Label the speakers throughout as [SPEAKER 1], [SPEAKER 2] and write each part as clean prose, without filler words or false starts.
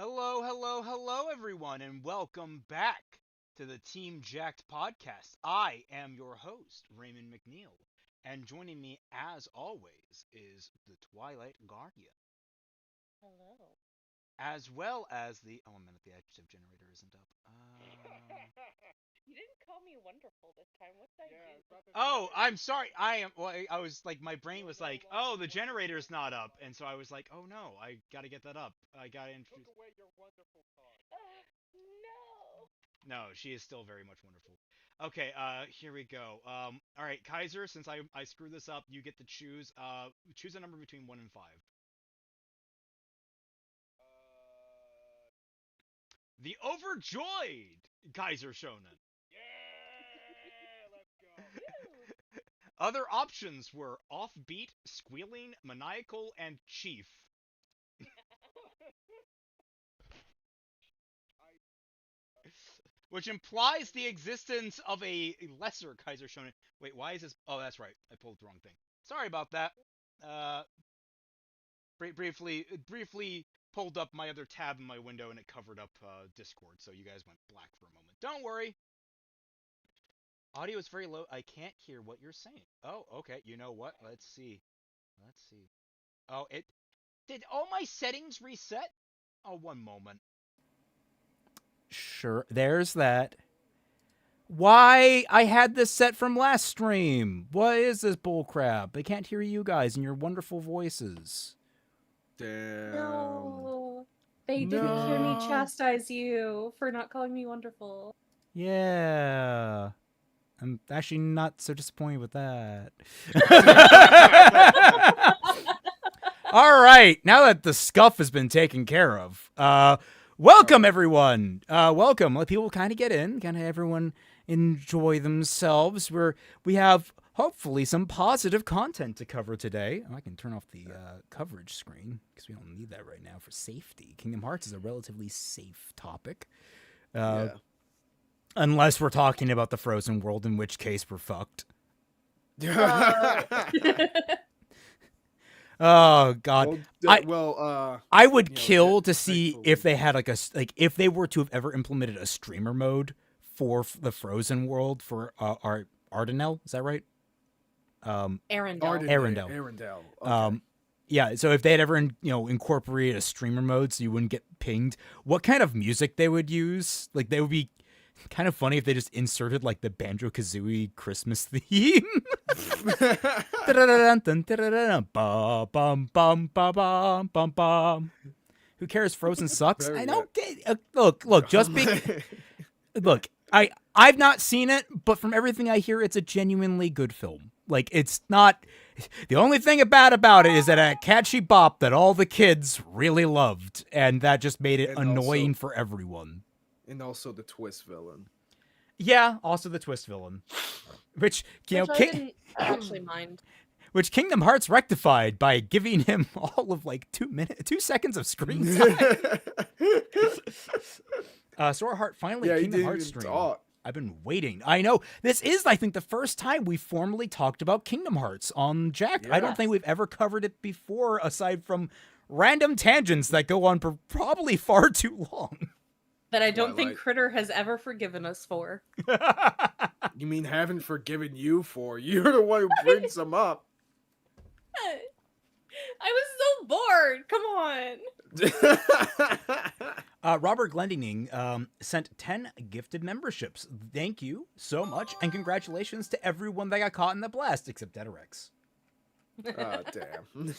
[SPEAKER 1] Hello, hello, hello, everyone, and welcome back to the Team Jacked podcast. I am your host, Raymond McNeil, and joining me, as always, is the Twilight Guardian,
[SPEAKER 2] Hello.
[SPEAKER 1] as well as the. Oh, a minute, the adjective generator isn't up.
[SPEAKER 2] You didn't call me wonderful this time. What did I do?
[SPEAKER 1] Oh, I'm sorry. I am. Well, I was like, my brain was like, oh, the generator's not up, and so I was like, oh no, I gotta get that up. I gotta introduce.
[SPEAKER 2] No.
[SPEAKER 1] No, she is still very much wonderful. Okay, here we go. All right, Kaiser, since I screwed this up, you get to choose. Choose a number between 1 and 5. The overjoyed Kaiser Shonen. Other options were offbeat, squealing, maniacal, and chief. Which implies the existence of a lesser Kaiser Shonen. Wait, why is this? Oh, that's right. I pulled the wrong thing. Sorry about that. Uh, briefly pulled up my other tab in my window and it covered up Discord, so you guys went black for a moment. Don't worry. Audio is very low. I can't hear what you're saying. Oh, okay. You know what? Let's see. Let's see. Oh, it did all my settings reset? Oh, one moment.
[SPEAKER 3] Sure, there's that. Why? I had this set from last stream. What is this bullcrap? I can't hear you guys and your wonderful voices.
[SPEAKER 4] Damn.
[SPEAKER 2] No. They didn't hear me chastise you for not calling me wonderful.
[SPEAKER 3] Yeah. I'm actually not so disappointed with that. All right, now that the scuff has been taken care of, welcome everyone. Welcome. Let people kind of get in, kind of everyone enjoy themselves. We have hopefully some positive content to cover today. I can turn off the coverage screen because we don't need that right now for safety. Kingdom Hearts is a relatively safe topic. Unless we're talking about the Frozen world, in which case we're fucked. Oh God! I would kill to see if they had if they were to have ever implemented a streamer mode for the Frozen world for Ardenel. Is that right?
[SPEAKER 2] Arendelle.
[SPEAKER 4] Okay.
[SPEAKER 3] Yeah. So if they had ever incorporated a streamer mode so you wouldn't get pinged, what kind of music they would use? Like they would be kind of funny if they just inserted like the Banjo-Kazooie Christmas theme. Who cares? Frozen sucks. I don't get. Look. Just be. Look, I've not seen it, but from everything I hear, it's a genuinely good film. Like it's not. The only thing bad about it is that a catchy bop that all the kids really loved, and that just made it annoying for everyone.
[SPEAKER 4] And also the twist villain.
[SPEAKER 3] Yeah, also the twist villain, which
[SPEAKER 2] I didn't actually mind.
[SPEAKER 3] Which Kingdom Hearts rectified by giving him all of like 2 seconds of screen time. Sora Heart finally Kingdom Hearts stream.
[SPEAKER 4] Talk.
[SPEAKER 3] I've been waiting. I know this is, I think, the first time we formally talked about Kingdom Hearts on Jack.
[SPEAKER 4] Yeah.
[SPEAKER 3] I don't think we've ever covered it before, aside from random tangents that go on for probably far too long.
[SPEAKER 2] That I don't think Critter has ever forgiven us for.
[SPEAKER 4] You mean haven't forgiven you for? You're the one who brings them up.
[SPEAKER 2] I was so bored. Come on.
[SPEAKER 3] Robert Glendinning sent 10 gifted memberships. Thank you so much, and congratulations to everyone that got caught in the blast, except Dedarex.
[SPEAKER 4] Oh, damn.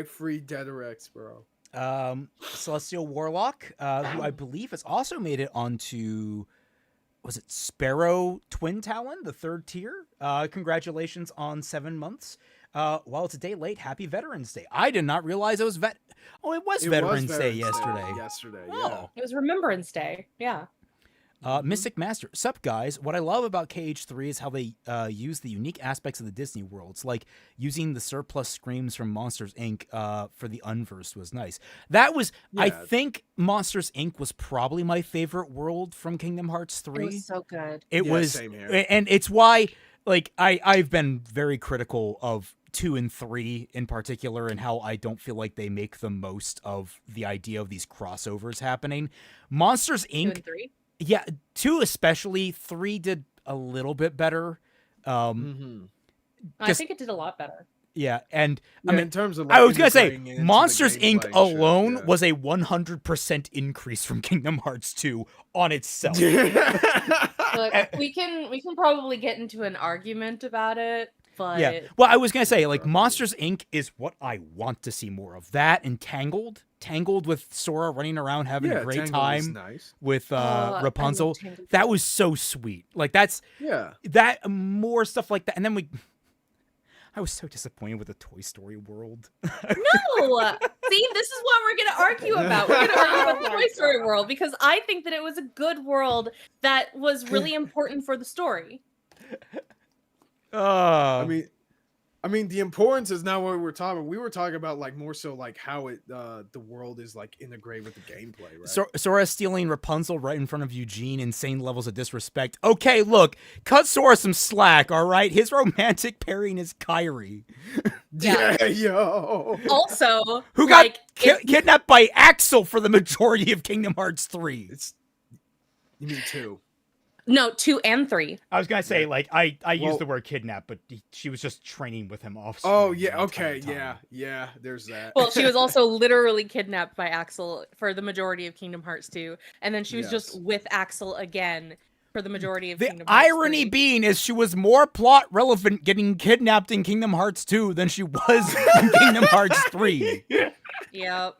[SPEAKER 4] Free Dedarex, bro.
[SPEAKER 3] Celestial Warlock, who I believe has also made it onto, was it Sparrow Twin Talon, the 3rd tier? Congratulations on 7 months. While it's a day late, happy Veterans Day. I did not realize it was Veterans Day yesterday.
[SPEAKER 4] Yeah.
[SPEAKER 2] It was Remembrance Day. Yeah.
[SPEAKER 3] Mystic Master. Sup, guys? What I love about KH3 is how they use the unique aspects of the Disney worlds, like using the surplus screams from Monsters, Inc. For the Unversed was nice. That was, I think Monsters, Inc. was probably my favorite world from Kingdom Hearts 3.
[SPEAKER 2] It was so good.
[SPEAKER 3] It was,
[SPEAKER 4] same here.
[SPEAKER 3] and it's why, like, I've been very critical of 2 and 3 in particular, and how I don't feel like they make the most of the idea of these crossovers happening. Monsters
[SPEAKER 2] 2
[SPEAKER 3] Inc.
[SPEAKER 2] and 3.
[SPEAKER 3] Yeah, 2 especially. 3 did a little bit better.
[SPEAKER 2] I think it did a lot better.
[SPEAKER 3] Yeah, and
[SPEAKER 4] Yeah,
[SPEAKER 3] I mean,
[SPEAKER 4] in terms of
[SPEAKER 3] I was gonna say,
[SPEAKER 4] integrating it into the
[SPEAKER 3] Monsters Inc.
[SPEAKER 4] gameplay and shit,
[SPEAKER 3] alone
[SPEAKER 4] yeah.
[SPEAKER 3] was a 100% increase from Kingdom Hearts 2 on itself.
[SPEAKER 2] Look, we can probably get into an argument about it, but
[SPEAKER 3] Yeah. Well, I was gonna say, like, Monsters Inc. is what I want to see more of. That and Tangled with Sora running around having a great
[SPEAKER 4] Tangled was
[SPEAKER 3] time
[SPEAKER 4] nice.
[SPEAKER 3] with
[SPEAKER 2] I love
[SPEAKER 3] Rapunzel.
[SPEAKER 2] Tangled.
[SPEAKER 3] That was so sweet. Like, that's
[SPEAKER 4] Yeah.
[SPEAKER 3] that more stuff like that, and then I was so disappointed with the Toy Story world.
[SPEAKER 2] No! See, this is what we're going to argue about. We're going to argue about the Toy Story world because I think that it was a good world that was really important for the story.
[SPEAKER 4] I mean, the importance is not what we're talking about. We were talking about like more so like how it the world is like integrated with the gameplay, right?
[SPEAKER 3] Sora stealing Rapunzel right in front of Eugene, insane levels of disrespect. Okay, look, cut Sora some slack, all right? His romantic pairing is Kairi.
[SPEAKER 2] Yeah.
[SPEAKER 4] Yo.
[SPEAKER 2] Also,
[SPEAKER 3] Who got
[SPEAKER 2] like,
[SPEAKER 3] kidnapped by Axel for the majority of Kingdom Hearts 3.
[SPEAKER 4] You mean 2?
[SPEAKER 2] No, 2 and 3.
[SPEAKER 3] I was gonna say, like, I
[SPEAKER 4] Well-
[SPEAKER 3] used the word kidnap, but she was just training with him off.
[SPEAKER 4] Oh
[SPEAKER 3] screen
[SPEAKER 4] yeah,
[SPEAKER 3] the
[SPEAKER 4] okay,
[SPEAKER 3] entire time.
[SPEAKER 4] yeah. There's that.
[SPEAKER 2] Well, she was also literally kidnapped by Axel for the majority of Kingdom Hearts 2, and then she was just with Axel again for the majority of
[SPEAKER 3] The
[SPEAKER 2] Kingdom Hearts
[SPEAKER 3] irony
[SPEAKER 2] 3.
[SPEAKER 3] being is she was more plot relevant getting kidnapped in Kingdom Hearts 2 than she was in Kingdom Hearts 3.
[SPEAKER 2] Yep.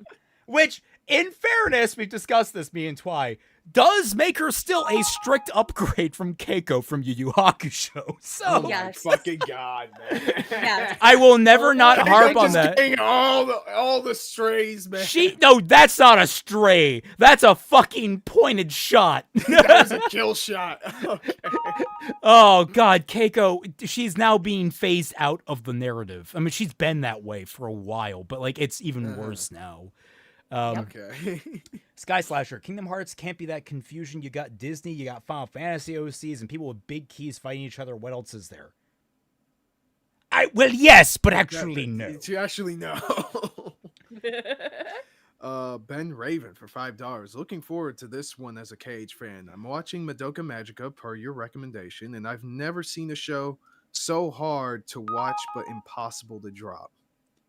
[SPEAKER 3] Which, in fairness, we've discussed this, me and Twy, does make her still a strict upgrade from Keiko from Yu Yu Hakusho. So
[SPEAKER 4] Oh
[SPEAKER 2] Yes.
[SPEAKER 4] my fucking god, man.
[SPEAKER 2] Yes.
[SPEAKER 3] I will never not
[SPEAKER 2] Keiko
[SPEAKER 3] harp on
[SPEAKER 4] Just
[SPEAKER 3] that.
[SPEAKER 4] getting all the strays, man.
[SPEAKER 3] No, that's not a stray. That's a fucking pointed shot.
[SPEAKER 4] That was a kill shot. Okay.
[SPEAKER 3] Oh god, Keiko, she's now being phased out of the narrative. I mean, she's been that way for a while, but like it's even worse now.
[SPEAKER 4] Okay.
[SPEAKER 3] Sky Slasher, Kingdom Hearts can't be that confusion. You got Disney, you got Final Fantasy OCs, and people with big keys fighting each other. What else is there? Well, yes, but actually no.
[SPEAKER 4] To actually know. Ben Raven for $5. Looking forward to this one as a KH fan. I'm watching Madoka Magica per your recommendation, and I've never seen a show so hard to watch but impossible to drop.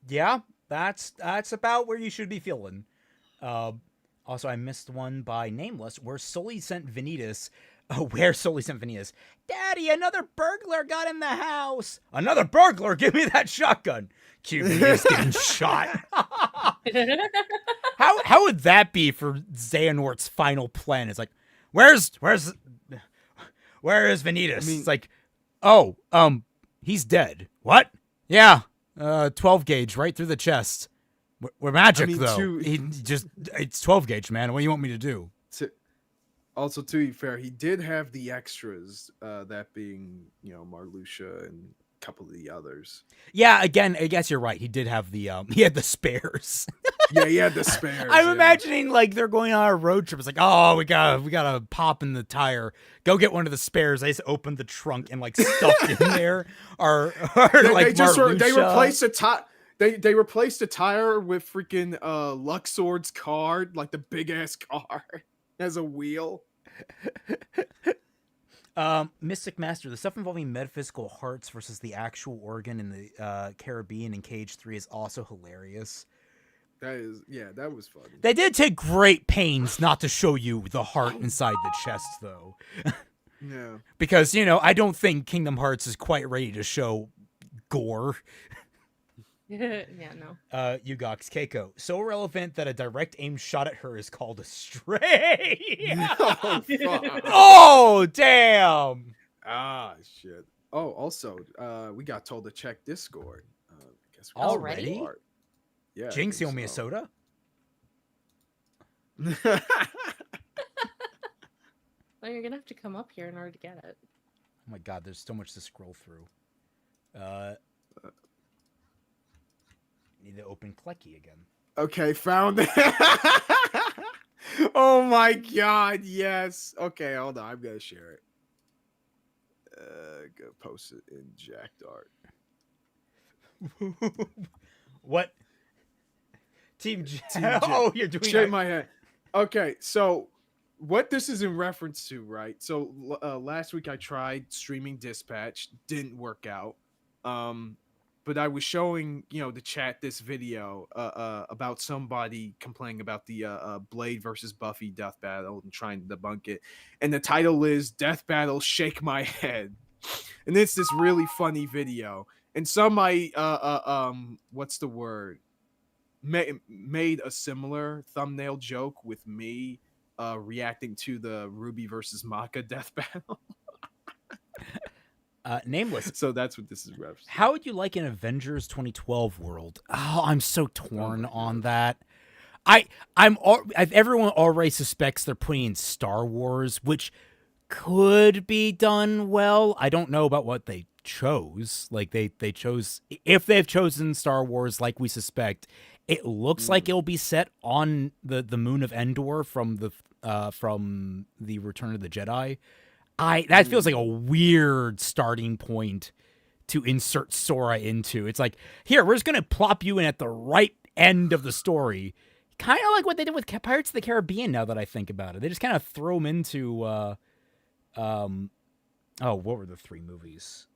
[SPEAKER 3] Yeah, that's about where you should be feeling. Also, I missed one by Nameless where Sully sent Vanitas. Daddy, another burglar got in the house. Another burglar? Give me that shotgun. Cute Vanitas getting shot. How would that be for Xehanort's final plan? It's like, where is Vanitas?
[SPEAKER 4] I mean-
[SPEAKER 3] It's like, oh, he's dead. What? Yeah, 12 gauge right through the chest. We're magic, though. It's 12 gauge, man. What do you want me to do?
[SPEAKER 4] Also, to be fair, he did have the extras, that being, Marluxia and a couple of the others.
[SPEAKER 3] Yeah, again, I guess you're right. He did have the, he had the spares.
[SPEAKER 4] Yeah, he had the spares.
[SPEAKER 3] I'm
[SPEAKER 4] yeah.
[SPEAKER 3] imagining, like, they're going on a road trip. It's like, oh, we gotta pop in the tire. Go get one of the spares. I just opened the trunk and, like, stuffed in there. Or like,
[SPEAKER 4] They
[SPEAKER 3] Marluxia.
[SPEAKER 4] replaced the tire. They replaced the tire with freaking Luxord's car, like the big ass car, as a wheel.
[SPEAKER 3] Mystic Master, the stuff involving metaphysical hearts versus the actual organ in the Caribbean in Cage 3 is also hilarious.
[SPEAKER 4] That was funny.
[SPEAKER 3] They did take great pains not to show you the heart inside the chest, though.
[SPEAKER 4] Yeah.
[SPEAKER 3] Because, I don't think Kingdom Hearts is quite ready to show gore.
[SPEAKER 2] Yeah, no.
[SPEAKER 3] Ugox Keiko, so irrelevant that a direct aim shot at her is called a stray.
[SPEAKER 4] Oh, fuck.
[SPEAKER 3] Oh, damn.
[SPEAKER 4] Ah, shit. Oh, also, we got told to check Discord. Guess we
[SPEAKER 3] Already?
[SPEAKER 4] start. Yeah. I
[SPEAKER 3] Jinx, you
[SPEAKER 4] think
[SPEAKER 3] owe me a
[SPEAKER 4] so.
[SPEAKER 3] soda?
[SPEAKER 2] Well, you're gonna have to come up here in order to get it.
[SPEAKER 3] Oh my god, there's so much to scroll through. Need to open Klecky again.
[SPEAKER 4] Okay, found it. Oh my god, yes. Okay, hold on. I'm gonna share it. Go post it in Jacked Art.
[SPEAKER 3] What? Team
[SPEAKER 4] Team J.
[SPEAKER 3] Oh, you're doing
[SPEAKER 4] Shake my head. Okay, so what this is in reference to, right? So last week I tried streaming Dispatch, didn't work out. But I was showing, the chat this video about somebody complaining about the Blade versus Buffy death battle and trying to debunk it. And the title is Death Battle Shake My Head. And it's this really funny video. And somebody what's the word? Made a similar thumbnail joke with me reacting to the Ruby versus Maka death battle.
[SPEAKER 3] Nameless.
[SPEAKER 4] So that's what this is referencing.
[SPEAKER 3] How would you like an Avengers 2012 world? Oh, I'm so torn on that. Everyone already suspects they're putting in Star Wars, which could be done well. I don't know about what they chose. Like they chose, if they've chosen Star Wars like we suspect, it looks like it'll be set on the moon of Endor from the Return of the Jedi. That feels like a weird starting point to insert Sora into. It's like, here, we're just gonna plop you in at the right end of the story. Kind of like what they did with Pirates of the Caribbean, now that I think about it. They just kind of throw them into what were the 3 movies?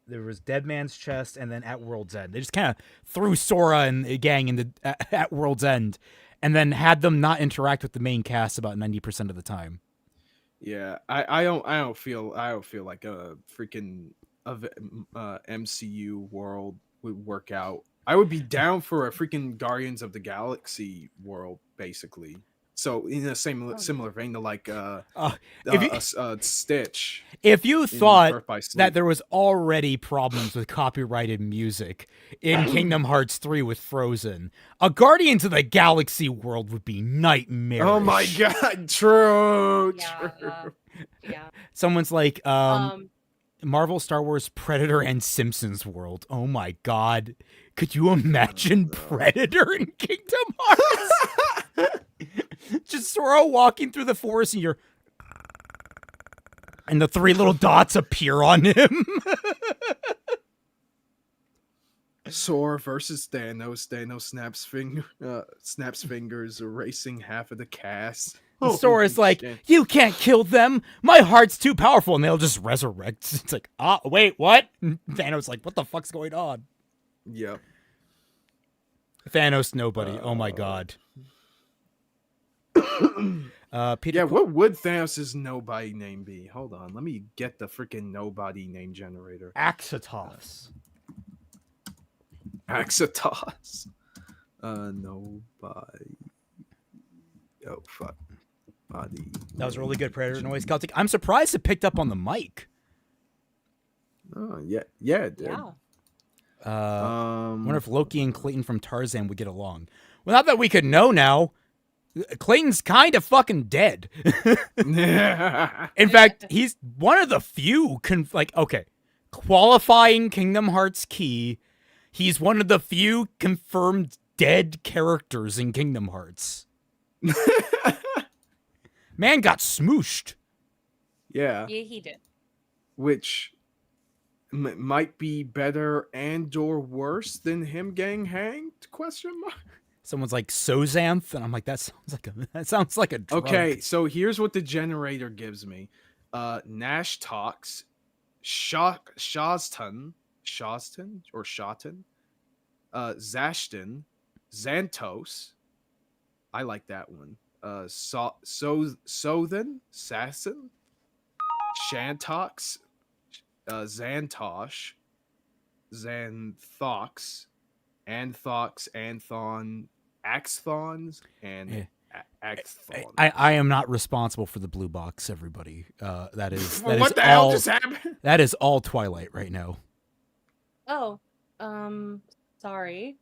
[SPEAKER 3] There was Dead Man's Chest and then At World's End. They just kind of threw Sora and a gang in at World's End, and then had them not interact with the main cast about 90% of the time.
[SPEAKER 4] Yeah, I don't feel like a freaking MCU world would work out. I would be down for a freaking Guardians of the Galaxy world, basically. So in a similar vein to like Stitch.
[SPEAKER 3] If you thought that there was already problems with copyrighted music in Kingdom Hearts 3 with Frozen, a Guardians of the Galaxy world would be nightmarish.
[SPEAKER 4] Oh my god, true.
[SPEAKER 2] Yeah.
[SPEAKER 3] Someone's like, Marvel, Star Wars, Predator, and Simpsons world. Oh my god. Could you imagine Predator in Kingdom Hearts? Just Sora walking through the forest and the 3 little dots appear on him.
[SPEAKER 4] Sora versus Thanos. Thanos snaps fingers, erasing half of the cast.
[SPEAKER 3] Sora's like, you can't kill them. My heart's too powerful. And they'll just resurrect. It's like, wait, what? And Thanos like, what the fuck's going on?
[SPEAKER 4] Yep.
[SPEAKER 3] Thanos nobody. Oh my god. Peter,
[SPEAKER 4] what would Thanos' nobody name be? Hold on, let me get the freaking nobody name generator.
[SPEAKER 3] Axitos.
[SPEAKER 4] Nobody. Oh fuck. Body.
[SPEAKER 3] That was a really good Predator noise, Celtic. I'm surprised it picked up on the mic.
[SPEAKER 4] Oh yeah, it did.
[SPEAKER 3] Yeah. Wonder if Loki and Clayton from Tarzan would get along. Well, not that we could know now. Clayton's kind of fucking dead. In fact, he's one of the few qualifying Kingdom Hearts key. He's one of the few confirmed dead characters in Kingdom Hearts. Man got smooshed.
[SPEAKER 4] Yeah.
[SPEAKER 2] Yeah, he did.
[SPEAKER 4] Which might be better and/or worse than him getting hanged? Question mark.
[SPEAKER 3] Someone's like Sozanth, and I'm like, that sounds like a drug.
[SPEAKER 4] Okay, so here's what the generator gives me: Nash talks, Shazton, Zashton, Xantos. I like that one. Sothan, Sasson, Shantox, Xantosh, Xanthox, Anthox, Anthon, Axthons, and Axthon.
[SPEAKER 3] I am not responsible for the blue box, everybody. That is
[SPEAKER 4] hell just happened?
[SPEAKER 3] That is all Twilight right now.
[SPEAKER 2] Oh, sorry.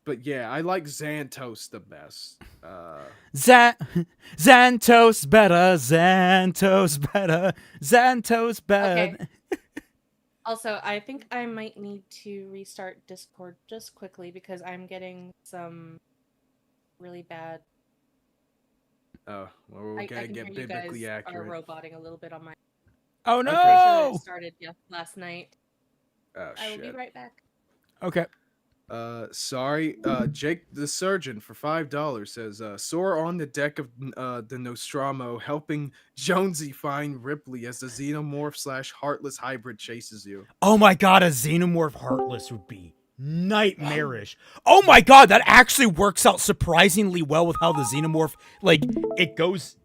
[SPEAKER 4] But yeah, I like Xantos the best.
[SPEAKER 3] Xantos better, Xantos better.
[SPEAKER 2] Okay. Also, I think I might need to restart Discord just quickly because I'm getting some really bad.
[SPEAKER 4] Oh, well, we're gonna get biblically accurate.
[SPEAKER 2] Are roboting a little bit on my.
[SPEAKER 3] Oh no!
[SPEAKER 2] I'm pretty sure it started last night.
[SPEAKER 4] Oh
[SPEAKER 2] I will be
[SPEAKER 4] shit.
[SPEAKER 2] right back.
[SPEAKER 3] Okay.
[SPEAKER 4] Sorry. Jake the Surgeon for $5 says, soar on the deck of the Nostromo, helping Jonesy find Ripley as the xenomorph / heartless hybrid chases you.
[SPEAKER 3] Oh my god, a xenomorph heartless would be nightmarish. Oh my god, that actually works out surprisingly well with how the xenomorph, like, it goes,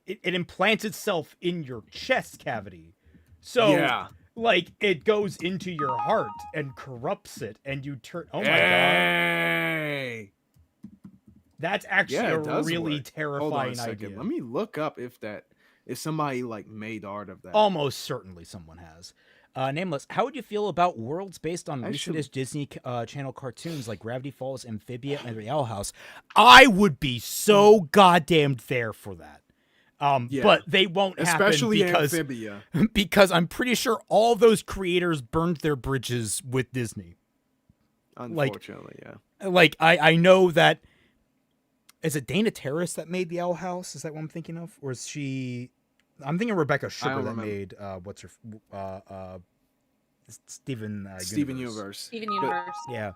[SPEAKER 3] it implants itself in your chest cavity. So,
[SPEAKER 4] Yeah.
[SPEAKER 3] like, it goes into your heart and corrupts it, and you turn. Oh my god.
[SPEAKER 4] Hey.
[SPEAKER 3] That's actually
[SPEAKER 4] Yeah,
[SPEAKER 3] a
[SPEAKER 4] it does
[SPEAKER 3] really
[SPEAKER 4] work.
[SPEAKER 3] terrifying
[SPEAKER 4] Hold on a second.
[SPEAKER 3] idea.
[SPEAKER 4] Let me look up if somebody like made art of that.
[SPEAKER 3] Almost certainly someone has. Nameless, how would you feel about worlds based on
[SPEAKER 4] Actually-
[SPEAKER 3] recent Disney Channel cartoons like Gravity Falls, Amphibia, and the Owl House? I would be so goddamn there for that.
[SPEAKER 4] Yeah.
[SPEAKER 3] But they won't
[SPEAKER 4] Especially
[SPEAKER 3] happen because
[SPEAKER 4] Amphibia.
[SPEAKER 3] because I'm pretty sure all those creators burned their bridges with Disney.
[SPEAKER 4] Unfortunately, yeah.
[SPEAKER 3] Like I know that. Is it Dana Terrace that made the Owl House? Is that what I'm thinking of, or is she? I'm thinking Rebecca Sugar that
[SPEAKER 4] remember.
[SPEAKER 3] made what's her Steven
[SPEAKER 4] Universe.
[SPEAKER 2] Steven
[SPEAKER 4] But-
[SPEAKER 2] Universe.
[SPEAKER 3] Yeah.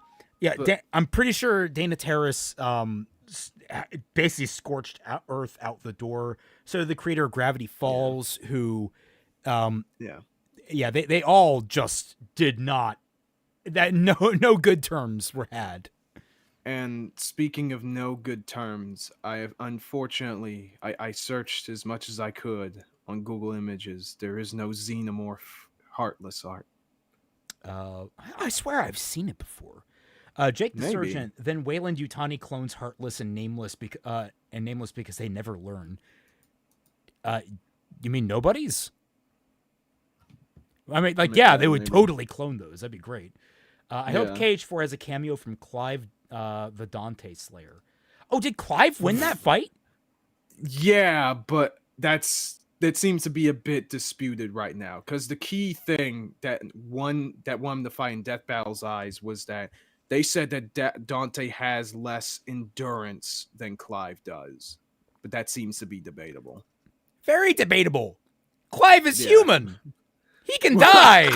[SPEAKER 4] But-
[SPEAKER 3] I'm pretty sure Dana Terrace basically scorched Earth out the door. So the creator of Gravity Falls, who they all just did not. That no good terms were had.
[SPEAKER 4] And speaking of no good terms, I have unfortunately I searched as much as I could on Google Images. There is no xenomorph heartless art.
[SPEAKER 3] I swear I've seen it before. Jake the
[SPEAKER 4] Maybe.
[SPEAKER 3] Surgeon, then Wayland Yutani clones Heartless and Nameless because they never learn. You mean nobody's? I mean, like, yeah, they would
[SPEAKER 4] maybe.
[SPEAKER 3] totally clone those. That'd be great. I hope
[SPEAKER 4] Yeah.
[SPEAKER 3] Cage 4 has a cameo from Clive, the Dante Slayer. Oh, did Clive win that fight?
[SPEAKER 4] Yeah, but that seems to be a bit disputed right now, because the key thing that won the fight in Death Battle's eyes was that they said that Dante has less endurance than Clive does, but that seems to be debatable.
[SPEAKER 3] Very debatable. Clive is
[SPEAKER 4] Yeah.
[SPEAKER 3] human. He can die.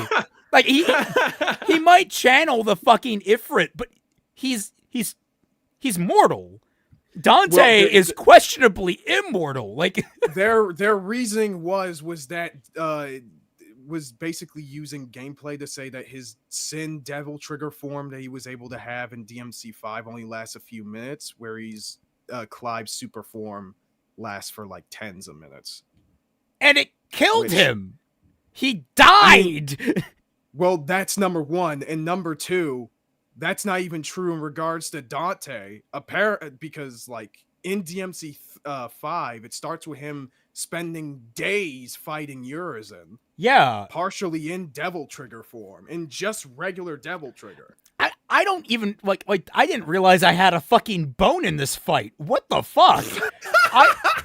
[SPEAKER 3] Like he might channel the fucking Ifrit, but he's mortal. Dante is questionably immortal. Like
[SPEAKER 4] their reasoning was that was basically using gameplay to say that his Sin Devil trigger form that he was able to have in DMC5 only lasts a few minutes, where he's Clive's super form lasts for like tens of minutes.
[SPEAKER 3] And it killed
[SPEAKER 4] Which-
[SPEAKER 3] him. He died.
[SPEAKER 4] Well, that's number one, and number two, that's not even true in regards to Dante. Because like in DMC5, it starts with him spending days fighting Urizen,
[SPEAKER 3] Yeah.
[SPEAKER 4] partially in Devil Trigger form, in just regular Devil Trigger.
[SPEAKER 3] I don't even like I didn't realize I had a fucking bone in this fight. What the fuck?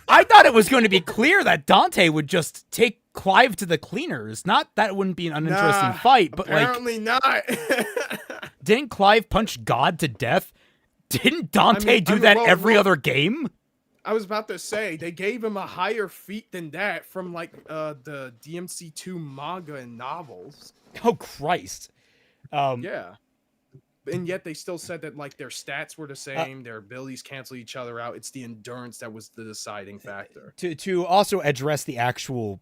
[SPEAKER 3] I thought it was going to be clear that Dante would just take Clive to the cleaners. Not that it wouldn't be an uninteresting fight, but
[SPEAKER 4] apparently not.
[SPEAKER 3] didn't Clive punch God to death? Didn't Dante do that every other game?
[SPEAKER 4] I was about to say, they gave him a higher feat than that from like the DMC2 manga and novels.
[SPEAKER 3] Oh Christ.
[SPEAKER 4] Yeah. And yet they still said that like their stats were the same, their abilities cancel each other out. It's the endurance that was the deciding factor.
[SPEAKER 3] To also address the actual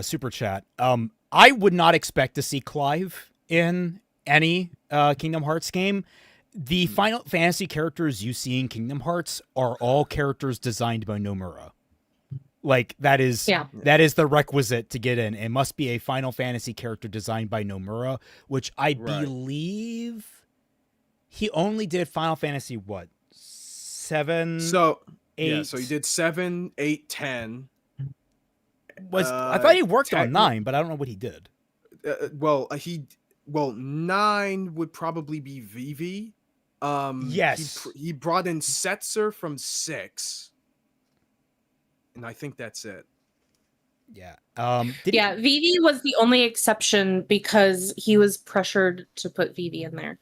[SPEAKER 3] super chat, I would not expect to see Clive in any Kingdom Hearts game. The Final Fantasy characters you see in Kingdom Hearts are all characters designed by Nomura. Like that is the requisite to get in. It must be a Final Fantasy character designed by Nomura, which I believe he only did Final Fantasy 7, 8.
[SPEAKER 4] Yeah, so he did 7, 8, 10.
[SPEAKER 3] I thought he worked on 9, but I don't know what he did.
[SPEAKER 4] 9 would probably be Vivi.
[SPEAKER 3] Yes.
[SPEAKER 4] He brought in Setzer from 6. And I think that's it.
[SPEAKER 3] Yeah.
[SPEAKER 2] Vivi was the only exception because he was pressured to put Vivi in there.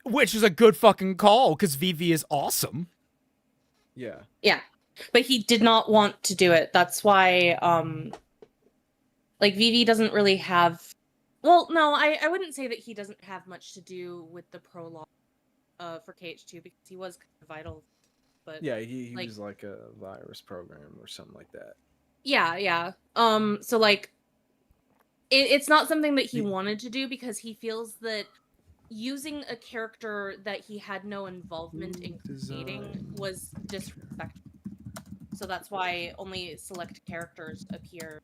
[SPEAKER 3] Which is a good fucking call, because Vivi is awesome.
[SPEAKER 4] Yeah.
[SPEAKER 2] Yeah. But he did not want to do it. That's why like Vivi doesn't really have Well, no, I wouldn't say that he doesn't have much to do with the prologue for KH2 because he was kind of vital. But
[SPEAKER 4] Yeah, he
[SPEAKER 2] like,
[SPEAKER 4] was like a virus program or something like that.
[SPEAKER 2] yeah. So like, it's not something that he wanted to do because he feels that using a character that he had no involvement in creating was disrespectful. So that's why only select characters appear.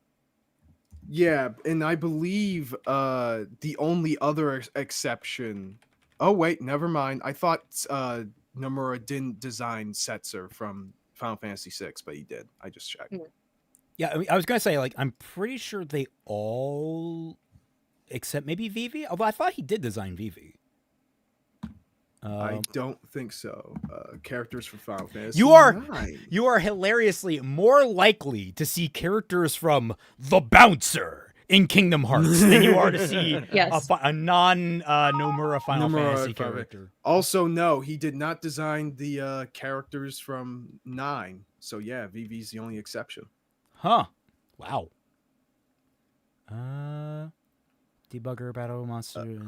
[SPEAKER 4] Yeah, and I believe the only other exception. Oh wait, never mind. I thought Nomura didn't design Setzer from Final Fantasy VI, but he did. I just checked.
[SPEAKER 3] Yeah, I was gonna say, like, I'm pretty sure they all, except maybe Vivi. Although I thought he did design Vivi.
[SPEAKER 4] I don't think so. Characters from Final Fantasy.
[SPEAKER 3] You are
[SPEAKER 4] 9.
[SPEAKER 3] you are hilariously more likely to see characters from The Bouncer in Kingdom Hearts than you are to see
[SPEAKER 2] Yes.
[SPEAKER 3] a non Nomura Final
[SPEAKER 4] Nomura
[SPEAKER 3] Fantasy
[SPEAKER 4] Final-
[SPEAKER 3] character.
[SPEAKER 4] Also, no, he did not design the characters from 9. So yeah, Vivi's the only exception.
[SPEAKER 3] Huh. Wow. Debugger, battle monster.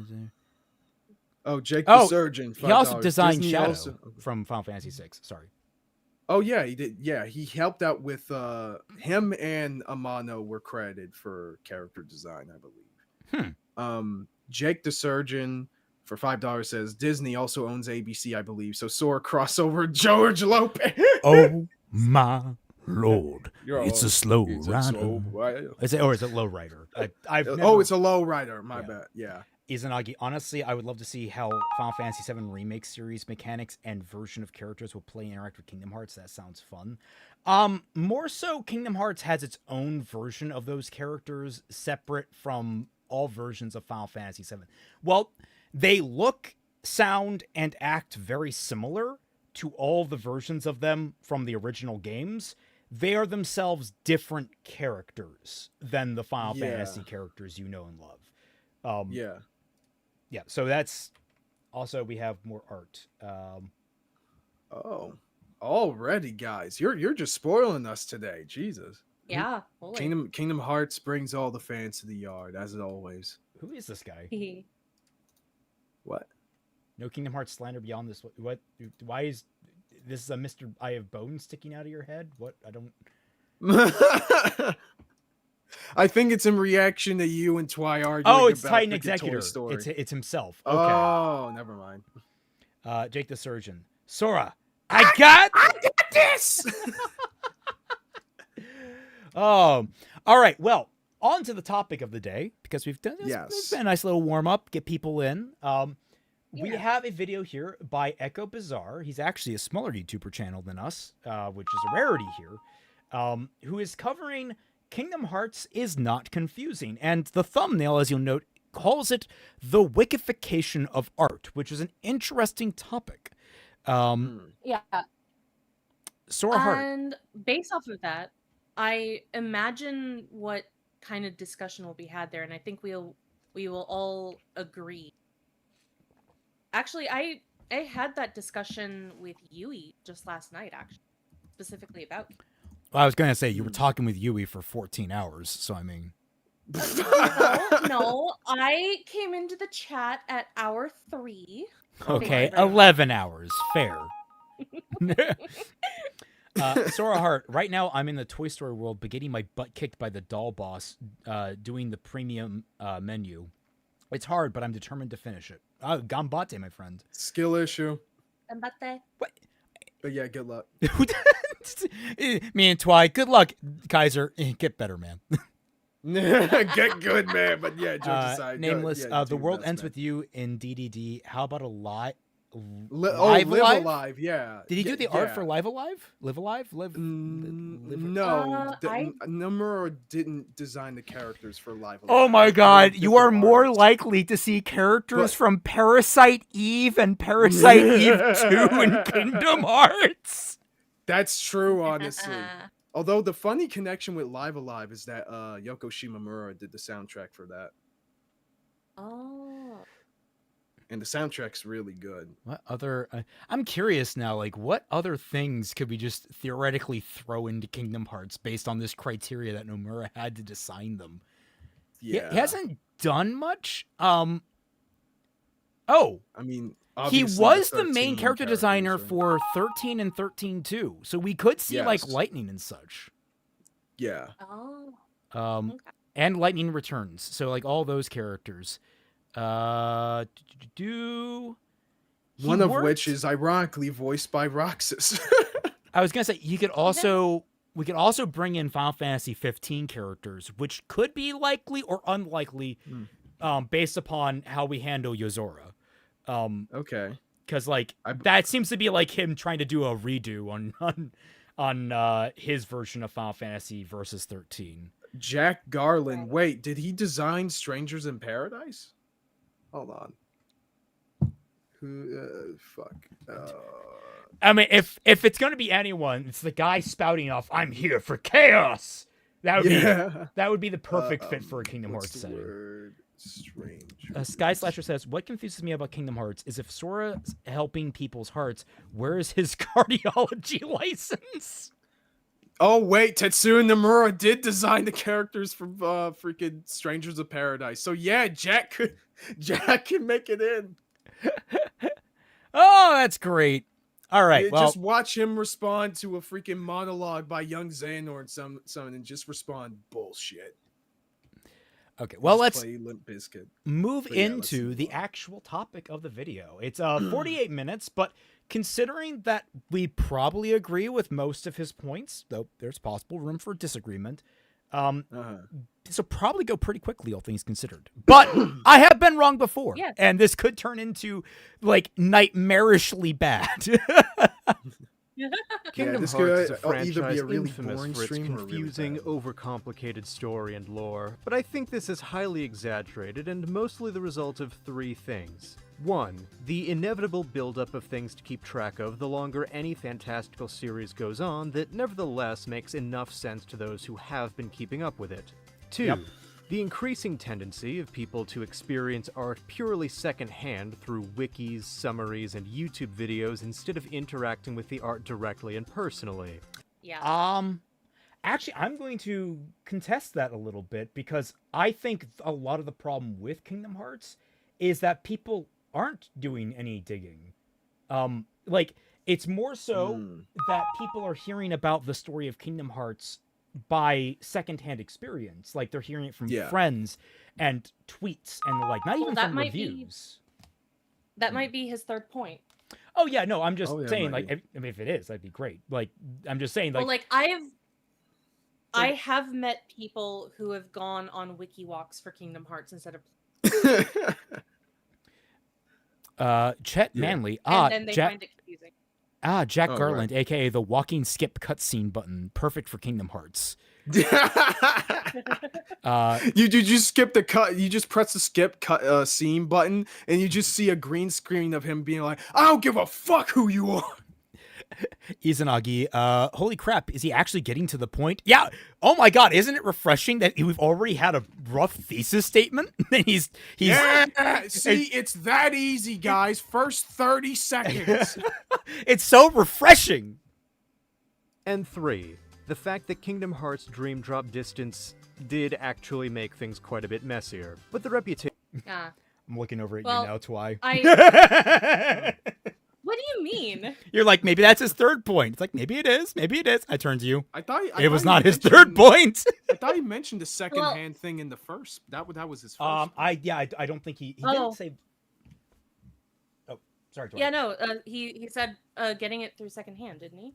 [SPEAKER 4] Oh, Jake
[SPEAKER 3] Oh,
[SPEAKER 4] the Surgeon.
[SPEAKER 3] He also
[SPEAKER 4] $5.
[SPEAKER 3] designed
[SPEAKER 4] Disney
[SPEAKER 3] Shadow
[SPEAKER 4] also-
[SPEAKER 3] from Final Fantasy VI. Sorry.
[SPEAKER 4] Oh yeah, he did. Yeah, he helped out with him and Amano were credited for character design, I believe. Jake the Surgeon for $5 says Disney also owns ABC, I believe. So Sora crossover George Lopez.
[SPEAKER 3] Oh my lord!
[SPEAKER 4] You're
[SPEAKER 3] It's
[SPEAKER 4] all-
[SPEAKER 3] a slow
[SPEAKER 4] it's a
[SPEAKER 3] rider.
[SPEAKER 4] slow rider.
[SPEAKER 3] Is it, or is it low rider? I've never,
[SPEAKER 4] Oh, it's a low rider. My
[SPEAKER 3] Yeah.
[SPEAKER 4] bad. Yeah.
[SPEAKER 3] Izanagi, honestly, I would love to see how Final Fantasy VII Remake series mechanics and version of characters will play and interact with Kingdom Hearts. That sounds fun. More so, Kingdom Hearts has its own version of those characters, separate from all versions of Final Fantasy VII. Well, they look, sound, and act very similar to all the versions of them from the original games. They are themselves different characters than the Final
[SPEAKER 4] Yeah.
[SPEAKER 3] Fantasy characters you know and love.
[SPEAKER 4] Yeah.
[SPEAKER 3] Yeah, so that's also, we have more art.
[SPEAKER 4] Oh, already, guys, you're just spoiling us today. Jesus.
[SPEAKER 2] Yeah. Holy.
[SPEAKER 4] Kingdom Hearts brings all the fans to the yard as it always.
[SPEAKER 3] Who is this guy?
[SPEAKER 4] What?
[SPEAKER 3] No Kingdom Hearts slander beyond this. What? Why is this a Mr. I have bones sticking out of your head? What? I don't.
[SPEAKER 4] I think it's in reaction to you and Twy arguing.
[SPEAKER 3] Oh, it's
[SPEAKER 4] about
[SPEAKER 3] Titan
[SPEAKER 4] the
[SPEAKER 3] Executor.
[SPEAKER 4] Toy Story.
[SPEAKER 3] It's himself. Okay.
[SPEAKER 4] Oh, never mind.
[SPEAKER 3] Jake the Surgeon. Sora, I got
[SPEAKER 4] this.
[SPEAKER 3] All right. Well, on to the topic of the day, because we've done this.
[SPEAKER 4] Yes.
[SPEAKER 3] It's been a nice little warm up, get people in. We
[SPEAKER 2] Yeah.
[SPEAKER 3] have a video here by Echo Bizarre. He's actually a smaller YouTuber channel than us, which is a rarity here, who is covering Kingdom Hearts is Not Confusing. And the thumbnail, as you'll note, calls it the wickification of art, which is an interesting topic.
[SPEAKER 2] Yeah.
[SPEAKER 3] Sora Hart.
[SPEAKER 2] And based off of that, I imagine what kind of discussion will be had there, and I think we will all agree. Actually, I had that discussion with Yui just last night, actually, specifically about.
[SPEAKER 3] Well, I was going to say, you were talking with Yui for 14 hours, so I mean...
[SPEAKER 2] No, I came into the chat at hour 3.
[SPEAKER 3] Okay,
[SPEAKER 2] Thank you very
[SPEAKER 3] 11 hours. Fair. Sora Hart, right now I'm in the Toy Story world, but getting my butt kicked by the doll boss doing the premium menu. It's hard, but I'm determined to finish it. Gambate, my friend.
[SPEAKER 4] Skill issue.
[SPEAKER 2] Embate.
[SPEAKER 3] What?
[SPEAKER 4] But yeah, good luck.
[SPEAKER 3] Me and Twy, good luck, Kaiser. Get better, man.
[SPEAKER 4] Get good, man. But yeah, jokes aside.
[SPEAKER 3] Nameless,
[SPEAKER 4] yeah,
[SPEAKER 3] the world ends with you in DDD. How about a
[SPEAKER 4] Live Alive, yeah.
[SPEAKER 3] Did he do the art
[SPEAKER 4] yeah.
[SPEAKER 3] for Live Alive? Live Alive? Live
[SPEAKER 4] No, Nomura didn't design the characters for Live Alive.
[SPEAKER 3] Oh my god, you are
[SPEAKER 4] Different
[SPEAKER 3] more
[SPEAKER 4] artists.
[SPEAKER 3] likely to see characters from Parasite Eve and Parasite Eve 2 in Kingdom Hearts.
[SPEAKER 4] That's true, honestly. Although the funny connection with Live Alive is that Yoko Shimomura did the soundtrack for that.
[SPEAKER 2] Oh.
[SPEAKER 4] And the soundtrack's really good.
[SPEAKER 3] What other... I'm curious now, like, what other things could we just theoretically throw into Kingdom Hearts based on this criteria that Nomura had to design them?
[SPEAKER 4] Yeah.
[SPEAKER 3] He hasn't done much.
[SPEAKER 4] I mean,
[SPEAKER 3] He
[SPEAKER 4] obviously
[SPEAKER 3] was the main
[SPEAKER 4] 13
[SPEAKER 3] character
[SPEAKER 4] characters,
[SPEAKER 3] designer
[SPEAKER 4] right?
[SPEAKER 3] for 13 and 13 too. So we could see like
[SPEAKER 4] Yes.
[SPEAKER 3] Lightning and such.
[SPEAKER 4] Yeah.
[SPEAKER 2] Oh.
[SPEAKER 3] Um,
[SPEAKER 2] Okay.
[SPEAKER 3] and Lightning Returns. So like all those characters. He
[SPEAKER 4] One of
[SPEAKER 3] worked-
[SPEAKER 4] which is ironically voiced by Roxas.
[SPEAKER 3] I was gonna say we could also bring in Final Fantasy 15 characters, which could be likely or unlikely, based upon how we handle Yozora.
[SPEAKER 4] Okay.
[SPEAKER 3] Because like that seems to be like him trying to do a redo on his version of Final Fantasy Versus 13.
[SPEAKER 4] Jack Garland. Wait, did he design Strangers in Paradise? Hold on. Who? Fuck.
[SPEAKER 3] I mean, if it's gonna be anyone, it's the guy spouting off, "I'm here for chaos." That would be the perfect fit for a Kingdom Hearts setting.
[SPEAKER 4] Word? Strange.
[SPEAKER 3] Sky Slasher says, "What confuses me about Kingdom Hearts is if Sora's helping people's hearts, where is his cardiology license?"
[SPEAKER 4] Oh wait, Tetsuya Nomura did design the characters for freaking Strangers of Paradise. So yeah, Jack can make it in.
[SPEAKER 3] Oh, that's great. All right,
[SPEAKER 4] Yeah,
[SPEAKER 3] well,
[SPEAKER 4] just watch him respond to a freaking monologue by young Xehanort and someone and just respond bullshit.
[SPEAKER 3] okay. Well,
[SPEAKER 4] Just
[SPEAKER 3] let's
[SPEAKER 4] play Limp Bizkit.
[SPEAKER 3] move
[SPEAKER 4] But yeah, let's
[SPEAKER 3] into
[SPEAKER 4] move
[SPEAKER 3] the
[SPEAKER 4] on.
[SPEAKER 3] actual topic of the video. It's 48 minutes, but considering that we probably agree with most of his points, though there's possible room for disagreement, this will probably go pretty quickly, all things considered. But I have been wrong before,
[SPEAKER 2] Yes.
[SPEAKER 3] and this could turn into like nightmarishly bad.
[SPEAKER 5] Kingdom
[SPEAKER 4] this
[SPEAKER 5] Hearts is
[SPEAKER 4] could
[SPEAKER 5] a franchise
[SPEAKER 4] either be a really
[SPEAKER 5] infamous
[SPEAKER 4] boring
[SPEAKER 5] for its
[SPEAKER 4] stream or really
[SPEAKER 5] confusing,
[SPEAKER 4] bad.
[SPEAKER 5] overcomplicated story and lore, but I think this is highly exaggerated and mostly the result of three things. 1. The inevitable buildup of things to keep track of the longer any fantastical series goes on that nevertheless makes enough sense to those who have been keeping up with it. 2.
[SPEAKER 3] Yep.
[SPEAKER 5] The increasing tendency of people to experience art purely secondhand through wikis, summaries, and YouTube videos instead of interacting with the art directly and personally.
[SPEAKER 2] Yeah.
[SPEAKER 3] Actually, I'm going to contest that a little bit because I think a lot of the problem with Kingdom Hearts is that people aren't doing any digging. Like, it's more so that people are hearing about the story of Kingdom Hearts by secondhand experience. Like, they're hearing it from friends and tweets and, like, not even
[SPEAKER 2] that
[SPEAKER 3] from
[SPEAKER 2] might be-
[SPEAKER 3] reviews.
[SPEAKER 2] That might be his third point.
[SPEAKER 3] Oh, yeah, no, I'm just
[SPEAKER 4] Oh, yeah,
[SPEAKER 3] saying,
[SPEAKER 4] might
[SPEAKER 3] like, if it is, that'd be great. Like, I'm just saying, like...
[SPEAKER 2] Well, like I have met people who have gone on wiki walks for Kingdom Hearts instead of
[SPEAKER 3] Chet Manley.
[SPEAKER 2] and then they find it confusing.
[SPEAKER 3] Jack
[SPEAKER 4] Oh,
[SPEAKER 3] Garland, aka the walking skip cutscene button, perfect for Kingdom Hearts.
[SPEAKER 4] you just skip the cut. You just press the skip cut scene button, and you just see a green screen of him being like, "I don't give a fuck who you are."
[SPEAKER 3] Izanagi, holy crap, is he actually getting to the point? Yeah. Oh my god, isn't it refreshing that we've already had a rough thesis statement? he's
[SPEAKER 4] Yeah, see, it's that easy, guys. First 30 seconds.
[SPEAKER 3] It's so refreshing.
[SPEAKER 5] And 3. The fact that Kingdom Hearts Dream Drop Distance did actually make things quite a bit messier, but the reputation...
[SPEAKER 2] Ah.
[SPEAKER 3] I'm looking over at
[SPEAKER 2] Well,
[SPEAKER 3] you now, Twy.
[SPEAKER 2] What do you mean?
[SPEAKER 3] You're like, maybe that's his third point. It's like, maybe it is. Maybe it is. I turn to you.
[SPEAKER 4] I thought
[SPEAKER 3] It was
[SPEAKER 4] he
[SPEAKER 3] not his
[SPEAKER 4] mentioned-
[SPEAKER 3] third point.
[SPEAKER 4] I thought he mentioned the second-hand thing in the first. That was his first.
[SPEAKER 3] I don't think he didn't say. Oh, sorry. Twy.
[SPEAKER 2] Yeah, no. He said getting it through secondhand, didn't he?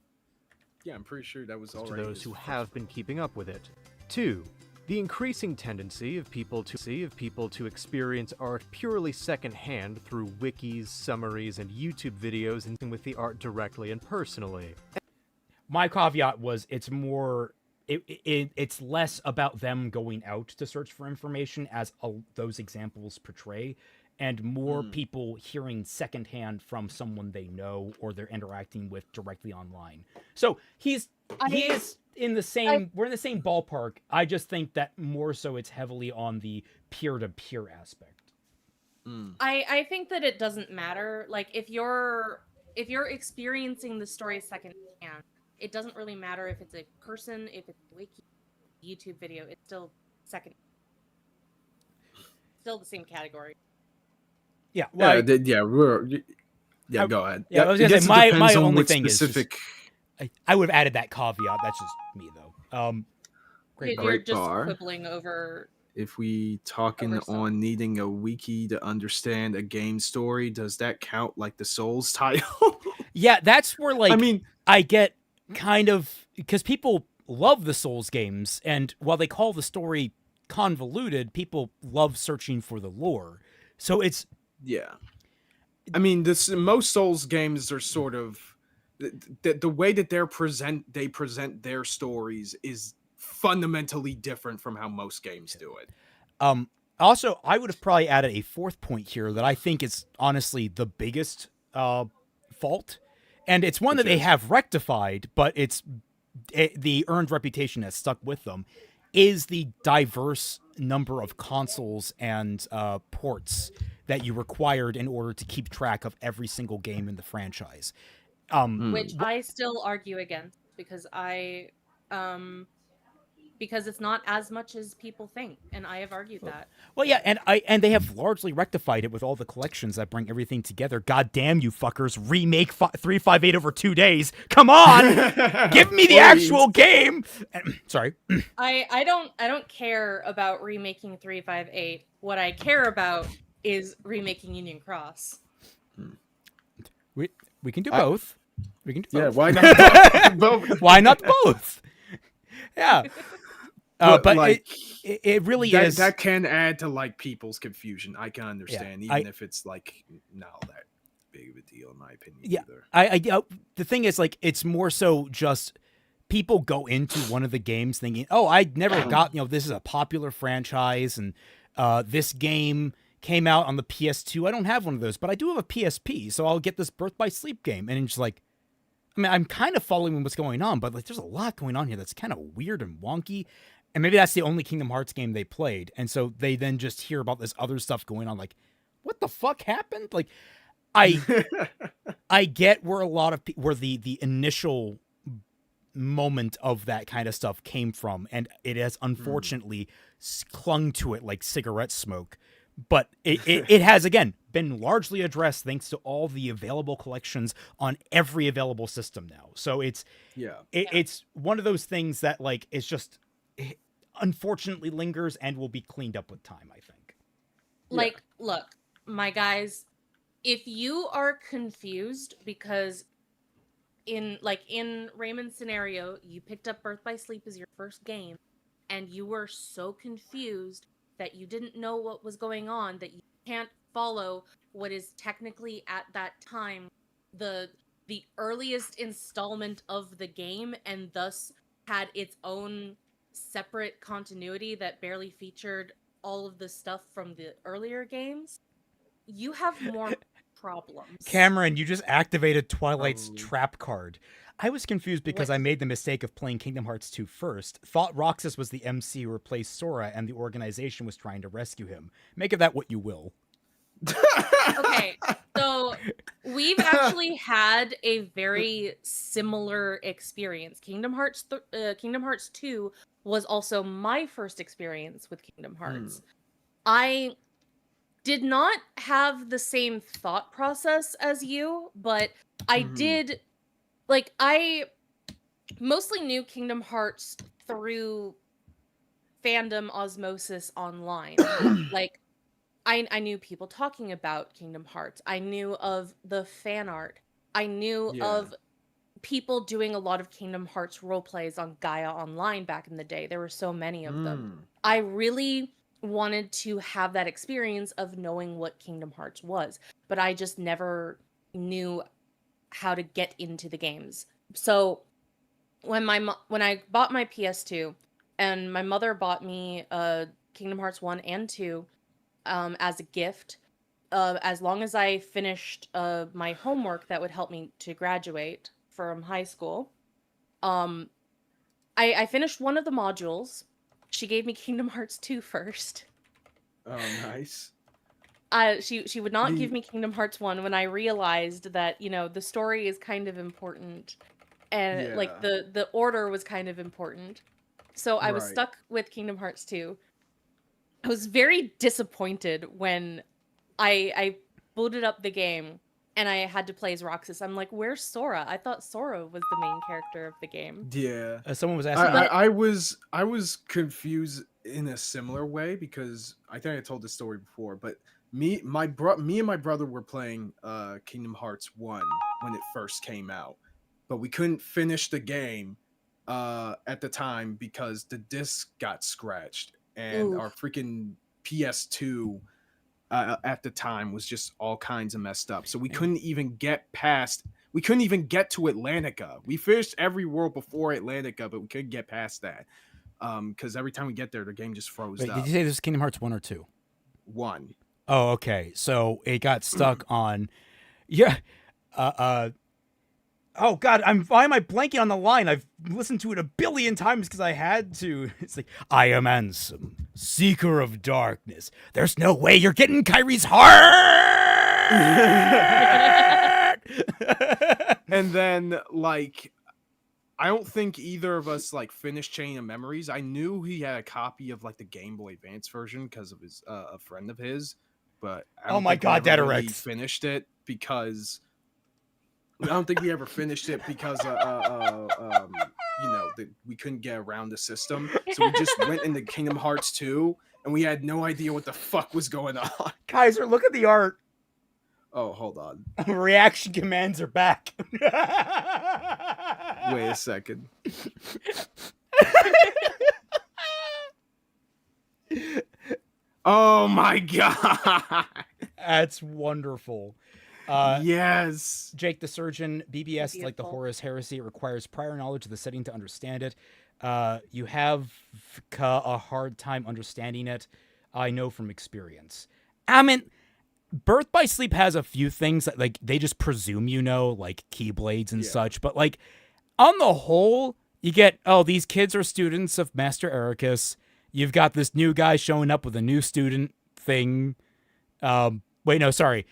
[SPEAKER 4] Yeah, I'm pretty sure that was
[SPEAKER 5] to
[SPEAKER 4] already
[SPEAKER 5] those
[SPEAKER 4] his
[SPEAKER 5] who
[SPEAKER 4] first.
[SPEAKER 5] have been keeping up with it. 2. The increasing tendency of people to experience art purely secondhand through wikis, summaries, and YouTube videos and with the art directly and personally.
[SPEAKER 3] My caveat was it's more it's less about them going out to search for information as those examples portray, and more people hearing secondhand from someone they know or they're interacting with directly online. So he is in the same we're in the same ballpark. I just think that more so it's heavily on the peer-to-peer aspect.
[SPEAKER 2] I think that it doesn't matter. Like if you're experiencing the story secondhand, it doesn't really matter if it's a person, if it's a wiki, YouTube video. It's still second. still the same category.
[SPEAKER 3] Yeah. Well,
[SPEAKER 4] Go ahead.
[SPEAKER 3] Yeah, I was gonna
[SPEAKER 4] guess
[SPEAKER 3] say
[SPEAKER 4] it
[SPEAKER 3] my
[SPEAKER 4] depends on
[SPEAKER 3] only
[SPEAKER 4] what
[SPEAKER 3] thing
[SPEAKER 4] specific...
[SPEAKER 3] is I would have added that caveat. That's just me though. Great.
[SPEAKER 2] You're
[SPEAKER 4] Great
[SPEAKER 2] just
[SPEAKER 4] bar.
[SPEAKER 2] quibbling over.
[SPEAKER 4] If we talking
[SPEAKER 2] Over Souls.
[SPEAKER 4] on needing a wiki to understand a game story, does that count like the Souls title?
[SPEAKER 3] Yeah, that's where like
[SPEAKER 4] I mean,
[SPEAKER 3] I get kind of because people love the Souls games, and while they call the story convoluted, people love searching for the lore. So it's
[SPEAKER 4] yeah. I mean, most Souls games are sort of the way that they present their stories is fundamentally different from how most games do it.
[SPEAKER 3] Also, I would have probably added a fourth point here that I think is honestly the biggest fault, and it's one that they have rectified, but the earned reputation has stuck with them, is the diverse number of consoles and ports that you required in order to keep track of every single game in the franchise.
[SPEAKER 2] Which I still argue against because because it's not as much as people think, and I have argued that.
[SPEAKER 3] Well, yeah, and they have largely rectified it with all the collections that bring everything together. God damn you fuckers! Remake 358 over 2 days. Come on, give me the actual game. Sorry.
[SPEAKER 2] I don't care about remaking 358. What I care about is remaking Union Cross.
[SPEAKER 3] We can do both. We can do both.
[SPEAKER 4] Yeah, why not both?
[SPEAKER 3] Why not both? Yeah. But
[SPEAKER 4] like,
[SPEAKER 3] it really is.
[SPEAKER 4] That can add to like people's confusion. I can understand, even if it's like not all that big of a deal in my opinion.
[SPEAKER 3] Yeah,
[SPEAKER 4] either.
[SPEAKER 3] The thing is, like, it's more so just people go into one of the games thinking, "Oh, I never got this is a popular franchise, and this game came out on the PS2. I don't have one of those, but I do have a PSP, so I'll get this Birth by Sleep game." And it's just like, I mean, I'm kind of following what's going on, but like, there's a lot going on here that's kind of weird and wonky. And maybe that's the only Kingdom Hearts game they played. And so they then just hear about this other stuff going on. Like, what the fuck happened? Like, I get where a lot of where the initial moment of that kind of stuff came from. And it has unfortunately clung to it like cigarette smoke. But it has, again, been largely addressed thanks to all the available collections on every available system now. So it's one of those things that, like, it's just... It unfortunately lingers and will be cleaned up with time, I think.
[SPEAKER 2] Like, look, my guys, if you are confused because in Raymond's scenario, you picked up Birth by Sleep as your first game and you were so confused that you didn't know what was going on, that you can't follow what is technically at that time the earliest installment of the game and thus had its own separate continuity that barely featured all of the stuff from the earlier games, you have more problems.
[SPEAKER 3] Cameron, you just activated Twilight's trap card. I was confused because I made the mistake of playing Kingdom Hearts 2 first. Thought Roxas was the MC who replaced Sora and the organization was trying to rescue him. Make of that what you will.
[SPEAKER 2] Okay, so we've actually had a very similar experience. Kingdom Hearts 2 was also my first experience with Kingdom Hearts. I did not have the same thought process as you, but I did, like, I mostly knew Kingdom Hearts through fandom osmosis online. Like, I knew people talking about Kingdom Hearts. I knew of the fan art. I knew of people doing a lot of Kingdom Hearts roleplays on Gaia Online back in the day. There were so many of them. I really wanted to have that experience of knowing what Kingdom Hearts was, but I just never knew how to get into the games. So when I bought my PS2 and my mother bought me Kingdom Hearts 1 and 2 as a gift, as long as I finished my homework that would help me to graduate from high school. I finished one of the modules. She gave me Kingdom Hearts 2 first.
[SPEAKER 4] Oh, nice.
[SPEAKER 2] She would not give me Kingdom Hearts 1 when I realized that, the story is kind of important. And, like, the order was kind of important. So I was stuck with Kingdom Hearts 2. I was very disappointed when I booted up the game and I had to play as Roxas. I'm like, where's Sora? I thought Sora was the main character of the game.
[SPEAKER 4] Yeah.
[SPEAKER 3] Someone was
[SPEAKER 4] I,
[SPEAKER 3] asking.
[SPEAKER 2] But-
[SPEAKER 4] I, I was I was confused in a similar way because I think I told this story before, but me and my brother were playing Kingdom Hearts 1 when it first came out. But we couldn't finish the game at the time because the disc got scratched and
[SPEAKER 2] Ooh.
[SPEAKER 4] our freaking PS2 at the time was just all kinds of messed up. So we couldn't even get past. We couldn't even get to Atlantica. We finished every world before Atlantica, but we couldn't get past that because every time we get there, the game just froze
[SPEAKER 3] Wait,
[SPEAKER 4] up.
[SPEAKER 3] did you say this is Kingdom Hearts 1 or 2?
[SPEAKER 4] 1.
[SPEAKER 3] Oh, okay. So it got stuck on. Yeah. Oh God, why am I blanking on the line? I've listened to it a billion times because I had to. It's like, I am Ansem, seeker of darkness. There's no way you're getting Kyrie's heart.
[SPEAKER 4] And then like I don't think either of us like finished Chain of Memories. I knew he had a copy of like the Game Boy Advance version because of his a friend of his, but I don't
[SPEAKER 3] Oh my
[SPEAKER 4] think we
[SPEAKER 3] God,
[SPEAKER 4] ever really
[SPEAKER 3] Datarex.
[SPEAKER 4] finished it because I don't think we ever finished it because you know that we couldn't get around the system, so we just went into Kingdom Hearts 2 and we had no idea what the fuck was going on.
[SPEAKER 3] Kaiser, look at the art.
[SPEAKER 4] Oh, hold on.
[SPEAKER 3] Reaction commands are back.
[SPEAKER 4] Wait a second. Oh my god.
[SPEAKER 3] That's wonderful.
[SPEAKER 4] Yes.
[SPEAKER 3] Jake the Surgeon, BBS is like the
[SPEAKER 2] Beautiful.
[SPEAKER 3] Horus Heresy. It requires prior knowledge of the setting to understand it. You have a hard time understanding it. I know from experience. I mean, Birth by Sleep has a few things that like they just presume you know, like keyblades and
[SPEAKER 4] Yeah.
[SPEAKER 3] such. But like on the whole, you get, oh, these kids are students of Master Ericus. You've got this new guy showing up with a new student thing. Wait, no, sorry.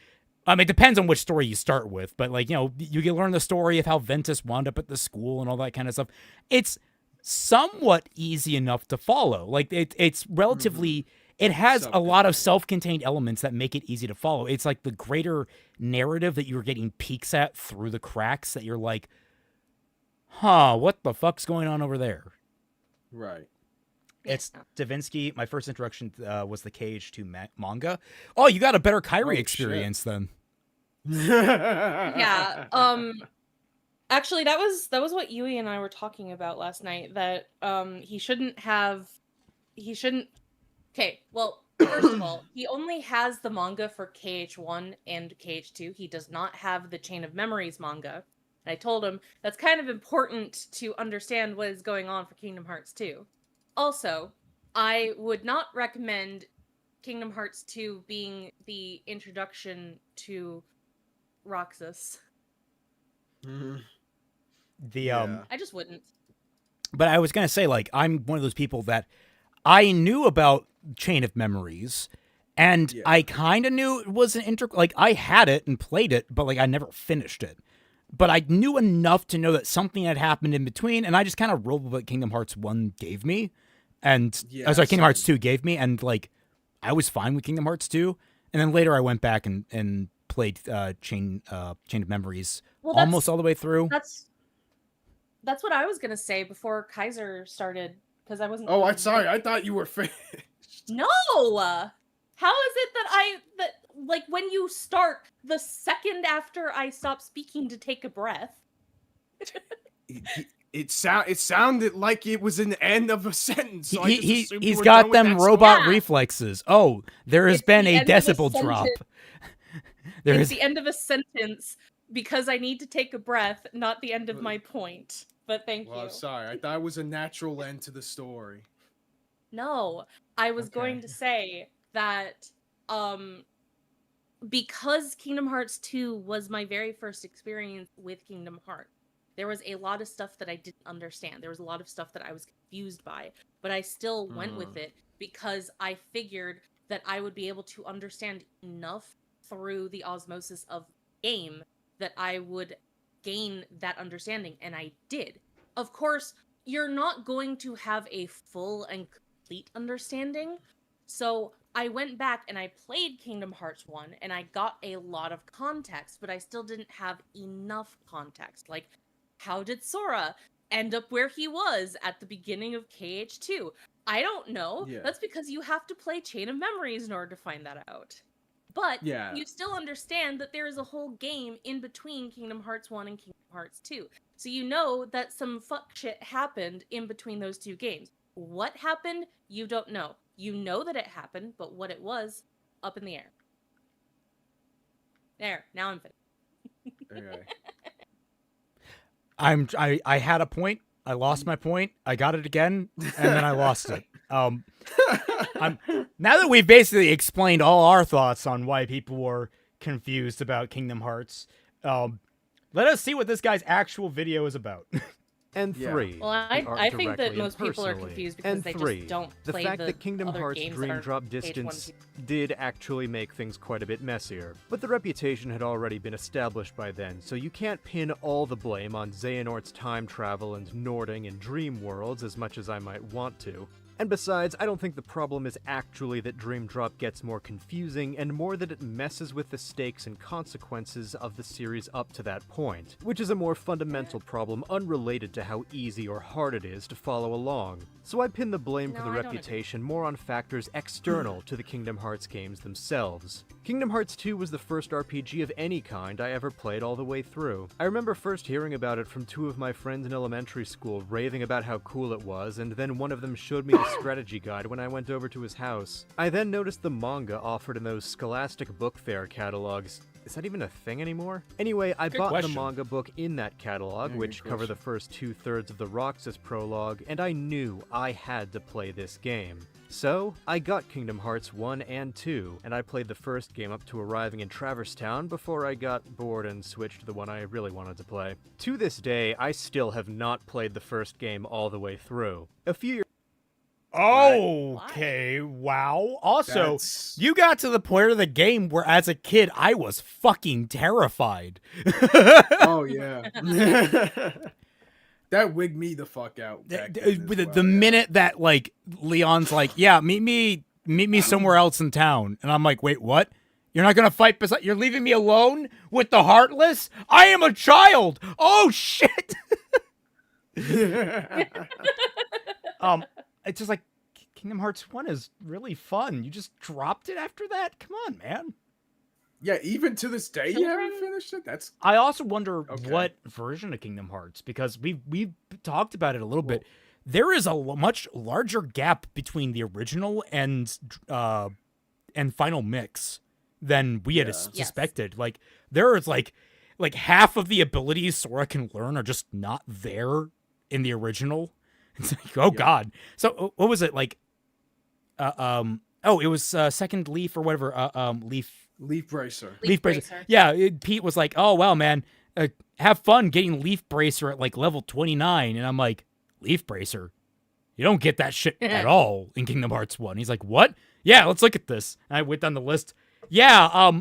[SPEAKER 3] It depends on which story you start with, but like, you know, you can learn the story of how Ventus wound up at the school and all that kind of stuff. It's somewhat easy enough to follow. Like it's relatively, it has a lot of self-contained elements that make it easy to follow. It's like the greater narrative that you're getting peeks at through the cracks that you're like, huh, what the fuck's going on over there?
[SPEAKER 4] Right.
[SPEAKER 3] It's Davinsky. My first introduction was the KH2 manga. Oh, you got a better Kyrie
[SPEAKER 4] Oh,
[SPEAKER 3] experience then.
[SPEAKER 2] Yeah. Actually, that was what Yui and I were talking about last night. That he shouldn't. Okay. Well, first of all, he only has the manga for KH1 and KH2. He does not have the Chain of Memories manga. And I told him that's kind of important to understand what is going on for Kingdom Hearts 2. Also, I would not recommend Kingdom Hearts 2 being the introduction to Roxas. I just wouldn't.
[SPEAKER 3] But I was gonna say, like, I'm one of those people that I knew about Chain of Memories, and I kind of knew it was an like I had it and played it, but like I never finished it. But I knew enough to know that something had happened in between, and I just kind of rolled with what Kingdom Hearts 1 gave me. And sorry, Kingdom Hearts 2 gave me, and like I was fine with Kingdom Hearts 2. And then later I went back and played Chain of Memories almost all the way through.
[SPEAKER 2] That's what I was gonna say before Kaiser started, because I wasn't.
[SPEAKER 4] Oh, I'm sorry. I thought you were finished.
[SPEAKER 2] No. How is it that like when you start the second after I stop speaking to take a breath?
[SPEAKER 4] It sounded like it was an end of a sentence. So
[SPEAKER 3] He's got them robot reflexes. Oh, there has been a decibel drop.
[SPEAKER 2] It's the end of a sentence because I need to take a breath, not the end of my point. But thank you.
[SPEAKER 4] I'm sorry. I thought it was a natural end to the story.
[SPEAKER 2] No, I was going to say that because Kingdom Hearts 2 was my very first experience with Kingdom Hearts, there was a lot of stuff that I didn't understand. There was a lot of stuff that I was confused by, but I still went with it because I figured that I would be able to understand enough through the osmosis of the game that I would gain that understanding, and I did. Of course, you're not going to have a full and complete understanding, So I went back and I played Kingdom Hearts 1 and I got a lot of context, but I still didn't have enough context. Like, how did Sora end up where he was at the beginning of KH2? I don't know.
[SPEAKER 4] Yeah.
[SPEAKER 2] That's because you have to play Chain of Memories in order to find that out. But
[SPEAKER 4] Yeah.
[SPEAKER 2] you still understand that there is a whole game in between Kingdom Hearts 1 and Kingdom Hearts 2. So you know that some fuck shit happened in between those two games. What happened, you don't know. You know that it happened, but what it was, up in the air. There, now I'm finished.
[SPEAKER 4] Okay.
[SPEAKER 3] I had a point. I lost my point. I got it again, and then I lost it. Now that we've basically explained all our thoughts on why people were confused about Kingdom Hearts, let us see what this guy's actual video is about.
[SPEAKER 5] And
[SPEAKER 4] Yeah.
[SPEAKER 5] 3.
[SPEAKER 2] Well,
[SPEAKER 5] the art
[SPEAKER 2] I think that
[SPEAKER 5] directly
[SPEAKER 2] most
[SPEAKER 5] and
[SPEAKER 2] people are
[SPEAKER 5] personally.
[SPEAKER 2] confused because
[SPEAKER 5] And
[SPEAKER 2] they
[SPEAKER 5] 3.
[SPEAKER 2] just don't
[SPEAKER 5] The
[SPEAKER 2] play
[SPEAKER 5] fact
[SPEAKER 2] the
[SPEAKER 5] that Kingdom
[SPEAKER 2] other
[SPEAKER 5] Hearts
[SPEAKER 2] games that
[SPEAKER 5] Dream
[SPEAKER 2] are
[SPEAKER 5] Drop
[SPEAKER 2] page
[SPEAKER 5] Distance
[SPEAKER 2] 1,
[SPEAKER 5] did actually make things quite a bit messier, but the reputation had already been established by then, so you can't pin all the blame on Xehanort's time travel and Nording and Dream Worlds as much as I might want to. And besides, I don't think the problem is actually that Dream Drop gets more confusing, and more that it messes with the stakes and consequences of the series up to that point, which is a more fundamental problem unrelated to how easy or hard it is to follow along. So I pin the blame for
[SPEAKER 2] No,
[SPEAKER 5] the
[SPEAKER 2] I don't
[SPEAKER 5] reputation more on factors external to the Kingdom Hearts games themselves. Kingdom Hearts 2 was the first RPG of any kind I ever played all the way through. I remember first hearing about it from two of my friends in elementary school raving about how cool it was, and then one of them showed me the strategy guide when I went over to his house. I then noticed the manga offered in those Scholastic Book Fair catalogs. Is that even a thing anymore? Anyway, I bought
[SPEAKER 3] question.
[SPEAKER 5] the manga book in that catalog,
[SPEAKER 4] Yeah,
[SPEAKER 5] which
[SPEAKER 4] good
[SPEAKER 5] cover the
[SPEAKER 4] question.
[SPEAKER 5] first 2/3 of the Roxas prologue, and I knew I had to play this game. So, I got Kingdom Hearts 1 and 2, and I played the first game up to arriving in Traverse Town before I got bored and switched to the one I really wanted to play. To this day, I still have not played the first game all the way through. A few years
[SPEAKER 3] Okay, wow. Also,
[SPEAKER 4] That's-
[SPEAKER 3] you got to the point of the game where as a kid, I was fucking terrified.
[SPEAKER 4] Oh yeah. That wigged me the fuck out. Back then as
[SPEAKER 3] the
[SPEAKER 4] well, yeah.
[SPEAKER 3] minute that like Leon's like, yeah, meet me somewhere else in town, and I'm like, wait, what? You're not gonna fight beside? You're leaving me alone with the Heartless? I am a child. Oh shit. It's just like Kingdom Hearts 1 is really fun. You just dropped it after that? Come on, man.
[SPEAKER 4] Yeah, even to this day, you haven't
[SPEAKER 2] Children?
[SPEAKER 4] finished it. That's
[SPEAKER 3] I also wonder
[SPEAKER 4] Okay.
[SPEAKER 3] what version of Kingdom Hearts, because we've talked about it a little bit. There is a much larger gap between the original and final mix than we had
[SPEAKER 4] Yeah.
[SPEAKER 3] suspected. Like there is like half of the abilities Sora can learn are just not there in the original. It's like, oh god. So what was it like? It was second leaf or whatever.
[SPEAKER 4] Leaf Bracer.
[SPEAKER 3] Leaf Bracer. Yeah, Pete was like, "Oh wow, man, have fun getting Leaf Bracer at like level 29," and I'm like, "Leaf Bracer? You don't get that shit at all in Kingdom Hearts 1." He's like, "What? Yeah, let's look at this." And I went down the list. Yeah,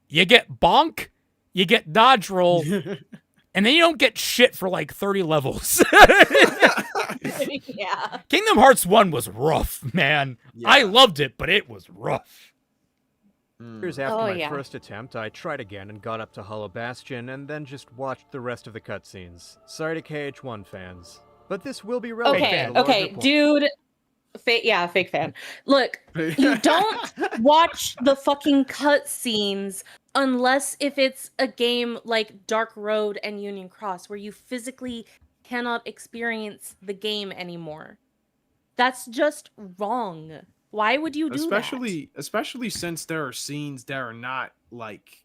[SPEAKER 3] you get Bonk, you get Dodge Roll, and then you don't get shit for like 30 levels.
[SPEAKER 2] Yeah.
[SPEAKER 3] Kingdom Hearts 1 was rough, man.
[SPEAKER 4] Yeah.
[SPEAKER 3] I loved it, but it was rough.
[SPEAKER 5] Years after
[SPEAKER 2] Oh,
[SPEAKER 5] my
[SPEAKER 2] yeah.
[SPEAKER 5] first attempt, I tried again and got up to Hollow Bastion, and then just watched the rest of the cutscenes. Sorry to KH1 fans. But this will be relevant
[SPEAKER 2] Okay,
[SPEAKER 5] to the larger
[SPEAKER 2] okay,
[SPEAKER 5] point.
[SPEAKER 2] dude. Fake fan. Look, you don't watch the fucking cutscenes unless if it's a game like Dark Road and Union Cross where you physically cannot experience the game anymore. That's just wrong. Why would you do
[SPEAKER 4] especially since there are scenes that are not like,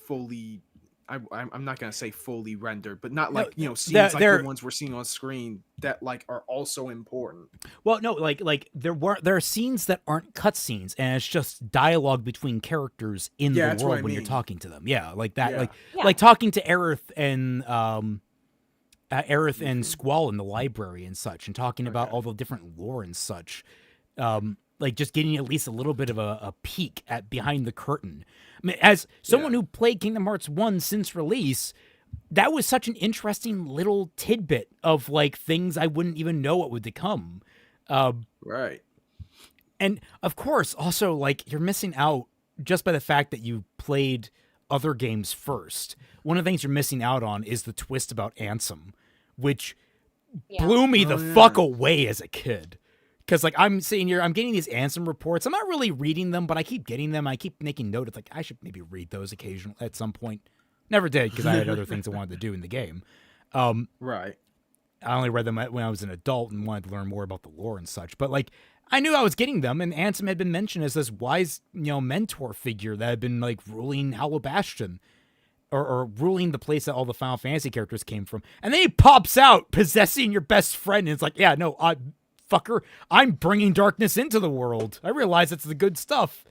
[SPEAKER 4] fully. I'm not gonna say fully rendered, but not like scenes like
[SPEAKER 3] they're-
[SPEAKER 4] the ones we're seeing on screen that like are also important.
[SPEAKER 3] Well, no, like there are scenes that aren't cutscenes, and it's just dialogue between characters in
[SPEAKER 4] Yeah,
[SPEAKER 3] the
[SPEAKER 4] that's what
[SPEAKER 3] world
[SPEAKER 4] I
[SPEAKER 3] when you're
[SPEAKER 4] mean.
[SPEAKER 3] talking to them. Yeah, like that,
[SPEAKER 4] Yeah.
[SPEAKER 2] Yeah.
[SPEAKER 3] like talking to Aerith and Squall in the library and such, and talking about
[SPEAKER 4] Okay.
[SPEAKER 3] all the different lore and such. Like just getting at least a little bit of a peek at behind the curtain. I mean, as someone
[SPEAKER 4] Yeah.
[SPEAKER 3] who played Kingdom Hearts 1 since release, that was such an interesting little tidbit of like things I wouldn't even know what would come.
[SPEAKER 4] Right.
[SPEAKER 3] And of course, also like you're missing out just by the fact that you played other games first. One of the things you're missing out on is the twist about Ansem, which blew me the fuck away as a kid. Because like I'm sitting here, I'm getting these Ansem reports. I'm not really reading them, but I keep getting them. I keep making note. It's like I should maybe read those occasionally at some point. Never did because I had other things I wanted to do in the game.
[SPEAKER 4] Right.
[SPEAKER 3] I only read them when I was an adult and wanted to learn more about the lore and such. But like I knew I was getting them, and Ansem had been mentioned as this wise, mentor figure that had been like ruling Hollow Bastion. Or ruling the place that all the Final Fantasy characters came from. And then he pops out possessing your best friend. And it's like, yeah, no, fucker, I'm bringing darkness into the world. I realize it's the good stuff.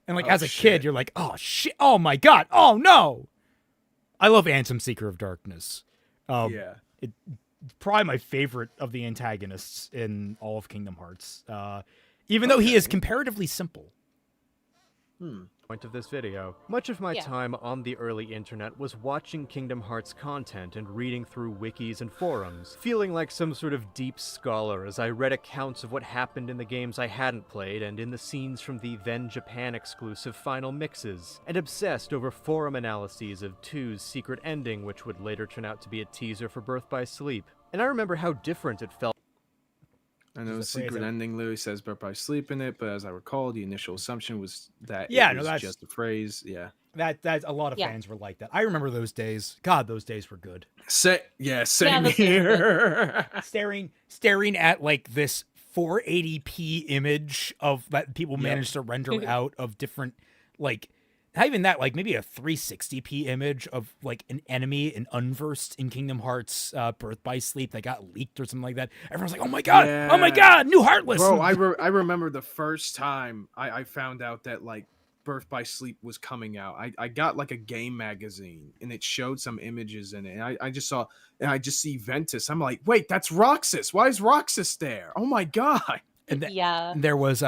[SPEAKER 3] And like, as a kid, you're like, oh shit, oh my God, oh no. I love Ansem, Seeker of Darkness.
[SPEAKER 4] Yeah.
[SPEAKER 3] It's probably my favorite of the antagonists in all of Kingdom Hearts. Even though he is comparatively simple.
[SPEAKER 5] Point of this video. Much of my time on the early internet was watching Kingdom Hearts content and reading through wikis and forums, feeling like some sort of deep scholar as I read accounts of what happened in the games I hadn't played and in the scenes from the then Japan exclusive final mixes, and obsessed over forum analyses of 2's secret ending, which would later turn out to be a teaser for Birth by Sleep. And I remember how different it felt.
[SPEAKER 4] I know the secret ending literally says "Birth by Sleep" in it, but as I recall, the initial assumption was that it was just a phrase. Yeah,
[SPEAKER 3] that a lot of fans were like that. I remember those days. God, those days were good.
[SPEAKER 4] Same here.
[SPEAKER 3] staring at like this 480p image of that people managed to render out of different like. Not even that, like maybe a 360p image of like an enemy, an unversed in Kingdom Hearts Birth by Sleep that got leaked or something like that. Everyone's like, oh my God, new Heartless.
[SPEAKER 4] Bro, I remember the first time I found out that like Birth by Sleep was coming out. I got like a game magazine and it showed some images in it. And I just see Ventus. I'm like, wait, that's Roxas. Why is Roxas there? Oh my God.
[SPEAKER 3] And there was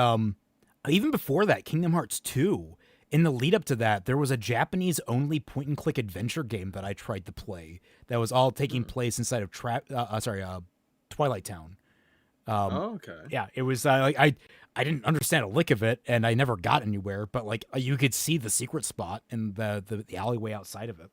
[SPEAKER 3] even before that, Kingdom Hearts 2. In the lead up to that, there was a Japanese-only point-and-click adventure game that I tried to play that was all taking place inside of Twilight Town.
[SPEAKER 4] Okay.
[SPEAKER 3] Yeah, it was like I didn't understand a lick of it, and I never got anywhere. But like you could see the secret spot in the alleyway outside of it.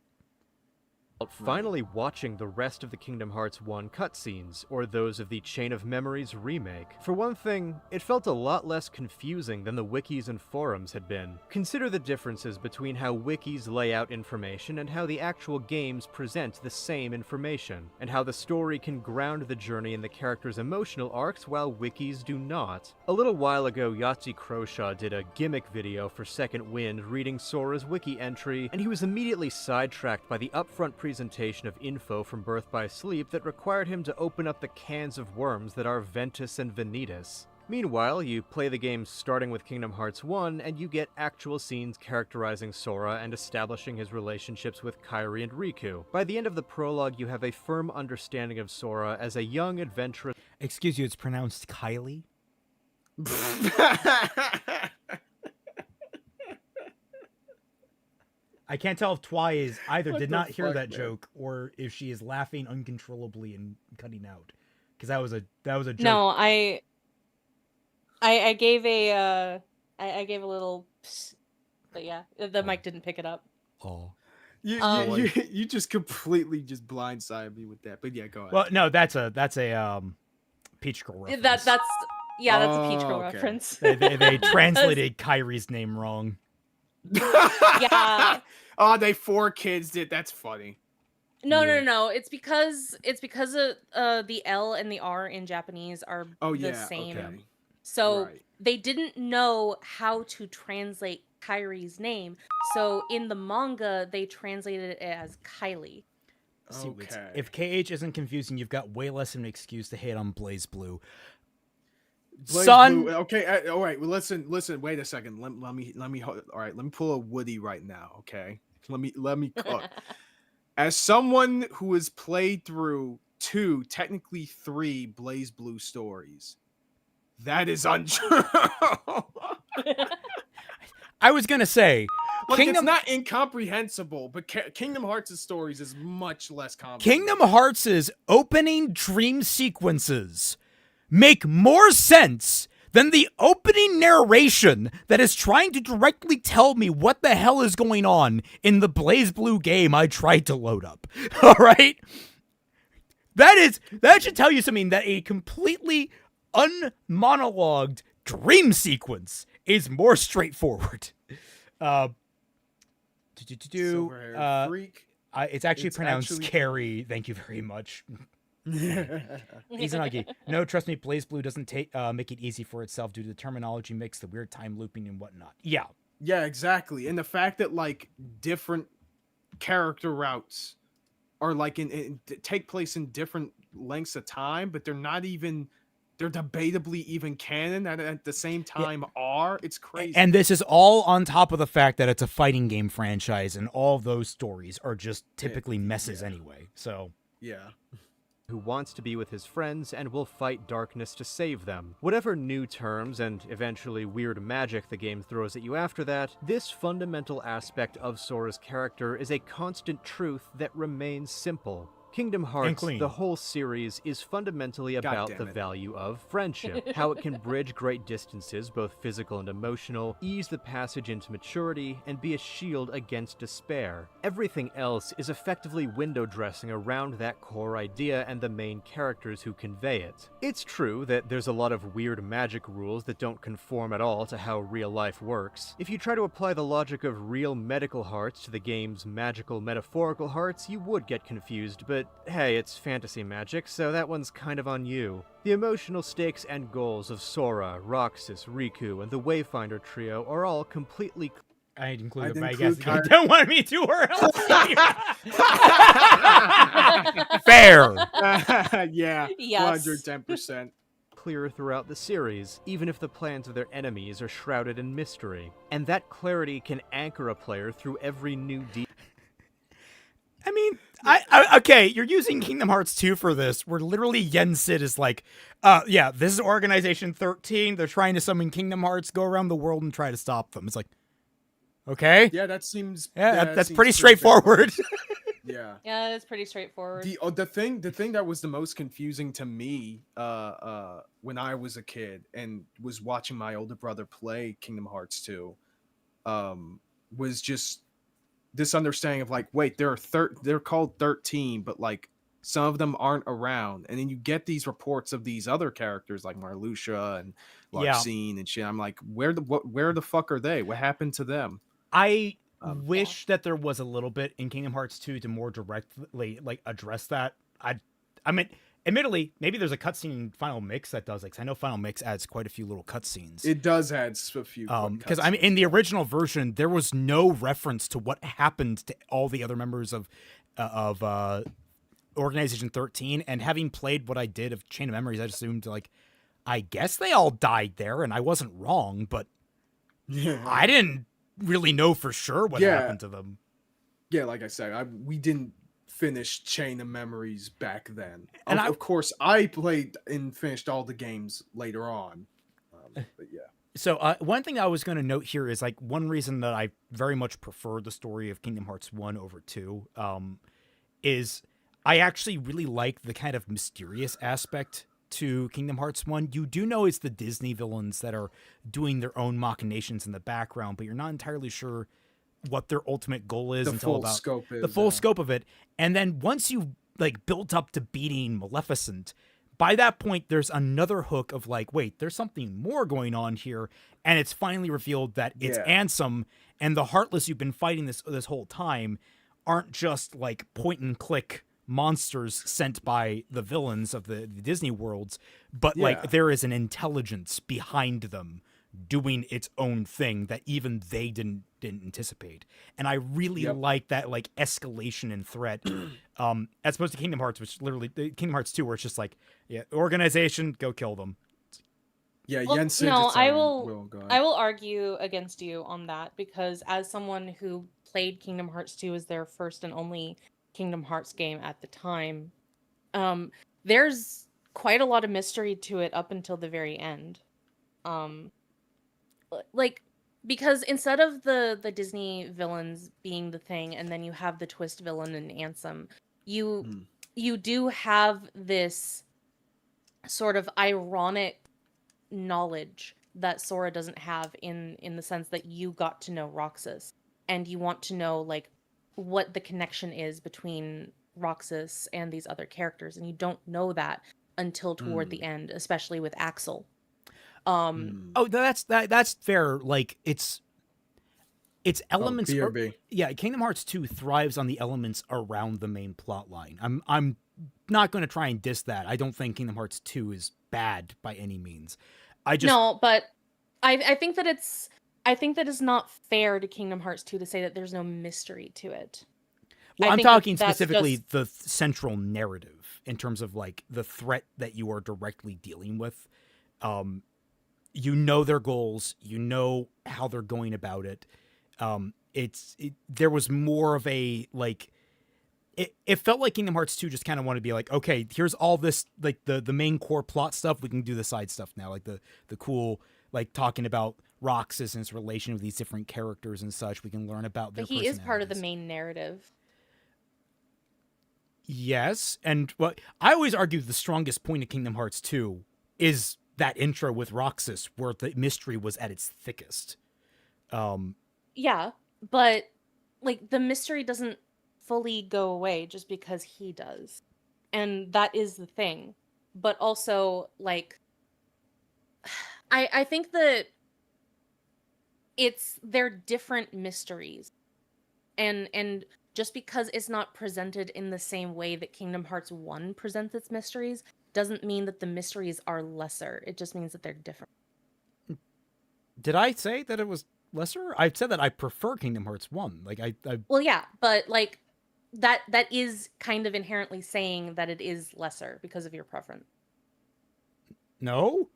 [SPEAKER 5] Finally watching the rest of the Kingdom Hearts 1 cutscenes, or those of the Chain of Memories remake. For one thing, it felt a lot less confusing than the wikis and forums had been. Consider the differences between how wikis lay out information and how the actual games present the same information, and how the story can ground the journey in the characters' emotional arcs while wikis do not. A little while ago, Yahtzee Croshaw did a gimmick video for Second Wind reading Sora's wiki entry, and he was immediately sidetracked by the upfront presentation of info from Birth by Sleep that required him to open up the cans of worms that are Ventus and Vanitas. Meanwhile, you play the game starting with Kingdom Hearts 1, and you get actual scenes characterizing Sora and establishing his relationships with Kairi and Riku. By the end of the prologue, you have a firm understanding of Sora as a young adventurous...
[SPEAKER 3] Excuse you, it's pronounced Kylie? I can't tell if Twy is either did not hear that joke or if she is laughing uncontrollably and cutting out. Because that was a joke.
[SPEAKER 2] No, I gave a little psst, but yeah, the mic didn't pick it up.
[SPEAKER 3] Oh.
[SPEAKER 4] You just completely just blindsided me with that. But yeah, go ahead.
[SPEAKER 3] Well, no, that's a Peach Girl reference.
[SPEAKER 2] That's a Peach Girl reference.
[SPEAKER 3] They translated Kairi's name wrong.
[SPEAKER 2] Yeah.
[SPEAKER 4] Oh, they 4 kids did. That's funny.
[SPEAKER 2] No. It's because of the L and the R in Japanese are the same.
[SPEAKER 4] Okay.
[SPEAKER 2] So they didn't know how to translate Kairi's name. So in the manga, they translated it as Kylie.
[SPEAKER 3] See, if KH isn't confusing, you've got way less of an excuse to hate on Blaze Blue.
[SPEAKER 4] Son. Blue. Okay. All right. Well, listen. Wait a second. Let me. All right. Let me pull a Woody right now. Okay. Let me cook. As someone who has played through 2, technically 3 Blaze Blue stories, that is untrue.
[SPEAKER 3] I was gonna say,
[SPEAKER 4] it's not incomprehensible, but Kingdom Hearts' stories is much less complicated.
[SPEAKER 3] Kingdom Hearts' opening dream sequences make more sense than the opening narration that is trying to directly tell me what the hell is going on in the BlazBlue game I tried to load up. All right? That should tell you something, that a completely unmonologued dream sequence is more straightforward.
[SPEAKER 4] Silver-haired freak.
[SPEAKER 3] It's actually pronounced Carrie. Thank you very much. He's an Uggy. No, trust me, BlazBlue doesn't make it easy for itself due to the terminology mix, the weird time looping and whatnot. Yeah.
[SPEAKER 4] Yeah, exactly. And the fact that like different character routes are like take place in different lengths of time, but they're debatably even canon at the same time it's crazy.
[SPEAKER 3] And this is all on top of the fact that it's a fighting game franchise, and all of those stories are just typically messes anyway. So
[SPEAKER 4] yeah.
[SPEAKER 5] Who wants to be with his friends and will fight darkness to save them. Whatever new terms and eventually weird magic the game throws at you after that, this fundamental aspect of Sora's character is a constant truth that remains simple. Kingdom Hearts, the whole series, is fundamentally about the value of friendship, how it can bridge great distances, both physical and emotional, ease the passage into maturity, and be a shield against despair. Everything else is effectively window dressing around that core idea and the main characters who convey it. It's true that there's a lot of weird magic rules that don't conform at all to how real life works. If you try to apply the logic of real medical hearts to the game's magical metaphorical hearts, you would get confused, but hey, it's fantasy magic, so that one's kind of on you. The emotional stakes and goals of Sora, Roxas, Riku, and the Wayfinder trio are all completely...
[SPEAKER 3] I included it, but I guess you don't want me to or else. Fair.
[SPEAKER 4] Yeah,
[SPEAKER 2] Yes.
[SPEAKER 4] 110%.
[SPEAKER 5] clear throughout the series, even if the plans of their enemies are shrouded in mystery. And that clarity can anchor a player through every new
[SPEAKER 3] I mean, okay, you're using Kingdom Hearts 2 for this, where literally Yen Sid is like, yeah, this is Organization 13, they're trying to summon Kingdom Hearts, go around the world and try to stop them. It's like, okay.
[SPEAKER 4] Yeah, that seems...
[SPEAKER 3] that's pretty straightforward.
[SPEAKER 4] Yeah.
[SPEAKER 2] Yeah, it's pretty straightforward.
[SPEAKER 4] The thing that was the most confusing to me when I was a kid and was watching my older brother play Kingdom Hearts 2 was just this understanding of like, wait, they're called 13, but like some of them aren't around, and then you get these reports of these other characters like Marluxia and Larxene and shit. I'm like, where the fuck are they? What happened to them?
[SPEAKER 3] I wish that there was a little bit in Kingdom Hearts 2 to more directly like address that. I mean, admittedly, maybe there's a cutscene in Final Mix that does, like, 'cause I know Final Mix adds quite a few little cutscenes.
[SPEAKER 4] It does add a few.
[SPEAKER 3] Because I mean, in the original version, there was no reference to what happened to all the other members of Organization 13, and having played what I did of Chain of Memories, I just assumed, like, I guess they all died there, and I wasn't wrong, but I didn't really know for sure what happened to them.
[SPEAKER 4] Yeah, like I said, we didn't finish Chain of Memories back then. And of course, I played and finished all the games later on. But yeah.
[SPEAKER 3] So one thing I was going to note here is, like, one reason that I very much prefer the story of Kingdom Hearts 1 over 2 is I actually really like the kind of mysterious aspect to Kingdom Hearts 1. You do know it's the Disney villains that are doing their own machinations in the background, but you're not entirely sure what their ultimate goal is until about the full scope of it. And then once you like built up to beating Maleficent, by that point there's another hook of like, wait, there's something more going on here, and it's finally revealed that it's Ansem and the Heartless you've been fighting this whole time aren't just like point and click monsters sent by the villains of the Disney worlds, but like there is an intelligence behind them doing its own thing that even they didn't anticipate. And I really like that like escalation and threat as opposed to Kingdom Hearts, which literally Kingdom Hearts 2 where it's just like, organization, go kill them.
[SPEAKER 4] Yeah,
[SPEAKER 2] well,
[SPEAKER 4] Jens
[SPEAKER 2] no, I will argue against you on that, because as someone who played Kingdom Hearts 2 as their first and only Kingdom Hearts game at the time, there's quite a lot of mystery to it up until the very end. Like, because instead of the Disney villains being the thing, and then you have the twist villain in Ansem, you do have this sort of ironic knowledge that Sora doesn't have in the sense that you got to know Roxas, and you want to know like what the connection is between Roxas and these other characters, and you don't know that until toward the end, especially with Axel.
[SPEAKER 3] Oh, that's fair. Like it's elements.
[SPEAKER 4] BRB.
[SPEAKER 3] Yeah, Kingdom Hearts 2 thrives on the elements around the main plot line. I'm not going to try and diss that. I don't think Kingdom Hearts 2 is bad by any means.
[SPEAKER 2] No, but I think that it's not fair to Kingdom Hearts 2 to say that there's no mystery to it.
[SPEAKER 3] Well,
[SPEAKER 2] I
[SPEAKER 3] I'm
[SPEAKER 2] think
[SPEAKER 3] talking
[SPEAKER 2] that's
[SPEAKER 3] specifically
[SPEAKER 2] just-
[SPEAKER 3] the central narrative in terms of like the threat that you are directly dealing with. You know their goals, you know how they're going about it. There was more of a like it felt like Kingdom Hearts 2 just kind of wanted to be like, okay, here's all this like the main core plot stuff, we can do the side stuff now, like the cool like talking about Roxas and his relation with these different characters and such. We can learn about their
[SPEAKER 2] But he is part of the
[SPEAKER 3] personalities.
[SPEAKER 2] main narrative.
[SPEAKER 3] Yes, and what I always argue the strongest point of Kingdom Hearts 2 is that intro with Roxas, where the mystery was at its thickest.
[SPEAKER 2] Yeah, but like the mystery doesn't fully go away just because he does. And that is the thing. But also like I think that they're different mysteries. And just because it's not presented in the same way that Kingdom Hearts 1 presents its mysteries doesn't mean that the mysteries are lesser. It just means that they're different.
[SPEAKER 3] Did I say that it was lesser? I said that I prefer Kingdom Hearts 1. Like I
[SPEAKER 2] Well, yeah, but like that is kind of inherently saying that it is lesser because of your preference.
[SPEAKER 3] no.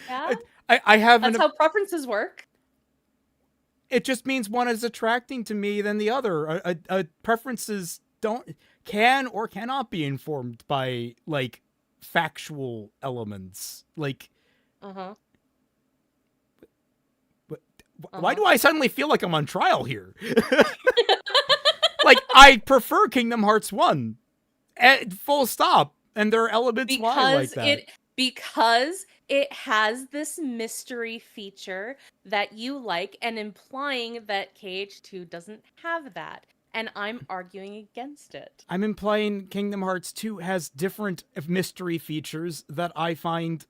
[SPEAKER 2] Yeah,
[SPEAKER 3] I haven't.
[SPEAKER 2] that's how preferences work.
[SPEAKER 3] It just means one is attracting to me than the other. Preferences can or cannot be informed by like factual elements. Like,
[SPEAKER 2] Uh-huh.
[SPEAKER 3] why do I suddenly feel like I'm on trial here? Like, I prefer Kingdom Hearts 1. Full stop. And there are elements why like that.
[SPEAKER 2] Because it has this mystery feature that you like, and implying that KH2 doesn't have that. And I'm arguing against it.
[SPEAKER 3] I'm implying Kingdom Hearts 2 has different mystery features that I find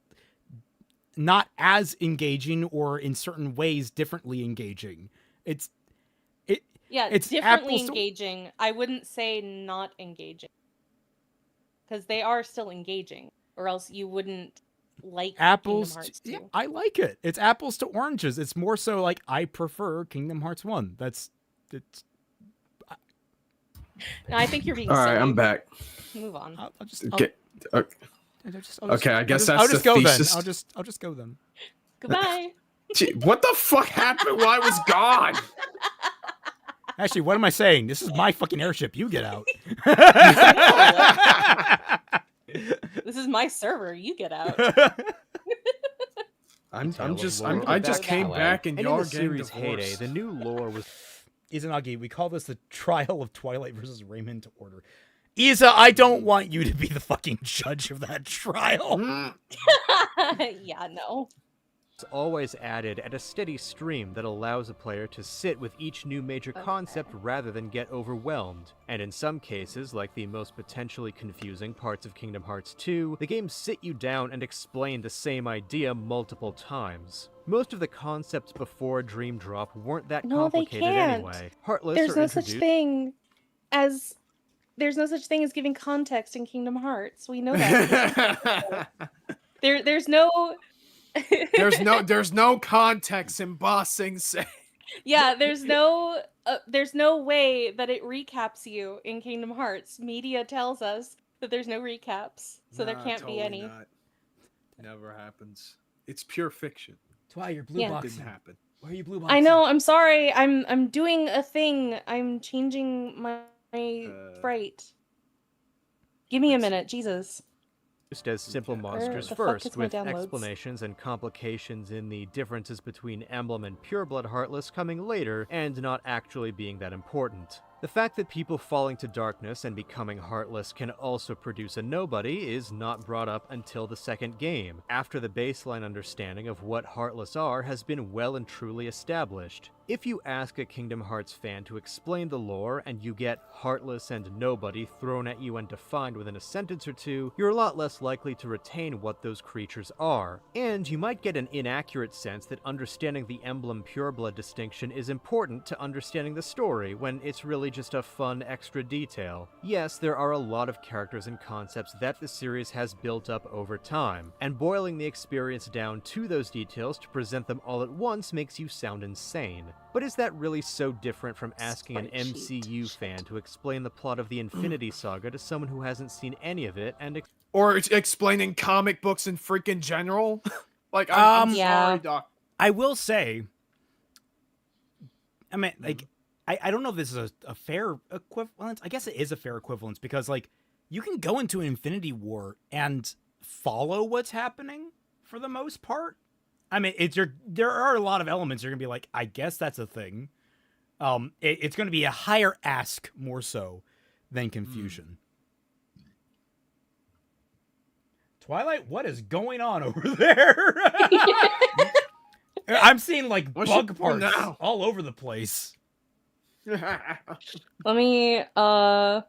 [SPEAKER 3] not as engaging, or in certain ways differently engaging. It's
[SPEAKER 2] differently
[SPEAKER 3] apples to-
[SPEAKER 2] engaging. I wouldn't say not engaging. Because they are still engaging. Or else you wouldn't like
[SPEAKER 3] apples.
[SPEAKER 2] Kingdom Hearts 2.
[SPEAKER 3] Yeah, I like it. It's apples to oranges. It's more so like I prefer Kingdom Hearts 1. It's.
[SPEAKER 2] No, I think you're being
[SPEAKER 4] All right,
[SPEAKER 2] silly.
[SPEAKER 4] I'm back.
[SPEAKER 2] Move on.
[SPEAKER 3] I'll just.
[SPEAKER 4] Okay. Okay, I guess
[SPEAKER 3] I'll
[SPEAKER 4] that's
[SPEAKER 3] just
[SPEAKER 4] the
[SPEAKER 3] go
[SPEAKER 4] thesis.
[SPEAKER 3] then. I'll just go then.
[SPEAKER 2] Goodbye.
[SPEAKER 4] Gee, what the fuck happened while I was gone?
[SPEAKER 3] Actually, what am I saying? This is my fucking airship. You get out.
[SPEAKER 2] This is my server. You get out.
[SPEAKER 4] I just
[SPEAKER 5] back
[SPEAKER 4] came
[SPEAKER 5] that way.
[SPEAKER 4] back and
[SPEAKER 5] And in
[SPEAKER 4] y'all
[SPEAKER 5] the
[SPEAKER 4] getting
[SPEAKER 5] series' heyday,
[SPEAKER 4] divorced.
[SPEAKER 5] the new lore was
[SPEAKER 3] Izanagi, we call this the trial of Twilight versus Raymond to order. Isa, I don't want you to be the fucking judge of that trial.
[SPEAKER 2] Yeah, no.
[SPEAKER 5] always added at a steady stream that allows a player to sit with each new major concept rather than get overwhelmed. And in some cases, like the most potentially confusing parts of Kingdom Hearts 2, the games sit you down and explain the same idea multiple times. Most of the concepts before Dream Drop weren't that
[SPEAKER 2] No, they
[SPEAKER 5] complicated
[SPEAKER 2] can't.
[SPEAKER 5] anyway. Heartless
[SPEAKER 2] There's
[SPEAKER 5] are
[SPEAKER 2] no such
[SPEAKER 5] introduced-
[SPEAKER 2] thing as giving context in Kingdom Hearts. We know that. There's no
[SPEAKER 4] there's no context in Boss Sing Se.
[SPEAKER 2] yeah, there's no way that it recaps you in Kingdom Hearts. Media tells us that there's no recaps, so there
[SPEAKER 4] Nah,
[SPEAKER 2] can't be
[SPEAKER 4] totally
[SPEAKER 2] any.
[SPEAKER 4] not. Never happens. It's pure fiction.
[SPEAKER 3] That's why you're blue
[SPEAKER 2] Yeah.
[SPEAKER 3] boxing.
[SPEAKER 4] Didn't happen.
[SPEAKER 3] Why are you blue boxing?
[SPEAKER 2] I know. I'm sorry. I'm doing a thing. I'm changing my sprite. Give me a minute, Jesus.
[SPEAKER 5] Just as simple monsters
[SPEAKER 2] the fuck
[SPEAKER 5] first,
[SPEAKER 2] is my
[SPEAKER 5] with
[SPEAKER 2] downloads?
[SPEAKER 5] explanations and complications in the differences between Emblem and Pureblood Heartless coming later, and not actually being that important. The fact that people falling to darkness and becoming heartless can also produce a nobody is not brought up until the second game, after the baseline understanding of what heartless are has been well and truly established. If you ask a Kingdom Hearts fan to explain the lore and you get heartless and nobody thrown at you and defined within a sentence or two, you're a lot less likely to retain what those creatures are. And you might get an inaccurate sense that understanding the emblem pureblood distinction is important to understanding the story, when it's really just a fun extra detail. Yes, there are a lot of characters and concepts that the series has built up over time, and boiling the experience down to those details to present them all at once makes you sound insane. But is that really so different from asking an MCU fan to explain the plot of the Infinity Saga to someone who hasn't seen any of it and
[SPEAKER 4] Or explaining comic books in freaking general? Like, I'm
[SPEAKER 2] Yeah.
[SPEAKER 4] sorry, Doc.
[SPEAKER 3] I will say, I mean, like, I don't know if this is a fair equivalence. I guess it is a fair equivalence because, like, you can go into an Infinity War and follow what's happening for the most part. I mean, there are a lot of elements you're gonna be like, I guess that's a thing. It's gonna be a higher ask more so than confusion. Twilight, what is going on over there? I'm seeing like
[SPEAKER 4] What's
[SPEAKER 3] bug
[SPEAKER 4] your
[SPEAKER 3] parts
[SPEAKER 4] point now?
[SPEAKER 3] all over the place.
[SPEAKER 2] Let me.
[SPEAKER 4] Also,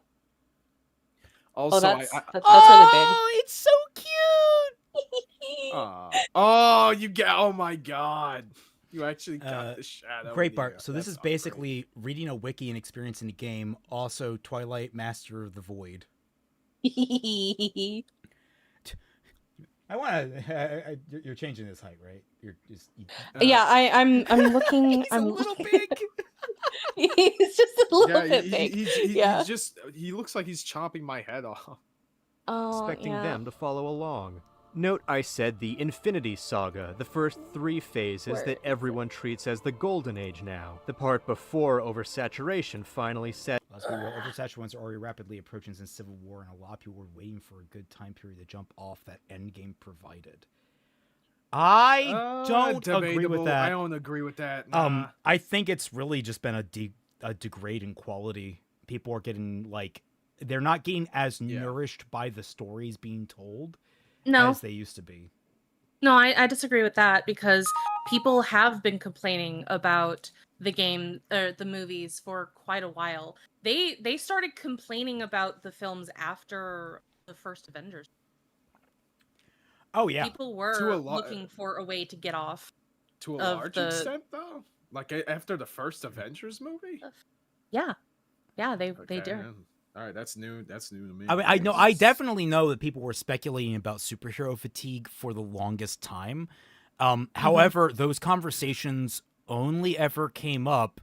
[SPEAKER 2] That's
[SPEAKER 4] I
[SPEAKER 2] really big.
[SPEAKER 3] Oh, it's so cute.
[SPEAKER 4] oh, you get. Oh my god, you actually got
[SPEAKER 3] Uh,
[SPEAKER 4] the shadow.
[SPEAKER 3] Great
[SPEAKER 4] in
[SPEAKER 3] part.
[SPEAKER 4] here.
[SPEAKER 3] So this
[SPEAKER 4] That's
[SPEAKER 3] is
[SPEAKER 4] not great.
[SPEAKER 3] basically reading a wiki and experiencing the game. Also, Twilight, Master of the Void. I want to. You're changing this height, right? You're just.
[SPEAKER 2] Yeah, I'm looking.
[SPEAKER 3] He's
[SPEAKER 2] I'm
[SPEAKER 3] a little
[SPEAKER 2] looking-
[SPEAKER 3] big.
[SPEAKER 2] He's just a little
[SPEAKER 4] Yeah,
[SPEAKER 2] bit big.
[SPEAKER 4] he's just. He looks like he's chopping my head off.
[SPEAKER 2] Oh,
[SPEAKER 5] expecting
[SPEAKER 2] yeah.
[SPEAKER 5] them to follow along. Note I said the Infinity Saga, the first 3 phases
[SPEAKER 2] Where
[SPEAKER 5] that everyone treats as the Golden Age now. The part before oversaturation finally set.
[SPEAKER 3] Last we were oversaturated are already rapidly approaching since Civil War, and a lot of people were waiting for a good time period to jump off that Endgame provided. I don't agree with
[SPEAKER 4] Debatable.
[SPEAKER 3] that.
[SPEAKER 4] I don't agree with that. Nah.
[SPEAKER 3] I think it's really just been a degrade in quality. People are getting like they're not getting as nourished by the stories being told
[SPEAKER 2] No,
[SPEAKER 3] as they used to be.
[SPEAKER 2] no, I disagree with that because people have been complaining about the game or the movies for quite a while. They started complaining about the films after the first Avengers.
[SPEAKER 3] Oh yeah,
[SPEAKER 2] People
[SPEAKER 4] To
[SPEAKER 2] were
[SPEAKER 4] a lot-
[SPEAKER 2] looking for a way to get off.
[SPEAKER 4] To a
[SPEAKER 2] of
[SPEAKER 4] large
[SPEAKER 2] the-
[SPEAKER 4] extent, though. Like after the first Avengers movie.
[SPEAKER 2] Yeah, they
[SPEAKER 4] Okay,
[SPEAKER 2] did.
[SPEAKER 4] yeah. All right, that's new. That's new to me.
[SPEAKER 3] I mean, I know, I definitely know that people were speculating about superhero fatigue for the longest time. However, those conversations only ever came up,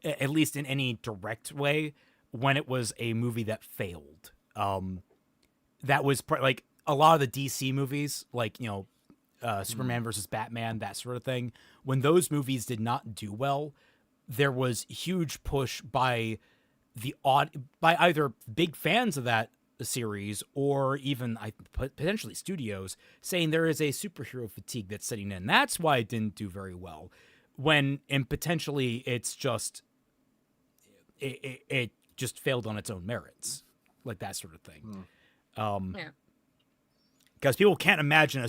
[SPEAKER 3] at least in any direct way, when it was a movie that failed. That was like a lot of the DC movies, like, you know, Superman versus Batman, that sort of thing. When those movies did not do well, there was huge push by by either big fans of that series or even potentially studios saying there is a superhero fatigue that's setting in. That's why it didn't do very well. And potentially it's just it just failed on its own merits, like that sort of thing.
[SPEAKER 2] Yeah.
[SPEAKER 3] Because people can't imagine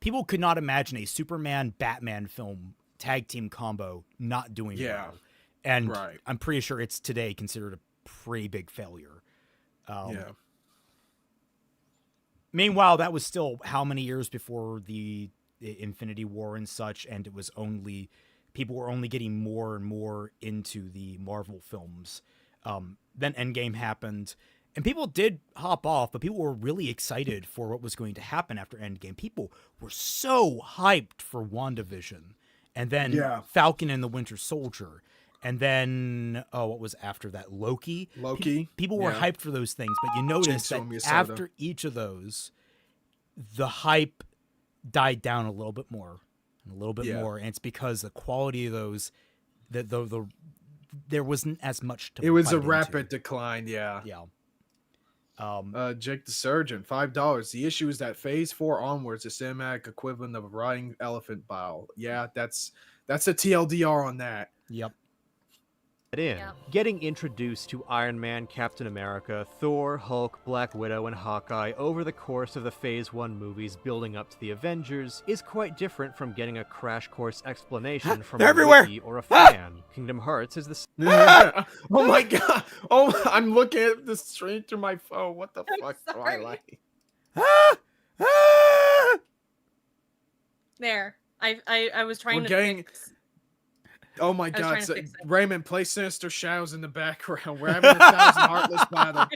[SPEAKER 3] people could not imagine a Superman Batman film tag team combo not doing well. And
[SPEAKER 4] Right.
[SPEAKER 3] I'm pretty sure it's today considered a pretty big failure. Meanwhile, that was still how many years before the Infinity War and such, and it was people were only getting more and more into the Marvel films. Then Endgame happened, and people did hop off, but people were really excited for what was going to happen after Endgame. People were so hyped for WandaVision, and then Falcon and the Winter Soldier. And then, what was after that? Loki. People were hyped for those things, but you notice that after each of those, the hype died down a little bit more, and a little bit more, and it's because the quality of those, there wasn't as much to.
[SPEAKER 4] It was a
[SPEAKER 3] bite
[SPEAKER 4] rapid
[SPEAKER 3] into.
[SPEAKER 4] decline. Yeah.
[SPEAKER 3] Yeah.
[SPEAKER 4] Jake the Surgeon, $5. The issue is that Phase 4 onwards, the cinematic equivalent of a rotting elephant bile. Yeah, that's a TLDR on that.
[SPEAKER 3] Yep.
[SPEAKER 5] in.
[SPEAKER 2] Yep.
[SPEAKER 5] Getting introduced to Iron Man, Captain America, Thor, Hulk, Black Widow, and Hawkeye over the course of the Phase 1 movies building up to the Avengers is quite different from getting a crash course explanation from
[SPEAKER 3] They're
[SPEAKER 5] a
[SPEAKER 3] everywhere!
[SPEAKER 5] wiki or a fan. Kingdom Hearts is the
[SPEAKER 4] Oh my god! Oh, I'm looking at the stream through my phone. What the fuck,
[SPEAKER 2] sorry.
[SPEAKER 4] Twilight?
[SPEAKER 3] Ah! Ah!
[SPEAKER 2] There. I was trying
[SPEAKER 4] We're
[SPEAKER 2] to
[SPEAKER 4] getting-
[SPEAKER 2] fix.
[SPEAKER 4] Oh my
[SPEAKER 2] was
[SPEAKER 4] god!
[SPEAKER 2] trying to
[SPEAKER 4] So,
[SPEAKER 2] fix it.
[SPEAKER 4] Raymond, play Sinister Shadows in the background. We're having a Thousand Heartless battle.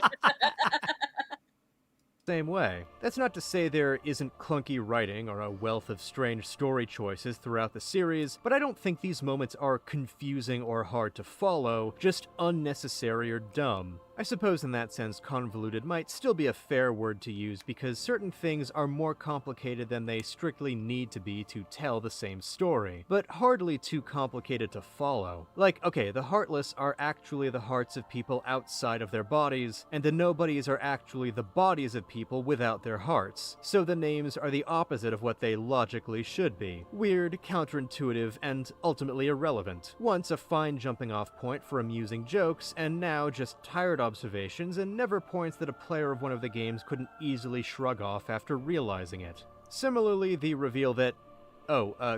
[SPEAKER 5] same way. That's not to say there isn't clunky writing or a wealth of strange story choices throughout the series, but I don't think these moments are confusing or hard to follow, just unnecessary or dumb. I suppose in that sense convoluted might still be a fair word to use because certain things are more complicated than they strictly need to be to tell the same story, but hardly too complicated to follow. Like, okay, the Heartless are actually the hearts of people outside of their bodies, and the Nobodies are actually the bodies of people without their hearts, so the names are the opposite of what they logically should be. Weird, counterintuitive, and ultimately irrelevant. Once a fine jumping off point for amusing jokes, and now just tired observations and never points that a player of one of the games couldn't easily shrug off after realizing it. Similarly, the reveal that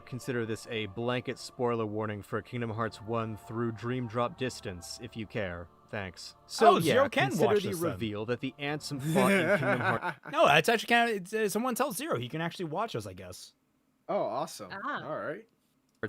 [SPEAKER 5] consider this a blanket spoiler warning for Kingdom Hearts 1 through Dream Drop Distance, if you care. Thanks. So
[SPEAKER 3] Zero can
[SPEAKER 5] consider
[SPEAKER 3] watch
[SPEAKER 5] the
[SPEAKER 3] this, then.
[SPEAKER 5] reveal that the Ansem fought in Kingdom Hearts
[SPEAKER 3] No, that's actually kind of. Someone tell Zero he can actually watch us, I guess.
[SPEAKER 4] Oh, awesome!
[SPEAKER 2] Ah.
[SPEAKER 4] All right.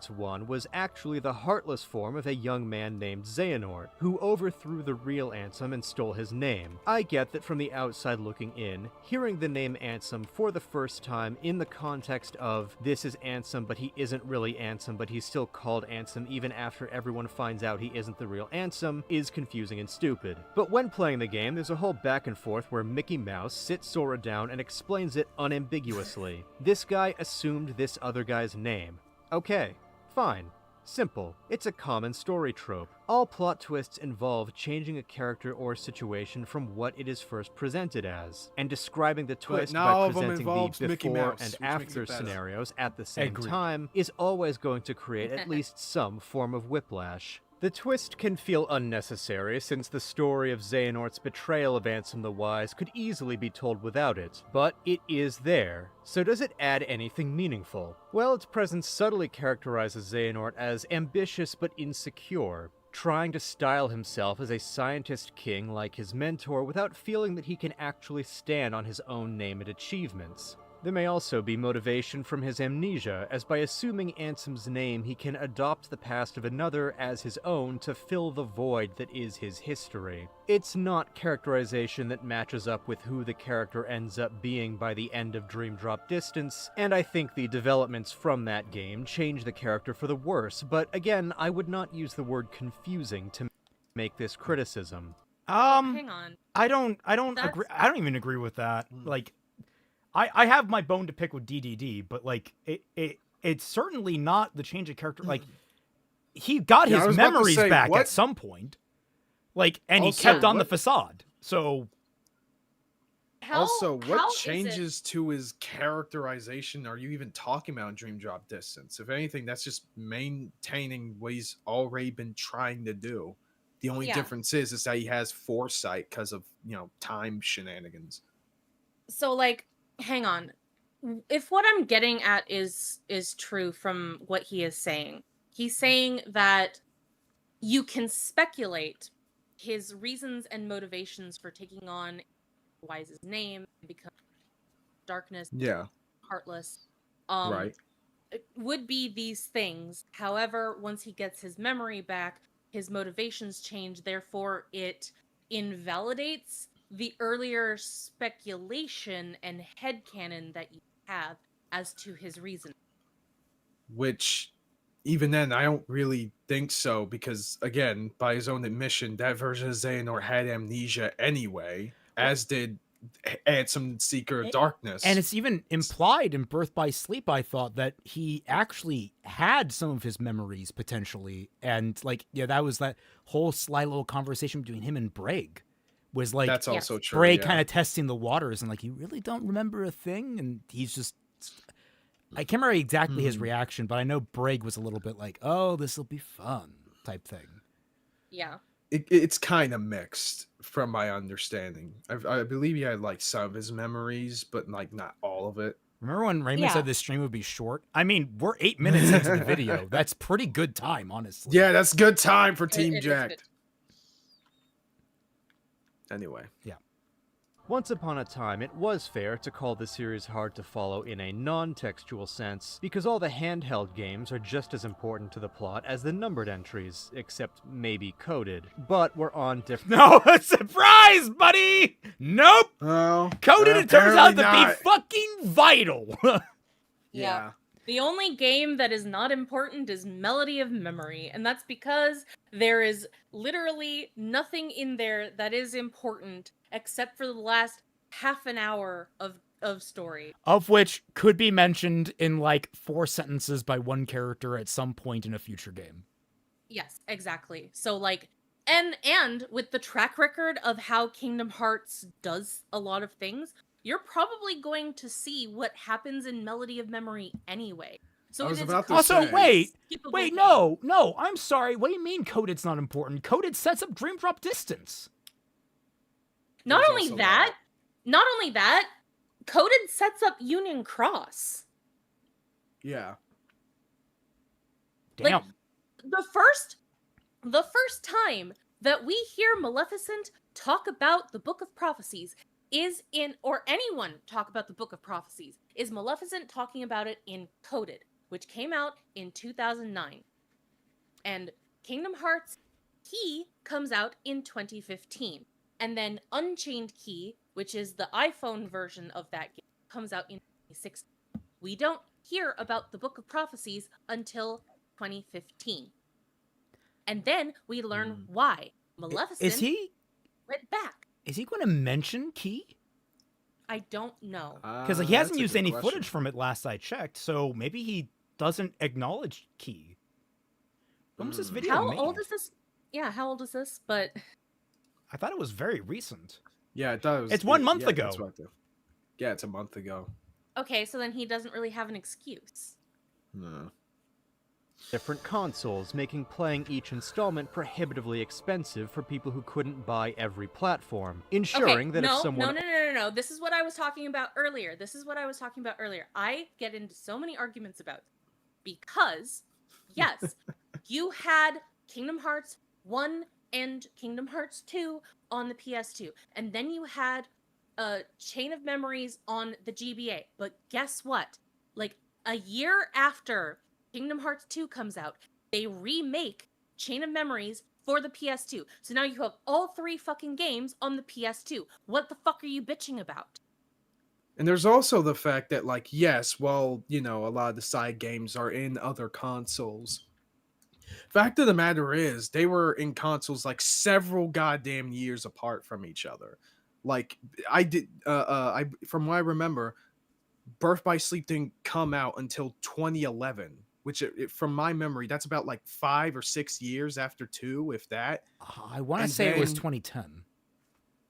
[SPEAKER 5] 1 was actually the heartless form of a young man named Xehanort, who overthrew the real Ansem and stole his name. I get that from the outside looking in, hearing the name Ansem for the first time in the context of this is Ansem but he isn't really Ansem but he's still called Ansem even after everyone finds out he isn't the real Ansem is confusing and stupid. But when playing the game, there's a whole back and forth where Mickey Mouse sits Sora down and explains it unambiguously. This guy assumed this other guy's name. Okay, fine. Simple. It's a common story trope. All plot twists involve changing a character or situation from what it is first presented as, and describing the twist
[SPEAKER 4] not
[SPEAKER 5] by
[SPEAKER 4] all of them
[SPEAKER 5] presenting
[SPEAKER 4] involves
[SPEAKER 5] the
[SPEAKER 4] Mickey
[SPEAKER 5] before
[SPEAKER 4] Mouse,
[SPEAKER 5] and
[SPEAKER 4] which makes
[SPEAKER 5] after
[SPEAKER 4] it better.
[SPEAKER 5] scenarios at the same
[SPEAKER 3] Agreed.
[SPEAKER 5] time is always going to create at least some form of whiplash. The twist can feel unnecessary since the story of Xehanort's betrayal of Ansem the Wise could easily be told without it, but it is there. So does it add anything meaningful? Well, its presence subtly characterizes Xehanort as ambitious but insecure, trying to style himself as a scientist king like his mentor without feeling that he can actually stand on his own name and achievements. There may also be motivation from his amnesia, as by assuming Ansem's name he can adopt the past of another as his own to fill the void that is his history. It's not characterization that matches up with who the character ends up being by the end of Dream Drop Distance, and I think the developments from that game change the character for the worse, but again, I would not use the word confusing to make this criticism.
[SPEAKER 2] Hang on.
[SPEAKER 3] I don't
[SPEAKER 2] That's-
[SPEAKER 3] agree. I don't even agree with that. Like, I have my bone to pick with DDD, but like it's certainly not the change of character. Like, he got
[SPEAKER 4] Yeah, I
[SPEAKER 3] his
[SPEAKER 4] was about to
[SPEAKER 3] memories
[SPEAKER 4] say,
[SPEAKER 3] back
[SPEAKER 4] what?
[SPEAKER 3] at some point. Like, and
[SPEAKER 4] Also,
[SPEAKER 3] he kept on the
[SPEAKER 4] what-
[SPEAKER 3] facade. So
[SPEAKER 4] Also,
[SPEAKER 2] how
[SPEAKER 4] what
[SPEAKER 2] is it-
[SPEAKER 4] changes to his characterization are you even talking about in Dream Drop Distance? If anything, that's just maintaining what he's already been trying to do. The only
[SPEAKER 2] Yeah.
[SPEAKER 4] difference is that he has foresight because of, time shenanigans.
[SPEAKER 2] So like, hang on. If what I'm getting at is true from what he is saying, he's saying that you can speculate his reasons and motivations for taking on Wise's name because darkness,
[SPEAKER 4] Yeah,
[SPEAKER 2] heartless,
[SPEAKER 4] right.
[SPEAKER 2] it would be these things. However, once he gets his memory back, his motivations change. Therefore, it invalidates the earlier speculation and headcanon that you have as to his reason.
[SPEAKER 4] Which, even then, I don't really think so because, again, by his own admission, that version of Xehanort had amnesia anyway, as did Ansem Seeker of Darkness.
[SPEAKER 3] and it's even implied in Birth by Sleep, I thought, that he actually had some of his memories potentially. And like, yeah, that was that whole sly little conversation between him and Braig. Was like
[SPEAKER 4] That's
[SPEAKER 2] Yes.
[SPEAKER 4] also true.
[SPEAKER 3] Braig
[SPEAKER 4] yeah.
[SPEAKER 3] kind of testing the waters and like, you really don't remember a thing? And he's just, I can't remember exactly his reaction, but I know Braig was a little bit like, oh, this will be fun type thing.
[SPEAKER 2] Yeah.
[SPEAKER 4] It's kind of mixed from my understanding. I believe he had like some of his memories, but like not all of it.
[SPEAKER 3] Remember when Raymond
[SPEAKER 2] Yeah.
[SPEAKER 3] said this stream would be short? I mean, we're 8 minutes into the video. That's pretty good time, honestly.
[SPEAKER 4] Yeah, that's good time for Team
[SPEAKER 2] It is
[SPEAKER 4] Jacked.
[SPEAKER 2] good.
[SPEAKER 4] Anyway.
[SPEAKER 5] Once upon a time, it was fair to call the series hard to follow in a non-textual sense, because all the handheld games are just as important to the plot as the numbered entries, except maybe coded. But we're on different...
[SPEAKER 3] No, surprise, buddy! Nope!
[SPEAKER 4] Oh,
[SPEAKER 3] Coded, it turns out to
[SPEAKER 4] apparently
[SPEAKER 3] be fucking vital.
[SPEAKER 4] Yeah.
[SPEAKER 2] The only game that is not important is Melody of Memory, and that's because there is literally nothing in there that is important except for the last half an hour of story.
[SPEAKER 3] Of which could be mentioned in like 4 sentences by one character at some point in a future game.
[SPEAKER 2] Yes, exactly. So like and with the track record of how Kingdom Hearts does a lot of things, you're probably going to see what happens in Melody of Memory anyway. So
[SPEAKER 4] I was
[SPEAKER 2] it is
[SPEAKER 4] about to
[SPEAKER 3] Also,
[SPEAKER 4] say-
[SPEAKER 3] wait,
[SPEAKER 2] skippable
[SPEAKER 3] wait,
[SPEAKER 2] game.
[SPEAKER 3] no, I'm sorry. What do you mean Coded's not important? Coded sets up Dream Drop Distance.
[SPEAKER 2] Not
[SPEAKER 4] There's
[SPEAKER 2] only
[SPEAKER 4] also
[SPEAKER 2] that, Coded sets up Union Cross.
[SPEAKER 4] Yeah.
[SPEAKER 3] Damn.
[SPEAKER 2] Like, the first time that we hear Maleficent talk about the Book of Prophecies or anyone talk about the Book of Prophecies, is Maleficent talking about it in Coded, which came out in 2009. And Kingdom Hearts Key comes out in 2015. And then Unchained Key, which is the iPhone version of that game, comes out in 2016. We don't hear about the Book of Prophecies until 2015. And then we learn why Maleficent went back.
[SPEAKER 3] Is he going to mention Key?
[SPEAKER 2] I don't know.
[SPEAKER 3] Because he hasn't used any footage from it last I checked, so maybe he doesn't acknowledge Key. When was this video
[SPEAKER 2] How
[SPEAKER 3] made?
[SPEAKER 2] old is this? Yeah, how old is this? But
[SPEAKER 3] I thought it was very recent.
[SPEAKER 4] Yeah, it does.
[SPEAKER 3] It's 1 month ago.
[SPEAKER 4] That's what yeah, it's a month ago.
[SPEAKER 2] okay, so then he doesn't really have an excuse.
[SPEAKER 4] No.
[SPEAKER 5] different consoles, making playing each installment prohibitively expensive for people who couldn't buy every platform, ensuring
[SPEAKER 2] Okay,
[SPEAKER 5] that if someone...
[SPEAKER 2] No. This is what I was talking about earlier. I get into so many arguments about it because, yes, you had Kingdom Hearts 1 and Kingdom Hearts 2 on the PS2, and then you had Chain of Memories on the GBA. But guess what? Like, a year after Kingdom Hearts 2 comes out, they remake Chain of Memories for the PS2. So now you have all 3 fucking games on the PS2. What the fuck are you bitching about?
[SPEAKER 4] And there's also the fact that, like, yes, well, you know, a lot of the side games are in other consoles. Fact of the matter is, they were in consoles like several goddamn years apart from each other. Like, from what I remember, Birth by Sleep didn't come out until 2011, which, from my memory, that's about like 5 or 6 years after 2, if that.
[SPEAKER 3] I want to
[SPEAKER 4] And
[SPEAKER 3] say it was
[SPEAKER 4] then-
[SPEAKER 3] 2010.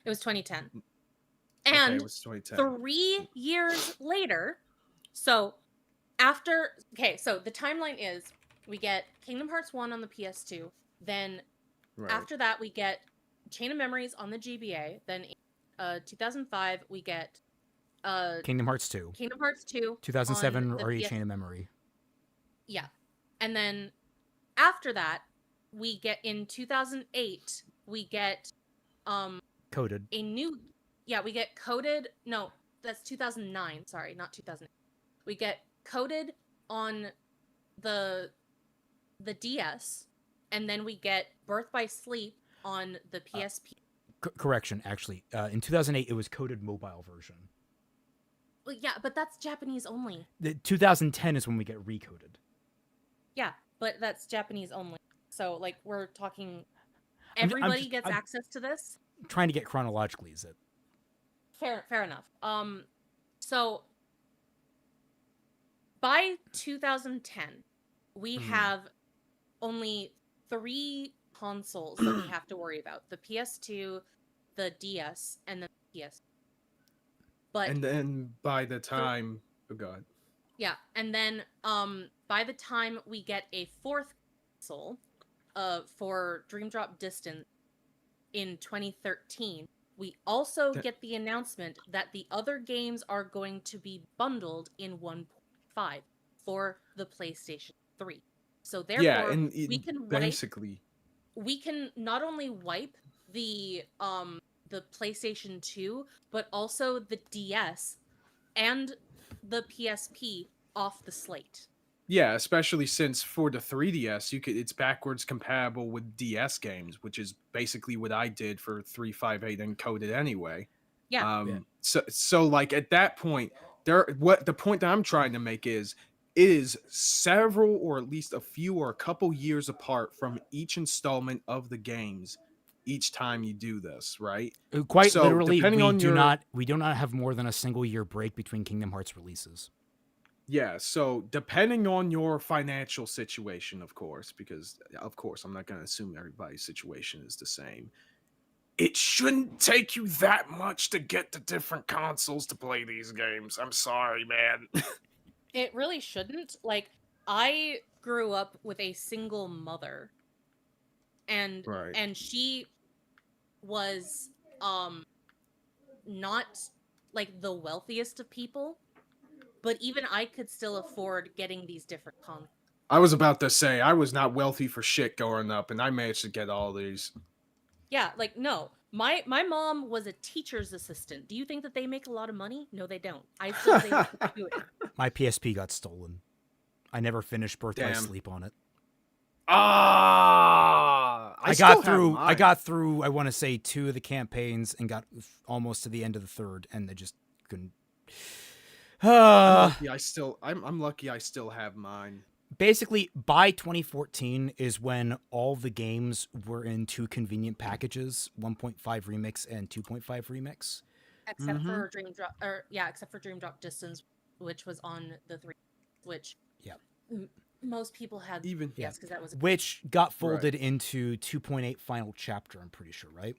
[SPEAKER 2] It was 2010.
[SPEAKER 4] Okay,
[SPEAKER 2] And
[SPEAKER 4] it was 2010.
[SPEAKER 2] 3 years later, so after, okay, so the timeline is we get Kingdom Hearts 1 on the PS2, then
[SPEAKER 4] Right.
[SPEAKER 2] after that we get Chain of Memories on the GBA, then 2005 we get
[SPEAKER 3] Kingdom Hearts 2.
[SPEAKER 2] Kingdom Hearts 2
[SPEAKER 3] 2007
[SPEAKER 2] on the
[SPEAKER 3] RE
[SPEAKER 2] PS
[SPEAKER 3] Chain of Memory.
[SPEAKER 2] Yeah. And then after that, we get in 2008, we get
[SPEAKER 3] Coded.
[SPEAKER 2] we get Coded. No, that's 2009. Sorry, not 2008. We get Coded on the DS, and then we get Birth by Sleep on the PSP.
[SPEAKER 3] Correction, actually. In 2008, it was coded mobile version.
[SPEAKER 2] Well, yeah, but that's Japanese only.
[SPEAKER 3] The 2010 is when we get recoded.
[SPEAKER 2] Yeah, but that's Japanese only. So, like, we're talking...
[SPEAKER 3] I'm
[SPEAKER 2] Everybody gets access to this?
[SPEAKER 3] Trying to get chronologically, is it?
[SPEAKER 2] Fair enough. So by 2010, we have only 3 consoles that we have to worry about: the PS2, the DS, and the PS. But
[SPEAKER 4] And then by the time, oh god,
[SPEAKER 2] yeah, and then by the time we get a 4th console, for Dream Drop Distance in 2013, we also get the announcement that the other games are going to be bundled in 1.5 for the PlayStation 3. So
[SPEAKER 4] Yeah,
[SPEAKER 2] therefore,
[SPEAKER 4] and
[SPEAKER 2] we can
[SPEAKER 4] basically,
[SPEAKER 2] we can not only wipe the PlayStation 2, but also the DS and the PSP off the slate.
[SPEAKER 4] yeah, especially since for the 3DS, it's backwards compatible with DS games, which is basically what I did for 358 encoded anyway.
[SPEAKER 2] Yeah.
[SPEAKER 4] So like at that point, what the point that I'm trying to make is it is several or at least a few or a couple years apart from each installment of the games each time you do this, right?
[SPEAKER 3] Quite
[SPEAKER 4] So
[SPEAKER 3] literally,
[SPEAKER 4] depending on your
[SPEAKER 3] we do not have more than a single year break between Kingdom Hearts releases.
[SPEAKER 4] yeah, so depending on your financial situation, of course, because of course I'm not going to assume everybody's situation is the same. It shouldn't take you that much to get the different consoles to play these games. I'm sorry, man.
[SPEAKER 2] It really shouldn't. Like, I grew up with a single mother, and
[SPEAKER 4] Right.
[SPEAKER 2] she was not like the wealthiest of people, but even I could still afford getting these different consoles.
[SPEAKER 4] I was about to say I was not wealthy for shit growing up, and I managed to get all these.
[SPEAKER 2] Yeah, like no. My mom was a teacher's assistant. Do you think that they make a lot of money? No, they don't. I still was able to do it.
[SPEAKER 3] My PSP got stolen. I never finished Birth by
[SPEAKER 4] Damn.
[SPEAKER 3] Sleep on it.
[SPEAKER 4] I
[SPEAKER 3] got through. I got through. I want to say 2 of the campaigns and got almost to the end of the 3rd, and I just couldn't.
[SPEAKER 4] I'm lucky. I still have mine.
[SPEAKER 3] Basically, by 2014 is when all the games were in 2 convenient packages: 1.5 remix and 2.5 remix.
[SPEAKER 2] Except for Dream Drop, except for Dream Drop Distance, which was on the 3, which most people had.
[SPEAKER 4] Even
[SPEAKER 2] yes, because that was
[SPEAKER 3] which got folded into 2.8 Final Chapter. I'm pretty sure, right?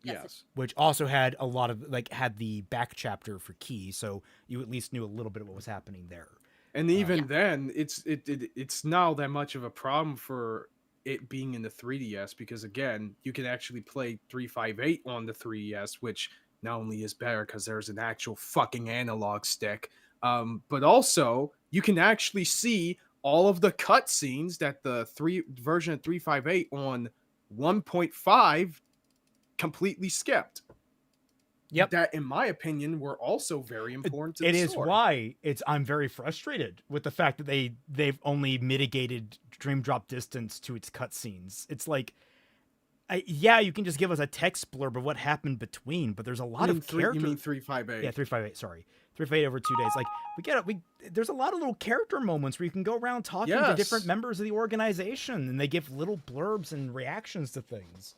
[SPEAKER 4] Yes.
[SPEAKER 3] Which also had a lot of had the back chapter for Key, so you at least knew a little bit of what was happening there.
[SPEAKER 4] And even then, it's not that much of a problem for it being in the 3DS because again, you can actually play 358 on the 3DS, which not only is better because there's an actual fucking analog stick, but also you can actually see all of the cutscenes that the version of 358 on 1.5 completely skipped.
[SPEAKER 3] Yep.
[SPEAKER 4] That, in my opinion, were also very important to the
[SPEAKER 3] story. It is why I'm very frustrated with the fact that they've only mitigated Dream Drop Distance to its cutscenes. It's like, you can just give us a text blurb of what happened between, but there's a lot of character.
[SPEAKER 4] You mean 358?
[SPEAKER 3] Yeah, 358. Sorry, 358 over 2 days. Like there's a lot of little character moments where you can go around talking to different members of the organization, and they give little blurbs and reactions to things.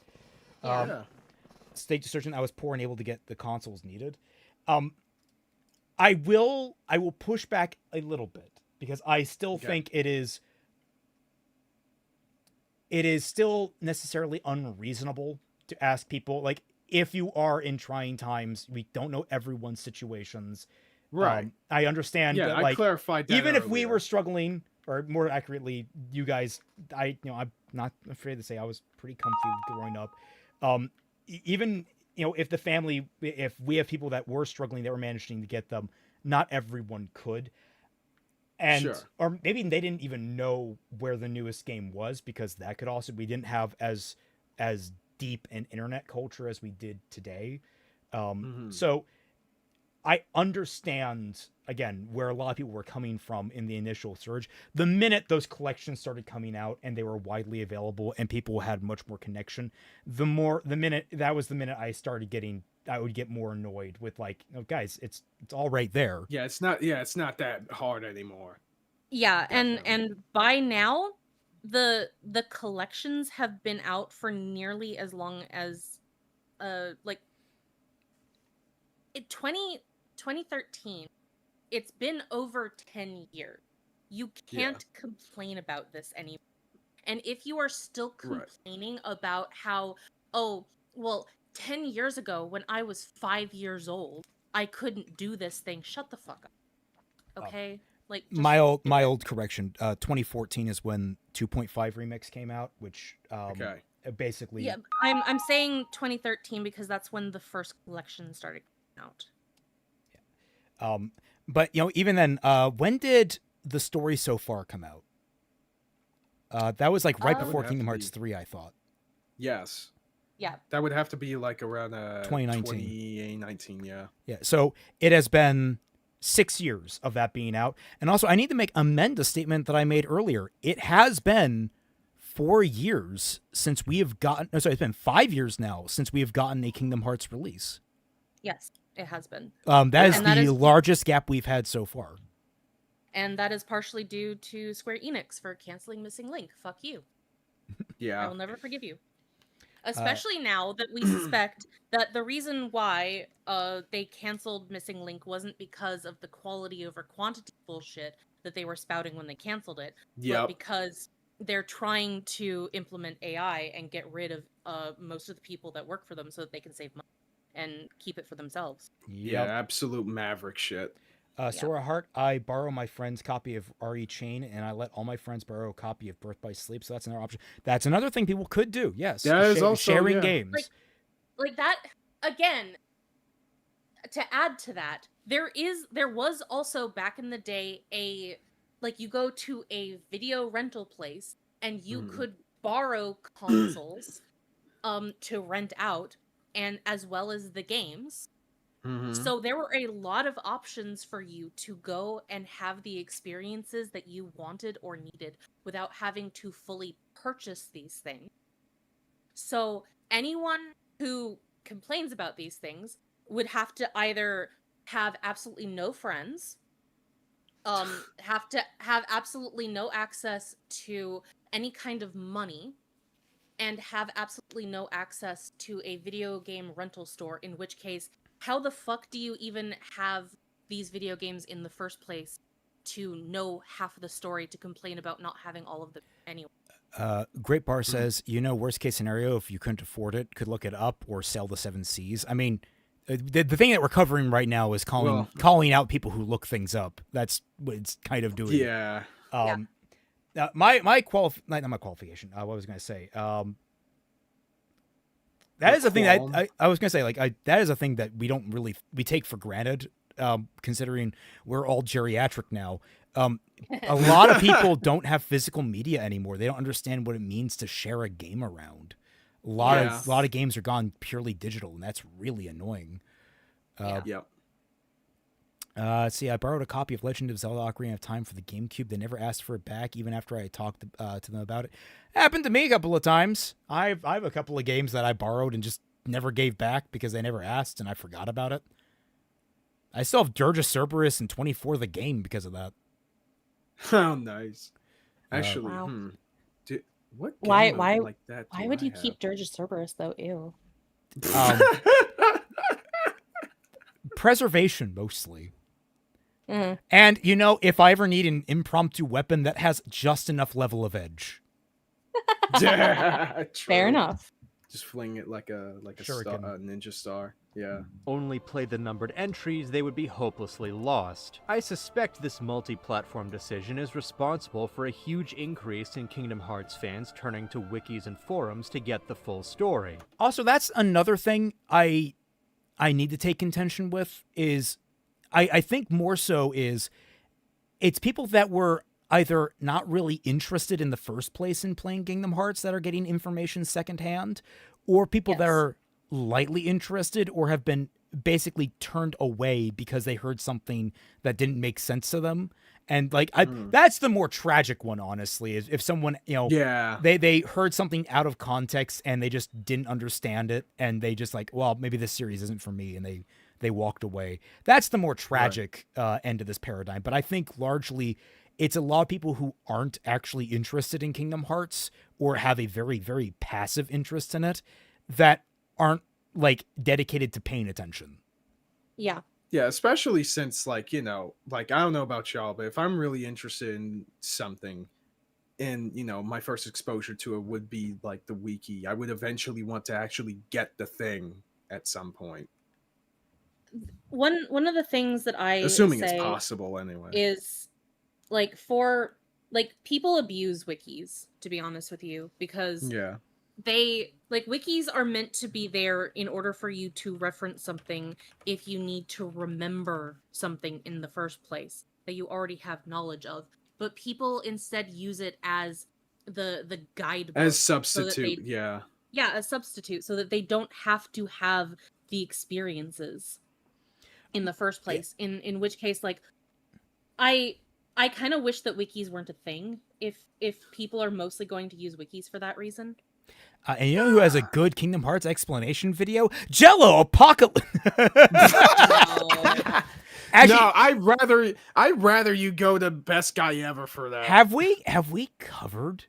[SPEAKER 3] Stage assertion, I was poor and able to get the consoles needed. I will push back a little bit because I still think it is still necessarily unreasonable to ask people, like, if you are in trying times, we don't know everyone's situations.
[SPEAKER 4] Right.
[SPEAKER 3] I understand that, like,
[SPEAKER 4] I clarified that
[SPEAKER 3] even
[SPEAKER 4] earlier.
[SPEAKER 3] if we were struggling, or more accurately, you guys, I'm not afraid to say I was pretty comfy growing up. Even, if the family, if we have people that were struggling, that were managing to get them, not everyone could. And, or maybe they didn't even know where the newest game was, because that could also, we didn't have as deep an internet culture as we did today. So I understand, again, where a lot of people were coming from in the initial surge. The minute those collections started coming out and they were widely available and people had much more connection, the minute I started getting, I would get more annoyed with, like, oh, guys, it's all right there.
[SPEAKER 4] Yeah, it's not that hard anymore.
[SPEAKER 2] Yeah, and by now the collections have been out for nearly as long as 2013. It's been over 10 years. You can't complain about this anymore. And if you are still complaining about how, 10 years ago when I was 5 years old, I couldn't do this thing, shut the fuck up. Okay? Like just
[SPEAKER 3] My
[SPEAKER 2] do it.
[SPEAKER 3] old correction. 2014 is when 2.5 remix came out, which
[SPEAKER 4] Okay.
[SPEAKER 3] basically
[SPEAKER 2] Yeah, I'm saying 2013 because that's when the first collection started coming out.
[SPEAKER 3] But even then, when did the story so far come out? That was like right
[SPEAKER 4] That would
[SPEAKER 3] before
[SPEAKER 4] have
[SPEAKER 3] Kingdom
[SPEAKER 4] to
[SPEAKER 3] Hearts
[SPEAKER 4] be-
[SPEAKER 3] 3, I thought.
[SPEAKER 4] Yes.
[SPEAKER 2] Yeah.
[SPEAKER 4] That would have to be like around
[SPEAKER 3] 2019.
[SPEAKER 4] 2019, yeah.
[SPEAKER 3] Yeah, so it has been 6 years of that being out. And also, I need to amend a statement that I made earlier. It has been 4 years since we have gotten. No, sorry, it's been 5 years now since we have gotten a Kingdom Hearts release.
[SPEAKER 2] Yes, it has been.
[SPEAKER 3] That is
[SPEAKER 2] And that
[SPEAKER 3] the
[SPEAKER 2] is-
[SPEAKER 3] largest gap we've had so far.
[SPEAKER 2] And that is partially due to Square Enix for canceling Missing Link. Fuck you. I
[SPEAKER 4] Yeah.
[SPEAKER 2] will never forgive you. Especially now that we suspect that the reason why they canceled Missing Link wasn't because of the quality over quantity bullshit that they were spouting when they canceled it, but
[SPEAKER 4] Yep.
[SPEAKER 2] because they're trying to implement AI and get rid of most of the people that work for them so that they can save money and keep it for themselves.
[SPEAKER 4] Yeah, absolute maverick shit.
[SPEAKER 3] Sora Hart, I borrow my friend's copy of RE Chain, and I let all my friends borrow a copy of Birth by Sleep, so that's another option. That's another thing people could do, yes.
[SPEAKER 4] That is also,
[SPEAKER 3] sharing
[SPEAKER 4] yeah.
[SPEAKER 3] games.
[SPEAKER 2] Like that, again, to add to that, there was also back in the day you go to a video rental place and you could borrow consoles to rent out, and as well as the games.
[SPEAKER 4] Mhm.
[SPEAKER 2] So there were a lot of options for you to go and have the experiences that you wanted or needed without having to fully purchase these things. So anyone who complains about these things would have to either have absolutely no friends, have to have absolutely no access to any kind of money, and have absolutely no access to a video game rental store, in which case, how the fuck do you even have these video games in the first place to know half of the story to complain about not having all of them anyway?
[SPEAKER 3] Great Bar says, worst case scenario, if you couldn't afford it, could look it up or sell the 7 Cs. I mean, the thing that we're covering right now is calling out people who look things up. That's what it's kind of doing.
[SPEAKER 4] Yeah.
[SPEAKER 3] Not my qualification. What was I going to say? That is a thing that I was going to say, that is a thing that we take for granted, considering we're all geriatric now. A lot of people don't have physical media anymore. They don't understand what it means to share a game around. A lot of games are gone purely digital, and that's really annoying.
[SPEAKER 4] Yep.
[SPEAKER 3] See, I borrowed a copy of Legend of Zelda: Ocarina of Time for the GameCube. They never asked for it back, even after I talked to them about it. Happened to me a couple of times. I have a couple of games that I borrowed and just never gave back because they never asked, and I forgot about it. I still have Dirge of Cerberus and 24 the game because of that.
[SPEAKER 4] Oh, nice. Actually,
[SPEAKER 6] Wow.
[SPEAKER 4] what
[SPEAKER 6] Why-
[SPEAKER 4] game
[SPEAKER 6] why-
[SPEAKER 4] like that?
[SPEAKER 6] Why would you keep Dirge of Cerberus though? Ew.
[SPEAKER 3] Preservation, mostly.
[SPEAKER 6] Mm.
[SPEAKER 3] And, if I ever need an impromptu weapon that has just enough level of edge.
[SPEAKER 4] Yeah,
[SPEAKER 6] Fair enough.
[SPEAKER 4] Just fling it like a star,
[SPEAKER 3] Shuriken.
[SPEAKER 4] a ninja star. Yeah.
[SPEAKER 5] Only play the numbered entries, they would be hopelessly lost. I suspect this multi-platform decision is responsible for a huge increase in Kingdom Hearts fans turning to wikis and forums to get the full story.
[SPEAKER 3] Also, that's another thing I need to take contention with is I think more so is it's people that were either not really interested in the first place in playing Kingdom Hearts that are getting information secondhand, or people that are lightly interested or have been basically turned away because they heard something that didn't make sense to them. And that's the more tragic one, honestly, is if someone, they heard something out of context and they just didn't understand it. And they just well, maybe this series isn't for me. And they walked away. That's the more tragic end of this paradigm. But I think largely it's a lot of people who aren't actually interested in Kingdom Hearts or have a very, very passive interest in it that aren't dedicated to paying attention.
[SPEAKER 6] Yeah.
[SPEAKER 4] Yeah, especially since I don't know about y'all, but if I'm really interested in something and my first exposure to it would be the wiki, I would eventually want to actually get the thing at some point.
[SPEAKER 2] One of the things that I
[SPEAKER 4] Assuming
[SPEAKER 2] say
[SPEAKER 4] it's possible anyway.
[SPEAKER 2] is like people abuse wikis, to be honest with you, because
[SPEAKER 4] Yeah.
[SPEAKER 2] wikis are meant to be there in order for you to reference something if you need to remember something in the first place that you already have knowledge of. But people instead use it as the guidebook,
[SPEAKER 4] As
[SPEAKER 2] so that
[SPEAKER 4] substitute, yeah.
[SPEAKER 2] yeah, a substitute, so that they don't have to have the experiences in the first place. In which case, like, I kind of wish that wikis weren't a thing if people are mostly going to use wikis for that reason.
[SPEAKER 3] And you know who has a good Kingdom Hearts explanation video? Jello Apocalypse.
[SPEAKER 2] No.
[SPEAKER 3] Actually,
[SPEAKER 4] No, I'd rather you go to Best Guy Ever for that.
[SPEAKER 3] have we covered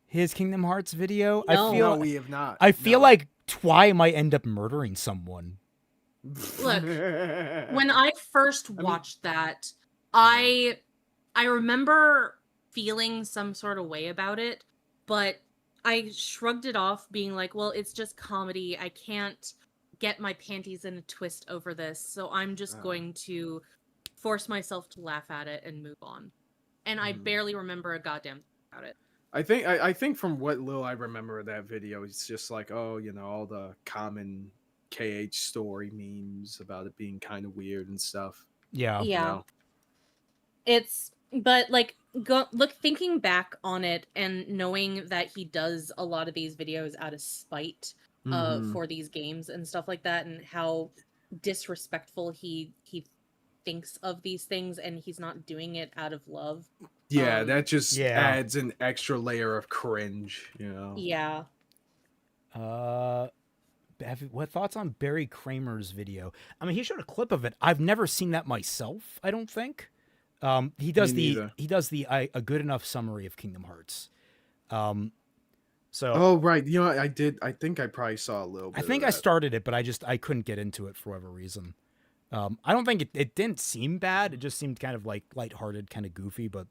[SPEAKER 3] his Kingdom Hearts video?
[SPEAKER 2] No.
[SPEAKER 4] No, we have not.
[SPEAKER 3] I feel
[SPEAKER 4] No.
[SPEAKER 3] like Twy might end up murdering someone.
[SPEAKER 2] Look, when I first watched that, I remember feeling some sort of way about it, but I shrugged it off, being like, well, it's just comedy. I can't get my panties in a twist over this, so I'm just going to force myself to laugh at it and move on. And I barely remember a goddamn thing about it.
[SPEAKER 4] I think from what little I remember of that video, it's just like, oh, you know, all the common KH story memes about it being kind of weird and stuff.
[SPEAKER 3] Yeah.
[SPEAKER 2] Yeah.
[SPEAKER 4] know?
[SPEAKER 2] But like, thinking back on it and knowing that he does a lot of these videos out of spite for these games and stuff like that, and how disrespectful he thinks of these things, and he's not doing it out of love.
[SPEAKER 4] Yeah, that just
[SPEAKER 3] Yeah.
[SPEAKER 4] adds an extra layer of cringe, you know.
[SPEAKER 2] Yeah.
[SPEAKER 3] What thoughts on Barry Kramer's video? I mean, he showed a clip of it. I've never seen that myself, I don't think. He does a good enough summary of Kingdom Hearts. So
[SPEAKER 4] Oh right, you know what, I did. I think I probably saw a little bit.
[SPEAKER 3] I think
[SPEAKER 4] of
[SPEAKER 3] I
[SPEAKER 4] that.
[SPEAKER 3] started it, but I couldn't get into it for whatever reason. I don't think it didn't seem bad. It just seemed kind of like lighthearted, kind of goofy, but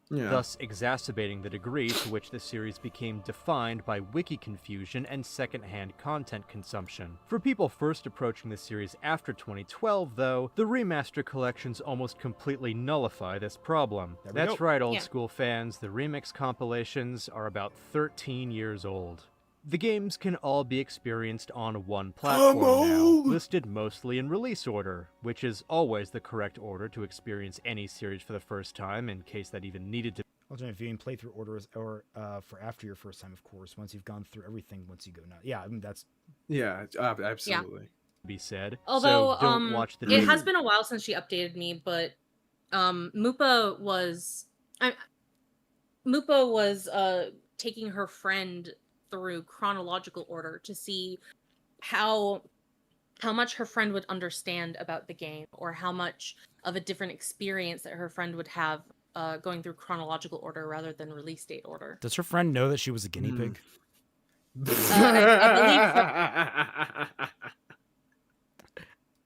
[SPEAKER 4] Yeah.
[SPEAKER 5] thus exacerbating the degree to which the series became defined by wiki confusion and second-hand content consumption. For people first approaching the series after 2012, though, the remaster collections almost completely nullify this problem.
[SPEAKER 3] There we
[SPEAKER 5] That's
[SPEAKER 3] go.
[SPEAKER 5] right, old
[SPEAKER 2] Yeah.
[SPEAKER 5] school fans, the remix compilations are about 13 years old. The games can all be experienced on one platform now,
[SPEAKER 4] old!
[SPEAKER 5] listed mostly in release order, which is always the correct order to experience any series for the first time, in case that even needed to
[SPEAKER 3] alternate viewing playthrough orders or for after your first time, of course. Once you've gone through everything, once you go now. Yeah, I mean that's
[SPEAKER 4] Yeah, absolutely.
[SPEAKER 5] be said.
[SPEAKER 2] Although
[SPEAKER 5] so don't watch the
[SPEAKER 2] it has been a while since she updated me, but Mupa was taking her friend through chronological order to see how much her friend would understand about the game, or how much of a different experience that her friend would have going through chronological order rather than release date order.
[SPEAKER 3] Does her friend know that she was a guinea pig?
[SPEAKER 2] I believe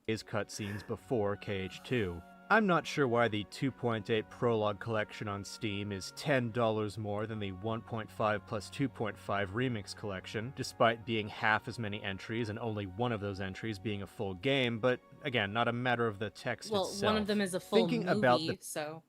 [SPEAKER 5] is cutscenes before KH2. I'm not sure why the 2.8 Prologue collection on Steam is $10 more than the 1.5 plus 2.5 Remix collection, despite being half as many entries and only one of those entries being a full game, but again, not a matter of the text
[SPEAKER 2] well,
[SPEAKER 5] itself.
[SPEAKER 2] one of them is a full
[SPEAKER 5] Thinking
[SPEAKER 2] movie,
[SPEAKER 5] about the
[SPEAKER 2] so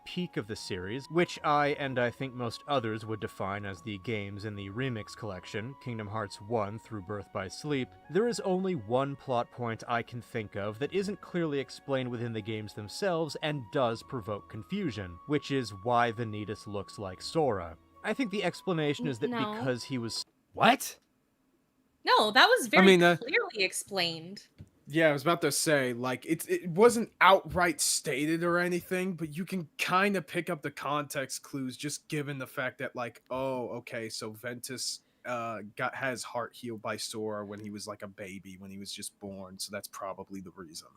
[SPEAKER 5] peak of the series, which I and I think most others would define as the games in the Remix collection, Kingdom Hearts 1 through Birth by Sleep, there is only one plot point I can think of that isn't clearly explained within the games themselves and does provoke confusion, which is why Vanitas looks like Sora. I think the explanation is that
[SPEAKER 2] No.
[SPEAKER 5] because he was
[SPEAKER 3] What?
[SPEAKER 2] no, that was very
[SPEAKER 4] mean,
[SPEAKER 2] clearly explained.
[SPEAKER 4] Yeah, I was about to say, like, it wasn't outright stated or anything, but you can kind of pick up the context clues just given the fact that, like, oh, okay, so Ventus has heart healed by Sora when he was like a baby, when he was just born, so that's probably the reason.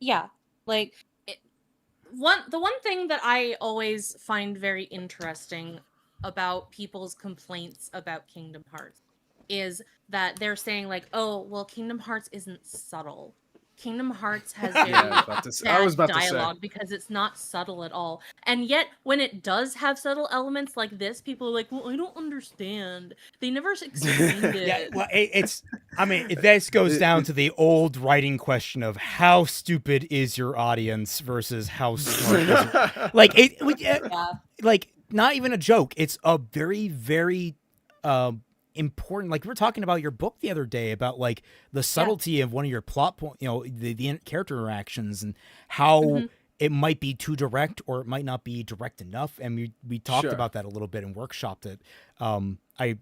[SPEAKER 2] Yeah, like the one thing that I always find very interesting about people's complaints about Kingdom Hearts is that they're saying, like, oh, well, Kingdom Hearts isn't subtle. Kingdom Hearts has
[SPEAKER 4] Yeah,
[SPEAKER 2] very
[SPEAKER 4] I was
[SPEAKER 2] bad
[SPEAKER 4] about to say.
[SPEAKER 2] dialogue because it's not subtle at all. And yet, when it does have subtle elements like this, people are like, "Well, I don't understand. They never explained it."
[SPEAKER 3] Yeah, well, it's. I mean, this goes down to the old writing question of how stupid is your audience versus how smart is your... Like
[SPEAKER 2] Yeah.
[SPEAKER 3] like not even a joke. It's a very, very important. Like we were talking about your book the other day about like the subtlety of one of your plot point, the character interactions and how it might be too direct or it might not be direct enough. And we talked
[SPEAKER 4] Sure.
[SPEAKER 3] about that a little bit and workshopped it. I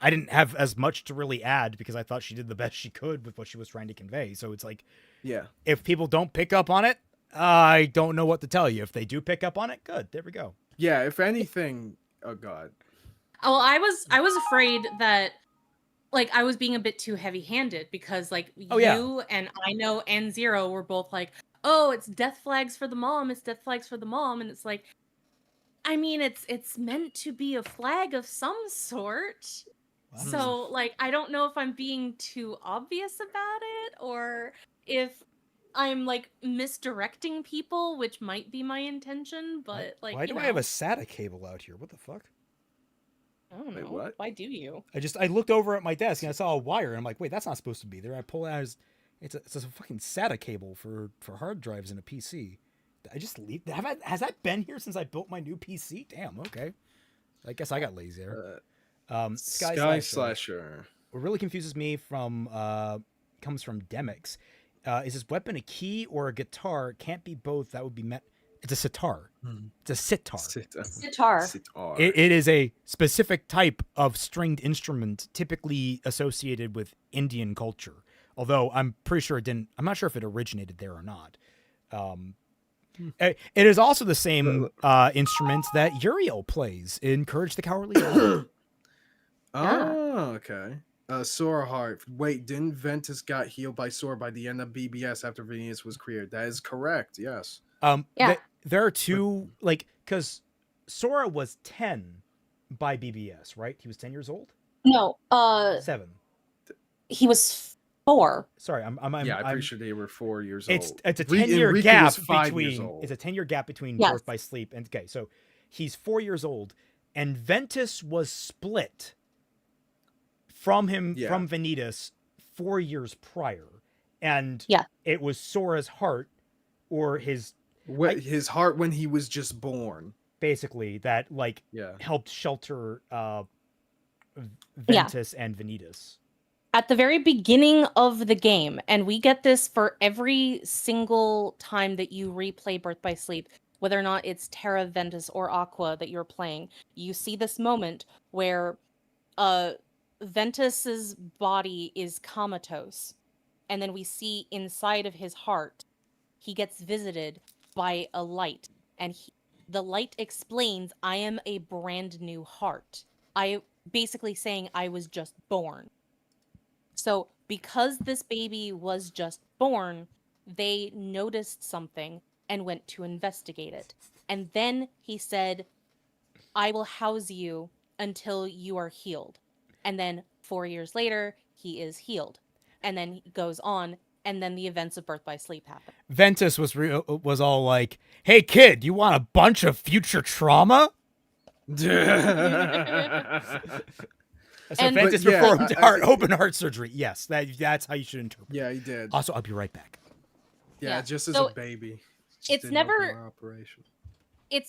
[SPEAKER 3] didn't have as much to really add because I thought she did the best she could with what she was trying to convey. So it's like,
[SPEAKER 4] Yeah.
[SPEAKER 3] if people don't pick up on it, I don't know what to tell you. If they do pick up on it, good. There we go.
[SPEAKER 4] Yeah, if anything, oh god.
[SPEAKER 2] Well, I was afraid that like I was being a bit too heavy-handed because like you and I know and Zero were both like, "Oh, it's death flags for the mom. It's death flags for the mom." And it's like, I mean, it's meant to be a flag of some sort. So, like, I don't know if I'm being too obvious about it or if I'm like misdirecting people, which might be my intention, but like,
[SPEAKER 3] why do I have a SATA cable out here? What the fuck?
[SPEAKER 2] I don't know.
[SPEAKER 4] Wait, what?
[SPEAKER 2] Why do you?
[SPEAKER 3] I looked over at my desk and I saw a wire and I'm like, wait, that's not supposed to be there. I pull it out as it's a fucking SATA cable for hard drives in a PC. I just leave. Has that been here since I built my new PC? Damn. Okay. I guess I got lazy there.
[SPEAKER 4] Sky Slasher.
[SPEAKER 3] What really confuses me comes from Demix. Is this weapon a key or a guitar? It can't be both. That would be met. It's a sitar. It's a sitar.
[SPEAKER 6] Sitar.
[SPEAKER 3] It is a specific type of stringed instrument typically associated with Indian culture. Although I'm pretty sure it didn't. I'm not sure if it originated there or not. It is also the same instrument that Uriel plays in Courage the Cowardly Lion.
[SPEAKER 4] Oh, okay. Sora Heart. Wait, didn't Ventus got healed by Sora by the end of BBS after Venus was created? That is correct. Yes.
[SPEAKER 3] There are two, like, because Sora was 10 by BBS, right? He was 10 years old.
[SPEAKER 6] No,
[SPEAKER 3] 7.
[SPEAKER 6] he was 4.
[SPEAKER 3] Sorry, I'm
[SPEAKER 4] pretty sure they were 4 years old.
[SPEAKER 3] It's a 10-year
[SPEAKER 4] Enrique
[SPEAKER 3] gap
[SPEAKER 4] was 5 years
[SPEAKER 3] between.
[SPEAKER 4] old.
[SPEAKER 3] It's a 10-year gap between
[SPEAKER 6] Yes.
[SPEAKER 3] birth by sleep and okay. So he's 4 years old, and Ventus was split from him from Vanitas 4 years prior, and it was Sora's heart or his
[SPEAKER 4] heart when he was just born,
[SPEAKER 3] basically that like helped shelter Ventus and Vanitas.
[SPEAKER 6] At the very beginning of the game, and we get this for every single time that you replay Birth by Sleep, whether or not it's Terra, Ventus, or Aqua that you're playing, you see this moment where Ventus's body is comatose, and then we see inside of his heart, he gets visited by a light, and the light explains, I am a brand new heart. Basically saying I was just born. So because this baby was just born, they noticed something and went to investigate it. And then he said, I will house you until you are healed. And then 4 years later, he is healed. And then he goes on, and then the events of Birth by Sleep happen.
[SPEAKER 3] Ventus was all like, "Hey kid, you want a bunch of future trauma?" So Ventus performed open heart surgery. Yes, that's how you should interpret.
[SPEAKER 4] Yeah, he did.
[SPEAKER 3] Also, I'll be right back.
[SPEAKER 4] Yeah, just as a baby.
[SPEAKER 6] It's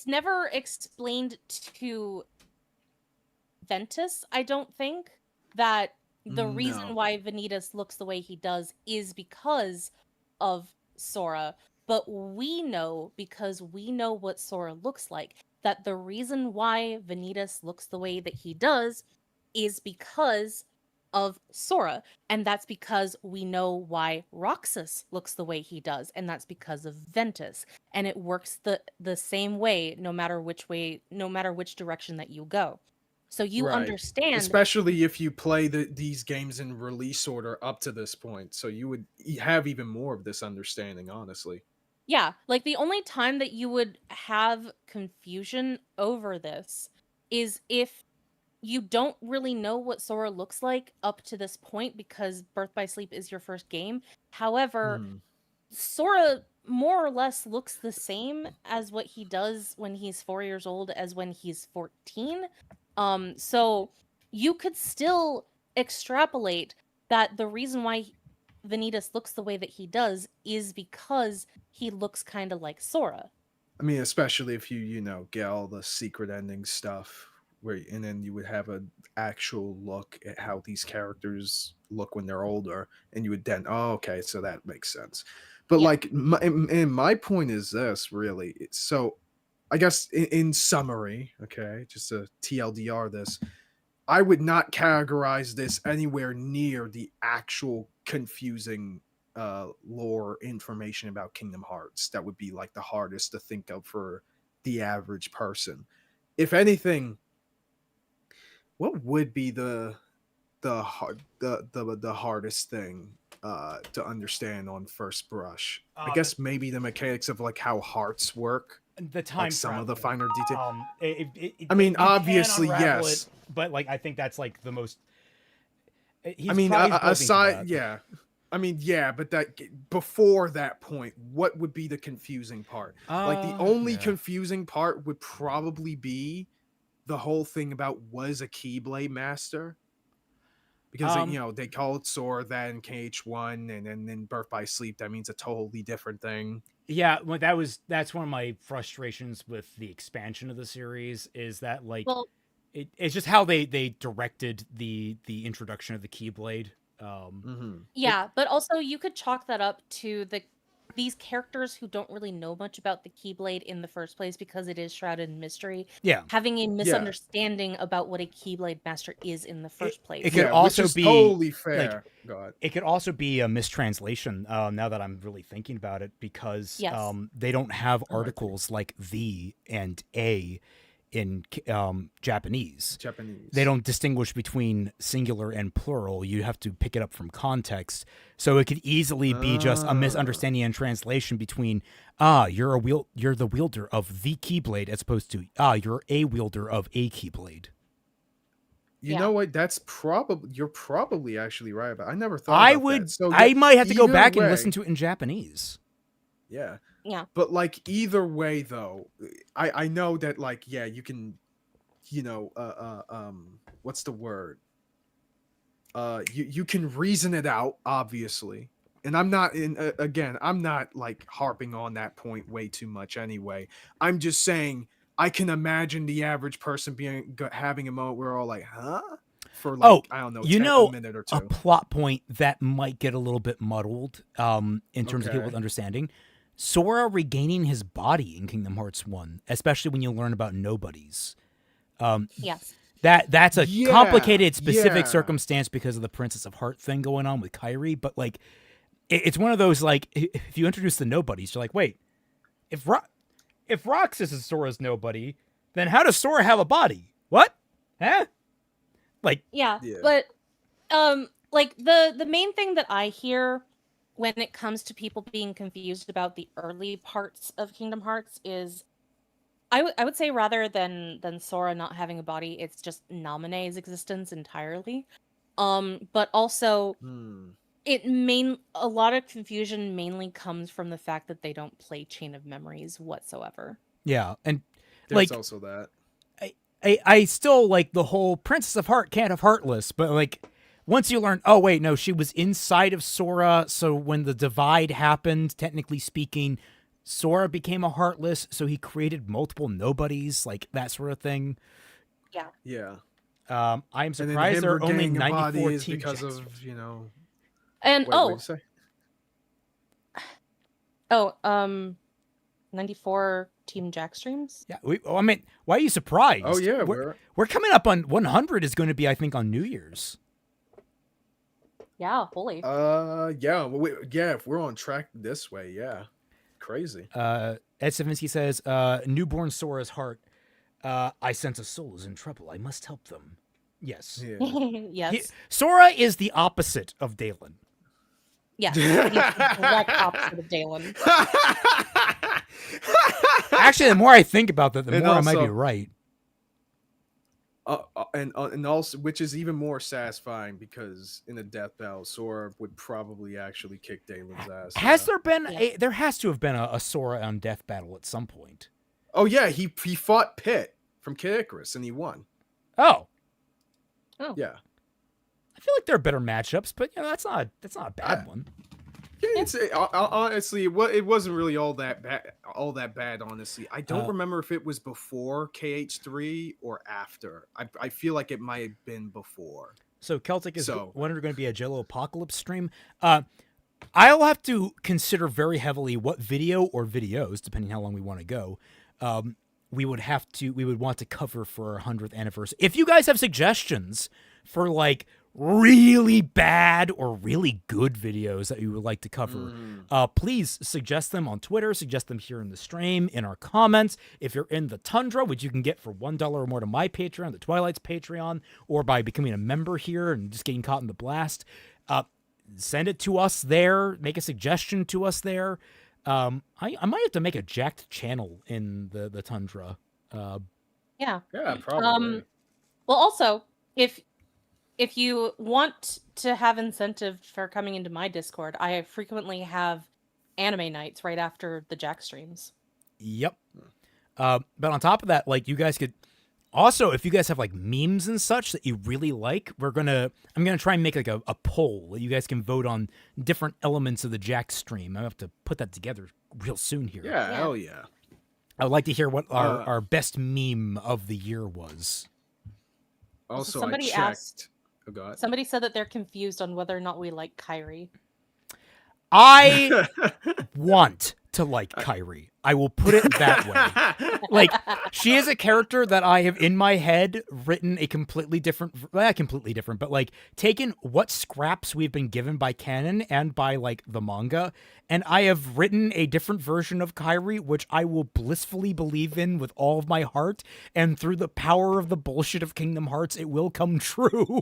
[SPEAKER 6] never explained to Ventus, I don't think, that the reason why Vanitas looks the way he does is because of Sora. But we know, because we know what Sora looks like, that the reason why Vanitas looks the way that he does is because of Sora. And that's because we know why Roxas looks the way he does. And that's because of Ventus. And it works the same way, no matter which direction that you go. So you understand.
[SPEAKER 4] Especially if you play these games in release order up to this point. So you would have even more of this understanding, honestly.
[SPEAKER 2] Yeah, like the only time that you would have confusion over this is if
[SPEAKER 6] you don't really know what Sora looks like up to this point because Birth by Sleep is your first game. However,
[SPEAKER 4] Hmm.
[SPEAKER 6] Sora more or less looks the same as what he does when he's 4 years old as when he's 14. So you could still extrapolate that the reason why Vanitas looks the way that he does is because he looks kind of like Sora.
[SPEAKER 4] I mean, especially if you get all the secret ending stuff, and then you would have an actual look at how these characters look when they're older, and you would then, oh, okay, so that makes sense. But
[SPEAKER 6] Yeah.
[SPEAKER 4] like, my point is this, really. So, I guess in summary, okay, just a TLDR, this, I would not categorize this anywhere near the actual confusing lore information about Kingdom Hearts that would be like the hardest to think of for the average person. If anything, what would be the hardest thing to understand on first brush? I guess maybe the mechanics of like how hearts work,
[SPEAKER 3] The time
[SPEAKER 4] like some of the
[SPEAKER 3] travel.
[SPEAKER 4] finer detail.
[SPEAKER 3] I
[SPEAKER 4] I mean,
[SPEAKER 3] you can
[SPEAKER 4] obviously,
[SPEAKER 3] unravel
[SPEAKER 4] yes.
[SPEAKER 3] it, but like I think that's like the most. He's
[SPEAKER 4] I mean,
[SPEAKER 3] probably building to
[SPEAKER 4] aside,
[SPEAKER 3] that.
[SPEAKER 4] yeah. I mean, yeah, but that before that point, what would be the confusing part? Like the only
[SPEAKER 3] Yeah.
[SPEAKER 4] confusing part would probably be the whole thing about was a Keyblade master, because they call it Sora, then KH1, and then Birth by Sleep. That means a totally different thing.
[SPEAKER 3] Yeah, well, that's one of my frustrations with the expansion of the series is that like
[SPEAKER 6] Well,
[SPEAKER 3] it's just how they directed the introduction of the Keyblade.
[SPEAKER 4] Mm-hmm.
[SPEAKER 6] yeah, but also you could chalk that up to these characters who don't really know much about the Keyblade in the first place because it is shrouded in mystery,
[SPEAKER 3] Yeah,
[SPEAKER 6] having a misunderstanding about what a Keyblade master is in the first place.
[SPEAKER 3] it could
[SPEAKER 4] Yeah,
[SPEAKER 3] also
[SPEAKER 4] which is
[SPEAKER 3] be
[SPEAKER 4] totally fair.
[SPEAKER 3] like
[SPEAKER 4] Go ahead.
[SPEAKER 3] it could also be a mistranslation. Now that I'm really thinking about it, because
[SPEAKER 6] Yes.
[SPEAKER 3] they don't have
[SPEAKER 4] Oh, I see.
[SPEAKER 3] articles like the and a in Japanese.
[SPEAKER 4] Japanese.
[SPEAKER 3] They don't distinguish between singular and plural. You have to pick it up from context. So it could easily be just a misunderstanding and translation between you're the wielder of the Keyblade as opposed to you're a wielder of a Keyblade.
[SPEAKER 4] You
[SPEAKER 6] Yeah.
[SPEAKER 4] know what? You're probably actually right about. I never thought.
[SPEAKER 3] I
[SPEAKER 4] about
[SPEAKER 3] would.
[SPEAKER 4] That. So
[SPEAKER 3] I might have to go
[SPEAKER 4] either
[SPEAKER 3] back and
[SPEAKER 4] way-
[SPEAKER 3] listen to it in Japanese.
[SPEAKER 4] Yeah.
[SPEAKER 6] Yeah.
[SPEAKER 4] But like either way, though, I know that like you can, what's the word? You can reason it out, obviously. And I'm not I'm not like harping on that point way too much anyway. I'm just saying I can imagine the average person having a moment where we're all like, huh? For like, I don't know, a minute or two.
[SPEAKER 3] A plot point that might get a little bit muddled in terms of people's understanding. Sora regaining his body in Kingdom Hearts 1, especially when you learn about nobodies.
[SPEAKER 6] Yes.
[SPEAKER 3] That's a complicated, specific
[SPEAKER 4] yeah.
[SPEAKER 3] circumstance because of the Princess of Heart thing going on with Kairi, but like, it's one of those, like, if you introduce the nobodies, you're like, wait, if Roxas is Sora's nobody, then how does Sora have a body? What? Huh? Like,
[SPEAKER 6] Yeah. But like the main thing that I hear when it comes to people being confused about the early parts of Kingdom Hearts is I would say rather than Sora not having a body, it's just Naminé's existence entirely. But also a lot of confusion mainly comes from the fact that they don't play Chain of Memories whatsoever.
[SPEAKER 3] yeah, and
[SPEAKER 4] There's
[SPEAKER 3] like
[SPEAKER 4] also that.
[SPEAKER 3] I still like the whole Princess of Heart can't have Heartless, but like once you learn, oh wait, no, she was inside of Sora, so when the divide happened, technically speaking, Sora became a Heartless, so he created multiple nobodies, like that sort of thing.
[SPEAKER 6] Yeah.
[SPEAKER 4] Yeah.
[SPEAKER 3] I am surprised there are only 94
[SPEAKER 4] is
[SPEAKER 3] team
[SPEAKER 4] because
[SPEAKER 3] Jack
[SPEAKER 4] of
[SPEAKER 6] And
[SPEAKER 4] Wait, what did you say?
[SPEAKER 6] 94 Team Jack streams.
[SPEAKER 3] Yeah, I mean, why are you surprised?
[SPEAKER 4] Oh yeah,
[SPEAKER 3] we're coming up on 100 is going to be, I think, on New Year's.
[SPEAKER 6] Yeah, holy.
[SPEAKER 4] Yeah, if we're on track this way, yeah, crazy.
[SPEAKER 3] Ed Savinsky says, newborn Sora's heart. I sense a soul is in trouble. I must help them. Yes.
[SPEAKER 4] Yeah.
[SPEAKER 6] Yes.
[SPEAKER 3] Sora is the opposite of Dalen.
[SPEAKER 6] Yes. He's the direct opposite of Dalen.
[SPEAKER 3] Actually, the more I think about that, the
[SPEAKER 4] And
[SPEAKER 3] more I might be
[SPEAKER 4] also-
[SPEAKER 3] right.
[SPEAKER 4] And also, which is even more satisfying because in a death battle, Sora would probably actually kick Dalen's ass.
[SPEAKER 3] Has there been
[SPEAKER 6] Yeah.
[SPEAKER 3] there has to have been a Sora on death battle at some point.
[SPEAKER 4] Oh yeah, he fought Pit from Kid Icarus and he won.
[SPEAKER 3] Oh,
[SPEAKER 4] Yeah,
[SPEAKER 3] I feel like there are better matchups, but that's not a bad one.
[SPEAKER 4] it's honestly it wasn't really all that bad. Honestly, I don't remember if it was before KH3 or after. I feel like it might have been before.
[SPEAKER 3] So Celtic is
[SPEAKER 4] So-
[SPEAKER 3] when we're going to be a Jello Apocalypse stream. I'll have to consider very heavily what video or videos, depending how long we want to go, we would want to cover for our 100th anniversary. If you guys have suggestions for like really bad or really good videos that you would like to cover, please suggest them on Twitter, suggest them here in the stream, in our comments. If you're in the Tundra, which you can get for $1 or more to my Patreon, the Twilight's Patreon, or by becoming a member here and just getting caught in the blast, send it to us there. Make a suggestion to us there. I might have to make a jacked channel in the Tundra.
[SPEAKER 6] Yeah.
[SPEAKER 4] Yeah, probably.
[SPEAKER 6] Well, also, if you want to have incentive for coming into my Discord, I frequently have anime nights right after the Jack streams.
[SPEAKER 3] Yep. But on top of that, like you guys could also, if you guys have like memes and such that you really like, I'm gonna try and make like a poll that you guys can vote on different elements of the Jack stream. I have to put that together real soon here.
[SPEAKER 4] Yeah, hell yeah.
[SPEAKER 3] I would like to hear what our best meme of the year was.
[SPEAKER 4] Also,
[SPEAKER 6] somebody
[SPEAKER 4] I checked.
[SPEAKER 6] asked-
[SPEAKER 4] Oh god.
[SPEAKER 6] Somebody said that they're confused on whether or not we like Kyrie.
[SPEAKER 3] I want to like Kyrie. I will put it that way. Like, she is a character that I have in my head written a completely different, well, not completely different, but like taken what scraps we've been given by canon and by like the manga, and I have written a different version of Kyrie, which I will blissfully believe in with all of my heart, and through the power of the bullshit of Kingdom Hearts, it will come true.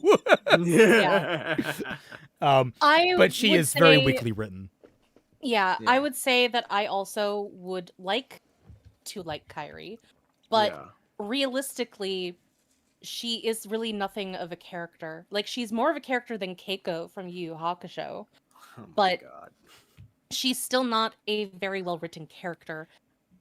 [SPEAKER 3] But she
[SPEAKER 6] would
[SPEAKER 3] is very
[SPEAKER 6] say-
[SPEAKER 3] weakly written.
[SPEAKER 6] Yeah,
[SPEAKER 4] Yeah.
[SPEAKER 6] I would say that I also would like to like Kyrie, but
[SPEAKER 4] Yeah.
[SPEAKER 6] realistically, she is really nothing of a character. Like, she's more of a character than Keiko from Yu Yu Hakusho,
[SPEAKER 4] Oh my
[SPEAKER 6] but-
[SPEAKER 4] God.
[SPEAKER 6] she's still not a very well written character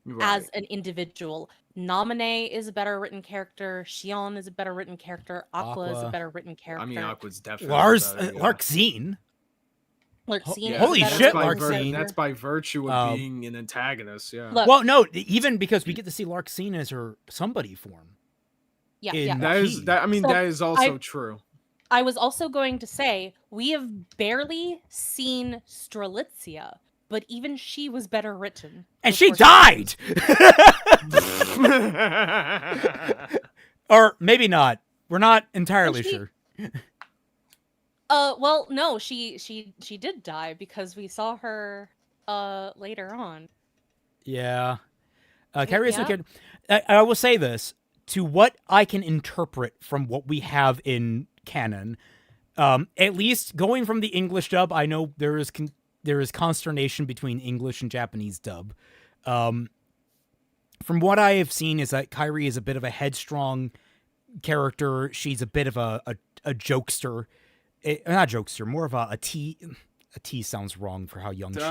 [SPEAKER 4] Right.
[SPEAKER 6] as an individual. Namine is a better written character. Shion is a better written character. Aqua is a
[SPEAKER 3] Aqua.
[SPEAKER 6] better written character.
[SPEAKER 4] I mean, Aqua's definitely
[SPEAKER 3] Lars,
[SPEAKER 4] better, yeah.
[SPEAKER 3] Larxene.
[SPEAKER 6] Larxene
[SPEAKER 4] Yeah,
[SPEAKER 6] is a
[SPEAKER 3] Holy
[SPEAKER 6] better
[SPEAKER 3] shit,
[SPEAKER 6] written
[SPEAKER 3] Larxene.
[SPEAKER 6] character.
[SPEAKER 4] That's by virtue of
[SPEAKER 3] Um,
[SPEAKER 4] being an antagonist. Yeah.
[SPEAKER 6] Look,
[SPEAKER 3] Well, no, even because we get to see Larxene as her somebody form.
[SPEAKER 6] yeah,
[SPEAKER 3] in
[SPEAKER 6] yeah.
[SPEAKER 4] That is that. I mean,
[SPEAKER 6] So,
[SPEAKER 4] that is also true.
[SPEAKER 6] I was also going to say we have barely seen Strelitzia, but even she was better written.
[SPEAKER 3] And she
[SPEAKER 6] before
[SPEAKER 3] died! Or maybe not. We're not entirely
[SPEAKER 6] she-
[SPEAKER 3] sure.
[SPEAKER 6] Well, no, she did die because we saw her later on.
[SPEAKER 3] Yeah. Kyrie is
[SPEAKER 6] Yeah.
[SPEAKER 3] okay. I will say this. To what I can interpret from what we have in canon, at least going from the English dub, I know there is consternation between English and Japanese dub. From what I have seen is that Kyrie is a bit of a headstrong character. She's a bit of a jokester. Not jokester, more of a tea. A tea sounds wrong for how young she is.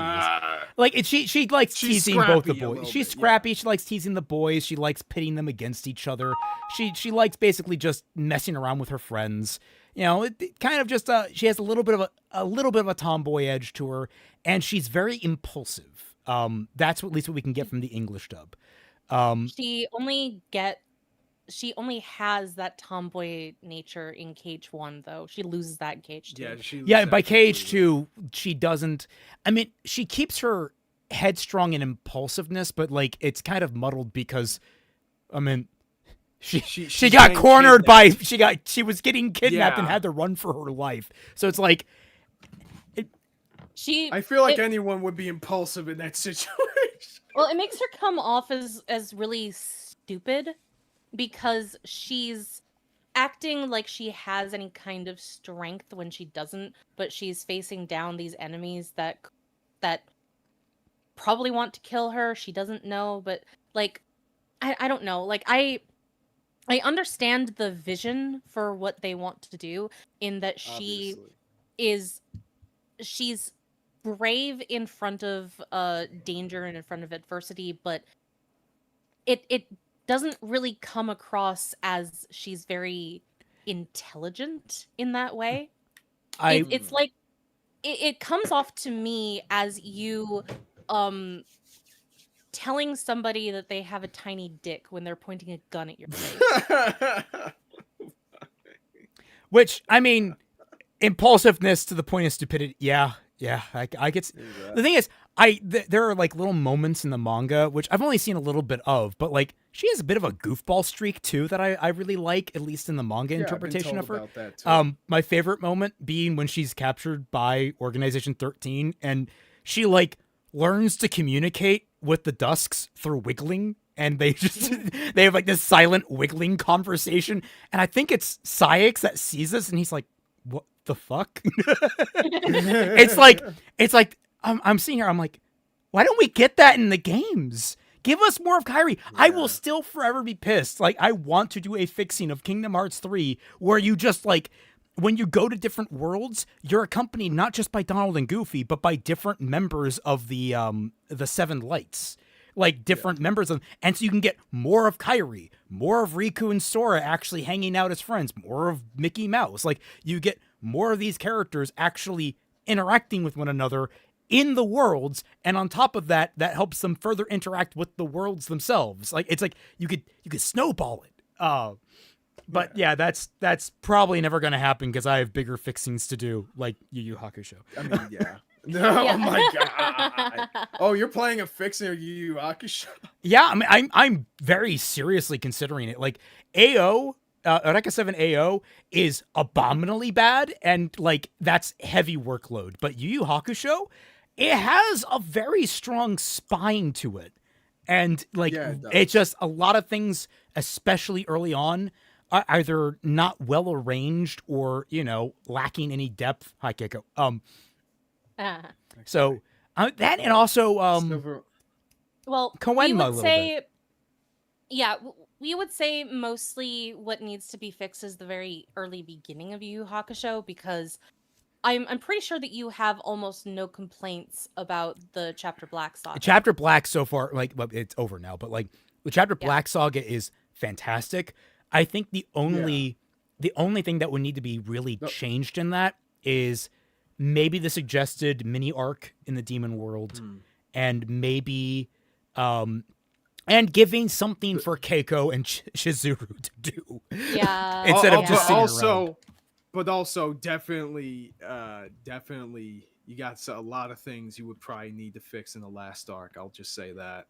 [SPEAKER 3] Like she likes
[SPEAKER 4] She's
[SPEAKER 3] teasing both the
[SPEAKER 4] scrappy a
[SPEAKER 3] boys.
[SPEAKER 4] little
[SPEAKER 3] She's
[SPEAKER 4] bit, yeah.
[SPEAKER 3] scrappy. She likes teasing the boys. She likes pitting them against each other. She likes basically just messing around with her friends. You know, it kind of just she has a little bit of a tomboy edge to her, and she's very impulsive. That's at least what we can get from the English dub.
[SPEAKER 6] She only has that tomboy nature in Cage 1, though. She loses that in Cage 2.
[SPEAKER 4] Yeah. She.
[SPEAKER 3] Yeah,
[SPEAKER 4] loses
[SPEAKER 3] by
[SPEAKER 4] that
[SPEAKER 3] Cage
[SPEAKER 4] completely.
[SPEAKER 3] 2, she doesn't. I mean, she keeps her headstrong and impulsiveness, but like it's kind of muddled because, I mean, she
[SPEAKER 4] she's
[SPEAKER 3] got
[SPEAKER 4] getting
[SPEAKER 3] cornered
[SPEAKER 4] kidnapped.
[SPEAKER 3] by she was getting kidnapped and
[SPEAKER 4] Yeah.
[SPEAKER 3] had to run for her life. So it's like,
[SPEAKER 4] I feel like
[SPEAKER 6] it-
[SPEAKER 4] anyone would be impulsive in that situation.
[SPEAKER 6] Well, it makes her come off as really stupid because she's acting like she has any kind of strength when she doesn't, but she's facing down these enemies that probably want to kill her. She doesn't know, but like I don't know. Like I understand the vision for what they want to do in that
[SPEAKER 4] Obviously.
[SPEAKER 6] she's brave in front of danger and in front of adversity, but it doesn't really come across as she's very intelligent in that way. It's like it comes off to me as you telling somebody that they have a tiny dick when they're pointing a gun at your face.
[SPEAKER 3] Which, I mean, impulsiveness to the point of stupidity. Yeah, I get. The thing is, there are like little moments in the manga which I've only seen a little bit of, but like she has a bit of a goofball streak too that I really like, at least in the manga interpretation of her.
[SPEAKER 4] About that too.
[SPEAKER 3] My favorite moment being when she's captured by Organization 13 and she like learns to communicate with the Dusks through wiggling, and they just they have like this silent wiggling conversation, and I think it's Syx that sees this and he's like, what the fuck? it's like I'm seeing her, I'm like, why don't we get that in the games? Give us more of Kairi. Yeah. I will still forever be pissed. Like, I want to do a fixing of Kingdom Hearts 3 where you just like, when you go to different worlds, you're accompanied not just by Donald and Goofy, but by different members of the Seven Lights. Like, different members of, and so you can get more of Kairi, more of Riku and Sora actually hanging out as friends, more of Mickey Mouse. Like, you get more of these characters actually interacting with one another in the worlds, and on top of that, that helps them further interact with the worlds themselves. Like, it's like you could snowball it. But yeah, that's probably never going to happen because I have bigger fixings to do, like Yu Yu Hakusho.
[SPEAKER 4] I mean, yeah. No, oh my god! Oh, you're playing a fixing of Yu Yu Hakusho?
[SPEAKER 3] Yeah, I mean, I'm very seriously considering it. Like, AO, Eureka 7 AO is abominably bad, and like that's heavy workload. But Yu Yu Hakusho, it has a very strong spine to it, and like it's just a lot of things, especially early on, are either not well arranged or lacking any depth. Hi, Keiko. So that, and also
[SPEAKER 6] well,
[SPEAKER 3] Koenma
[SPEAKER 6] we would
[SPEAKER 3] a little
[SPEAKER 6] say
[SPEAKER 3] bit.
[SPEAKER 6] Yeah, we would say mostly what needs to be fixed is the very early beginning of Yu Yu Hakusho, because I'm pretty sure that you have almost no complaints about the Chapter Black saga.
[SPEAKER 3] Chapter Black so far, like, well, it's over now, but like the Chapter Black saga is fantastic. I think the only thing that would need to be really changed in that is maybe the suggested mini arc in the demon world, and maybe and giving something for Keiko and Shizuru to do.
[SPEAKER 6] Yeah.
[SPEAKER 3] Instead of just sitting around.
[SPEAKER 4] But also, definitely, you got a lot of things you would probably need to fix in the last arc. I'll just say that.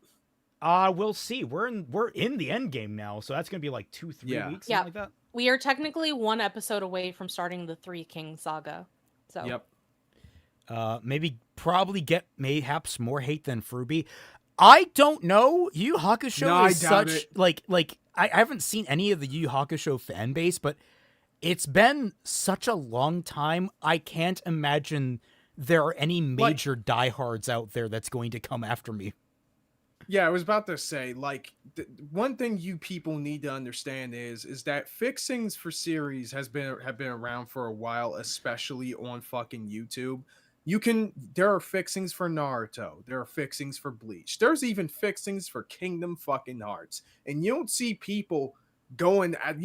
[SPEAKER 3] We'll see. We're in the end game now, so that's gonna be like 2-3 weeks, something like that.
[SPEAKER 6] We are technically one episode away from starting the Three Kings saga. So.
[SPEAKER 4] Yep.
[SPEAKER 3] Maybe probably get mayhaps more hate than Fruby. I don't know. Yu Yu Hakusho is such like I haven't seen any of the Yu Yu Hakusho fan base, but it's been such a long time. I can't imagine there are any major diehards out there that's going to come after me.
[SPEAKER 4] Yeah, I was about to say, like, one thing you people need to understand is that fixings for series have been around for a while, especially on fucking YouTube. There are fixings for Naruto, there are fixings for Bleach, there's even fixings for Kingdom fucking Hearts, and you don't see people going at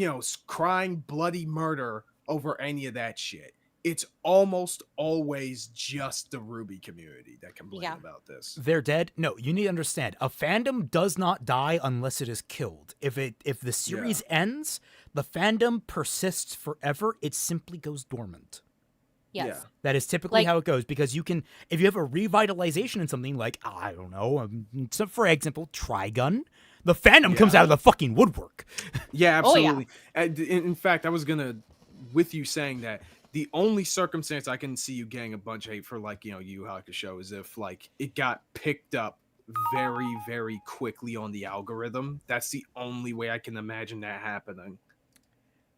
[SPEAKER 4] crying bloody murder over any of that shit. It's almost always just the Ruby community that complain about this.
[SPEAKER 3] They're dead? No, you need to understand. A fandom does not die unless it is killed. If the series ends, the fandom persists forever. It simply goes dormant.
[SPEAKER 6] Yes.
[SPEAKER 4] Yeah.
[SPEAKER 3] That is typically how it goes, because you can, if you have a revitalization in something like, I don't know, so for example, Trigun, the fandom comes out of the fucking woodwork.
[SPEAKER 4] Yeah, absolutely. Oh, yeah. In fact, I was gonna, with you saying that, the only circumstance I can see you getting a bunch of hate for, like, Yu Yu Hakusho is if, like, it got picked up very, very quickly on the algorithm. That's the only way I can imagine that happening.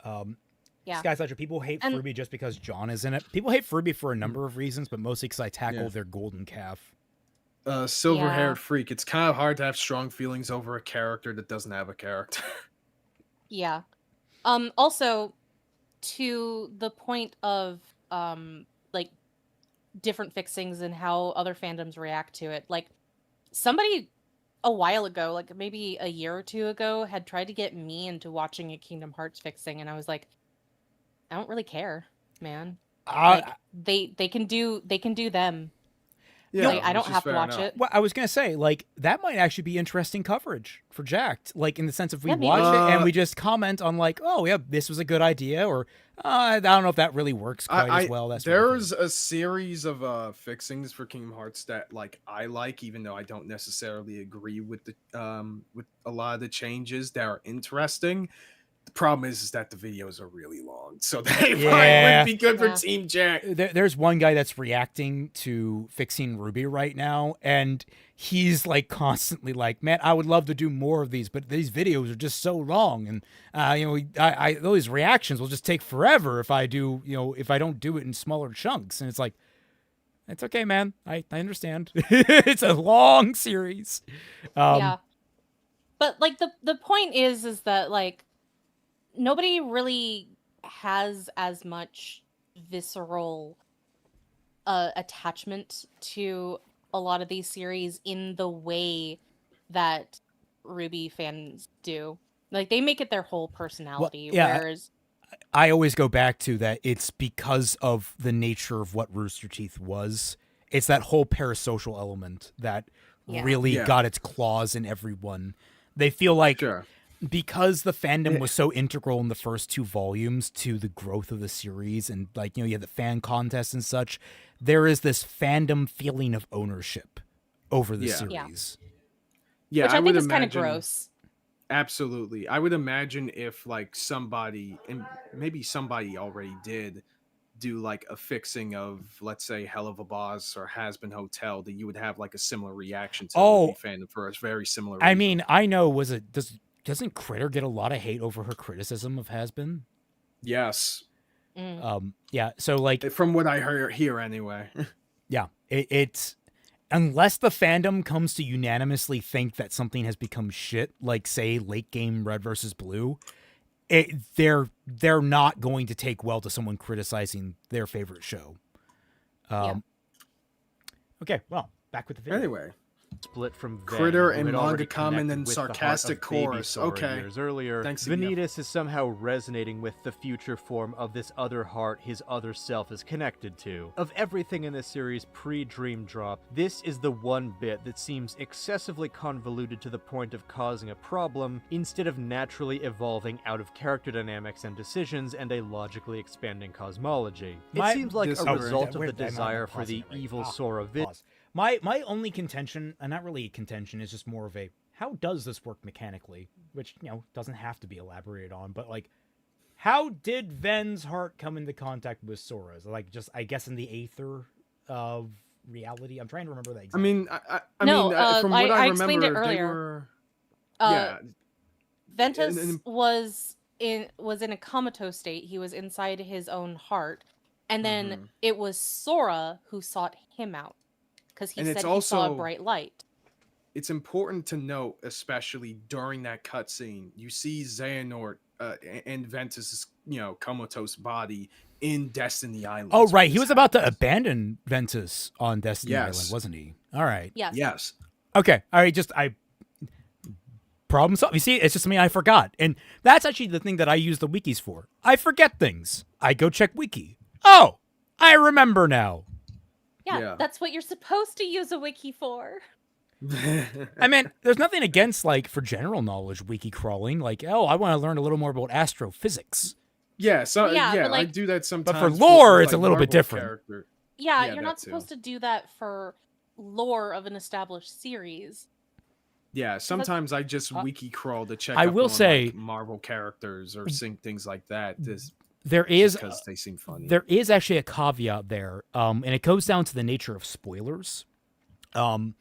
[SPEAKER 3] Sky Slasher, people hate Fruby just because John is in it. People hate Fruby for a number of reasons, but mostly because I tackle their golden calf.
[SPEAKER 4] Silver-haired freak. It's kind of hard to have strong feelings over a character that doesn't have a character.
[SPEAKER 6] Yeah. Also, to the point of like different fixings and how other fandoms react to it. Like somebody a while ago, like maybe a year or two ago, had tried to get me into watching a Kingdom Hearts fixing, and I was like, I don't really care, man. Like they can do them.
[SPEAKER 4] Yeah,
[SPEAKER 6] Like, I
[SPEAKER 4] which
[SPEAKER 6] don't
[SPEAKER 4] is
[SPEAKER 6] have to
[SPEAKER 4] fair
[SPEAKER 6] watch
[SPEAKER 4] enough.
[SPEAKER 6] it.
[SPEAKER 3] Well, I was gonna say, like, that might actually be interesting coverage for JYCT. Like, in the sense if we
[SPEAKER 6] Yeah, maybe.
[SPEAKER 3] watch it and we just comment on, like, oh yeah, this was a good idea, or I don't know if that really works quite as well. That sort of thing.
[SPEAKER 4] There's a series of fixings for Kingdom Hearts that like I like, even though I don't necessarily agree with with a lot of the changes that are interesting. The problem is that the videos are really long, so they probably wouldn't be good
[SPEAKER 6] Yeah.
[SPEAKER 4] for Team JYCT.
[SPEAKER 3] There's one guy that's reacting to fixing Ruby right now, and he's like constantly like, "Man, I would love to do more of these, but these videos are just so long, and I those reactions will just take forever if I do, if I don't do it in smaller chunks." And it's like, it's okay, man. I understand. It's a long series.
[SPEAKER 6] Yeah. But like the point is that like nobody really has as much visceral attachment to a lot of these series in the way that Ruby fans do. Like they make it their whole personality,
[SPEAKER 3] yeah.
[SPEAKER 6] whereas
[SPEAKER 3] I always go back to that it's because of the nature of what Rooster Teeth was. It's that whole parasocial element that really got its claws in everyone. They feel like because the fandom was so integral in the first 2 volumes to the growth of the series, and like, you had the fan contests and such, there is this fandom feeling of ownership over the series.
[SPEAKER 4] Yeah,
[SPEAKER 6] which I think is kind of gross.
[SPEAKER 4] Absolutely. I would imagine if like somebody, and maybe somebody already did do like a fixing of, let's say, Hell of a Boss or Has Been Hotel, that you would have like a similar reaction to the fandom for a very similar reason.
[SPEAKER 3] I mean, I know, doesn't Critter get a lot of hate over her criticism of Has Been?
[SPEAKER 4] Yes.
[SPEAKER 3] Yeah, so like
[SPEAKER 4] from what I hear anyway.
[SPEAKER 3] Yeah, it's unless the fandom comes to unanimously think that something has become shit, like say late game Red versus Blue, they're not going to take well to someone criticizing their favorite show. Okay, well, back with the video.
[SPEAKER 4] Anyway,
[SPEAKER 5] split from Van,
[SPEAKER 4] Critter and
[SPEAKER 5] who had already
[SPEAKER 4] manga common
[SPEAKER 5] connected
[SPEAKER 4] and
[SPEAKER 5] with the heart
[SPEAKER 4] sarcastic
[SPEAKER 5] of Baby
[SPEAKER 4] chorus.
[SPEAKER 5] Sora
[SPEAKER 4] Okay.
[SPEAKER 5] years earlier.
[SPEAKER 4] Thanks,
[SPEAKER 5] Vanitas is somehow resonating with the future form of this other heart his other self is connected to. Of everything in this series pre-Dream Drop, this is the one bit that seems excessively convoluted to the point of causing a problem, instead of naturally evolving out of character dynamics and decisions and a logically expanding cosmology. It seems like a result of the desire for the evil Sora
[SPEAKER 3] My only contention, and not really a contention, is just more of a, how does this work mechanically? Which, doesn't have to be elaborated on, but like, how did Ven's heart come into contact with Sora's? Like, just, I guess, in the aether of reality? I'm trying to remember that exactly.
[SPEAKER 4] I mean, from what I
[SPEAKER 6] explained
[SPEAKER 4] remember,
[SPEAKER 6] it earlier.
[SPEAKER 4] They were...
[SPEAKER 6] Ventus was in a comatose state. He was inside his own heart. And then it was Sora who sought him out. Because he said he saw a bright light.
[SPEAKER 4] It's important to note, especially during that cutscene, you see Xehanort and Ventus' comatose body in Destiny Island.
[SPEAKER 3] Oh, right. He was about to abandon Ventus on Destiny Island, wasn't he? All right.
[SPEAKER 6] Yes.
[SPEAKER 3] Okay. All right. Problem solved. You see, it's just something I forgot. And that's actually the thing that I use the wikis for. I forget things. I go check wiki. Oh, I remember now.
[SPEAKER 6] Yeah, that's what you're supposed to use a wiki for.
[SPEAKER 3] I mean, there's nothing against, like, for general knowledge, wiki crawling. Like, oh, I want to learn a little more about astrophysics.
[SPEAKER 4] Yeah,
[SPEAKER 6] but,
[SPEAKER 4] I do that sometimes.
[SPEAKER 3] But for lore, it's a little bit different.
[SPEAKER 4] Character.
[SPEAKER 6] Yeah, you're not supposed to do that for lore of an established series.
[SPEAKER 4] Yeah, sometimes I just wiki crawl to check.
[SPEAKER 3] I will say,
[SPEAKER 4] like, Marvel characters or things like that.
[SPEAKER 3] There is,
[SPEAKER 4] because they seem funny.
[SPEAKER 3] There is actually a caveat there, and it goes down to the nature of spoilers. And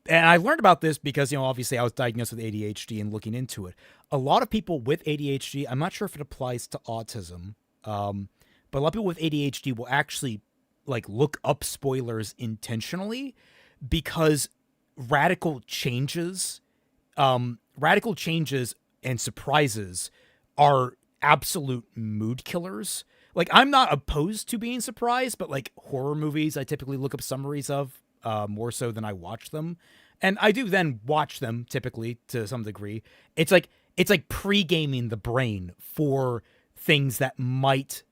[SPEAKER 3] I learned about this because, obviously I was diagnosed with ADHD and looking into it. A lot of people with ADHD, I'm not sure if it applies to autism, but a lot of people with ADHD will actually like look up spoilers intentionally because radical changes and surprises are absolute mood killers. Like, I'm not opposed to being surprised, but like horror movies, I typically look up summaries of more so than I watch them. And I do then watch them typically to some degree. It's like pre-gaming the brain for things that might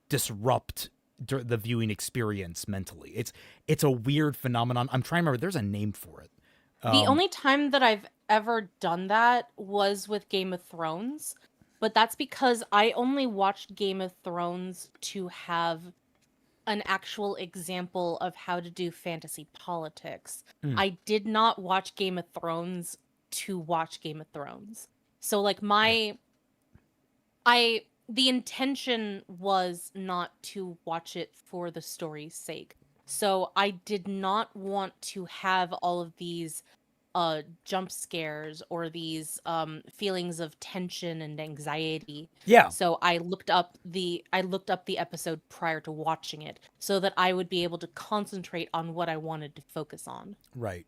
[SPEAKER 3] disrupt the viewing experience mentally. It's a weird phenomenon. I'm trying to remember. There's a name for it.
[SPEAKER 6] The only time that I've ever done that was with Game of Thrones, but that's because I only watched Game of Thrones to have an actual example of how to do fantasy politics. I did not watch Game of Thrones to watch Game of Thrones. So like the intention was not to watch it for the story's sake. So I did not want to have all of these jump scares or these feelings of tension and anxiety.
[SPEAKER 3] Yeah.
[SPEAKER 6] So I looked up the episode prior to watching it so that I would be able to concentrate on what I wanted to focus on.
[SPEAKER 3] Right.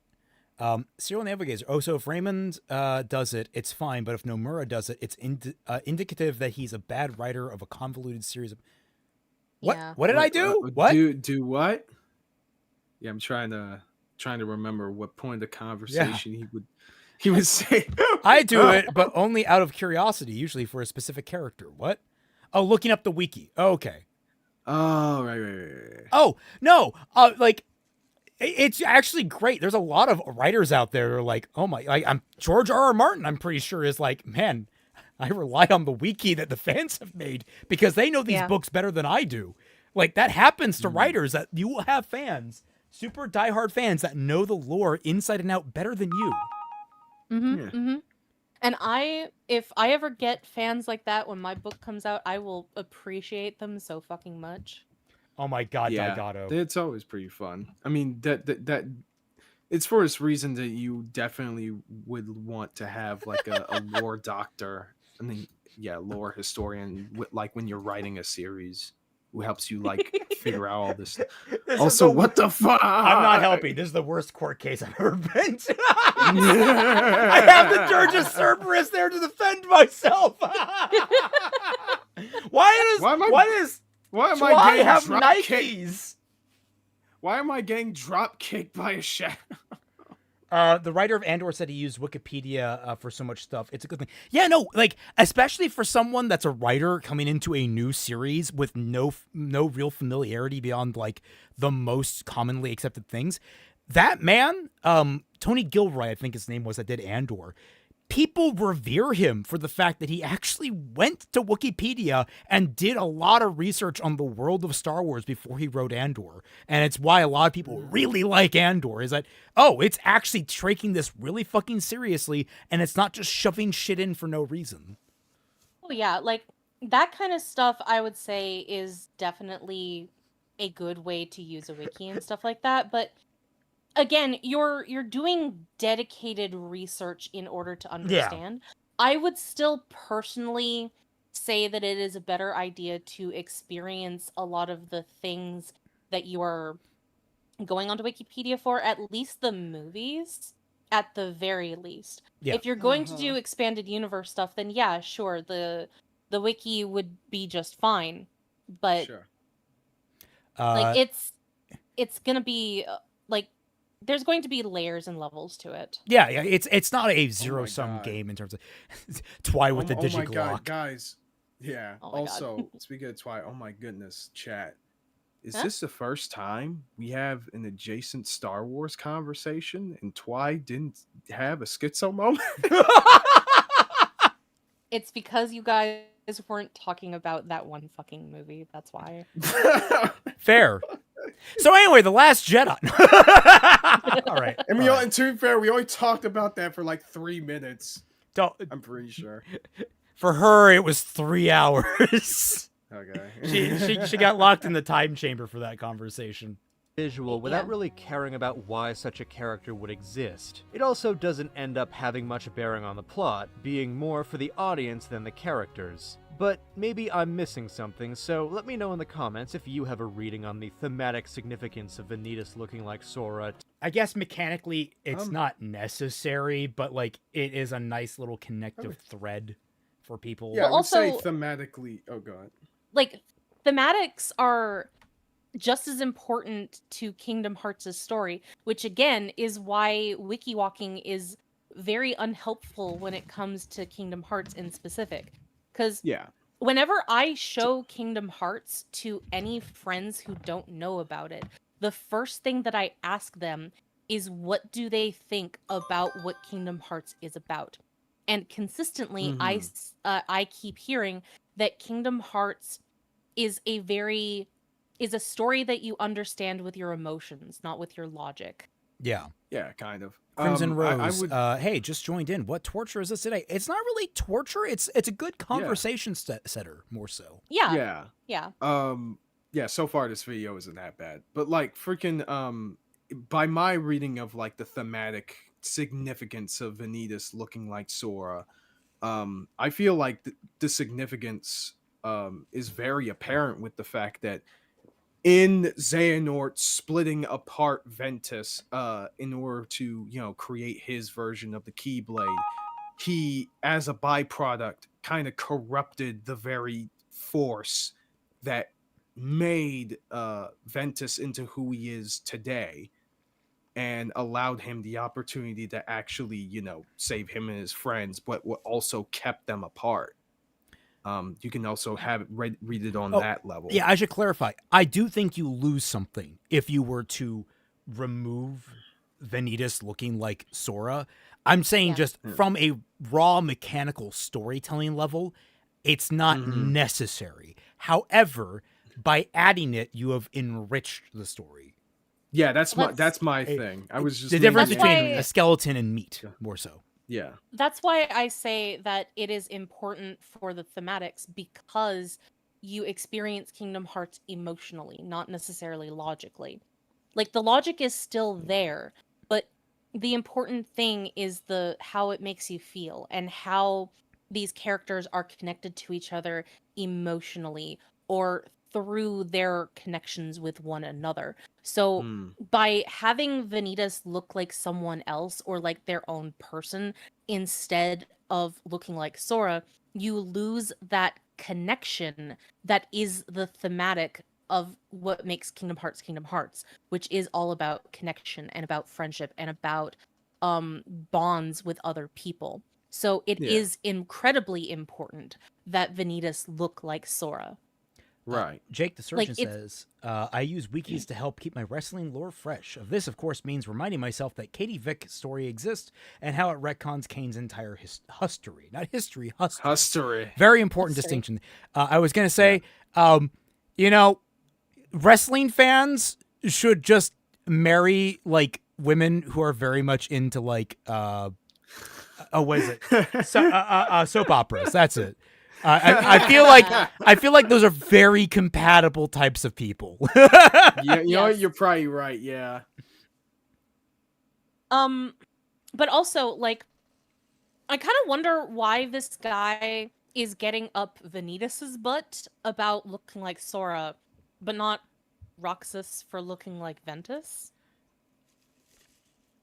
[SPEAKER 3] Serial Navigator. Oh, so if Raymond does it, it's fine. But if Nomura does it, it's indicative that he's a bad writer of a convoluted series of... What?
[SPEAKER 6] Yeah.
[SPEAKER 3] What did I do? What?
[SPEAKER 4] Do what? Yeah, I'm trying to remember what point of the conversation he would say.
[SPEAKER 3] I do it, but only out of curiosity, usually for a specific character. What? Oh, looking up the wiki. Oh, okay.
[SPEAKER 4] Oh, right.
[SPEAKER 3] Oh, no. Like, it's actually great. There's a lot of writers out there who are like, oh my, like, I'm George R.R. Martin, I'm pretty sure is like, man, I rely on the wiki that the fans have made because they know these books better than I do. Like, that happens to writers, that you will have fans, super diehard fans that know the lore inside and out better than you.
[SPEAKER 6] And if I ever get fans like that when my book comes out, I will appreciate them so fucking much.
[SPEAKER 3] Oh my god,
[SPEAKER 4] Yeah,
[SPEAKER 3] Daigato.
[SPEAKER 4] it's always pretty fun. I mean, that it's for this reason that you definitely would want to have like a lore doctor. I mean, lore historian, like when you're writing a series, who helps you like figure out all this. Also, what the fuck?
[SPEAKER 3] I'm not helping. This is the worst court case I've ever been to. I have the Dirge of Cerberus there to defend myself. Why am I have Nikes?
[SPEAKER 4] Why am I getting drop kicked by a shadow?
[SPEAKER 3] The writer of Andor said he used Wikipedia for so much stuff. It's a good thing. Yeah, no, like, especially for someone that's a writer coming into a new series with no real familiarity beyond, like, the most commonly accepted things. That man, Tony Gilroy, I think his name was, that did Andor. People revere him for the fact that he actually went to Wikipedia and did a lot of research on the world of Star Wars before he wrote Andor. And it's why a lot of people really like Andor, is that, oh, it's actually taking this really fucking seriously, and it's not just shoving shit in for no reason.
[SPEAKER 6] Oh yeah, like, that kind of stuff I would say is definitely a good way to use a wiki and stuff like that, but again, you're doing dedicated research in order to understand. Yeah. I would still personally say that it is a better idea to experience a lot of the things that you are going onto Wikipedia for, at least the movies, at the very least. Yeah. If you're going to do expanded universe stuff, then yeah, sure, the wiki would be just fine. But
[SPEAKER 4] sure.
[SPEAKER 6] Like, it's gonna be like, there's going to be layers and levels to it.
[SPEAKER 3] Yeah, it's not a zero-sum game in terms of Twi with the Digiglock. Oh my god,
[SPEAKER 4] guys. Yeah. Also, speaking of Twi, oh my goodness, chat. Is this the first time we have an adjacent Star Wars conversation and Twi didn't have a schizo moment?
[SPEAKER 6] It's because you guys weren't talking about that one fucking movie. That's why.
[SPEAKER 3] Fair. So anyway, The Last Jedi. All right.
[SPEAKER 4] And to be fair, we only talked about that for like 3 minutes. I'm pretty sure.
[SPEAKER 3] For her, it was 3 hours.
[SPEAKER 4] Okay.
[SPEAKER 3] She got locked in the time chamber for that conversation.
[SPEAKER 5] Visual without really caring about why such a character would exist. It also doesn't end up having much bearing on the plot, being more for the audience than the characters. but maybe I'm missing something, so let me know in the comments if you have a reading on the thematic significance of Vanitas looking like Sora.
[SPEAKER 3] I guess mechanically it's
[SPEAKER 4] Um,
[SPEAKER 3] not necessary, but like it is a nice little connective thread for people.
[SPEAKER 4] Yeah,
[SPEAKER 6] Well,
[SPEAKER 4] I would say
[SPEAKER 6] also-
[SPEAKER 4] thematically. Oh, go ahead.
[SPEAKER 6] Like, thematics are just as important to Kingdom Hearts' story, which again is why wiki walking is very unhelpful when it comes to Kingdom Hearts in specific. Because
[SPEAKER 4] Yeah.
[SPEAKER 6] whenever I show Kingdom Hearts to any friends who don't know about it, the first thing that I ask them is what do they think about what Kingdom Hearts is about. And consistently, I keep hearing that Kingdom Hearts is a story that you understand with your emotions, not with your logic.
[SPEAKER 3] Yeah.
[SPEAKER 4] Yeah, kind of.
[SPEAKER 3] Crimson
[SPEAKER 4] I
[SPEAKER 3] Rose,
[SPEAKER 4] would.
[SPEAKER 3] hey, just joined in. What torture is this today? It's not really torture. It's a good conversation setter, more so.
[SPEAKER 6] Yeah.
[SPEAKER 4] Yeah. Yeah, so far this video isn't that bad. But like freaking by my reading of like the thematic significance of Vanitas looking like Sora, I feel like the significance is very apparent with the fact that in Xehanort splitting apart Ventus in order to, create his version of the Keyblade, he, as a byproduct, kind of corrupted the very force that made Ventus into who he is today and allowed him the opportunity to actually, save him and his friends, but what also kept them apart. You can also have it read it on that level.
[SPEAKER 3] Yeah, I should clarify. I do think you lose something if you were to remove Vanitas looking like Sora. I'm saying just from a raw mechanical storytelling level, it's not necessary. However, by adding it, you have enriched the story.
[SPEAKER 4] Yeah, that's my thing. I was just
[SPEAKER 3] the difference
[SPEAKER 6] That's
[SPEAKER 3] between
[SPEAKER 6] why-
[SPEAKER 3] a skeleton and meat, more so.
[SPEAKER 4] Yeah.
[SPEAKER 6] That's why I say that it is important for the thematics, because you experience Kingdom Hearts emotionally, not necessarily logically. Like, the logic is still there, but the important thing is how it makes you feel and how these characters are connected to each other emotionally or through their connections with one another. So by having Vanitas look like someone else or like their own person instead of looking like Sora, you lose that connection that is the thematic of what makes Kingdom Hearts, which is all about connection and about friendship and about bonds with other people. So it is incredibly important that Vanitas look like Sora.
[SPEAKER 4] Right.
[SPEAKER 3] Jake the Surgeon says, I use wikis to help keep my wrestling lore fresh. This, of course, means reminding myself that Katie Vick's story exists and how it retcons Kane's entire history. Not history, history.
[SPEAKER 4] History.
[SPEAKER 3] Very important distinction. I was going to say, wrestling fans should just marry, like, women who are very much into, like, what is it? Soap operas. That's it. I feel like those are very compatible types of people.
[SPEAKER 4] Yeah, you know what? You're probably right. Yeah.
[SPEAKER 6] But also, like, I kind of wonder why this guy is getting up Vanitas's butt about looking like Sora, but not Roxas for looking like Ventus.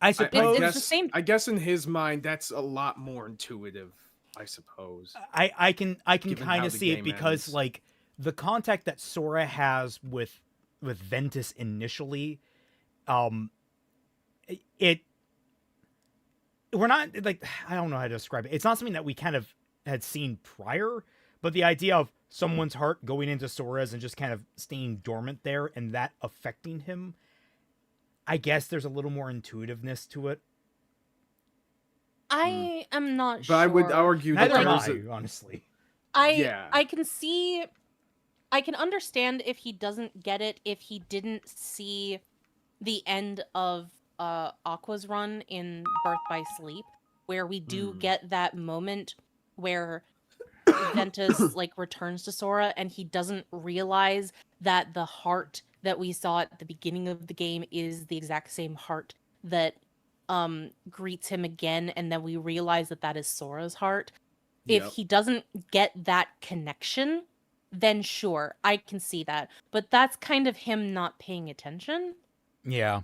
[SPEAKER 3] I suppose
[SPEAKER 6] it's the same.
[SPEAKER 4] I guess in his mind, that's a lot more intuitive. I suppose.
[SPEAKER 3] I can
[SPEAKER 4] Given
[SPEAKER 3] kind
[SPEAKER 4] how
[SPEAKER 3] of
[SPEAKER 4] the
[SPEAKER 3] see it
[SPEAKER 4] game
[SPEAKER 3] because
[SPEAKER 4] ends.
[SPEAKER 3] like the contact that Sora has with Ventus initially, we're not like, I don't know how to describe it. It's not something that we kind of had seen prior, but the idea of someone's heart going into Sora's and just kind of staying dormant there and that affecting him, I guess there's a little more intuitiveness to it.
[SPEAKER 6] I am not sure.
[SPEAKER 4] But I would argue that
[SPEAKER 3] Neither am
[SPEAKER 4] there's
[SPEAKER 3] I, honestly.
[SPEAKER 6] I can understand if he doesn't get it, if he didn't see the end of Aqua's run in Birth by Sleep, where we do get that moment where Ventus like returns to Sora and he doesn't realize that the heart that we saw at the beginning of the game is the exact same heart that greets him again, and then we realize that is Sora's heart. If
[SPEAKER 4] Yep.
[SPEAKER 6] he doesn't get that connection, then sure, I can see that. But that's kind of him not paying attention.
[SPEAKER 3] Yeah.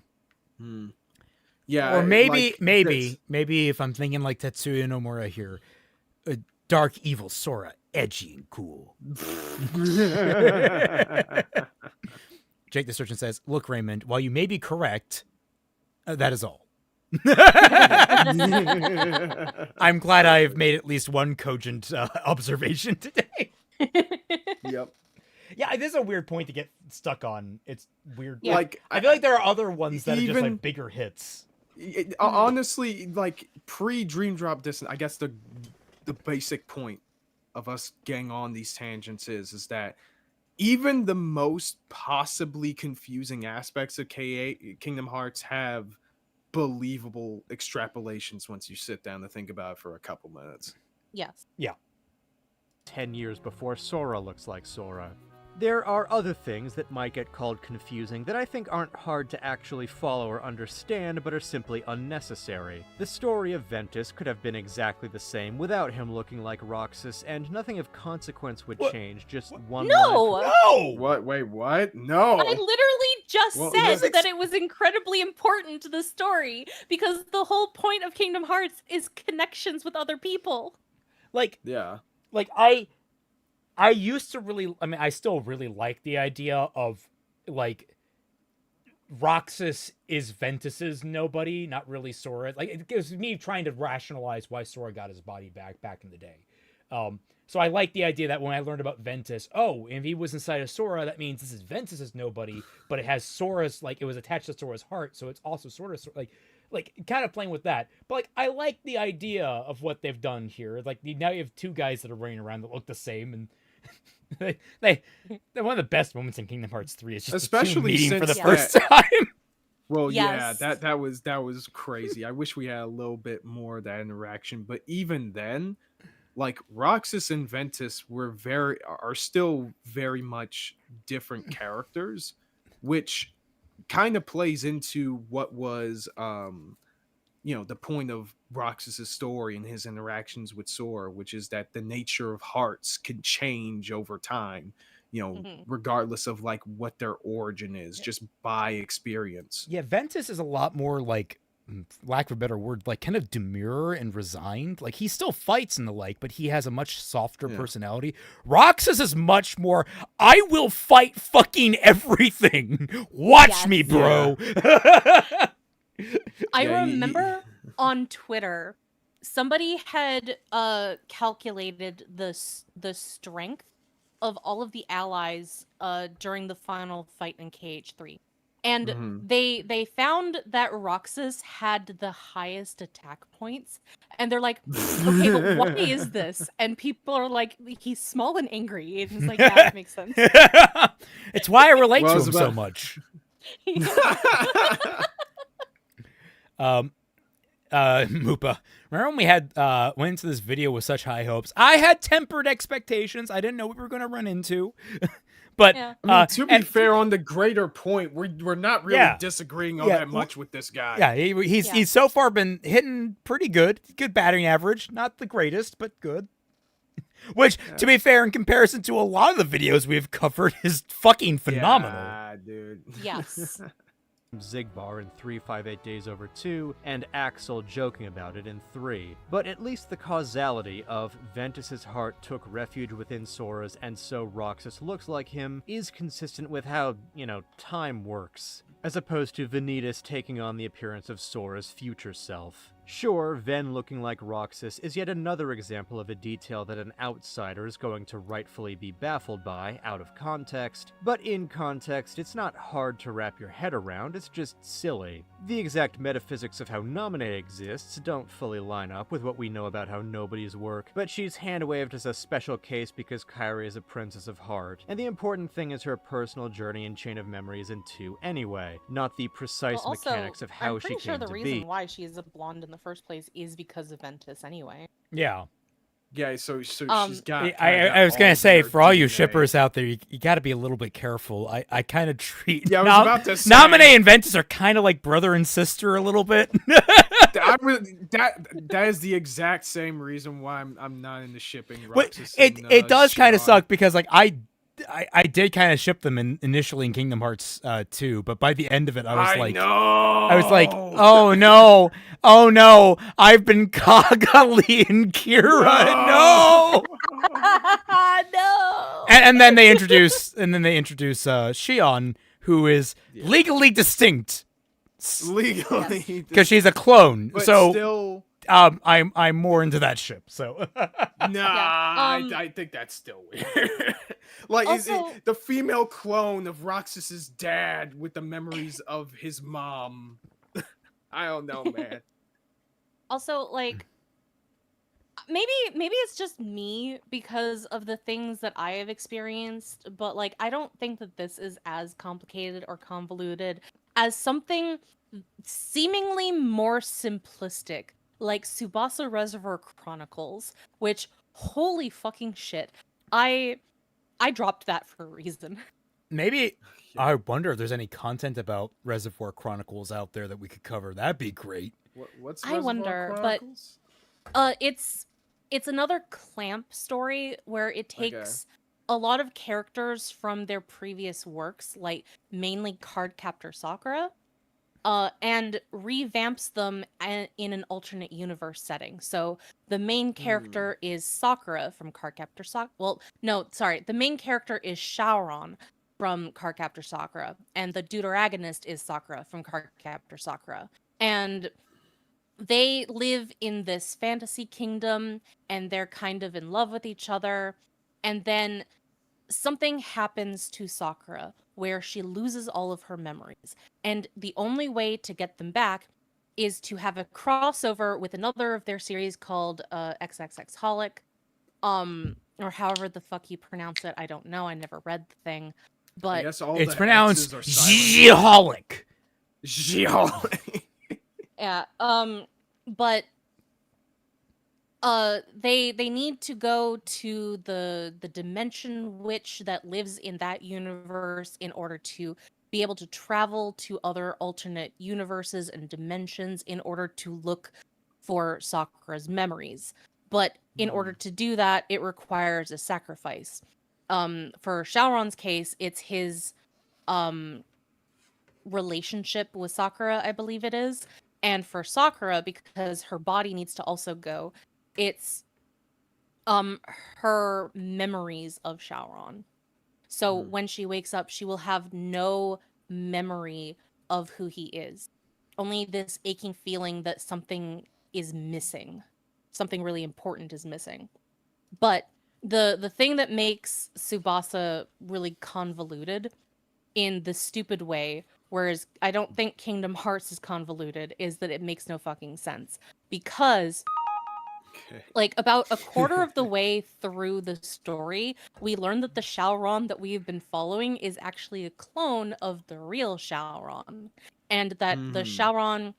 [SPEAKER 4] Yeah,
[SPEAKER 3] Or maybe,
[SPEAKER 4] like,
[SPEAKER 3] maybe if I'm thinking like Tetsuya Nomura here, a dark evil Sora, edgy and cool. Jake the Surgeon says, "Look, Raymond, while you may be correct, that is all." I'm glad I've made at least one cogent observation today.
[SPEAKER 4] Yep.
[SPEAKER 3] Yeah, this is a weird point to get stuck on. It's weird.
[SPEAKER 6] Yeah.
[SPEAKER 4] Like,
[SPEAKER 3] I feel like there are other ones that are just
[SPEAKER 4] even-
[SPEAKER 3] like bigger hits.
[SPEAKER 4] Honestly, like pre Dream Drop Distance, I guess the basic point of us getting on these tangents is that even the most possibly confusing aspects of Kingdom Hearts have believable extrapolations once you sit down to think about it for a couple minutes.
[SPEAKER 6] Yes.
[SPEAKER 5] 10 years before Sora looks like Sora. There are other things that might get called confusing that I think aren't hard to actually follow or understand, but are simply unnecessary. The story of Ventus could have been exactly the same without him looking like Roxas, and nothing of consequence would
[SPEAKER 3] What?
[SPEAKER 5] change, just one
[SPEAKER 6] No!
[SPEAKER 3] No!
[SPEAKER 4] What? Wait, what? No.
[SPEAKER 6] I literally just
[SPEAKER 4] Well,
[SPEAKER 6] said
[SPEAKER 4] let's
[SPEAKER 6] that it was incredibly important to the story because the whole point of Kingdom Hearts is connections with other people.
[SPEAKER 3] Like,
[SPEAKER 4] Yeah.
[SPEAKER 3] I used to really, I mean, I still really like the idea of, like, Roxas is Ventus's nobody, not really Sora. Like, it was me trying to rationalize why Sora got his body back in the day. So I like the idea that when I learned about Ventus, if he was inside of Sora, that means this is Ventus's nobody, but it has Sora's, like, it was attached to Sora's heart, so it's also sort of, like kind of playing with that. But, like, I like the idea of what they've done here. Like, now you have two guys that are running around that look the same, and they're one of the best moments in Kingdom Hearts 3 is just
[SPEAKER 4] Especially
[SPEAKER 3] the two meeting for the
[SPEAKER 4] since
[SPEAKER 3] first time.
[SPEAKER 4] Well,
[SPEAKER 6] Yes.
[SPEAKER 4] yeah, that was crazy. I wish we had a little bit more of that interaction, but even then, like Roxas and Ventus are still very much different characters, which kind of plays into what was the point of Roxas's story and his interactions with Sora, which is that the nature of hearts can change over time, regardless of like what their origin is, just by experience.
[SPEAKER 3] Yeah, Ventus is a lot more like, lack of a better word, like kind of demure and resigned. Like he still fights and the like, but he has a much softer personality. Roxas is much more, I will fight fucking everything. Watch me, bro.
[SPEAKER 6] I remember on Twitter, somebody had calculated the strength of all of the allies during the final fight in KH3. And they found that Roxas had the highest attack points. And they're like, okay, but why is this? And people are like, he's small and angry. And it's like, yeah, that makes sense.
[SPEAKER 3] It's why I relate to him so much. Moopa, remember when we had went into this video with such high hopes? I had tempered expectations. I didn't know what we were going to run into. But
[SPEAKER 6] Yeah.
[SPEAKER 4] I mean, to be fair, on the greater point, we're not really disagreeing all that much with this guy.
[SPEAKER 3] Yeah, he's so far been hitting pretty good batting average, not the greatest, but good. Which, to be fair, in comparison to a lot of the videos we've covered, is fucking phenomenal.
[SPEAKER 4] Yeah, dude.
[SPEAKER 6] Yes.
[SPEAKER 5] Zigbar in 358 Days Over 2, and Axel joking about it in 3. But at least the causality of Ventus's heart took refuge within Sora's and so Roxas looks like him is consistent with how, time works, as opposed to Vanitas taking on the appearance of Sora's future self. Sure, Ven looking like Roxas is yet another example of a detail that an outsider is going to rightfully be baffled by, out of context, but in context, it's not hard to wrap your head around, it's just silly. The exact metaphysics of how Naminé exists don't fully line up with what we know about how nobodies work, but she's hand-waved as a special case because Kairi is a princess of heart, and the important thing is her personal journey and chain of memories in 2 anyway, not the precise mechanics of how
[SPEAKER 6] I'm
[SPEAKER 5] she
[SPEAKER 6] pretty
[SPEAKER 5] came
[SPEAKER 6] sure the
[SPEAKER 5] to
[SPEAKER 6] reason
[SPEAKER 5] be.
[SPEAKER 6] why she is a blonde in the first place is because of Ventus anyway.
[SPEAKER 3] Yeah.
[SPEAKER 4] Yeah, so she's got.
[SPEAKER 3] I was going to say, for all you
[SPEAKER 4] DNA.
[SPEAKER 3] shippers out there, you got to be a little bit careful. I kind of treat
[SPEAKER 4] Yeah, I was about to say.
[SPEAKER 3] Naminé and Ventus are kind of like brother and sister a little bit.
[SPEAKER 4] That is the exact same reason why I'm not into shipping
[SPEAKER 3] Wait,
[SPEAKER 4] Roxas.
[SPEAKER 3] it does kind of
[SPEAKER 4] Shion.
[SPEAKER 3] suck because like I did kind of ship them initially in Kingdom Hearts 2, but by the end of it I was like, oh no, I've been Kagali and Kira, no.
[SPEAKER 6] No.
[SPEAKER 3] And then they introduce Shion, who is legally distinct
[SPEAKER 4] legally
[SPEAKER 3] because she's a clone.
[SPEAKER 4] but
[SPEAKER 3] So
[SPEAKER 4] still,
[SPEAKER 3] I'm more into that ship. So
[SPEAKER 4] I think that's still weird. Like,
[SPEAKER 6] Also-
[SPEAKER 4] the female clone of Roxas's dad with the memories of his mom? I don't know, man.
[SPEAKER 6] Also, like, maybe it's just me because of the things that I have experienced, but like I don't think that this is as complicated or convoluted as something seemingly more simplistic, like Tsubasa Reservoir Chronicles, which holy fucking shit. I dropped that for a reason.
[SPEAKER 3] maybe I wonder if there's any content about Reservoir Chronicles out there that we could cover. That'd be great.
[SPEAKER 4] What's
[SPEAKER 6] I
[SPEAKER 4] Reservoir
[SPEAKER 6] wonder, but-
[SPEAKER 4] Chronicles?
[SPEAKER 6] It's another Clamp story where it takes a lot of characters from their previous works, like mainly Cardcaptor Sakura, and revamps them in an alternate universe setting. So the main character is Sakura from Cardcaptor Sakura. Well, no, sorry. The main character is Shaoran from Cardcaptor Sakura, and the deuteragonist is Sakura from Cardcaptor Sakura. And they live in this fantasy kingdom, and they're kind of in love with each other. And then something happens to Sakura where she loses all of her memories. And the only way to get them back is to have a crossover with another of their series called XXX Holic. Or however the fuck you pronounce it. I don't know. I never read the thing.
[SPEAKER 4] I
[SPEAKER 6] But
[SPEAKER 4] guess all
[SPEAKER 3] It's
[SPEAKER 4] the
[SPEAKER 3] pronounced
[SPEAKER 4] X's are silent.
[SPEAKER 3] Geeholic.
[SPEAKER 4] Geeholic.
[SPEAKER 6] yeah, but they need to go to the dimension witch that lives in that universe in order to be able to travel to other alternate universes and dimensions in order to look for Sakura's memories. But in order to do that, it requires a sacrifice. For Shaoran's case, it's his relationship with Sakura, I believe it is. And for Sakura, because her body needs to also go, it's her memories of Shaoran. So when she wakes up, she will have no memory of who he is. Only this aching feeling that something is missing. Something really important is missing. But the thing that makes Tsubasa really convoluted in the stupid way, whereas I don't think Kingdom Hearts is convoluted, is that it makes no fucking sense. Because like about a quarter of the way through the story, we learn that the Shaoran that we've been following is actually a clone of the real Shaoran. And that the Shaoran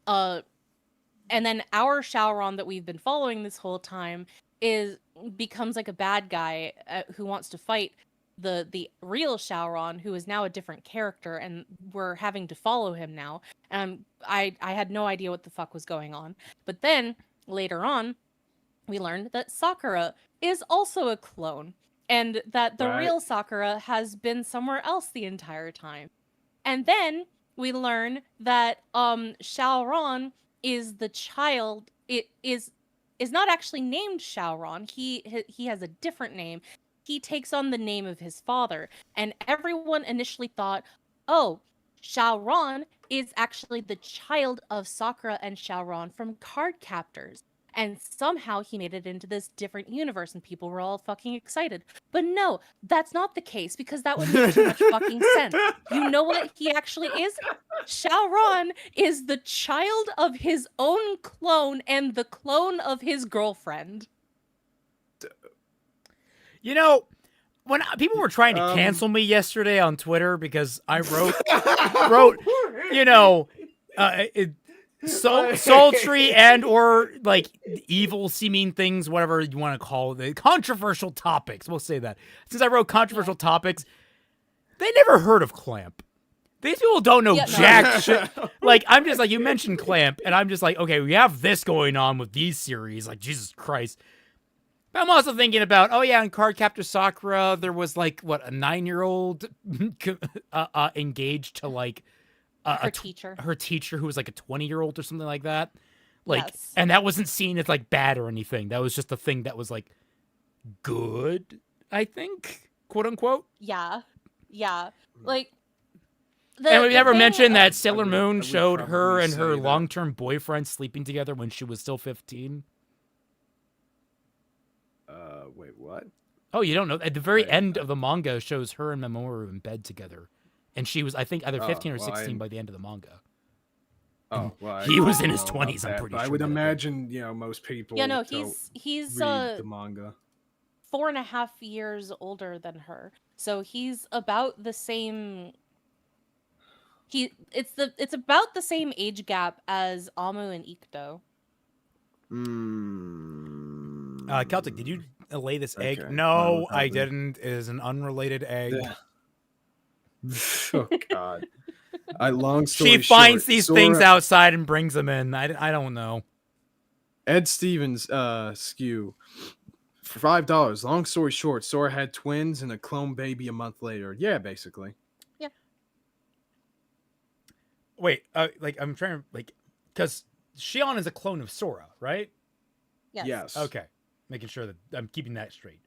[SPEAKER 6] and then our Shaoran that we've been following this whole time becomes like a bad guy who wants to fight the real Shaoran, who is now a different character, and we're having to follow him now. I had no idea what the fuck was going on. But then later on, we learned that Sakura is also a clone, and that the real Sakura has been somewhere else the entire time. And then we learn that Shaoran is the child. It is not actually named Shaoran. He has a different name. He takes on the name of his father, and everyone initially thought, oh, Shaoran is actually the child of Sakura and Shaoran from Card Captors. And somehow he made it into this different universe, and people were all fucking excited. But no, that's not the case, because that would make too much fucking sense. You know what he actually is? Shaoran is the child of his own clone and the clone of his girlfriend.
[SPEAKER 3] You know, when people were trying to cancel me yesterday on Twitter because I wrote, you know, sultry and or like evil seeming things, whatever you want to call it, controversial topics. We'll say that. Since I wrote controversial topics, they never heard of Clamp. These people don't know
[SPEAKER 6] Yeah, no.
[SPEAKER 3] jack shit. Like, I'm just like, you mentioned Clamp, and I'm just like, okay, we have this going on with these series. Like, Jesus Christ. But I'm also thinking about, oh yeah, in Cardcaptor Sakura, there was like, what, a 9-year-old engaged to like
[SPEAKER 6] Her teacher.
[SPEAKER 3] her teacher who was like a 20-year-old or something like that. Like,
[SPEAKER 6] Yes.
[SPEAKER 3] and that wasn't seen as like bad or anything. That was just a thing that was like good, I think, quote unquote.
[SPEAKER 6] Yeah. Like
[SPEAKER 3] And we never
[SPEAKER 6] thing-
[SPEAKER 3] mentioned that Sailor
[SPEAKER 4] I
[SPEAKER 3] Moon
[SPEAKER 4] would
[SPEAKER 3] showed her
[SPEAKER 4] probably
[SPEAKER 3] and her
[SPEAKER 4] say that.
[SPEAKER 3] long-term boyfriend sleeping together when she was still 15.
[SPEAKER 4] Wait, what?
[SPEAKER 3] Oh, you don't know? At the very
[SPEAKER 4] Wait,
[SPEAKER 3] end of the manga shows her and Mamoru in bed together. And she was, I think, either 15 or
[SPEAKER 4] well,
[SPEAKER 3] 16 by the end of the manga.
[SPEAKER 4] Oh, well,
[SPEAKER 3] He was in his
[SPEAKER 4] don't know about
[SPEAKER 3] 20s, I'm
[SPEAKER 4] that,
[SPEAKER 3] pretty
[SPEAKER 4] but I
[SPEAKER 3] sure
[SPEAKER 4] would
[SPEAKER 3] by that point.
[SPEAKER 4] imagine, most people.
[SPEAKER 6] Yeah, no,
[SPEAKER 4] don't
[SPEAKER 6] he's
[SPEAKER 4] read the manga.
[SPEAKER 6] 4.5 years older than her. So he's about the same it's about the same age gap as Amu and Ikto.
[SPEAKER 3] Celtic, did you lay this egg?
[SPEAKER 4] Okay,
[SPEAKER 3] No,
[SPEAKER 4] well,
[SPEAKER 3] I
[SPEAKER 4] probably.
[SPEAKER 3] didn't. It is an unrelated egg.
[SPEAKER 4] Oh God. Long story
[SPEAKER 3] She finds
[SPEAKER 4] short,
[SPEAKER 3] these
[SPEAKER 4] Sora-
[SPEAKER 3] things outside and brings them in. I don't know.
[SPEAKER 4] Ed Stevens, skew. For $5. Long story short, Sora had twins and a clone baby a month later. Yeah, basically.
[SPEAKER 3] Wait, like I'm trying to like, because Shion is a clone of Sora, right?
[SPEAKER 6] Yes.
[SPEAKER 3] Okay, making sure that I'm keeping that straight.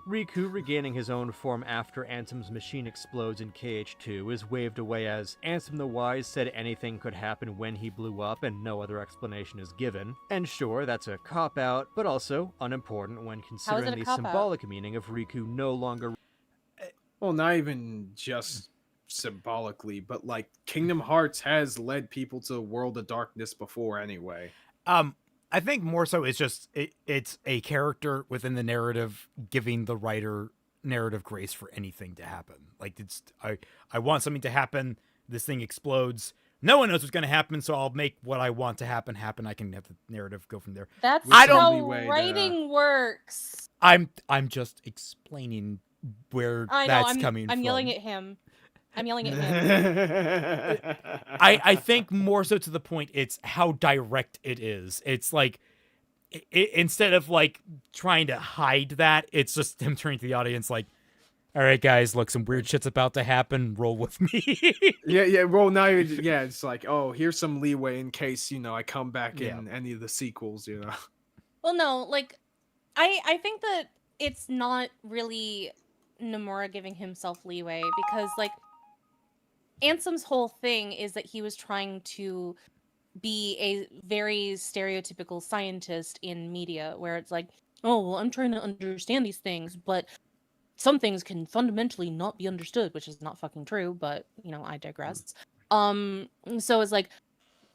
[SPEAKER 5] Riku, regaining his own form after Ansem's machine explodes in KH2, is waved away as Ansem the Wise said anything could happen when he blew up and no other explanation is given. And sure, that's a cop-out, but also unimportant when considering
[SPEAKER 6] a
[SPEAKER 5] the
[SPEAKER 6] cop-out?
[SPEAKER 5] symbolic meaning of Riku no longer...
[SPEAKER 4] Well, not even just symbolically, but like Kingdom Hearts has led people to a world of darkness before anyway.
[SPEAKER 3] I think more so it's just it's a character within the narrative giving the writer narrative grace for anything to happen. Like it's I want something to happen. This thing explodes. No one knows what's going to happen, so I'll make what I want to happen happen. I can have the narrative go from there.
[SPEAKER 6] That's
[SPEAKER 4] I don't-
[SPEAKER 6] how
[SPEAKER 4] leeway to-
[SPEAKER 6] writing works.
[SPEAKER 3] I'm just explaining where
[SPEAKER 6] I know,
[SPEAKER 3] that's
[SPEAKER 6] I'm
[SPEAKER 3] coming from.
[SPEAKER 6] yelling at him. I'm yelling at him.
[SPEAKER 3] I think more so to the point, it's how direct it is. It's like, instead of like trying to hide that, it's just him turning to the audience like, all right, guys, look, some weird shit's about to happen. Roll with me.
[SPEAKER 4] yeah. Well, now, it's like, oh, here's some leeway in case I come back in any of the sequels.
[SPEAKER 6] Well, no, like, I think that it's not really Nomura giving himself leeway because, like, Ansem's whole thing is that he was trying to be a very stereotypical scientist in media, where it's like, oh, well, I'm trying to understand these things, but some things can fundamentally not be understood, which is not fucking true, but, I digress. So it's like,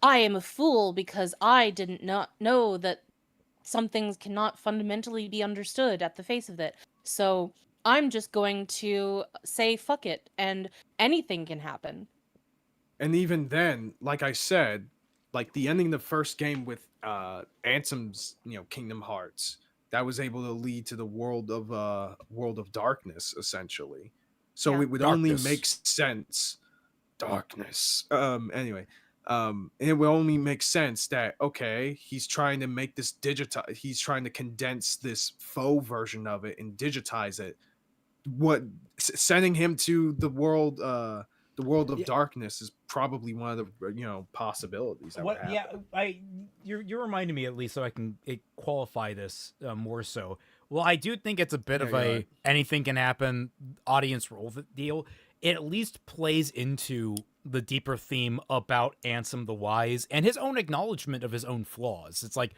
[SPEAKER 6] I am a fool because I didn't not know that some things cannot fundamentally be understood at the face of it. So I'm just going to say fuck it, and anything can happen.
[SPEAKER 4] And even then, like I said, like the ending of the first game with Ansem's, Kingdom Hearts, that was able to lead to the world of darkness, essentially. So
[SPEAKER 6] Yeah.
[SPEAKER 4] it would
[SPEAKER 3] Darkness.
[SPEAKER 4] only make sense. Darkness. Anyway, it would only make sense that he's trying to make this he's trying to condense this faux version of it and digitize it. Sending him to the world of darkness is probably one of the possibilities that would happen.
[SPEAKER 3] You're reminding me, at least, so I can qualify this more so. Well, I do think it's a bit of a anything can happen audience role deal. It at least plays into the deeper theme about Ansem the Wise and his own acknowledgement of his own flaws. It's like,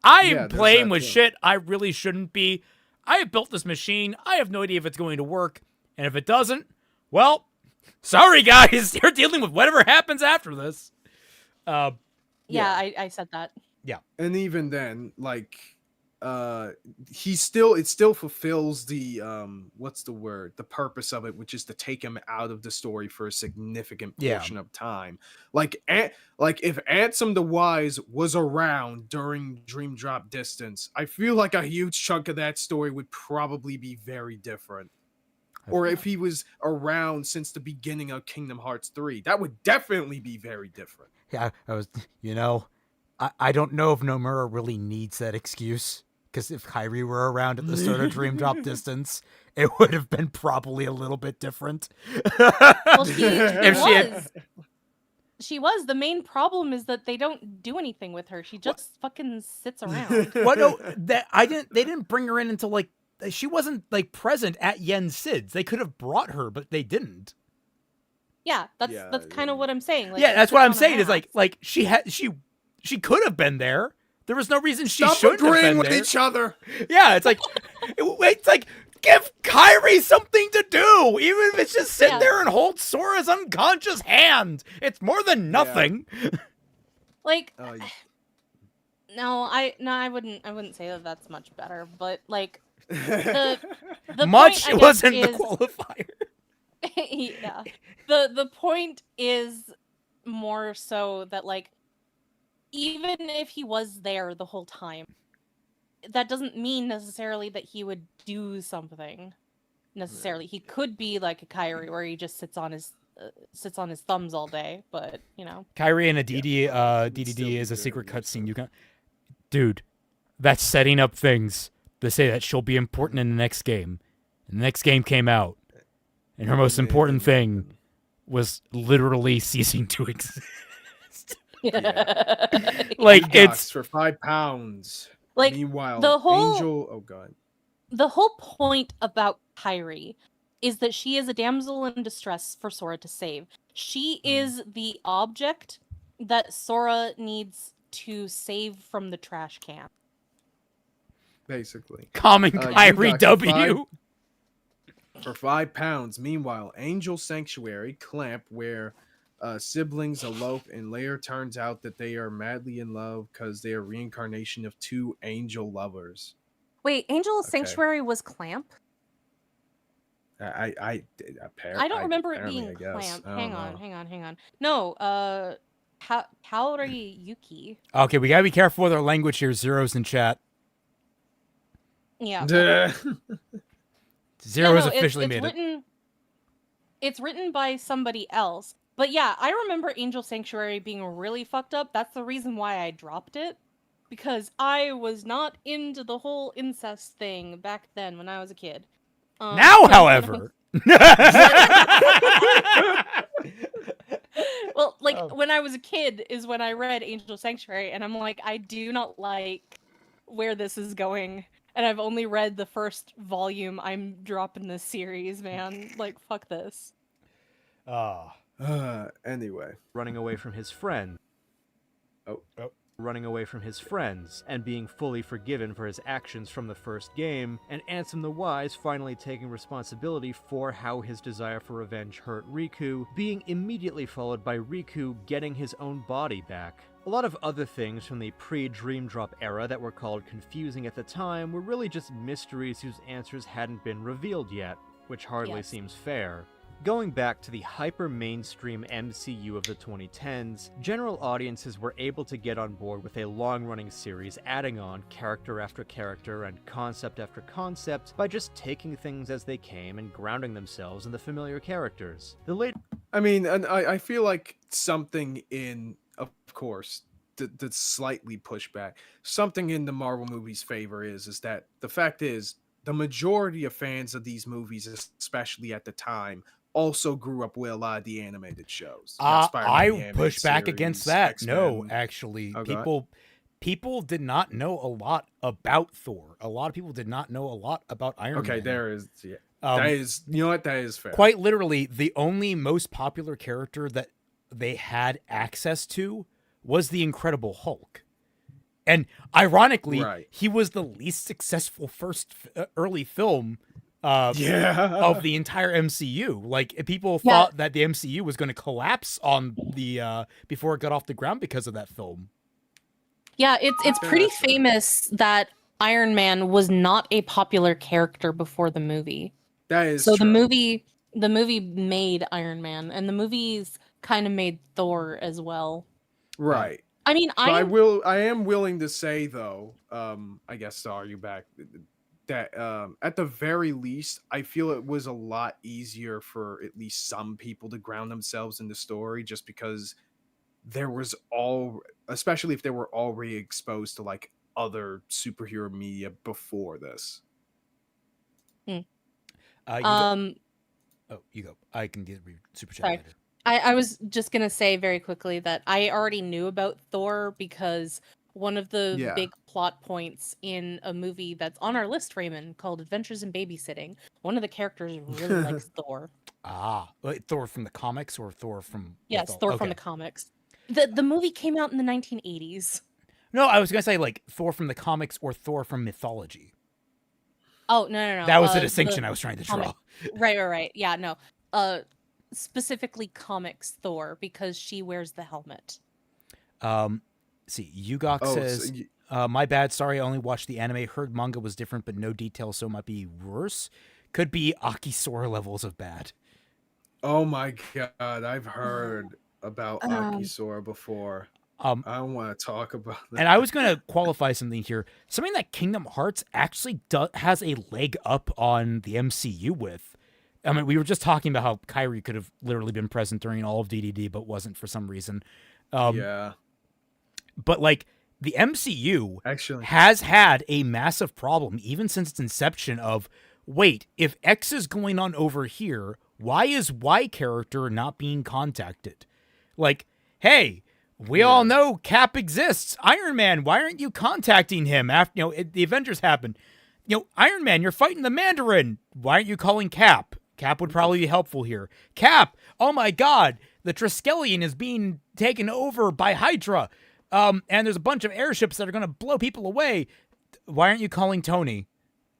[SPEAKER 3] I'm
[SPEAKER 4] there's
[SPEAKER 3] playing
[SPEAKER 4] that
[SPEAKER 3] with
[SPEAKER 4] too.
[SPEAKER 3] shit I really shouldn't be. I have built this machine. I have no idea if it's going to work. And if it doesn't, well, sorry, guys. You're dealing with whatever happens after this.
[SPEAKER 6] Yeah, I said that.
[SPEAKER 4] And even then, like, it still fulfills the the purpose of it, which is to take him out of the story for a significant portion of time. Like if Ansem the Wise was around during Dream Drop Distance, I feel like a huge chunk of that story would probably be very different. or if he was around since the beginning of Kingdom Hearts 3. That would definitely be very different.
[SPEAKER 3] Yeah, I was, I don't know if Nomura really needs that excuse. Because if Kyrie were around at the start of Dream Drop Distance, it would have been probably a little bit different.
[SPEAKER 6] Well, she
[SPEAKER 3] If she had-
[SPEAKER 6] was. She was. The main problem is that they don't do anything with her. She just fucking sits around.
[SPEAKER 3] Well, no, they didn't bring her in until like she wasn't like present at Yen Sid's. They could have brought her, but they didn't.
[SPEAKER 6] Yeah, that's kind of what I'm saying. Like,
[SPEAKER 3] Yeah, that's
[SPEAKER 6] she
[SPEAKER 3] what
[SPEAKER 6] sits
[SPEAKER 3] I'm
[SPEAKER 6] on her
[SPEAKER 3] saying. Is
[SPEAKER 6] ass.
[SPEAKER 3] like she could have been there. There was no reason she
[SPEAKER 4] Stop
[SPEAKER 3] shouldn't have
[SPEAKER 4] agreeing
[SPEAKER 3] been
[SPEAKER 4] with
[SPEAKER 3] there.
[SPEAKER 4] each other.
[SPEAKER 3] Yeah, it's like give Kyrie something to do, even if it's just sit there and hold Sora's unconscious hand. It's more than nothing.
[SPEAKER 6] Like,
[SPEAKER 4] Oh,
[SPEAKER 6] no, I wouldn't say that that's much better. But like, the
[SPEAKER 3] Much
[SPEAKER 6] point, I guess,
[SPEAKER 3] wasn't
[SPEAKER 6] is,
[SPEAKER 3] the qualifier.
[SPEAKER 6] yeah, the point is more so that like, even if he was there the whole time, that doesn't mean necessarily that he would do something. Necessarily, he could be like a Kyrie, where he just sits on his thumbs all day. But
[SPEAKER 3] Kyrie and a DD, DDD is a secret cutscene. You can, dude, that's setting up things to say that she'll be important in the next game. And the next game came out, and her most important thing was literally ceasing to exist. Like it's
[SPEAKER 4] for £5.
[SPEAKER 6] like
[SPEAKER 4] Meanwhile,
[SPEAKER 6] the whole
[SPEAKER 4] Angel. Oh god.
[SPEAKER 6] the whole point about Kyrie is that she is a damsel in distress for Sora to save. She is the object that Sora needs to save from the trash can.
[SPEAKER 4] Basically.
[SPEAKER 3] common Kyrie
[SPEAKER 4] Udox
[SPEAKER 3] W.
[SPEAKER 4] For £5. Meanwhile, Angel Sanctuary, Clamp, where siblings elope and later turns out that they are madly in love because they are reincarnation of two angel lovers.
[SPEAKER 6] Wait, Angel Sanctuary was Clamp?
[SPEAKER 4] I
[SPEAKER 6] don't remember it being Clamp. Hang on. No, Kaori Yuki.
[SPEAKER 3] Okay, we gotta be careful with our language here. Zeros in chat.
[SPEAKER 6] Yeah.
[SPEAKER 3] Zeros
[SPEAKER 6] it's
[SPEAKER 3] officially made it.
[SPEAKER 6] It's written by somebody else. But yeah, I remember Angel Sanctuary being really fucked up. That's the reason why I dropped it. Because I was not into the whole incest thing back then when I was a kid.
[SPEAKER 3] Now, however.
[SPEAKER 6] Well, like, when I was a kid is when I read Angel Sanctuary, and I'm like, I do not like where this is going. And I've only read the first volume. I'm dropping this series, man. Like, fuck this.
[SPEAKER 4] Anyway.
[SPEAKER 5] Running away from his friend. Running away from his friends, and being fully forgiven for his actions from the first game, and Ansem the Wise finally taking responsibility for how his desire for revenge hurt Riku, being immediately followed by Riku getting his own body back. A lot of other things from the pre-Dream Drop era that were called confusing at the time were really just mysteries whose answers hadn't been revealed yet, which hardly seems fair. Going back to the hyper-mainstream MCU of the 2010s, general audiences were able to get on board with a long-running series adding on character after character and concept after concept by just taking things as they came and grounding themselves in the familiar characters.
[SPEAKER 4] I mean, and I feel like something in, of course, that's slightly pushed back, something in the Marvel movies' favor is that the fact is, the majority of fans of these movies, especially at the time, also grew up with a lot of the animated shows.
[SPEAKER 3] I push back against that.
[SPEAKER 4] X-Men.
[SPEAKER 3] No, actually, people did not know a lot about Thor. A lot of people did not know a lot about Iron Man.
[SPEAKER 4] Okay, there is. Yeah. That is, you know what? That is fair.
[SPEAKER 3] Quite literally, the only most popular character that they had access to was the Incredible Hulk. And ironically, he was the least successful early film of the entire MCU. Like, people thought that the MCU was going to collapse on the before it got off the ground because of that film.
[SPEAKER 6] Yeah, it's pretty famous that Iron Man was not a popular character before the movie.
[SPEAKER 4] That is
[SPEAKER 6] so.
[SPEAKER 4] True.
[SPEAKER 6] The movie made Iron Man, and the movies kind of made Thor as well.
[SPEAKER 4] Right.
[SPEAKER 6] I mean,
[SPEAKER 4] I am willing to say though, I guess to argue back, that at the very least, I feel it was a lot easier for at least some people to ground themselves in the story, just because there was especially if they were already exposed to like other superhero media before this.
[SPEAKER 3] You go.
[SPEAKER 6] Um,
[SPEAKER 3] Oh, you go. I can get super chat
[SPEAKER 6] Sorry.
[SPEAKER 3] later.
[SPEAKER 6] I was just gonna say very quickly that I already knew about Thor because one of the
[SPEAKER 4] Yeah.
[SPEAKER 6] big plot points in a movie that's on our list, Raymond, called Adventures in Babysitting, one of the characters really likes Thor.
[SPEAKER 3] Ah, wait, Thor from the comics or Thor from
[SPEAKER 6] Yes, Thor from the comics. The movie came out in the 1980s.
[SPEAKER 3] No, I was gonna say like Thor from the comics or Thor from mythology.
[SPEAKER 6] Oh, no.
[SPEAKER 3] That was the distinction I was trying to draw.
[SPEAKER 6] Right. Yeah, no. Specifically comics Thor, because she wears the helmet.
[SPEAKER 3] See, Yugok says, my bad, sorry, I only watched the anime, heard manga was different, but no details, so it might be worse. Could be Akisora levels of bad.
[SPEAKER 4] Oh my god, I've heard about Akisora before. I don't want to talk about that.
[SPEAKER 3] And I was going to qualify something here. Something that Kingdom Hearts actually has a leg up on the MCU with. I mean, we were just talking about how Kyrie could have literally been present during all of DDD, but wasn't for some reason.
[SPEAKER 4] Yeah.
[SPEAKER 3] But, like, the MCU
[SPEAKER 4] actually
[SPEAKER 3] has had a massive problem, even since its inception, of, wait, if X is going on over here, why is Y character not being contacted? Like, hey, we all know Cap exists. Iron Man, why aren't you contacting him after, the Avengers happened? Iron Man, you're fighting the Mandarin. Why aren't you calling Cap? Cap would probably be helpful here. Cap, oh my god, the Triskelion is being taken over by Hydra. And there's a bunch of airships that are going to blow people away. Why aren't you calling Tony?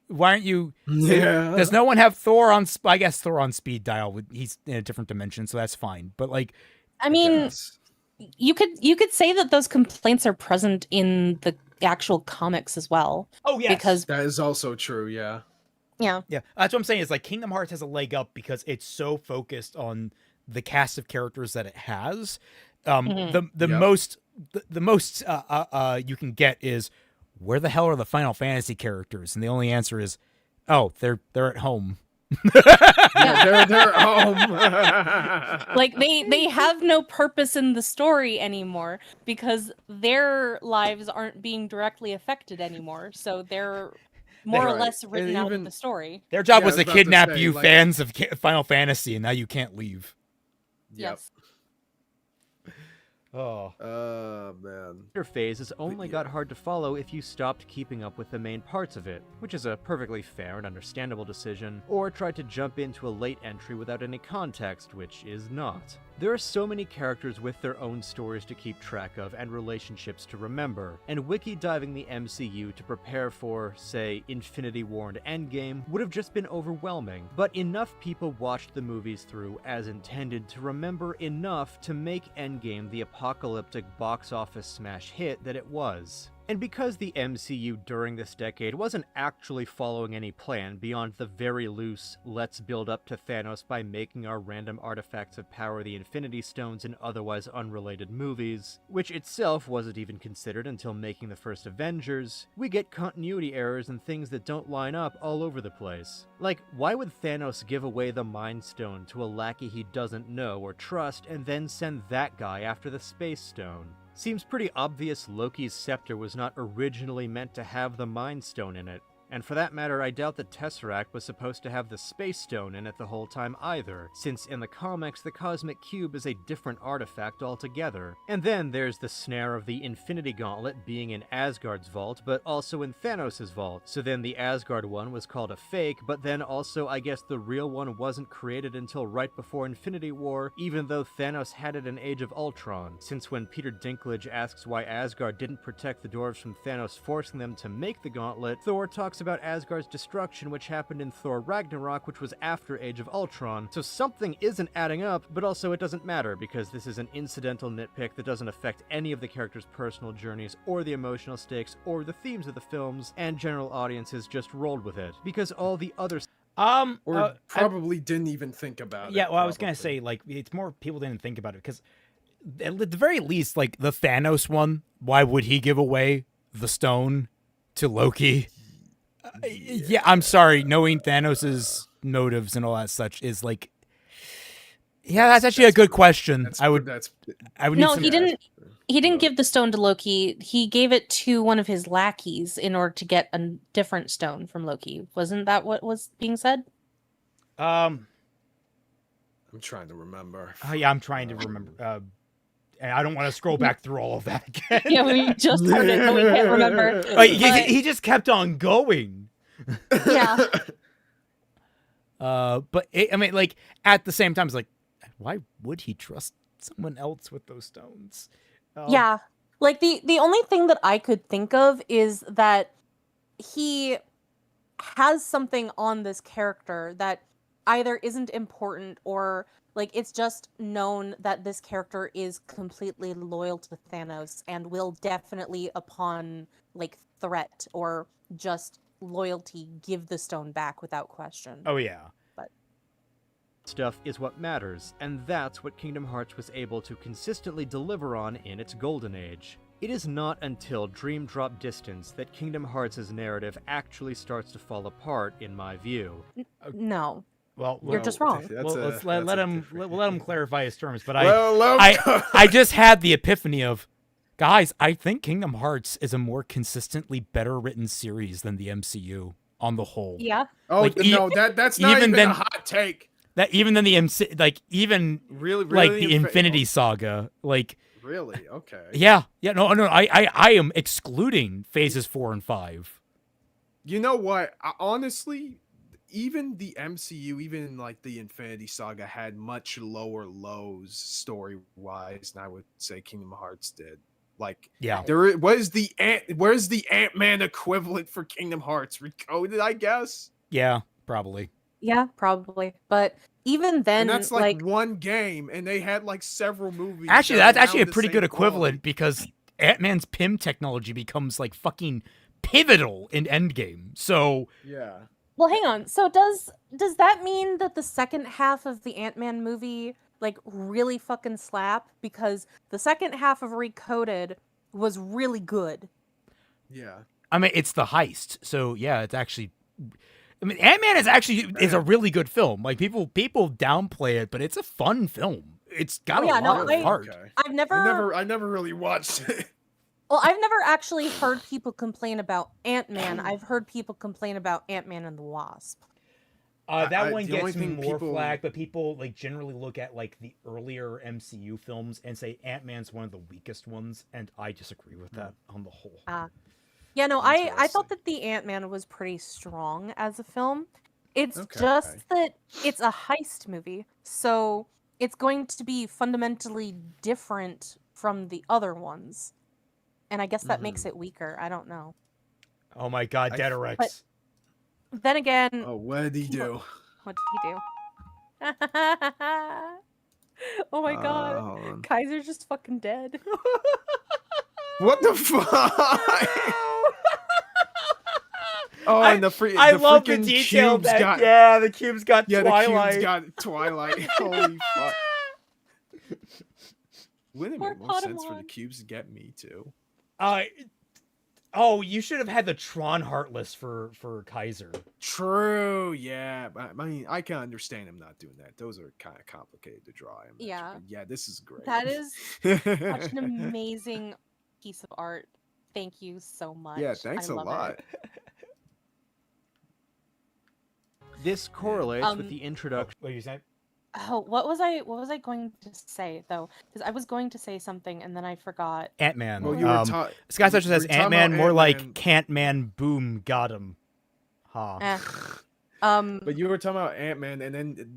[SPEAKER 3] Why aren't you...
[SPEAKER 4] Yeah.
[SPEAKER 3] Does no one have Thor on... I guess Thor on speed dial. He's in a different dimension, so that's fine. But, like...
[SPEAKER 6] I mean, you could say that those complaints are present in the actual comics as well.
[SPEAKER 3] Oh, yes.
[SPEAKER 6] Because
[SPEAKER 4] that is also true, yeah.
[SPEAKER 6] Yeah.
[SPEAKER 3] Yeah, that's what I'm saying, is like Kingdom Hearts has a leg up because it's so focused on the cast of characters that it has. The most you can get is, where the hell are the Final Fantasy characters? And the only answer is, oh, they're at home.
[SPEAKER 4] Yeah, they're at home.
[SPEAKER 6] Like they have no purpose in the story anymore because their lives aren't being directly affected anymore. So they're more or less written out of the story.
[SPEAKER 3] Their job was to kidnap you fans of Final Fantasy, and now you can't leave.
[SPEAKER 6] Yes.
[SPEAKER 4] Oh, man.
[SPEAKER 5] Later phases only got hard to follow if you stopped keeping up with the main parts of it, which is a perfectly fair and understandable decision, or tried to jump into a late entry without any context, which is not. There are so many characters with their own stories to keep track of and relationships to remember, and wiki-diving the MCU to prepare for, say, Infinity War and Endgame would have just been overwhelming, but enough people watched the movies through as intended to remember enough to make Endgame the apocalyptic box office smash hit that it was. And because the MCU during this decade wasn't actually following any plan beyond the very loose, let's build up to Thanos by making our random artifacts of power the Infinity Stones in otherwise unrelated movies, which itself wasn't even considered until making the first Avengers, we get continuity errors and things that don't line up all over the place. Like, why would Thanos give away the Mind Stone to a lackey he doesn't know or trust and then send that guy after the Space Stone? Seems pretty obvious Loki's scepter was not originally meant to have the Mind Stone in it. And for that matter, I doubt the Tesseract was supposed to have the Space Stone in it the whole time either, since in the comics the Cosmic Cube is a different artifact altogether. And then there's the snare of the Infinity Gauntlet being in Asgard's vault, but also in Thanos' vault. So then the Asgard one was called a fake, but then also I guess the real one wasn't created until right before Infinity War, even though Thanos had it in Age of Ultron, since when Peter Dinklage asks why Asgard didn't protect the dwarves from Thanos forcing them to make the gauntlet, Thor talks about Asgard's destruction, which happened in Thor Ragnarok, which was after Age of Ultron. So something isn't adding up, but also it doesn't matter because this is an incidental nitpick that doesn't affect any of the characters' personal journeys or the emotional stakes or the themes of the films, and general audiences just rolled with it because all the other
[SPEAKER 4] probably didn't even think about it.
[SPEAKER 3] Yeah, well, I was gonna say, like, it's more people didn't think about it because at the very least, like, the Thanos one, why would he give away the stone to Loki? Yeah, I'm sorry. Knowing Thanos's motives and all that such is like, yeah, that's actually a good question. I would need
[SPEAKER 6] No,
[SPEAKER 3] some.
[SPEAKER 6] he didn't. He didn't
[SPEAKER 4] Look.
[SPEAKER 6] give the stone to Loki. He gave it to one of his lackeys in order to get a different stone from Loki. Wasn't that what was being said?
[SPEAKER 4] I'm trying to remember.
[SPEAKER 3] Oh yeah, I'm trying to remember. And I don't want to scroll back through all of that again.
[SPEAKER 6] Yeah, we just heard it, but we can't remember.
[SPEAKER 3] Like, he just kept on going.
[SPEAKER 6] Yeah.
[SPEAKER 3] But I mean, like at the same time, it's like, why would he trust someone else with those stones?
[SPEAKER 6] Yeah. Like the only thing that I could think of is that he has something on this character that either isn't important or like it's just known that this character is completely loyal to Thanos and will definitely upon like threat or just loyalty give the stone back without question.
[SPEAKER 3] Oh yeah.
[SPEAKER 5] Stuff is what matters, and that's what Kingdom Hearts was able to consistently deliver on in its golden age. It is not until Dream Drop Distance that Kingdom Hearts' narrative actually starts to fall apart, in my view.
[SPEAKER 6] No.
[SPEAKER 3] Well,
[SPEAKER 6] You're just wrong.
[SPEAKER 3] Well, let's let him clarify his terms. But
[SPEAKER 4] Well,
[SPEAKER 3] I just had the epiphany of, guys, I think Kingdom Hearts is a more consistently better written series than the MCU on the whole.
[SPEAKER 6] Yeah.
[SPEAKER 4] Oh
[SPEAKER 3] Like,
[SPEAKER 4] no, that's not even
[SPEAKER 3] then-
[SPEAKER 4] a hot take.
[SPEAKER 3] That even than the MC, like even
[SPEAKER 4] Really,
[SPEAKER 3] like
[SPEAKER 4] really
[SPEAKER 3] the Infinity Saga, like
[SPEAKER 4] Really? Okay.
[SPEAKER 3] yeah, no, I am excluding phases 4 and 5.
[SPEAKER 4] You know what? Honestly, even the MCU, even like the Infinity Saga, had much lower lows story wise than I would say Kingdom Hearts did. Like,
[SPEAKER 3] Yeah.
[SPEAKER 4] where's the Ant-Man equivalent for Kingdom Hearts? Recoded, I guess.
[SPEAKER 3] Yeah, probably.
[SPEAKER 6] Yeah, probably. But even then,
[SPEAKER 4] And that's like one game, and they had like several movies.
[SPEAKER 3] Actually,
[SPEAKER 4] that
[SPEAKER 3] that's
[SPEAKER 4] were
[SPEAKER 3] actually a
[SPEAKER 4] around the
[SPEAKER 3] pretty
[SPEAKER 4] same
[SPEAKER 3] good equivalent
[SPEAKER 4] quality.
[SPEAKER 3] because Ant-Man's PIM technology becomes like fucking pivotal in Endgame. So
[SPEAKER 4] Yeah.
[SPEAKER 6] well, hang on. So does that mean that the second half of the Ant-Man movie like really fucking slap? Because the second half of Recoded was really good.
[SPEAKER 4] Yeah.
[SPEAKER 3] I mean, it's the heist. So yeah, it's actually. I mean, Ant-Man is a really good film. Like people downplay it, but it's a fun film. It's got
[SPEAKER 6] Oh, yeah,
[SPEAKER 3] a
[SPEAKER 6] no,
[SPEAKER 3] lot of heart.
[SPEAKER 4] Okay.
[SPEAKER 6] I've never
[SPEAKER 4] I never really watched it.
[SPEAKER 6] well, I've never actually heard people complain about Ant-Man. I've heard people complain about Ant-Man and the Wasp.
[SPEAKER 3] That one
[SPEAKER 4] the only
[SPEAKER 3] gets
[SPEAKER 4] thing
[SPEAKER 3] more
[SPEAKER 4] people-
[SPEAKER 3] flack, but people like generally look at like the earlier MCU films and say Ant-Man's one of the weakest ones, and I disagree with that on the whole.
[SPEAKER 6] Yeah, no, I
[SPEAKER 4] Interesting.
[SPEAKER 6] thought that the Ant-Man was pretty strong as a film. It's
[SPEAKER 4] Okay.
[SPEAKER 6] just that it's a heist movie, so it's going to be fundamentally different from the other ones. And I guess that makes it weaker. I don't know.
[SPEAKER 3] Oh my God, Deaderex.
[SPEAKER 6] But- Then again,
[SPEAKER 4] Oh, what did he do?
[SPEAKER 6] what did he do? Oh my god.
[SPEAKER 4] hold on.
[SPEAKER 6] Kaiser's just fucking dead.
[SPEAKER 4] What the fuck? Oh, and
[SPEAKER 3] I
[SPEAKER 4] the
[SPEAKER 3] love the
[SPEAKER 4] freaking
[SPEAKER 3] detail
[SPEAKER 4] cubes
[SPEAKER 3] that
[SPEAKER 4] got
[SPEAKER 3] the cubes got
[SPEAKER 4] yeah,
[SPEAKER 3] Twilight.
[SPEAKER 4] the cubes got Twilight. Holy fuck! Wouldn't it
[SPEAKER 6] Poor
[SPEAKER 4] make more sense for the
[SPEAKER 6] Patamon.
[SPEAKER 4] cubes to get me too?
[SPEAKER 3] Oh, you should have had the Tron Heartless for Kaiser.
[SPEAKER 4] True, yeah. But I mean, I can understand him not doing that. Those are kind of complicated to draw. I imagine.
[SPEAKER 6] Yeah.
[SPEAKER 4] But yeah, this is great.
[SPEAKER 6] That is such an amazing piece of art. Thank you so much.
[SPEAKER 4] Yeah, thanks
[SPEAKER 6] I
[SPEAKER 4] a
[SPEAKER 6] love
[SPEAKER 4] lot.
[SPEAKER 6] It.
[SPEAKER 5] This correlates with
[SPEAKER 6] Um,
[SPEAKER 5] the introduction.
[SPEAKER 3] What are you saying?
[SPEAKER 6] Oh, what was I going to say though? Because I was going to say something and then I forgot.
[SPEAKER 3] Ant-Man.
[SPEAKER 4] Well, you were
[SPEAKER 3] Sky Toucher says
[SPEAKER 4] we were talking
[SPEAKER 3] Ant-Man,
[SPEAKER 4] about
[SPEAKER 3] more like
[SPEAKER 4] Ant-Man.
[SPEAKER 3] Can't-Man, boom, got him. Ha.
[SPEAKER 6] Eh.
[SPEAKER 4] But you were talking about Ant-Man, and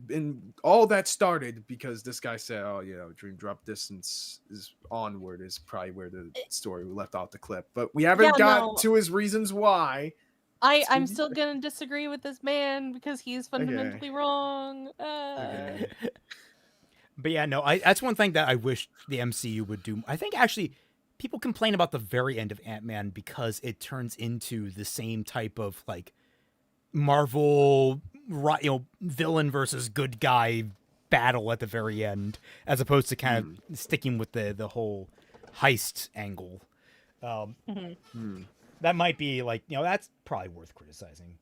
[SPEAKER 4] then all that started because this guy said, "Oh, you know, Dream Drop Distance is onward is probably where the story we left off the clip." But we haven't
[SPEAKER 6] Yeah,
[SPEAKER 4] got
[SPEAKER 6] no.
[SPEAKER 4] to his reasons why.
[SPEAKER 6] I'm still gonna disagree with this man because he's fundamentally wrong.
[SPEAKER 4] Okay.
[SPEAKER 3] But yeah, no, that's one thing that I wish the MCU would do. I think actually people complain about the very end of Ant-Man because it turns into the same type of like Marvel, villain versus good guy battle at the very end, as opposed to kind of sticking with the whole heist angle.
[SPEAKER 6] Mhm.
[SPEAKER 3] that might be like, that's probably worth criticizing.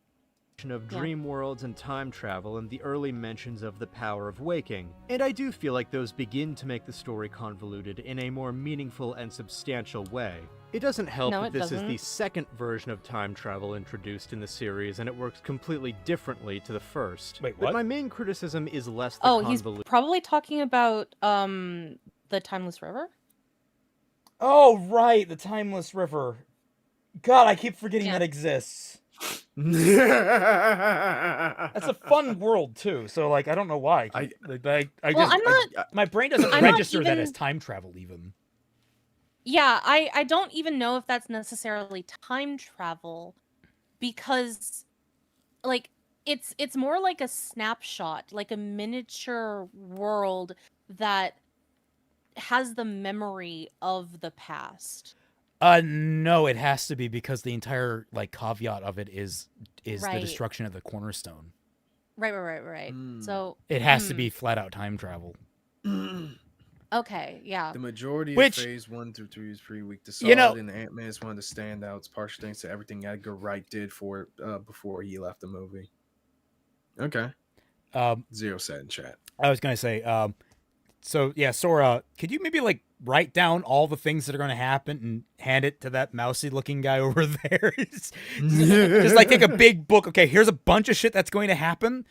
[SPEAKER 5] Of
[SPEAKER 6] Yeah.
[SPEAKER 5] dream worlds and time travel and the early mentions of the power of waking. And I do feel like those begin to make the story convoluted in a more meaningful and substantial way. It doesn't help
[SPEAKER 6] No,
[SPEAKER 5] that
[SPEAKER 6] it
[SPEAKER 5] this is the
[SPEAKER 6] doesn't.
[SPEAKER 5] second version of time travel introduced in the series, and it works completely differently to the first.
[SPEAKER 3] Wait,
[SPEAKER 5] But
[SPEAKER 3] what?
[SPEAKER 5] my main criticism is less the
[SPEAKER 6] Oh, he's
[SPEAKER 5] convolution.
[SPEAKER 6] probably talking about the Timeless River.
[SPEAKER 3] Oh, right, the Timeless River. God, I keep forgetting
[SPEAKER 6] Yeah.
[SPEAKER 3] that exists.
[SPEAKER 4] That's
[SPEAKER 3] That's a fun world too. So like, I don't know why. I
[SPEAKER 6] Well,
[SPEAKER 3] just
[SPEAKER 6] I'm not.
[SPEAKER 3] my brain doesn't
[SPEAKER 6] I'm not
[SPEAKER 3] register that
[SPEAKER 6] even-
[SPEAKER 3] as time travel even.
[SPEAKER 6] Yeah, I don't even know if that's necessarily time travel, because like it's more like a snapshot, like a miniature world that has the memory of the past.
[SPEAKER 3] No, it has to be because the entire like caveat of it is the
[SPEAKER 6] Right.
[SPEAKER 3] destruction of the cornerstone.
[SPEAKER 6] Right. So
[SPEAKER 3] It has to be flat out time travel.
[SPEAKER 6] okay, yeah.
[SPEAKER 4] The majority
[SPEAKER 3] Which-
[SPEAKER 4] of Phase 1 through 3 is pretty weak. The
[SPEAKER 3] You know-
[SPEAKER 4] Solid and Ant-Man is one of the standouts, partially thanks to everything Edgar Wright did for it before he left the movie. Okay. Zero said in chat.
[SPEAKER 3] I was gonna say, so yeah, Sora, could you maybe like write down all the things that are gonna happen and hand it to that mousy looking guy over there? Just like take a big book. Okay, here's a bunch of shit that's going to happen.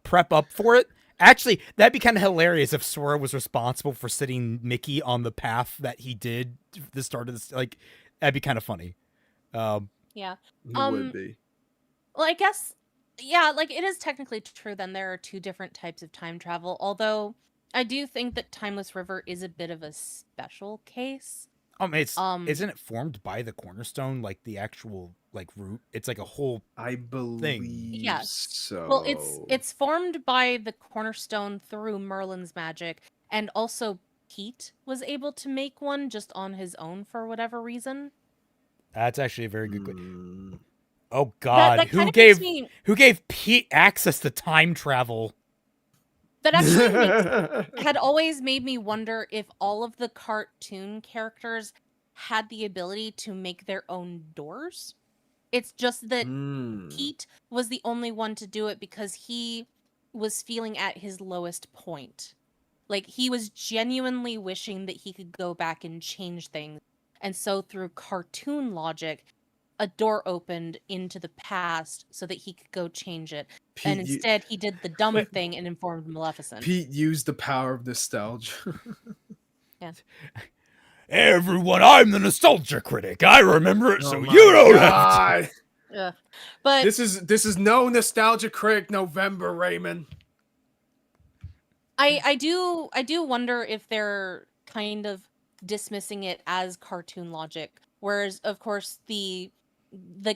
[SPEAKER 3] Prep up for it. Actually, that'd be kind of hilarious if Sora was responsible for setting Mickey on the path that he did at the start of this. Like, that'd be kind of funny.
[SPEAKER 6] Yeah.
[SPEAKER 4] He
[SPEAKER 6] Um,
[SPEAKER 4] would be.
[SPEAKER 6] Well, I guess, yeah, like it is technically true then there are two different types of time travel, although I do think that Timeless River is a bit of a special case.
[SPEAKER 3] It's isn't it formed by the cornerstone, like the actual like root? It's like a whole.
[SPEAKER 4] I believe
[SPEAKER 6] Yes.
[SPEAKER 4] so.
[SPEAKER 6] Well, it's formed by the cornerstone through Merlin's magic, and also Pete was able to make one just on his own for whatever reason.
[SPEAKER 3] That's actually a very good.
[SPEAKER 4] Mm.
[SPEAKER 3] Oh God,
[SPEAKER 6] that kind
[SPEAKER 3] who
[SPEAKER 6] of makes
[SPEAKER 3] gave
[SPEAKER 6] me,
[SPEAKER 3] who gave Pete access to time travel?
[SPEAKER 6] that actually had always made me wonder if all of the cartoon characters had the ability to make their own doors. It's just that Pete was the only one to do it because he was feeling at his lowest point. Like, he was genuinely wishing that he could go back and change things. And so through cartoon logic, a door opened into the past so that he could go change it. And instead, he did the dumb thing and informed Maleficent.
[SPEAKER 4] Pete used the power of nostalgia.
[SPEAKER 3] Everyone, I'm the nostalgia critic. I remember it,
[SPEAKER 4] Oh
[SPEAKER 3] so
[SPEAKER 4] my
[SPEAKER 3] you don't have
[SPEAKER 4] God.
[SPEAKER 6] Ugh. But
[SPEAKER 4] This is no nostalgia critic November, Raymond.
[SPEAKER 6] I do wonder if they're kind of dismissing it as cartoon logic, whereas of course the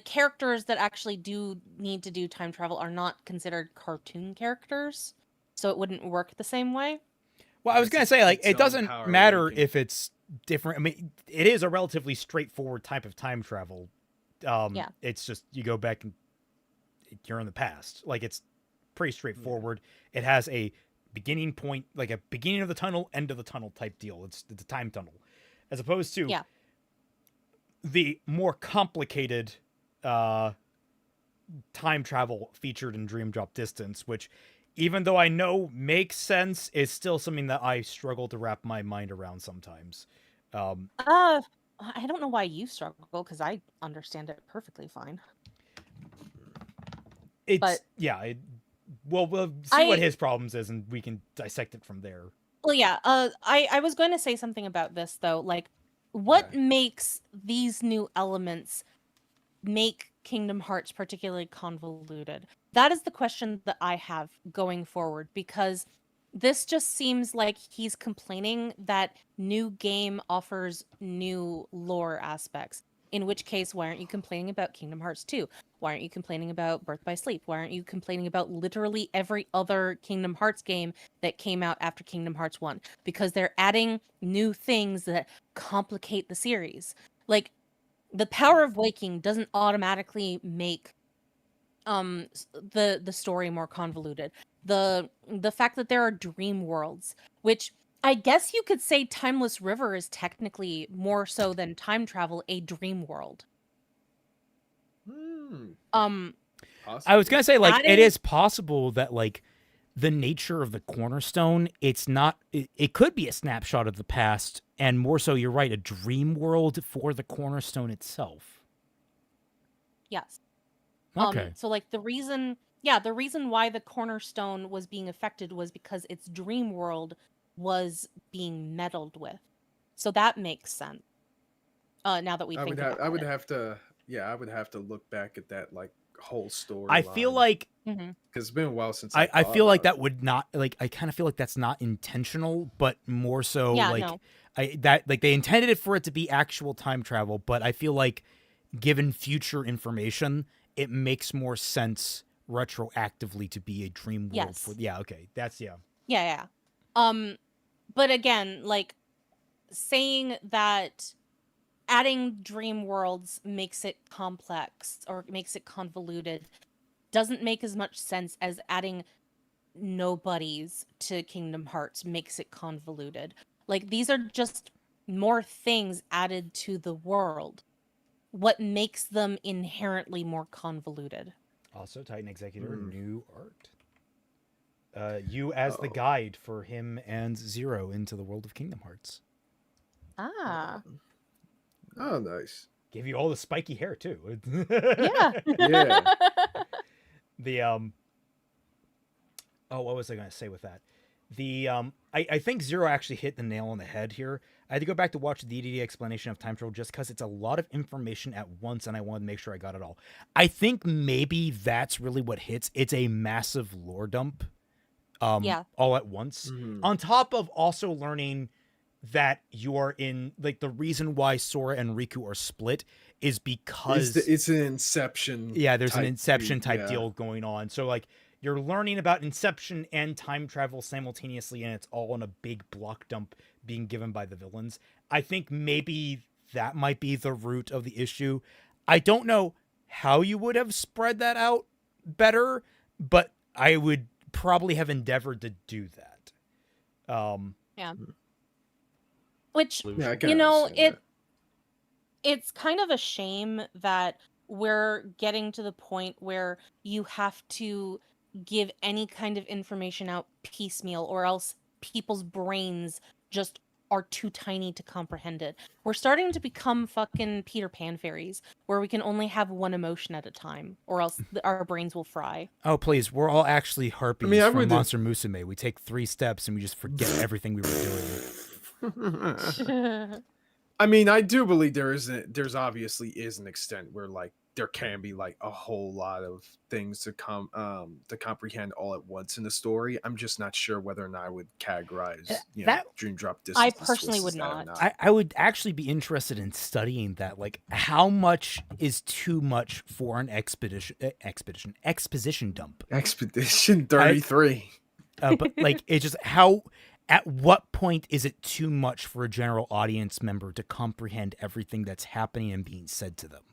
[SPEAKER 6] characters that actually do need to do time travel are not considered cartoon characters, so it wouldn't work the same way.
[SPEAKER 3] Well, I was
[SPEAKER 4] It's
[SPEAKER 3] gonna say, like,
[SPEAKER 4] its
[SPEAKER 3] it
[SPEAKER 4] own
[SPEAKER 3] doesn't
[SPEAKER 4] power
[SPEAKER 3] matter
[SPEAKER 4] awakening.
[SPEAKER 3] if it's different. I mean, it is a relatively straightforward type of time travel.
[SPEAKER 6] Yeah.
[SPEAKER 3] It's just you go back and you're in the past. Like, it's pretty straightforward. It has a beginning point, like a beginning of the tunnel, end of the tunnel type deal. It's a time tunnel, as opposed to
[SPEAKER 6] Yeah.
[SPEAKER 3] the more complicated time travel featured in Dream Drop Distance, which, even though I know makes sense, is still something that I struggle to wrap my mind around sometimes.
[SPEAKER 6] I don't know why you struggle, because I understand it perfectly fine.
[SPEAKER 3] It's
[SPEAKER 6] But-
[SPEAKER 3] we'll see what
[SPEAKER 6] I-
[SPEAKER 3] his problems is, and we can dissect it from there.
[SPEAKER 6] Well, yeah. I was going to say something about this though. Like, what
[SPEAKER 4] Okay.
[SPEAKER 6] makes these new elements make Kingdom Hearts particularly convoluted? That is the question that I have going forward, because this just seems like he's complaining that new game offers new lore aspects. In which case, why aren't you complaining about Kingdom Hearts 2? Why aren't you complaining about Birth by Sleep? Why aren't you complaining about literally every other Kingdom Hearts game that came out after Kingdom Hearts 1? Because they're adding new things that complicate the series. Like, the power of waking doesn't automatically make the story more convoluted. The fact that there are dream worlds, which I guess you could say Timeless River is technically more so than time travel a dream world. Um,
[SPEAKER 3] I was gonna say, like, it
[SPEAKER 6] Adding-
[SPEAKER 3] is possible that, like, the nature of the cornerstone, it's not. It could be a snapshot of the past, and more so, you're right, a dream world for the cornerstone itself.
[SPEAKER 6] yes.
[SPEAKER 3] Okay.
[SPEAKER 6] So like the reason why the cornerstone was being affected was because its dream world was being meddled with. So that makes sense. Now that we think about it.
[SPEAKER 4] I would have to look back at that like whole story.
[SPEAKER 3] I feel like
[SPEAKER 6] Mm-hmm.
[SPEAKER 4] because it's been a while since
[SPEAKER 3] I
[SPEAKER 4] thought
[SPEAKER 3] feel like
[SPEAKER 4] about
[SPEAKER 3] that would not, like, I kind of feel like that's not intentional, but more so
[SPEAKER 6] Yeah,
[SPEAKER 3] like
[SPEAKER 6] no.
[SPEAKER 3] they intended it for it to be actual time travel, but I feel like given future information, it makes more sense retroactively to be a dream world.
[SPEAKER 6] Yes.
[SPEAKER 3] Okay, that's
[SPEAKER 6] Yeah. But again, like saying that adding dream worlds makes it complex or makes it convoluted doesn't make as much sense as adding nobodies to Kingdom Hearts makes it convoluted. Like these are just more things added to the world. What makes them inherently more convoluted?
[SPEAKER 3] Also, Titan Executor,
[SPEAKER 4] Hmm.
[SPEAKER 3] new art. You as the
[SPEAKER 4] Oh.
[SPEAKER 3] guide for him and Zero into the world of Kingdom Hearts.
[SPEAKER 6] Ah.
[SPEAKER 4] Oh, nice.
[SPEAKER 3] Give you all the spiky hair too.
[SPEAKER 6] Yeah.
[SPEAKER 4] Yeah.
[SPEAKER 3] The oh, what was I going to say with that? The I think Zero actually hit the nail on the head here. I had to go back to watch the DDD explanation of time travel just because it's a lot of information at once, and I wanted to make sure I got it all. I think maybe that's really what hits. It's a massive lore dump,
[SPEAKER 6] Yeah.
[SPEAKER 3] all at once.
[SPEAKER 4] Mhm.
[SPEAKER 3] On top of also learning that you are in, like, the reason why Sora and Riku are split is because
[SPEAKER 4] It's an Inception.
[SPEAKER 3] yeah, there's an
[SPEAKER 4] type
[SPEAKER 3] Inception
[SPEAKER 4] thing,
[SPEAKER 3] type
[SPEAKER 4] yeah.
[SPEAKER 3] deal going on. So like you're learning about Inception and time travel simultaneously, and it's all in a big block dump being given by the villains. I think maybe that might be the root of the issue. I don't know how you would have spread that out better, but I would probably have endeavored to do that.
[SPEAKER 6] Which
[SPEAKER 4] Yeah, I can
[SPEAKER 6] you know,
[SPEAKER 4] understand that.
[SPEAKER 6] it's kind of a shame that we're getting to the point where you have to give any kind of information out piecemeal or else people's brains just are too tiny to comprehend it. We're starting to become fucking Peter Pan fairies where we can only have one emotion at a time or else our brains will fry.
[SPEAKER 3] Oh, please, we're all actually harpies
[SPEAKER 4] I
[SPEAKER 3] from
[SPEAKER 4] would-
[SPEAKER 3] Monster Musume. We take 3 steps and we just forget everything we were doing.
[SPEAKER 4] I mean, I do believe there's obviously is an extent where like there can be like a whole lot of things to comprehend all at once in the story. I'm just not sure whether or not I would categorize Dream Drop Distance.
[SPEAKER 6] I personally would not.
[SPEAKER 3] I would actually be interested in studying that. Like, how much is too much for an exposition dump?
[SPEAKER 4] Expedition 33.
[SPEAKER 3] But like, it's just how. At what point is it too much for a general audience member to comprehend everything that's happening and being said to them?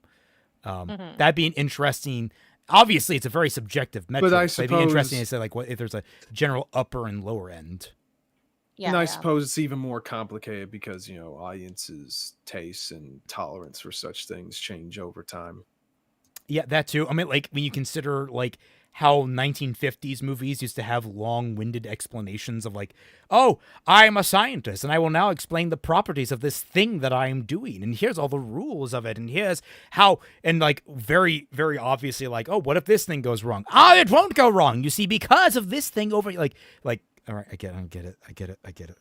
[SPEAKER 3] That'd be an interesting. Obviously, it's a very subjective metric.
[SPEAKER 4] But I
[SPEAKER 3] so it'd be interesting to
[SPEAKER 4] suppose-
[SPEAKER 3] say, like, what if there's a general upper and lower end.
[SPEAKER 6] Yeah,
[SPEAKER 4] And I
[SPEAKER 6] yeah.
[SPEAKER 4] suppose it's even more complicated because, you know, audiences' tastes and tolerance for such things change over time.
[SPEAKER 3] Yeah, that too. I mean, like, when you consider, like, how 1950s movies used to have long-winded explanations of, like, oh, I'm a scientist, and I will now explain the properties of this thing that I am doing, and here's all the rules of it, and here's how, and, like, very, very obviously, like, oh, what if this thing goes wrong? Ah, it won't go wrong, you see, because of this thing over, like, all right, I get it.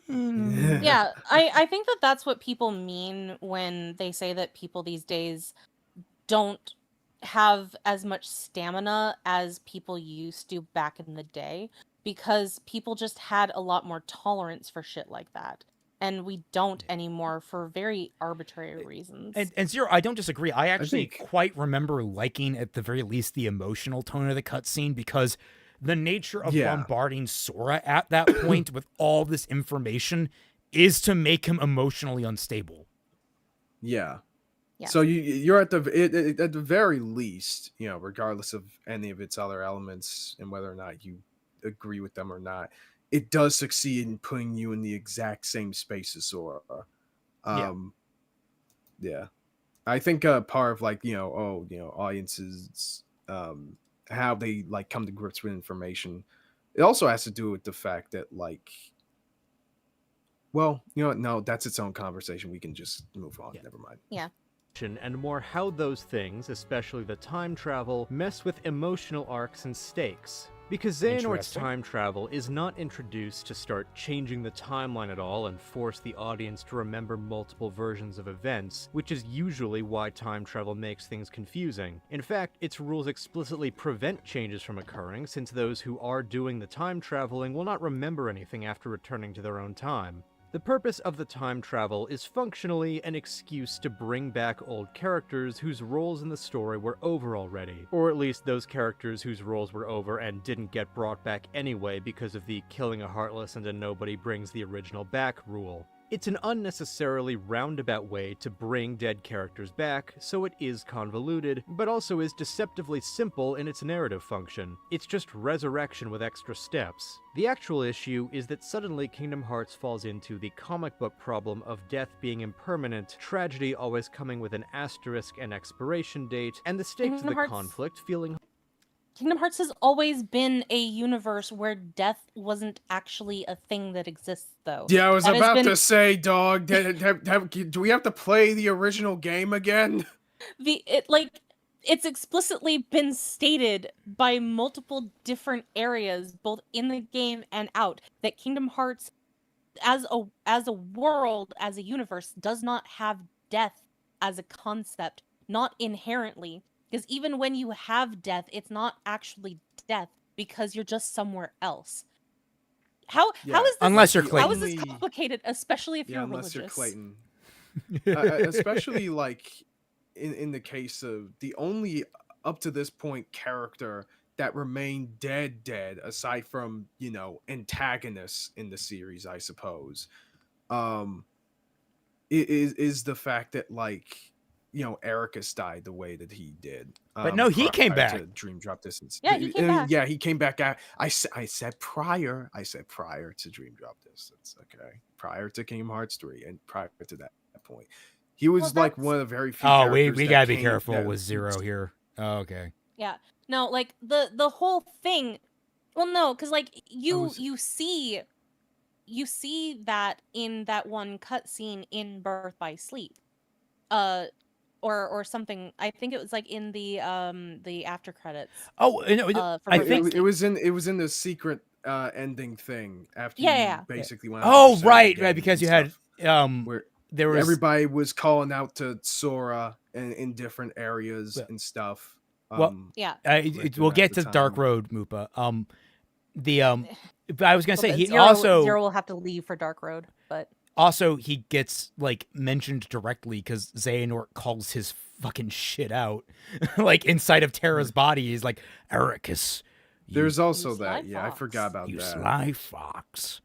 [SPEAKER 6] Yeah, I think that that's what people mean when they say that people these days don't have as much stamina as people used to back in the day because people just had a lot more tolerance for shit like that. And we don't anymore for very arbitrary reasons.
[SPEAKER 3] And Zero, I don't disagree. I actually
[SPEAKER 4] think-
[SPEAKER 3] quite remember liking, at the very least, the emotional tone of the cutscene because the nature of
[SPEAKER 4] Yeah.
[SPEAKER 3] bombarding Sora at that point with all this information is to make him emotionally unstable.
[SPEAKER 4] Yeah.
[SPEAKER 6] Yeah.
[SPEAKER 4] So you're at the very least, you know, regardless of any of its other elements and whether or not you agree with them or not, it does succeed in putting you in the exact same space as Sora. Yeah. I think part of like audiences how they like come to grips with information. It also has to do with the fact that like, well, you know what? No, that's its own conversation. We can just move on.
[SPEAKER 3] Yeah.
[SPEAKER 4] Never mind.
[SPEAKER 6] Yeah.
[SPEAKER 5] And more how those things, especially the time travel, mess with emotional arcs and stakes. Because Xehanort's
[SPEAKER 3] Interesting.
[SPEAKER 5] time travel is not introduced to start changing the timeline at all and force the audience to remember multiple versions of events, which is usually why time travel makes things confusing. In fact, its rules explicitly prevent changes from occurring, since those who are doing the time traveling will not remember anything after returning to their own time. The purpose of the time travel is functionally an excuse to bring back old characters whose roles in the story were over already, or at least those characters whose roles were over and didn't get brought back anyway because of the killing a heartless and a nobody brings the original back rule. It's an unnecessarily roundabout way to bring dead characters back, so it is convoluted, but also is deceptively simple in its narrative function. It's just resurrection with extra steps. The actual issue is that suddenly Kingdom Hearts falls into the comic book problem of death being impermanent, tragedy always coming with an asterisk and expiration date, and the stakes of
[SPEAKER 6] Kingdom
[SPEAKER 5] the
[SPEAKER 6] Hearts-
[SPEAKER 5] conflict feeling
[SPEAKER 6] Kingdom Hearts has always been a universe where death wasn't actually a thing that exists, though.
[SPEAKER 4] Yeah, I was
[SPEAKER 6] That has
[SPEAKER 4] about
[SPEAKER 6] been-
[SPEAKER 4] to say, dog. Do we have to play the original game again?
[SPEAKER 6] It's explicitly been stated by multiple different areas, both in the game and out, that Kingdom Hearts, as a world, as a universe, does not have death as a concept, not inherently. Because even when you have death, it's not actually death because you're just somewhere else. How is this
[SPEAKER 3] Unless you're
[SPEAKER 4] the
[SPEAKER 3] Clayton.
[SPEAKER 6] how is this
[SPEAKER 4] only-
[SPEAKER 6] complicated, especially if
[SPEAKER 4] Yeah,
[SPEAKER 6] you're
[SPEAKER 4] unless
[SPEAKER 6] religious?
[SPEAKER 4] you're Clayton. Especially like in the case of the only up to this point character that remained dead aside from antagonists in the series, I suppose, is the fact that like Ericus died the way that he did.
[SPEAKER 3] But no, he came
[SPEAKER 4] prior
[SPEAKER 3] back.
[SPEAKER 4] to Dream Drop Distance.
[SPEAKER 6] Yeah, he came back.
[SPEAKER 4] Yeah, he came back. I said prior to Dream Drop Distance. Okay, prior to Kingdom Hearts 3 and prior to that point, he was
[SPEAKER 6] Well,
[SPEAKER 4] like
[SPEAKER 6] that's-
[SPEAKER 4] one of the very few.
[SPEAKER 3] Oh, we
[SPEAKER 4] characters that
[SPEAKER 3] gotta be
[SPEAKER 4] came-
[SPEAKER 3] careful
[SPEAKER 4] that-
[SPEAKER 3] with Zero here. Oh, okay.
[SPEAKER 6] Yeah. No, like the whole thing. Well, no, because like
[SPEAKER 4] was-
[SPEAKER 6] you see that in that one cutscene in Birth by Sleep, or something. I think it was like in the after credits.
[SPEAKER 3] Oh, no,
[SPEAKER 6] For
[SPEAKER 3] I
[SPEAKER 6] Birth by
[SPEAKER 3] think
[SPEAKER 6] Sleep.
[SPEAKER 4] it was in the secret ending thing after
[SPEAKER 6] Yeah.
[SPEAKER 4] you basically went.
[SPEAKER 3] Oh,
[SPEAKER 4] 100%
[SPEAKER 3] right,
[SPEAKER 4] again
[SPEAKER 3] right, because
[SPEAKER 4] and
[SPEAKER 3] you had
[SPEAKER 4] stuff, where
[SPEAKER 3] there was
[SPEAKER 4] everybody was calling out to Sora in different areas
[SPEAKER 3] Yeah.
[SPEAKER 4] and stuff.
[SPEAKER 3] Well,
[SPEAKER 6] Yeah.
[SPEAKER 3] we'll get to
[SPEAKER 4] the
[SPEAKER 3] Dark
[SPEAKER 4] time.
[SPEAKER 3] Road, Mupa. But I was gonna say
[SPEAKER 6] Well,
[SPEAKER 3] he
[SPEAKER 6] Zero will have to leave for Dark Road, but
[SPEAKER 3] also he gets like mentioned directly because Xehanort calls his fucking shit out, like inside of Terra's body. He's like, Ericus,
[SPEAKER 4] There's also
[SPEAKER 6] You sly
[SPEAKER 4] that. Yeah, I
[SPEAKER 6] fox.
[SPEAKER 4] forgot about
[SPEAKER 3] you
[SPEAKER 4] that.
[SPEAKER 3] sly fox.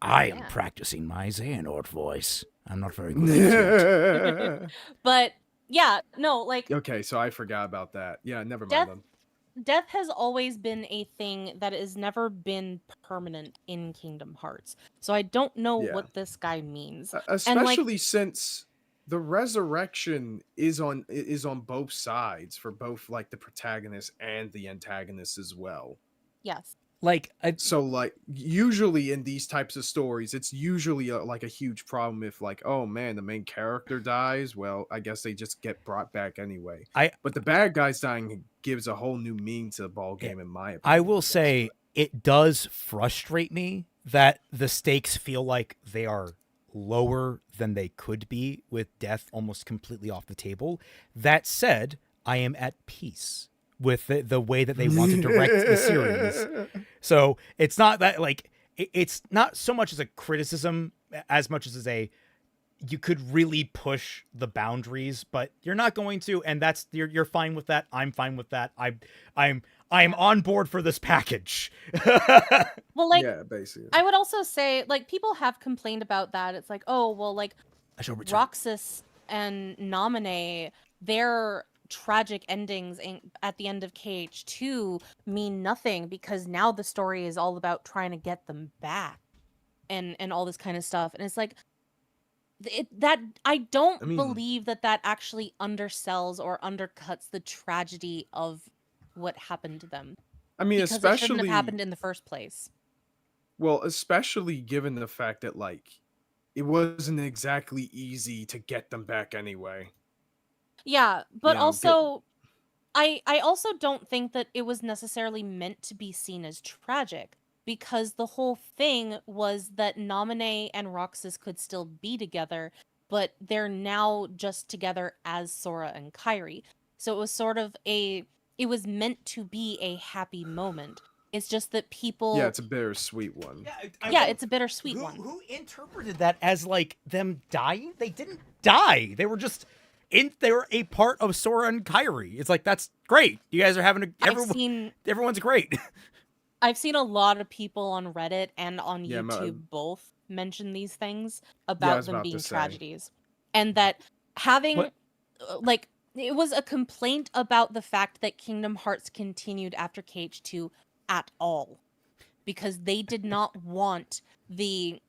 [SPEAKER 3] I am
[SPEAKER 6] Yeah.
[SPEAKER 3] practicing my Xehanort voice. I'm not very good at it.
[SPEAKER 6] but yeah, no, like
[SPEAKER 4] Okay, so I forgot about that. Yeah, never mind
[SPEAKER 6] Death-
[SPEAKER 4] then.
[SPEAKER 6] death has always been a thing that has never been permanent in Kingdom Hearts. So I don't know
[SPEAKER 4] Yeah.
[SPEAKER 6] what this guy means.
[SPEAKER 4] Especially since the resurrection is on both sides for both like the protagonist and the antagonist as well.
[SPEAKER 6] Yes.
[SPEAKER 3] Like,
[SPEAKER 4] So like usually in these types of stories, it's usually like a huge problem if like, oh man, the main character dies. Well, I guess they just get brought back anyway. But the bad guys dying gives a whole new meaning to the ball game, in my opinion.
[SPEAKER 3] I will
[SPEAKER 4] guess.
[SPEAKER 3] say it does frustrate me that the stakes feel like they are lower than they could be with death almost completely off the table. That said, I am at peace with the way that they want to direct the series. So it's not that like it's not so much as a criticism as much as you could really push the boundaries, but you're not going to, and that's you're fine with that. I'm fine with that. I'm on board for this package.
[SPEAKER 6] Well, like
[SPEAKER 4] yeah, basically.
[SPEAKER 6] I would also say, like, people have complained about that. It's like, oh, well, like
[SPEAKER 3] I shall return.
[SPEAKER 6] Roxas and Naminé, their tragic endings at the end of KH2 mean nothing because now the story is all about trying to get them back and all this kind of stuff. And it's like that I don't
[SPEAKER 4] I mean-
[SPEAKER 6] believe that actually undersells or undercuts the tragedy of what happened to them.
[SPEAKER 4] I mean,
[SPEAKER 6] Because it shouldn't
[SPEAKER 4] especially
[SPEAKER 6] have happened in the first place.
[SPEAKER 4] well, especially given the fact that like it wasn't exactly easy to get them back anyway.
[SPEAKER 6] Yeah, but
[SPEAKER 4] You know,
[SPEAKER 6] also I also don't think that it was necessarily meant to be seen as tragic, because the whole thing was that Naminé and Roxas could still be together, but they're now just together as Sora and Kairi. So it was sort of it was meant to be a happy moment. It's just that people
[SPEAKER 4] Yeah, it's a bittersweet one.
[SPEAKER 6] yeah, it's a bittersweet
[SPEAKER 3] who,
[SPEAKER 6] one.
[SPEAKER 3] Who interpreted that as like them dying? They didn't die. They were just they were a part of Sora and Kairi. It's like, that's great. You guys are having everyone's great.
[SPEAKER 6] I've seen a lot of people on Reddit and on
[SPEAKER 4] Yeah,
[SPEAKER 6] YouTube both mention these things
[SPEAKER 4] I
[SPEAKER 6] about
[SPEAKER 4] was
[SPEAKER 6] them
[SPEAKER 4] about
[SPEAKER 6] being
[SPEAKER 4] to say.
[SPEAKER 6] tragedies. And that having
[SPEAKER 3] What?
[SPEAKER 6] like it was a complaint about the fact that Kingdom Hearts continued after KH2 at all, because they did not want the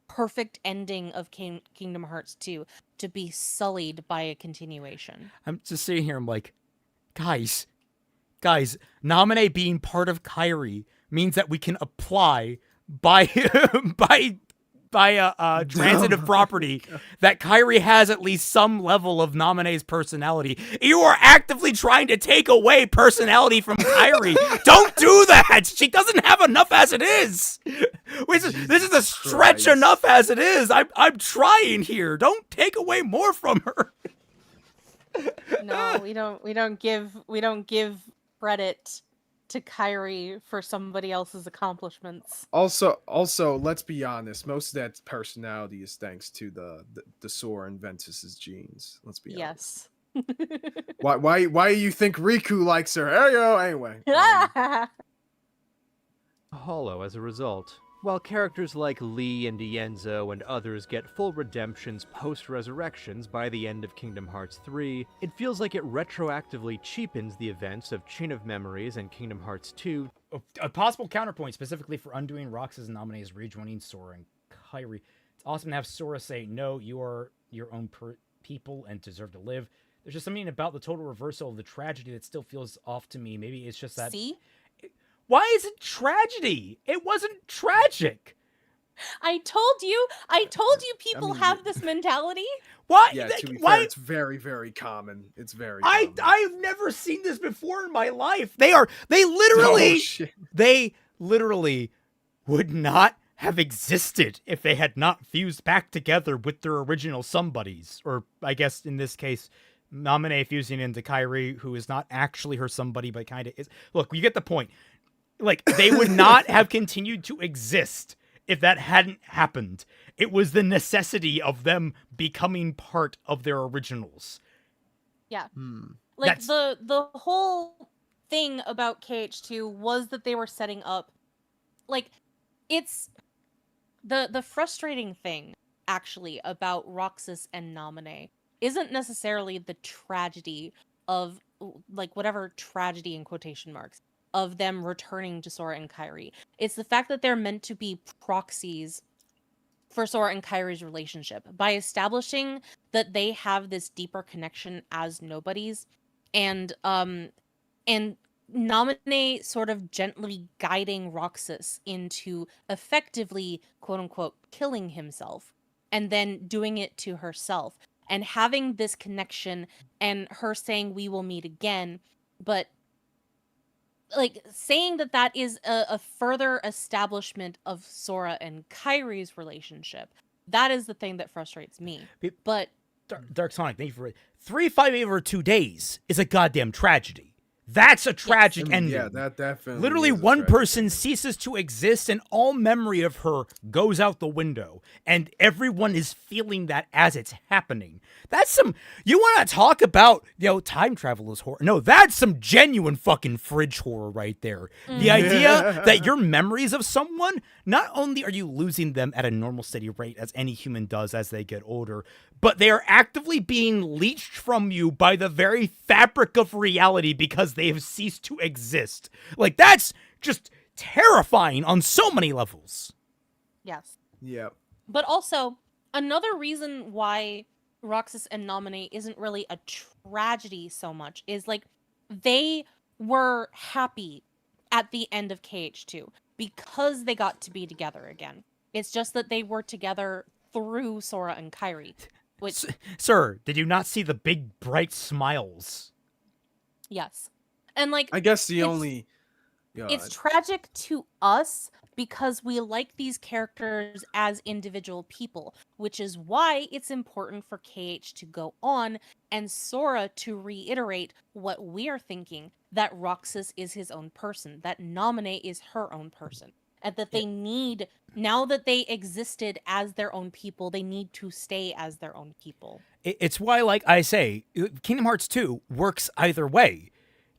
[SPEAKER 6] perfect ending of Kingdom Hearts 2 to be sullied by a continuation.
[SPEAKER 3] I'm just sitting here. I'm like, guys, Naminé being part of Kairi means that we can apply by by transitive property that Kairi has at least some level of Naminé's personality. You are actively trying to take away personality from Kairi. Don't do that. She doesn't have enough as it is. This is a stretch
[SPEAKER 4] Christ.
[SPEAKER 3] enough as it is. I'm trying here. Don't take away more from her.
[SPEAKER 6] No, we don't give credit to Kairi for somebody else's accomplishments.
[SPEAKER 4] Also, let's be honest. Most of that personality is thanks to the Sora and Ventus's genes. Let's be honest.
[SPEAKER 6] Yes.
[SPEAKER 4] Why do you think Riku likes her? There you go. Anyway.
[SPEAKER 5] Hollow as a result. While characters like Lee and Ienzo and others get full redemptions post-resurrections by the end of Kingdom Hearts 3, it feels like it retroactively cheapens the events of Chain of Memories and Kingdom Hearts 2.
[SPEAKER 3] A possible counterpoint, specifically for undoing Roxas and Naminé's rejoining Sora and Kairi. It's awesome to have Sora say, no, you are your own people and deserve to live. There's just something about the total reversal of the tragedy that still feels off to me. Maybe it's just that...
[SPEAKER 6] See?
[SPEAKER 3] Why is it tragedy? It wasn't tragic.
[SPEAKER 6] I told you people have this mentality.
[SPEAKER 3] Why?
[SPEAKER 4] Yeah, to be
[SPEAKER 3] why?
[SPEAKER 4] fair, it's very, very common. It's very common.
[SPEAKER 3] I've never seen this before in my life. They literally
[SPEAKER 4] Oh, shit.
[SPEAKER 3] they literally would not have existed if they had not fused back together with their original somebodies. Or I guess in this case, Naminé fusing into Kairi, who is not actually her somebody, but kind of is. Look, you get the point. Like, they would not have continued to exist if that hadn't happened. It was the necessity of them becoming part of their originals.
[SPEAKER 6] Yeah.
[SPEAKER 4] Hmm.
[SPEAKER 6] Like
[SPEAKER 3] That's-
[SPEAKER 6] the whole thing about KH2 was that they were setting up, like, it's the frustrating thing actually about Roxas and Naminé isn't necessarily the tragedy of, like, whatever tragedy in quotation marks of them returning to Sora and Kairi. It's the fact that they're meant to be proxies for Sora and Kairi's relationship by establishing that they have this deeper connection as nobodies, and Naminé sort of gently guiding Roxas into effectively, quote unquote, killing himself, and then doing it to herself, and having this connection, and her saying we will meet again, but like saying that is a further establishment of Sora and Kairi's relationship. That is the thing that frustrates me. But
[SPEAKER 3] Dark Sonic, thank you for it. 358 over 2 days is a goddamn tragedy. That's a tragic ending.
[SPEAKER 4] Yeah, that definitely.
[SPEAKER 3] Literally,
[SPEAKER 4] is a
[SPEAKER 3] one
[SPEAKER 4] tragic
[SPEAKER 3] person
[SPEAKER 4] ending.
[SPEAKER 3] ceases to exist, and all memory of her goes out the window, and everyone is feeling that as it's happening. That's some. You want to talk about, time travel is horror? No, that's some genuine fucking fridge horror right there. The idea that your memories of someone, not only are you losing them at a normal steady rate, as any human does as they get older, but they are actively being leached from you by the very fabric of reality because they have ceased to exist. Like, that's just terrifying on so many levels.
[SPEAKER 6] yes.
[SPEAKER 4] Yeah.
[SPEAKER 6] But also, Another reason why Roxas and Naminé isn't really a tragedy so much is like they were happy at the end of KH2 because they got to be together again. It's just that they were together through Sora and Kairi, which
[SPEAKER 3] Sir, did you not see the big bright smiles?
[SPEAKER 6] yes. And like
[SPEAKER 4] I guess the
[SPEAKER 6] it's-
[SPEAKER 4] only.
[SPEAKER 6] it's tragic to us because we like these characters as individual people, which is why it's important for KH to go on and Sora to reiterate what we're thinking, that Roxas is his own person, that Naminé is her own person, and that they need, now that they existed as their own people, they need to stay as their own people.
[SPEAKER 3] It's why, like I say, Kingdom Hearts 2 works either way.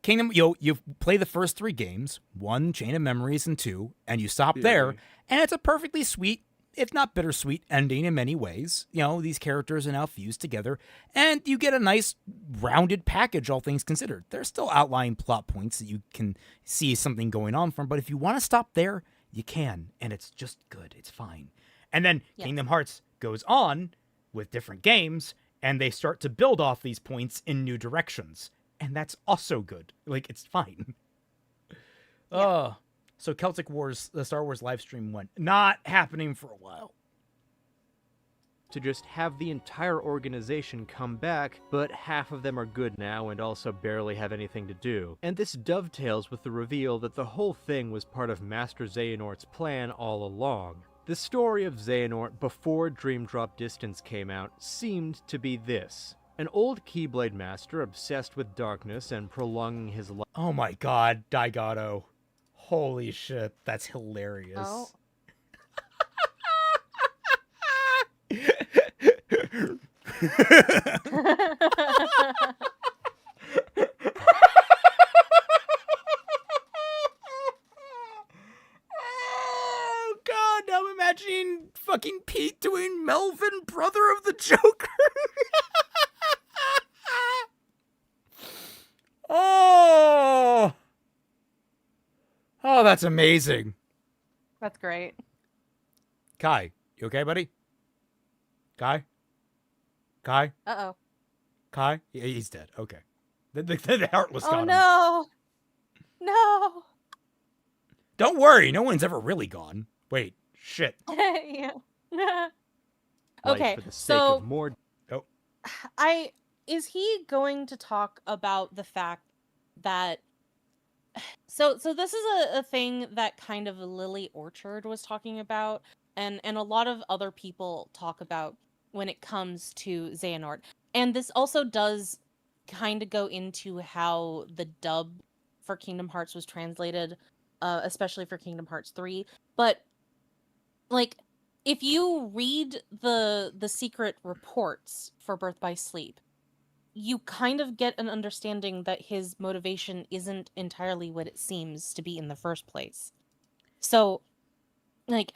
[SPEAKER 3] You play the first 3 games, 1, Chain of Memories, and 2, and you stop there, and it's a perfectly sweet, if not bittersweet, ending in many ways. These characters are now fused together, and you get a nice, rounded package, all things considered. There's still outlying plot points that you can see something going on from, but if you want to stop there, you can, and it's just good. It's fine. And then Kingdom Hearts goes on with different games, and they start to build off these points in new directions. And that's also good. Like, it's fine. So Celtic Wars, the Star Wars live stream went. Not happening for a while.
[SPEAKER 5] To just have the entire organization come back, but half of them are good now and also barely have anything to do. And this dovetails with the reveal that the whole thing was part of Master Xehanort's plan all along. The story of Xehanort before Dream Drop Distance came out seemed to be this. An old Keyblade master obsessed with darkness and prolonging his life.
[SPEAKER 3] Oh my god, Daigato. Holy shit, that's hilarious.
[SPEAKER 6] Oh.
[SPEAKER 3] Oh god, now I'm imagining fucking Pete doing Melvin, brother of the Joker. Oh, that's amazing.
[SPEAKER 6] That's great.
[SPEAKER 3] Kai, you okay, buddy? Kai?
[SPEAKER 6] Uh-oh.
[SPEAKER 3] Kai? Yeah, he's dead. Okay. The Heartless got
[SPEAKER 6] Oh
[SPEAKER 3] him.
[SPEAKER 6] no! No!
[SPEAKER 3] Don't worry, no one's ever really gone. Wait, shit.
[SPEAKER 6] Yeah.
[SPEAKER 5] Life
[SPEAKER 6] Okay,
[SPEAKER 5] for the sake
[SPEAKER 6] so
[SPEAKER 5] of more.
[SPEAKER 6] is he going to talk about the fact that so this is a thing that kind of Lily Orchard was talking about, and a lot of other people talk about when it comes to Xehanort. And this also does kind of go into how the dub for Kingdom Hearts was translated, especially for Kingdom Hearts 3. But like, if you read the secret reports for Birth by Sleep, you kind of get an understanding that his motivation isn't entirely what it seems to be in the first place. So, like,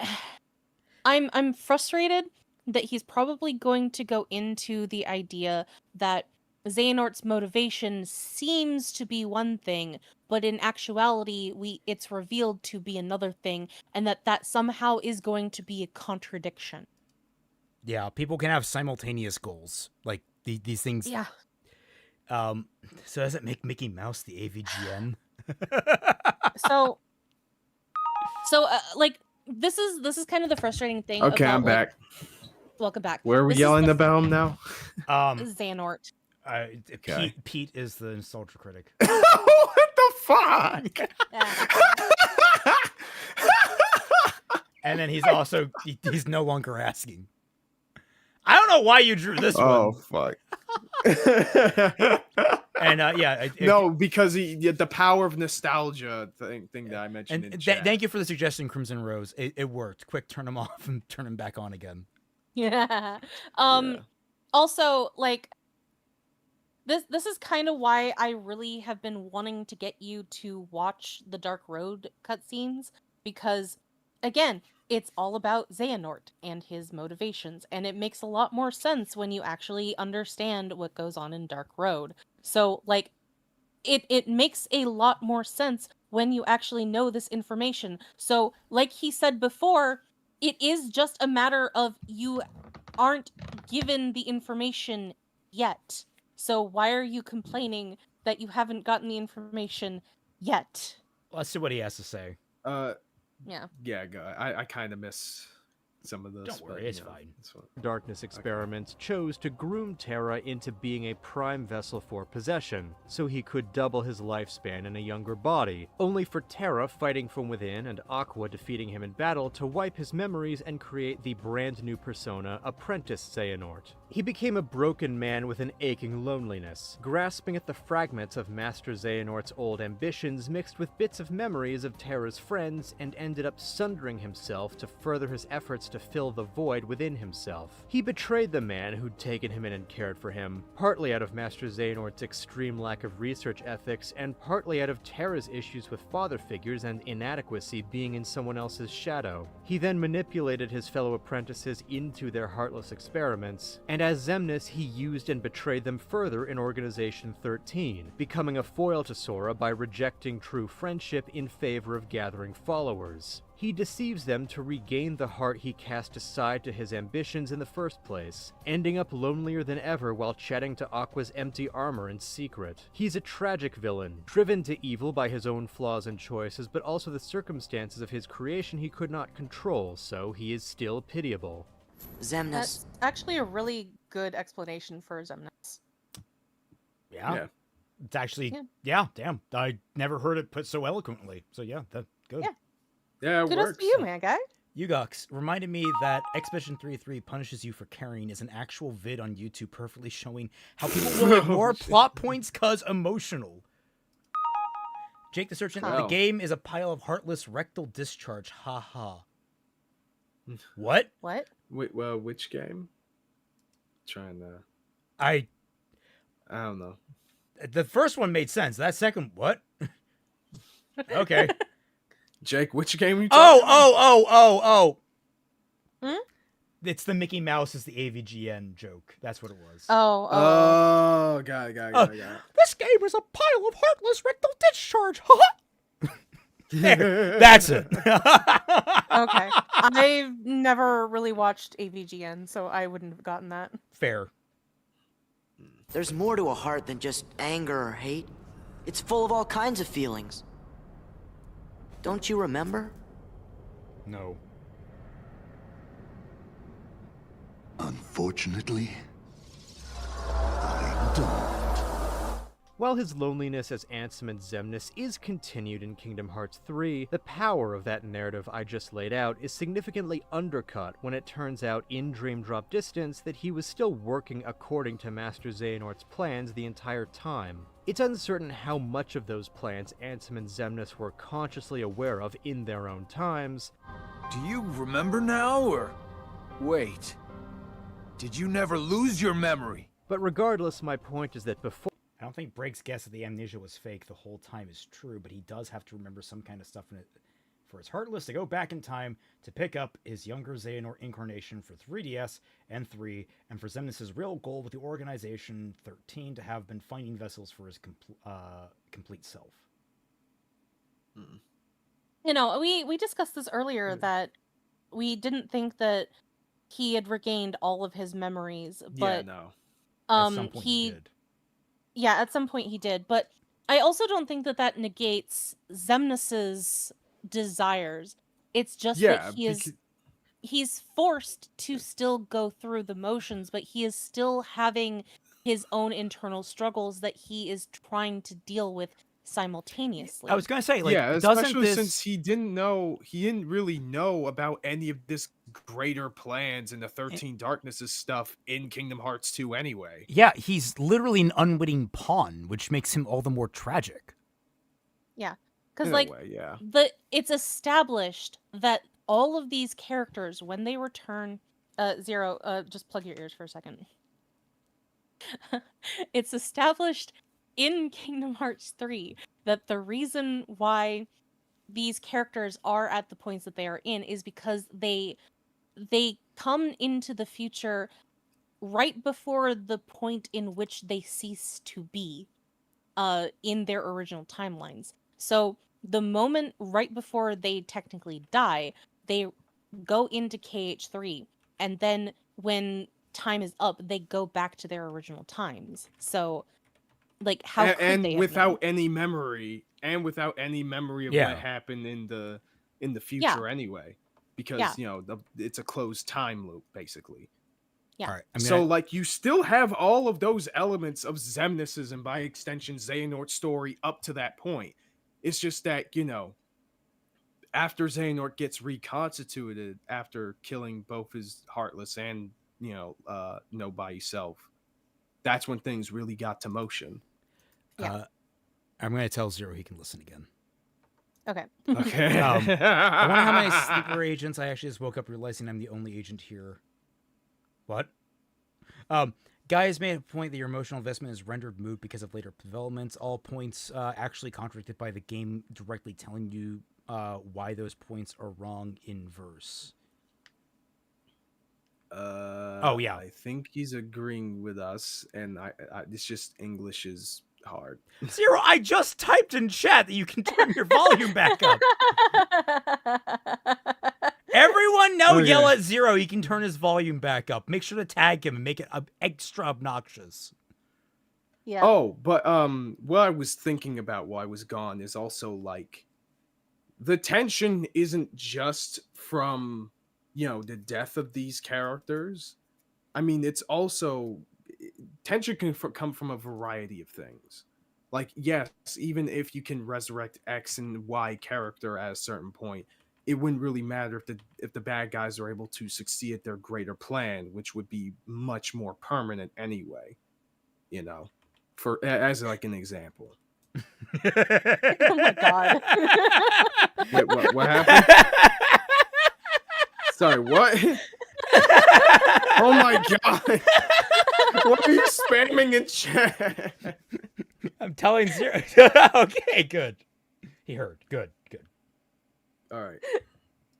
[SPEAKER 6] I'm frustrated that he's probably going to go into the idea that Xehanort's motivation seems to be one thing, but in actuality, it's revealed to be another thing, and that somehow is going to be a contradiction.
[SPEAKER 3] Yeah, people can have simultaneous goals. Like, these things.
[SPEAKER 6] Yeah.
[SPEAKER 3] So does it make Mickey Mouse the AVGN?
[SPEAKER 6] So like, this is kind of the frustrating thing.
[SPEAKER 4] Okay,
[SPEAKER 6] about,
[SPEAKER 4] I'm back.
[SPEAKER 6] Welcome back.
[SPEAKER 4] Where are we
[SPEAKER 6] This is
[SPEAKER 4] yelling
[SPEAKER 6] the
[SPEAKER 4] about him now?
[SPEAKER 6] Xehanort.
[SPEAKER 4] Okay.
[SPEAKER 3] Pete is the nostalgia critic.
[SPEAKER 4] What the fuck?
[SPEAKER 3] And then he's also he's no longer asking. I don't know why you drew this
[SPEAKER 4] Oh
[SPEAKER 3] one.
[SPEAKER 4] fuck.
[SPEAKER 3] And
[SPEAKER 4] No, because the power of nostalgia thing that I mentioned.
[SPEAKER 3] And
[SPEAKER 4] in chat.
[SPEAKER 3] thank you for the suggestion, Crimson Rose. It worked. Quick, turn him off and turn him back on again.
[SPEAKER 6] Yeah.
[SPEAKER 4] Yeah.
[SPEAKER 6] Also, like, this is kind of why I really have been wanting to get you to watch the Dark Road cutscenes, because again, it's all about Xehanort and his motivations, and it makes a lot more sense when you actually understand what goes on in Dark Road. So, like, it makes a lot more sense when you actually know this information. So, like he said before, it is just a matter of you aren't given the information yet. So why are you complaining that you haven't gotten the information yet?
[SPEAKER 3] Let's see what he has to say.
[SPEAKER 6] Yeah.
[SPEAKER 4] Yeah, go. I kind of miss some of those.
[SPEAKER 3] Don't worry,
[SPEAKER 4] but,
[SPEAKER 3] it's
[SPEAKER 4] you know,
[SPEAKER 3] fine.
[SPEAKER 4] it's fine.
[SPEAKER 5] Darkness experiments chose to groom Terra into being a prime vessel for possession, so he could double his lifespan in a younger body, only for Terra fighting from within and Aqua defeating him in battle to wipe his memories and create the brand new persona, Apprentice Xehanort. He became a broken man with an aching loneliness, grasping at the fragments of Master Xehanort's old ambitions mixed with bits of memories of Terra's friends, and ended up sundering himself to further his efforts to fill the void within himself. He betrayed the man who'd taken him in and cared for him, partly out of Master Xehanort's extreme lack of research ethics, and partly out of Terra's issues with father figures and inadequacy being in someone else's shadow. He then manipulated his fellow apprentices into their heartless experiments, and as Xemnas, he used and betrayed them further in Organization 13, becoming a foil to Sora by rejecting true friendship in favor of gathering followers. He deceives them to regain the heart he cast aside to his ambitions in the first place, ending up lonelier than ever while chatting to Aqua's empty armor in secret. He's a tragic villain, driven to evil by his own flaws and choices, but also the circumstances of his creation he could not control, so he is still pitiable.
[SPEAKER 7] Xemnas.
[SPEAKER 6] That's actually a really good explanation for Xemnas.
[SPEAKER 3] Yeah. It's actually, yeah, damn. I never heard it put so eloquently. So yeah, that's good.
[SPEAKER 6] Yeah.
[SPEAKER 4] Yeah, it
[SPEAKER 6] Kudos
[SPEAKER 4] works.
[SPEAKER 6] to you, man, guy.
[SPEAKER 3] Yugux reminded me that Expedition 33 punishes you for carrying is an actual vid on YouTube perfectly showing how people will ignore plot points cause emotional. Jake the Searchant, the
[SPEAKER 4] Oh.
[SPEAKER 3] game is a pile of heartless rectal discharge. Ha ha. What?
[SPEAKER 6] What?
[SPEAKER 4] Wait, well, which game? Trying to.
[SPEAKER 3] I
[SPEAKER 4] don't know.
[SPEAKER 3] The first one made sense. That second, what? Okay.
[SPEAKER 4] Jake, which game are you talking about?
[SPEAKER 3] Oh.
[SPEAKER 6] Hmm?
[SPEAKER 3] It's the Mickey Mouse is the AVGN joke. That's what it was.
[SPEAKER 4] Oh, got it.
[SPEAKER 3] This game is a pile of heartless rectal discharge. There, that's it.
[SPEAKER 6] Okay. I've never really watched AVGN, so I wouldn't have gotten that.
[SPEAKER 3] Fair.
[SPEAKER 7] There's more to a heart than just anger or hate. It's full of all kinds of feelings. Don't you remember?
[SPEAKER 3] No.
[SPEAKER 8] Unfortunately, I don't.
[SPEAKER 5] While his loneliness as Ansem and Xemnas is continued in Kingdom Hearts 3, the power of that narrative I just laid out is significantly undercut when it turns out in Dream Drop Distance that he was still working according to Master Xehanort's plans the entire time. It's uncertain how much of those plans Ansem and Xemnas were consciously aware of in their own times.
[SPEAKER 9] Do you remember now, or... Wait. Did you never lose your memory?
[SPEAKER 5] But regardless, my point is that before
[SPEAKER 3] I don't think Brake's guess that the amnesia was fake the whole time is true, but he does have to remember some kind of stuff in it for his Heartless to go back in time to pick up his younger Xehanort incarnation for 3DS and 3, and for Xemnas' real goal with the Organization 13 to have been finding vessels for his complete self.
[SPEAKER 6] You know, we discussed this earlier that we didn't think that he had regained all of his memories, but
[SPEAKER 4] Yeah, no.
[SPEAKER 3] At some point he did.
[SPEAKER 6] Yeah, at some point he did, but I also don't think that that negates Xemnas's desires. It's just that he's forced to still go through the motions, but he is still having his own internal struggles that he is trying to deal with simultaneously.
[SPEAKER 3] I was gonna say, like,
[SPEAKER 4] yeah,
[SPEAKER 3] doesn't
[SPEAKER 4] especially
[SPEAKER 3] this...
[SPEAKER 4] since he didn't really know about any of this greater plans and the 13 Darknesses stuff in Kingdom Hearts 2 anyway.
[SPEAKER 3] Yeah, he's literally an unwitting pawn, which makes him all the more tragic.
[SPEAKER 6] Yeah, because
[SPEAKER 4] In
[SPEAKER 6] like
[SPEAKER 4] a way, yeah.
[SPEAKER 6] it's established that all of these characters, when they return, Zero, just plug your ears for a second. It's established in Kingdom Hearts 3 that the reason why these characters are at the points that they are in is because they come into the future right before the point in which they cease to be in their original timelines. So the moment right before they technically die, they go into KH3, and then when time is up, they go back to their original times. So, like, how could
[SPEAKER 4] and
[SPEAKER 6] they have
[SPEAKER 4] without
[SPEAKER 6] known?
[SPEAKER 4] any memory, of
[SPEAKER 3] Yeah.
[SPEAKER 4] what happened in the
[SPEAKER 6] Yeah.
[SPEAKER 4] future anyway, because
[SPEAKER 6] Yeah.
[SPEAKER 4] you know it's a closed time loop basically.
[SPEAKER 6] Yeah.
[SPEAKER 3] All right.
[SPEAKER 4] So like you still have all of those elements of Xemnas and by extension Xehanort's story up to that point. It's just that, you know, after Xehanort gets reconstituted after killing both his Heartless and, you know, Nobody Self, that's when things really got to motion.
[SPEAKER 6] Yeah.
[SPEAKER 3] I'm going to tell Zero he can listen again.
[SPEAKER 6] Okay.
[SPEAKER 4] Okay.
[SPEAKER 3] I wonder how many sleeper agents. I actually just woke up realizing I'm the only agent here. What? Guys made a point that your emotional investment is rendered moot because of later developments. All points actually contradicted by the game directly telling you why those points are wrong in verse. Oh yeah,
[SPEAKER 4] I think he's agreeing with us, and I it's just English is hard.
[SPEAKER 3] Zero. I just typed in chat that you can turn your volume back up. Everyone yell at Zero. He can turn his volume back up. Make sure to tag him and make it extra obnoxious.
[SPEAKER 6] Yeah.
[SPEAKER 4] Oh, but what I was thinking about while I was gone is also like the tension isn't just from, you know, the death of these characters. I mean, it's also tension can come from a variety of things. Like, yes, even if you can resurrect X and Y character at a certain point, it wouldn't really matter if the bad guys are able to succeed at their greater plan, which would be much more permanent anyway. You know, for as like an example.
[SPEAKER 6] Oh my god.
[SPEAKER 4] Wait, what happened? Sorry, what? Oh my god! What are you spamming in chat?
[SPEAKER 3] I'm telling Zero. Okay, good. He heard. Good.
[SPEAKER 4] All right.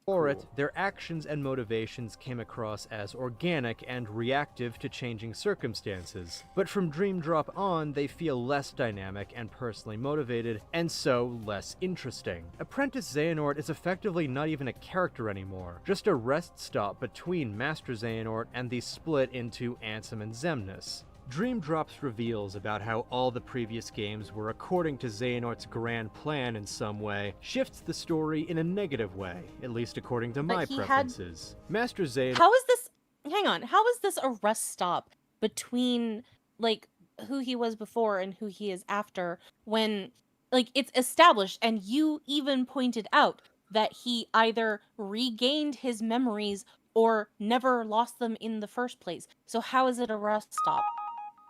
[SPEAKER 5] For it, their actions and motivations came across as organic and reactive to changing circumstances. But from Dream Drop on, they feel less dynamic and personally motivated, and so less interesting. Apprentice Xehanort is effectively not even a character anymore, just a rest stop between Master Xehanort and the split into Ansem and Xemnas. Dream Drops reveals about how all the previous games were according to Xehanort's grand plan in some way, shifts the story in a negative way, at least according to my preferences. Master Xehanort...
[SPEAKER 6] How is this... Hang on. How is this a rest stop between, like, who he was before and who he is after when, like, it's established and you even pointed out that he either regained his memories or never lost them in the first place. So how is it a rest stop?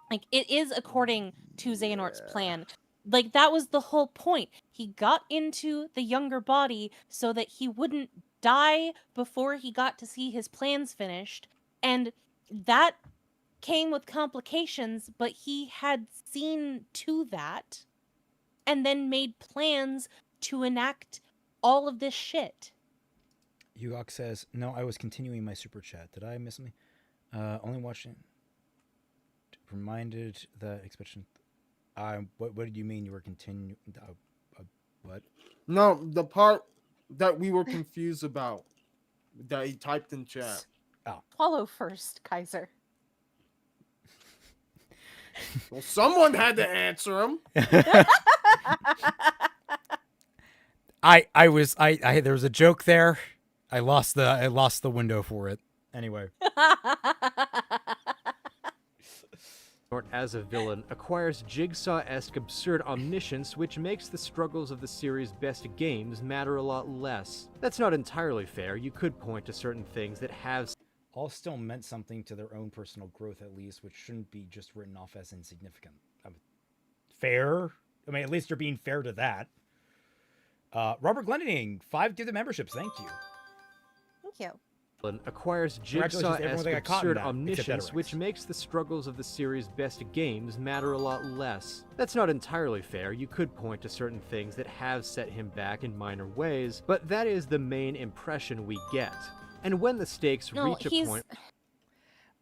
[SPEAKER 6] Like, it is according to Xehanort's plan. Like, that was the whole point. He got into the younger body so that he wouldn't die before he got to see his plans finished. And that came with complications, but he had seen to that and then made plans to enact all of this shit.
[SPEAKER 3] Yugok says, no, I was continuing my super chat. Did I miss something? Only watching... Reminded that expression. What did you mean you were continuing? What?
[SPEAKER 4] No, the part that we were confused about that he typed in chat.
[SPEAKER 3] Oh.
[SPEAKER 6] Follow first, Kaiser.
[SPEAKER 4] Well, someone had to answer him.
[SPEAKER 3] There was a joke there. I lost the window for it. Anyway.
[SPEAKER 5] As a villain, acquires Jigsaw-esque absurd omniscience, which makes the struggles of the series' best games matter a lot less. That's not entirely fair. You could point to certain things that have...
[SPEAKER 3] All still meant something to their own personal growth, at least, which shouldn't be just written off as insignificant. Fair? I mean, at least you're being fair to that. Robert Glendinning, 5 gifted memberships. Thank you.
[SPEAKER 6] Thank you.
[SPEAKER 5] Acquires Jigsaw-esque absurd omniscience, which makes the struggles of the series' best games matter a lot less. That's not entirely fair. You could point to certain things that have set him back in minor ways, but that is the main impression we get. And when the stakes reach a point...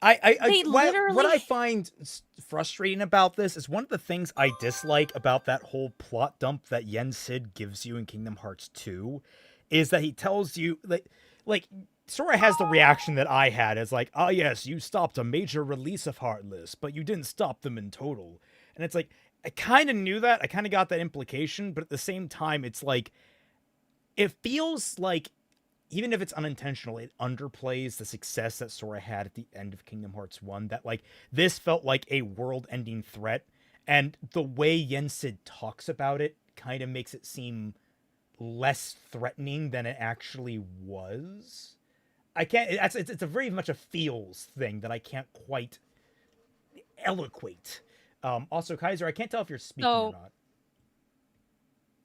[SPEAKER 3] What I find frustrating about this is one of the things I dislike about that whole plot dump that Yen Sid gives you in Kingdom Hearts 2 is that he tells you, like Sora has the reaction that I had as like, oh yes, you stopped a major release of Heartless, but you didn't stop them in total. And it's like, I kind of knew that. I kind of got that implication, but at the same time, it's like, it feels like, even if it's unintentional, it underplays the success that Sora had at the end of Kingdom Hearts 1, that like, this felt like a world-ending threat, and the way Yensid talks about it kind of makes it seem less threatening than it actually was. I can't. It's a very much a feels thing that I can't quite eloquate. Also, Kaiser, I can't tell if you're speaking or
[SPEAKER 6] So-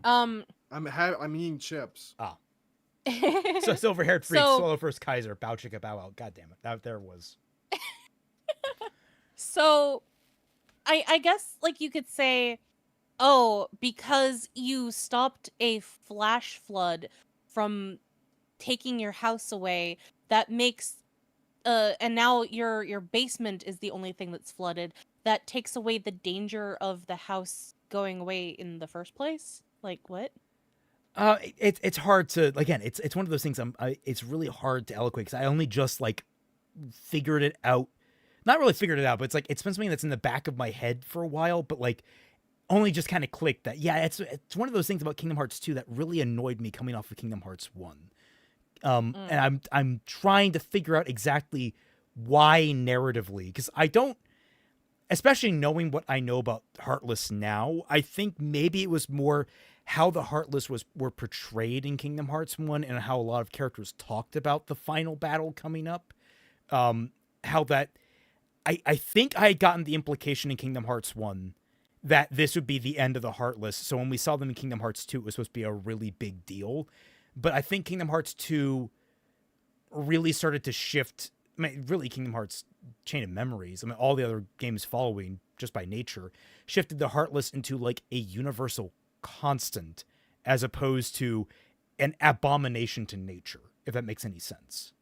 [SPEAKER 3] not.
[SPEAKER 4] I'm eating chips.
[SPEAKER 3] So silver-haired freak,
[SPEAKER 6] So-
[SPEAKER 3] swallow first, Kaiser, bow chicka bow wow. God damn it, that there was.
[SPEAKER 6] So, I guess like you could say, oh, because you stopped a flash flood from taking your house away, that makes and now your basement is the only thing that's flooded. That takes away the danger of the house going away in the first place. Like what?
[SPEAKER 3] It's hard to, again, it's one of those things. It's really hard to eloquate because I only just like figured it out. Not really figured it out, but it's like it's been something that's in the back of my head for a while, but like only just kind of clicked that yeah, it's one of those things about Kingdom Hearts 2 that really annoyed me coming off of Kingdom Hearts 1. And I'm trying to figure out exactly why narratively, because I don't, especially knowing what I know about Heartless now, I think maybe it was more how the Heartless were portrayed in Kingdom Hearts 1 and how a lot of characters talked about the final battle coming up. How that, I think I had gotten the implication in Kingdom Hearts 1 that this would be the end of the Heartless. So when we saw them in Kingdom Hearts 2, it was supposed to be a really big deal. But I think Kingdom Hearts 2 really started to shift. I mean, really, Kingdom Hearts Chain of Memories, I mean, all the other games following, just by nature, shifted the Heartless into like a universal constant as opposed to an abomination to nature, if that makes any sense.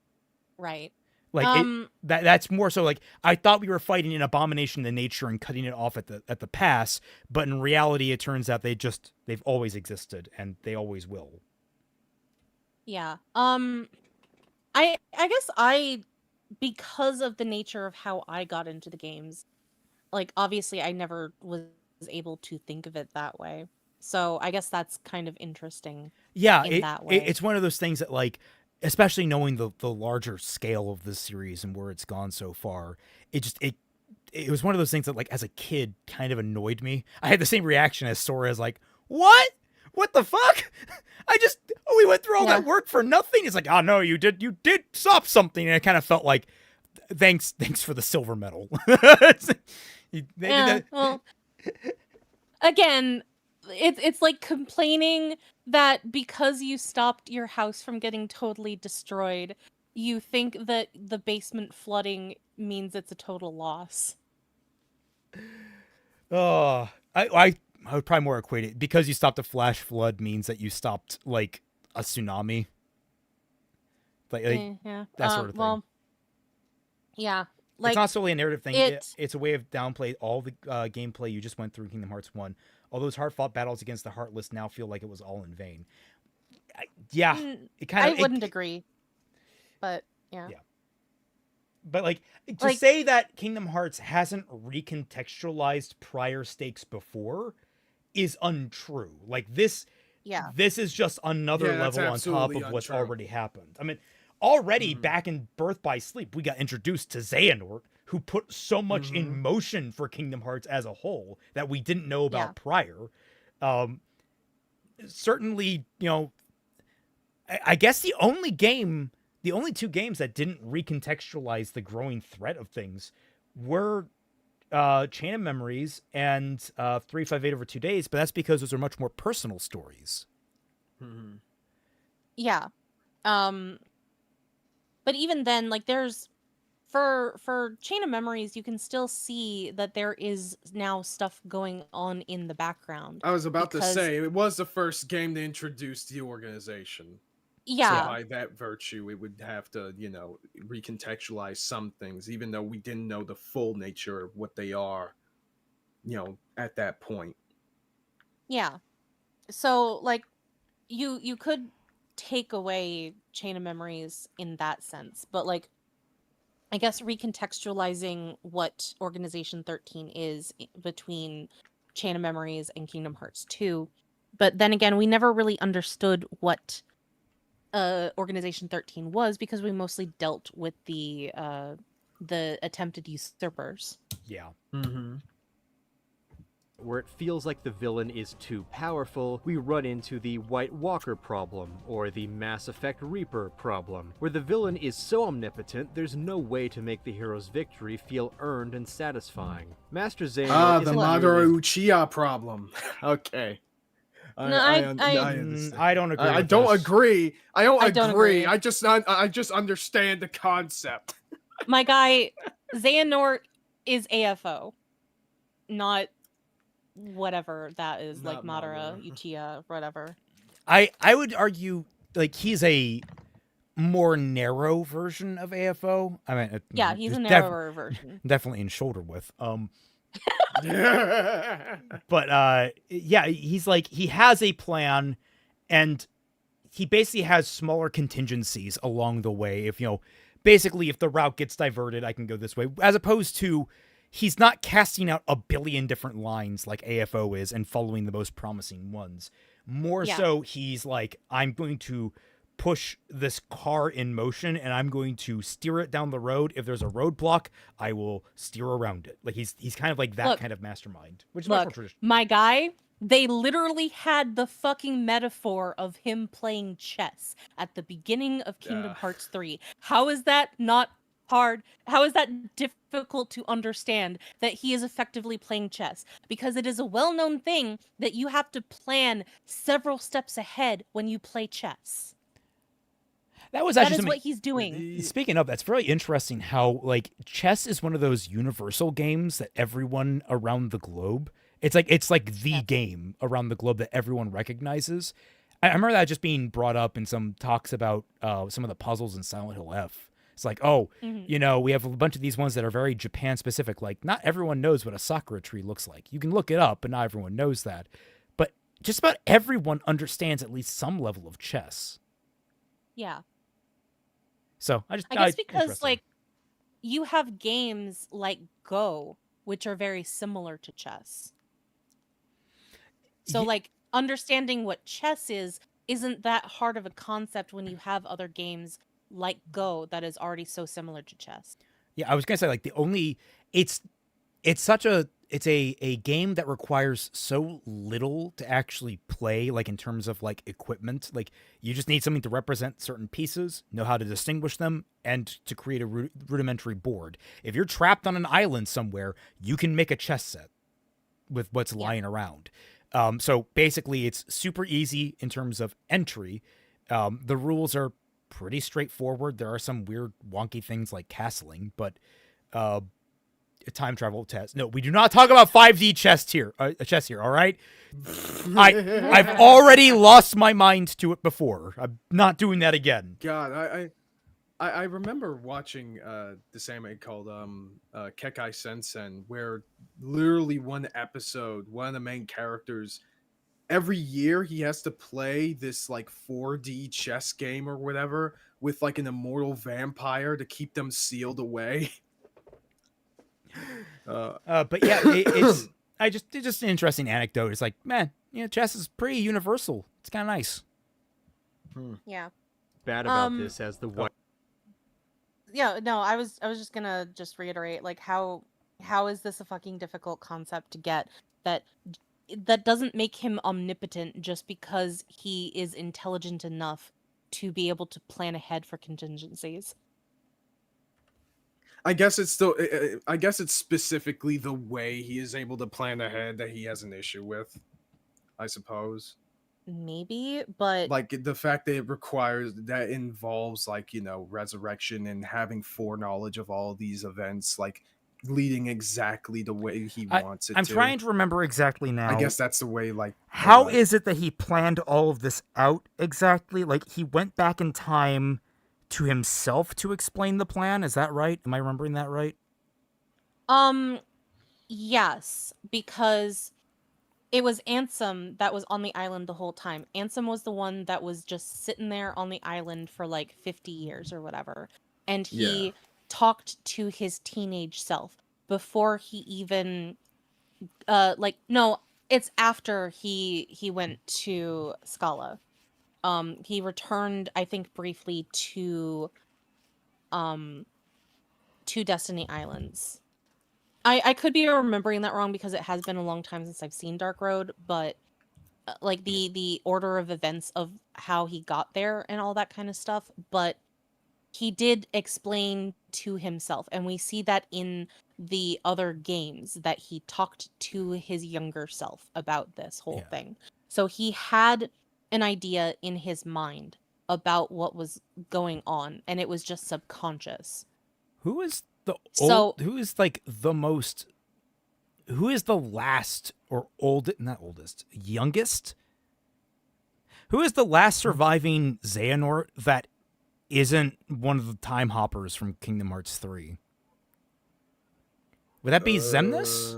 [SPEAKER 6] Right.
[SPEAKER 3] Like that's more so like I thought we were fighting an abomination to nature and cutting it off at the pass, but in reality it turns out they've always existed and they always will.
[SPEAKER 6] Yeah. I guess because of the nature of how I got into the games, like obviously I never was able to think of it that way. So I guess that's kind of interesting.
[SPEAKER 3] Yeah,
[SPEAKER 6] in that way.
[SPEAKER 3] it's one of those things that like, especially knowing the larger scale of this series and where it's gone so far, it was one of those things that like as a kid kind of annoyed me. I had the same reaction as Sora, as like, what the fuck? We went through all that work for nothing. It's like, oh no, you did stop something, and it kind of felt like, thanks for the silver medal.
[SPEAKER 6] Well, again, it's like complaining that because you stopped your house from getting totally destroyed, you think that the basement flooding means it's a total loss.
[SPEAKER 3] Oh, I would probably more equate it because you stopped a flash flood means that you stopped like a tsunami, like
[SPEAKER 6] Yeah,
[SPEAKER 3] that sort of thing.
[SPEAKER 6] Well, yeah, like
[SPEAKER 3] it's not solely a narrative thing.
[SPEAKER 6] it-
[SPEAKER 3] It's a way of downplay all the gameplay you just went through in Kingdom Hearts 1. All those hard-fought battles against the Heartless now feel like it was all in vain. It kind
[SPEAKER 6] I
[SPEAKER 3] of.
[SPEAKER 6] wouldn't agree, but yeah.
[SPEAKER 3] But like to say that Kingdom Hearts hasn't recontextualized prior stakes before is untrue. Like this is just another
[SPEAKER 4] Yeah, that's
[SPEAKER 3] level on top
[SPEAKER 4] absolutely
[SPEAKER 3] of what's
[SPEAKER 4] untrue.
[SPEAKER 3] already happened. I mean, already back in Birth by Sleep, we got introduced to Xehanort, who put so much in motion for Kingdom Hearts as a whole that we didn't know about prior. Certainly, you know, I guess the only two games that didn't recontextualize the growing threat of things were Chain of Memories and 358 Over 2 Days, but that's because those are much more personal stories.
[SPEAKER 6] Yeah. But even then, like there's for Chain of Memories, you can still see that there is now stuff going on in the background.
[SPEAKER 4] I was about to
[SPEAKER 6] because-
[SPEAKER 4] say, it was the first game to introduce the organization.
[SPEAKER 6] Yeah.
[SPEAKER 4] So by that virtue, it would have to, you know, recontextualize some things, even though we didn't know the full nature of what they are, you know, at that point.
[SPEAKER 6] Yeah. So like you could take away Chain of Memories in that sense, but like I guess recontextualizing what Organization 13 is between Chain of Memories and Kingdom Hearts 2. But then again, we never really understood what Organization 13 was because we mostly dealt with the attempted usurpers.
[SPEAKER 3] Yeah.
[SPEAKER 4] Mm-hmm.
[SPEAKER 5] Where it feels like the villain is too powerful, we run into the White Walker problem, or the Mass Effect Reaper problem, where the villain is so omnipotent there's no way to make the hero's victory feel earned and satisfying. Master Xehanort
[SPEAKER 4] The
[SPEAKER 5] isn't
[SPEAKER 4] Madara
[SPEAKER 5] merely-
[SPEAKER 4] Uchiha problem. Okay.
[SPEAKER 6] I
[SPEAKER 4] understand.
[SPEAKER 3] I don't agree.
[SPEAKER 4] I
[SPEAKER 3] with
[SPEAKER 4] don't
[SPEAKER 3] this.
[SPEAKER 4] agree. I don't
[SPEAKER 6] I don't
[SPEAKER 4] agree.
[SPEAKER 6] agree.
[SPEAKER 4] I just understand the concept.
[SPEAKER 6] My guy, Xehanort is AFO, not whatever that is, like
[SPEAKER 4] Not
[SPEAKER 6] Madara,
[SPEAKER 4] Madara.
[SPEAKER 6] Uchiha, whatever.
[SPEAKER 3] I would argue like he's a more narrow version of AFO. I mean,
[SPEAKER 6] Yeah, he's a
[SPEAKER 3] def-
[SPEAKER 6] narrower version.
[SPEAKER 3] definitely in shoulder width. But yeah, he's like he has a plan, and he basically has smaller contingencies along the way. If basically if the route gets diverted, I can go this way, as opposed to he's not casting out a billion different lines like AFO is and following the most promising ones. More
[SPEAKER 6] Yeah.
[SPEAKER 3] so, he's like, I'm going to push this car in motion and I'm going to steer it down the road. If there's a roadblock, I will steer around it. Like he's kind of like that
[SPEAKER 6] Look,
[SPEAKER 3] kind of mastermind, which is much more
[SPEAKER 6] Look,
[SPEAKER 3] traditional.
[SPEAKER 6] my guy, they literally had the fucking metaphor of him playing chess at the beginning of Kingdom Hearts 3. How is that not hard? How is that difficult to understand that he is effectively playing chess? Because it is a well-known thing that you have to plan several steps ahead when you play chess.
[SPEAKER 3] That was
[SPEAKER 6] That
[SPEAKER 3] actually
[SPEAKER 6] is
[SPEAKER 3] something.
[SPEAKER 6] what he's doing.
[SPEAKER 3] Speaking of, that's very interesting how like chess is one of those universal games that everyone around the globe, it's like the game around the globe that everyone recognizes. I remember that just being brought up in some talks about some of the puzzles in Silent Hill F. It's like, we have a bunch of these ones that are very Japan specific. Like not everyone knows what a sakura tree looks like. You can look it up, but not everyone knows that. But just about everyone understands at least some level of chess.
[SPEAKER 6] Yeah.
[SPEAKER 3] So
[SPEAKER 6] I guess because like you have games like Go, which are very similar to chess. So like understanding what chess is isn't that hard of a concept when you have other games like Go that is already so similar to chess.
[SPEAKER 3] Yeah, I was gonna say like it's a game that requires so little to actually play, like in terms of like equipment. Like you just need something to represent certain pieces, know how to distinguish them, and to create a rudimentary board. If you're trapped on an island somewhere, you can make a chess set with what's lying around. So basically, it's super easy in terms of entry. The rules are pretty straightforward. There are some weird, wonky things like castling, but time travel test. No, we do not talk about 5D chess here. All right. I've already lost my mind to it before. I'm not doing that again.
[SPEAKER 4] God, I remember watching this anime called Kekai Sensen, where literally one episode, one of the main characters, every year he has to play this like 4D chess game or whatever with like an immortal vampire to keep them sealed away.
[SPEAKER 3] But yeah, it's just an interesting anecdote. It's like, man, chess is pretty universal. It's kind of nice.
[SPEAKER 6] Yeah.
[SPEAKER 5] Bad about this as the white.
[SPEAKER 6] Yeah, no, I was just gonna reiterate like how is this a fucking difficult concept to get that doesn't make him omnipotent just because he is intelligent enough to be able to plan ahead for contingencies.
[SPEAKER 4] I guess it's still. I guess it's specifically the way he is able to plan ahead that he has an issue with. I suppose.
[SPEAKER 6] Maybe, but
[SPEAKER 4] like the fact that it requires that involves like resurrection and having foreknowledge of all of these events, like leading exactly the way he wants it.
[SPEAKER 3] I'm trying to remember exactly now.
[SPEAKER 4] I guess that's the way. Like,
[SPEAKER 3] how is it that he planned all of this out exactly? Like he went back in time to himself to explain the plan. Is that right? Am I remembering that right?
[SPEAKER 6] Yes, because It was Ansem that was on the island the whole time. Ansem was the one that was just sitting there on the island for like 50 years or whatever. And he talked to his teenage self before he even no, it's after he went to Scala. He returned, I think, briefly to Destiny Islands. I could be remembering that wrong because it has been a long time since I've seen Dark Road, but like the order of events of how he got there and all that kind of stuff, but he did explain to himself, and we see that in the other games that he talked to his younger self about this whole thing. So he had an idea in his mind about what was going on, and it was just subconscious.
[SPEAKER 3] Who is the
[SPEAKER 6] So-
[SPEAKER 3] who is like the most who is the last or not oldest, youngest? Who is the last surviving Xehanort that isn't one of the time hoppers from Kingdom Hearts 3? Would that be Xemnas?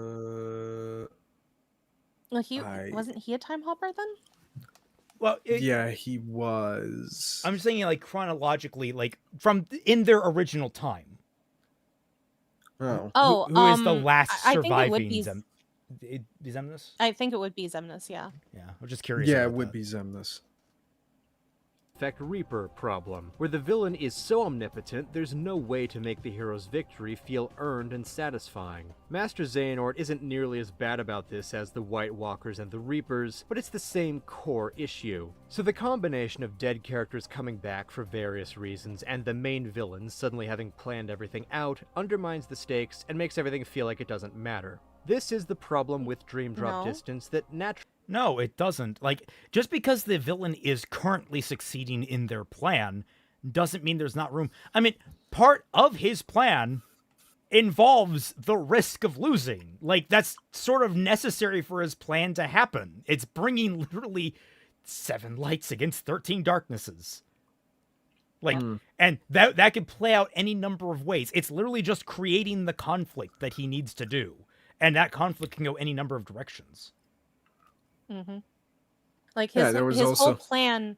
[SPEAKER 6] Well, wasn't he a time hopper then?
[SPEAKER 3] Well,
[SPEAKER 4] Yeah, he was.
[SPEAKER 3] I'm just saying, like, chronologically, like, from in their original time.
[SPEAKER 4] Oh.
[SPEAKER 3] Who is the last
[SPEAKER 6] I think it
[SPEAKER 3] surviving
[SPEAKER 6] would be
[SPEAKER 3] Xemnas?
[SPEAKER 6] I think it would be Xemnas, yeah.
[SPEAKER 3] Yeah, I'm just curious.
[SPEAKER 4] Yeah, it
[SPEAKER 3] about
[SPEAKER 4] would
[SPEAKER 3] that.
[SPEAKER 4] be Xemnas.
[SPEAKER 5] Effect Reaper problem, where the villain is so omnipotent there's no way to make the hero's victory feel earned and satisfying. Master Xehanort isn't nearly as bad about this as the White Walkers and the Reapers, but it's the same core issue. So the combination of dead characters coming back for various reasons and the main villain suddenly having planned everything out undermines the stakes and makes everything feel like it doesn't matter. This is the problem with Dream Drop
[SPEAKER 6] No.
[SPEAKER 5] Distance that naturally
[SPEAKER 3] No, it doesn't. Like, just because the villain is currently succeeding in their plan doesn't mean there's not room. I mean, part of his plan involves the risk of losing. Like, that's sort of necessary for his plan to happen. It's bringing literally 7 lights against 13 darknesses. Like, and that could play out any number of ways. It's literally just creating the conflict that he needs to do. And that conflict can go any number of directions.
[SPEAKER 6] Mm-hmm. Like
[SPEAKER 4] Yeah,
[SPEAKER 6] his
[SPEAKER 4] there was
[SPEAKER 6] his
[SPEAKER 4] also-
[SPEAKER 6] whole plan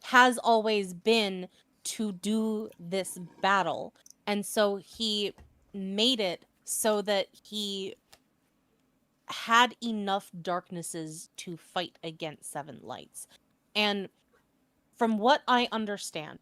[SPEAKER 6] has always been to do this battle, and so he made it so that he had enough darknesses to fight against 7 lights. And from what I understand,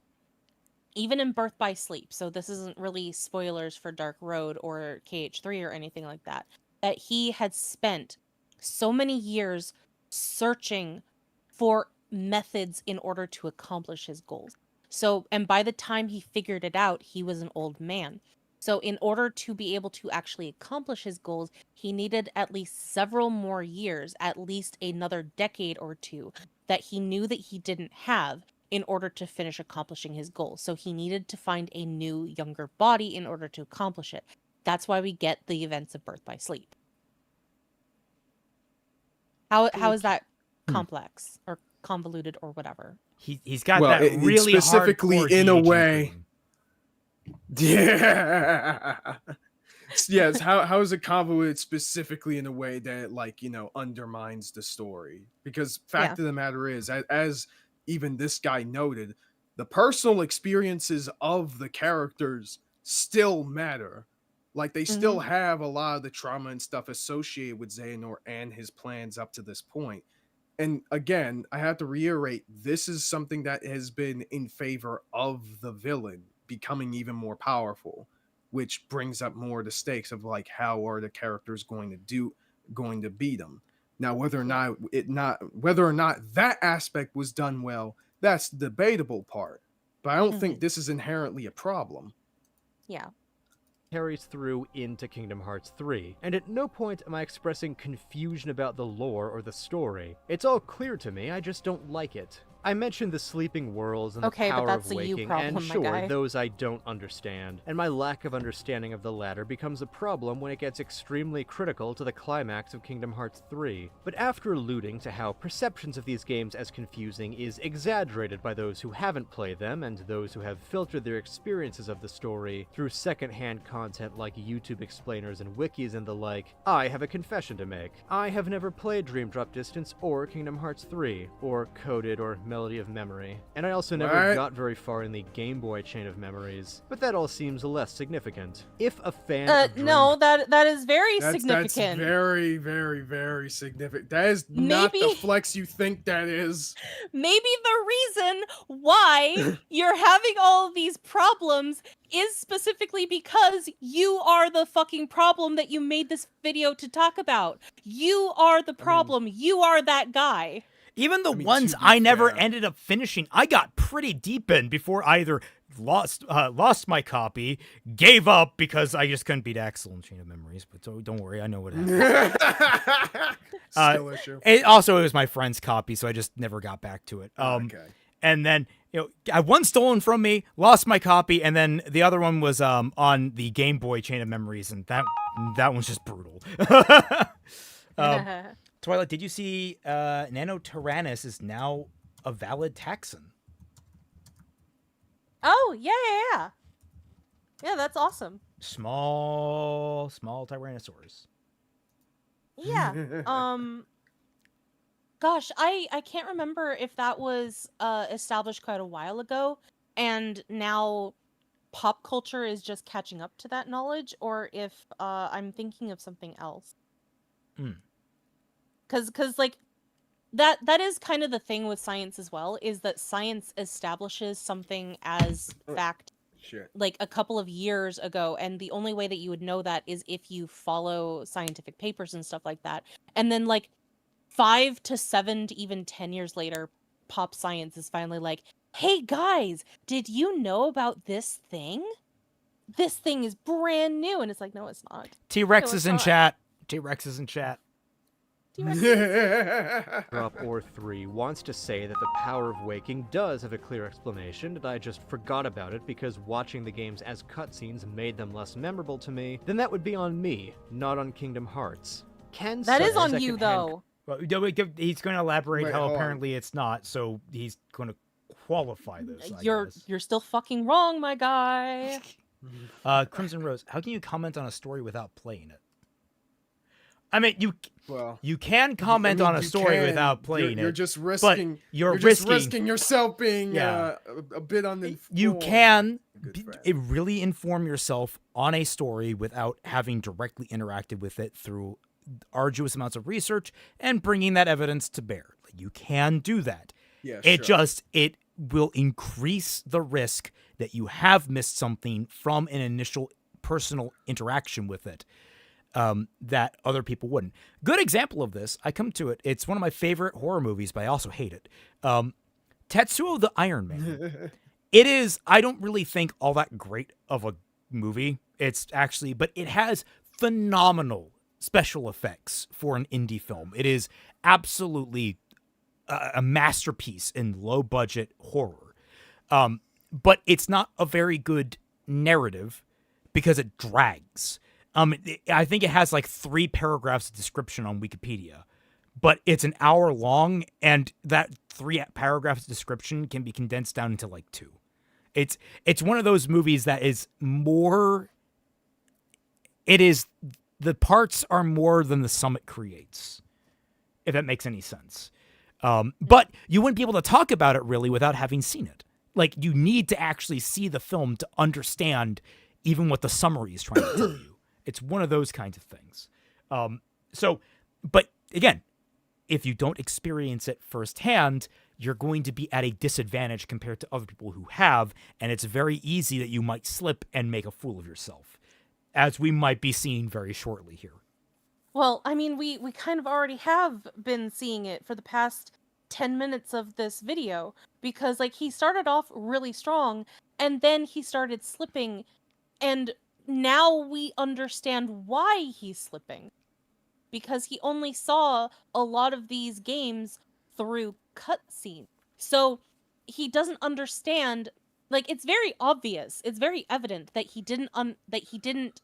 [SPEAKER 6] even in Birth by Sleep, so this isn't really spoilers for Dark Road or KH3 or anything like that, that he had spent so many years searching for methods in order to accomplish his goals. So, and by the time he figured it out, he was an old man. So, in order to be able to actually accomplish his goals, he needed at least several more years, at least another decade or two, that he knew that he didn't have in order to finish accomplishing his goals. So, he needed to find a new, younger body in order to accomplish it. That's why we get the events of Birth by Sleep. How is that complex or convoluted or whatever?
[SPEAKER 3] He's got
[SPEAKER 4] Well,
[SPEAKER 3] that
[SPEAKER 4] it's
[SPEAKER 3] really
[SPEAKER 4] specifically
[SPEAKER 3] hardcore
[SPEAKER 4] in a
[SPEAKER 3] DHE
[SPEAKER 4] way-
[SPEAKER 3] thing.
[SPEAKER 4] Yeah. Yes, how is it convoluted specifically in a way that, like, undermines the story? Because fact of the matter is, as even this guy noted, the personal experiences of the characters still matter. Like, they still have a lot of the trauma and stuff associated with Xehanort and his plans up to this point. And again, I have to reiterate, this is something that has been in favor of the villain becoming even more powerful, which brings up more of the stakes of, like, how are the characters going to beat them. Now, whether or not that aspect was done well, that's the debatable part. But I don't think this is inherently a problem.
[SPEAKER 6] Yeah.
[SPEAKER 5] carries through into Kingdom Hearts 3, and at no point am I expressing confusion about the lore or the story. It's all clear to me, I just don't like it. I mentioned the sleeping worlds and the
[SPEAKER 6] Okay, but
[SPEAKER 5] power
[SPEAKER 6] that's
[SPEAKER 5] of
[SPEAKER 6] a you
[SPEAKER 5] waking,
[SPEAKER 6] problem,
[SPEAKER 5] and
[SPEAKER 6] my
[SPEAKER 5] sure,
[SPEAKER 6] guy.
[SPEAKER 5] those I don't understand. And my lack of understanding of the latter becomes a problem when it gets extremely critical to the climax of Kingdom Hearts 3. But after alluding to how perceptions of these games as confusing is exaggerated by those who haven't played them and those who have filtered their experiences of the story through secondhand content like YouTube explainers and wikis and the like, I have a confession to make. I have never played Dream Drop Distance or Kingdom Hearts 3, or Coded or Melody of Memory, and I also never
[SPEAKER 4] What?
[SPEAKER 5] got very far in the Game Boy chain of memories, but that all seems less significant. If a fan of Dream...
[SPEAKER 6] No, that is very
[SPEAKER 4] That's
[SPEAKER 6] significant.
[SPEAKER 4] very, very, very significant. That is not the
[SPEAKER 6] Maybe-
[SPEAKER 4] flex you think that is.
[SPEAKER 6] Maybe the reason why you're having all of these problems is specifically because you are the fucking problem that you made this video to talk about. You are the problem. You are that guy.
[SPEAKER 3] Even the
[SPEAKER 4] I mean,
[SPEAKER 3] ones
[SPEAKER 4] to be
[SPEAKER 3] I never
[SPEAKER 4] fair-
[SPEAKER 3] ended up finishing, I got pretty deep in before I either lost my copy, gave up because I just couldn't beat Axel in Chain of Memories. But don't worry, I know what happened.
[SPEAKER 4] Skill issue.
[SPEAKER 3] It was my friend's copy, so I just never got back to it.
[SPEAKER 4] Okay.
[SPEAKER 3] And then I one stolen from me, lost my copy, and then the other one was on the Game Boy Chain of Memories, and that one's just brutal. Twilight, did you see Nano Tyrannus is now a valid taxon?
[SPEAKER 6] Oh, yeah. Yeah, that's awesome.
[SPEAKER 3] Small Tyrannosaurus.
[SPEAKER 6] Yeah. Gosh, I can't remember if that was established quite a while ago, and now pop culture is just catching up to that knowledge, or if I'm thinking of something else. Because like that is kind of the thing with science as well, is that science establishes something as fact
[SPEAKER 4] Shit.
[SPEAKER 6] like a couple of years ago, and the only way that you would know that is if you follow scientific papers and stuff like that. And then like 5 to 7 to even 10 years later, pop science is finally like, hey guys, did you know about this thing? This thing is brand new. And it's like, no, it's not.
[SPEAKER 3] T-Rex
[SPEAKER 6] No,
[SPEAKER 3] is
[SPEAKER 6] it's
[SPEAKER 3] in
[SPEAKER 6] not.
[SPEAKER 3] chat. T-Rex is in chat.
[SPEAKER 5] Drop or 3 wants to say that the power of waking does have a clear explanation, and I just forgot about it because watching the games as cutscenes made them less memorable to me, then that would be on me, not on Kingdom Hearts. Ken
[SPEAKER 6] That is
[SPEAKER 5] says
[SPEAKER 6] on you,
[SPEAKER 5] secondhand-
[SPEAKER 6] though.
[SPEAKER 3] Well, he's going to elaborate
[SPEAKER 4] Wait,
[SPEAKER 3] how
[SPEAKER 4] hold on.
[SPEAKER 3] apparently it's not, so he's going to qualify this. I guess.
[SPEAKER 6] You're still fucking wrong, my guy.
[SPEAKER 3] Crimson Rose, how can you comment on a story without playing it? I mean, you can comment on a
[SPEAKER 4] you
[SPEAKER 3] story
[SPEAKER 4] can.
[SPEAKER 3] without playing
[SPEAKER 4] You're
[SPEAKER 3] it.
[SPEAKER 4] just
[SPEAKER 3] but
[SPEAKER 4] risking.
[SPEAKER 3] you're
[SPEAKER 4] just
[SPEAKER 3] risking
[SPEAKER 4] risking yourself being
[SPEAKER 3] Yeah.
[SPEAKER 4] a bit uninformed.
[SPEAKER 3] You can
[SPEAKER 4] Good friend.
[SPEAKER 3] really inform yourself on a story without having directly interacted with it through arduous amounts of research and bringing that evidence to bear. Like, you can do that.
[SPEAKER 4] Yeah,
[SPEAKER 3] It
[SPEAKER 4] sure.
[SPEAKER 3] it will increase the risk that you have missed something from an initial personal interaction with it. That other people wouldn't. Good example of this, I come to it. It's one of my favorite horror movies, but I also hate it. Tetsuo the Iron Man. It is, I don't really think all that great of a movie. It's actually, but it has phenomenal special effects for an indie film. It is absolutely a masterpiece in low budget horror. But it's not a very good narrative because it drags. I think it has like 3 paragraphs of description on Wikipedia, but it's an hour long, and that 3 paragraphs of description can be condensed down into like 2. It's one of those movies that is more. It is, the parts are more than the sum it creates, if that makes any sense. But you wouldn't be able to talk about it really without having seen it. Like, you need to actually see the film to understand even what the summary is trying to tell you. It's one of those kinds of things. But again, if you don't experience it firsthand, you're going to be at a disadvantage compared to other people who have, and it's very easy that you might slip and make a fool of yourself, as we might be seeing very shortly here.
[SPEAKER 6] Well, I mean, we kind of already have been seeing it for the past 10 minutes of this video, because like he started off really strong and then he started slipping, and now we understand why he's slipping, because he only saw a lot of these games through cutscenes. So he doesn't understand. Like, it's very obvious. It's very evident that he didn't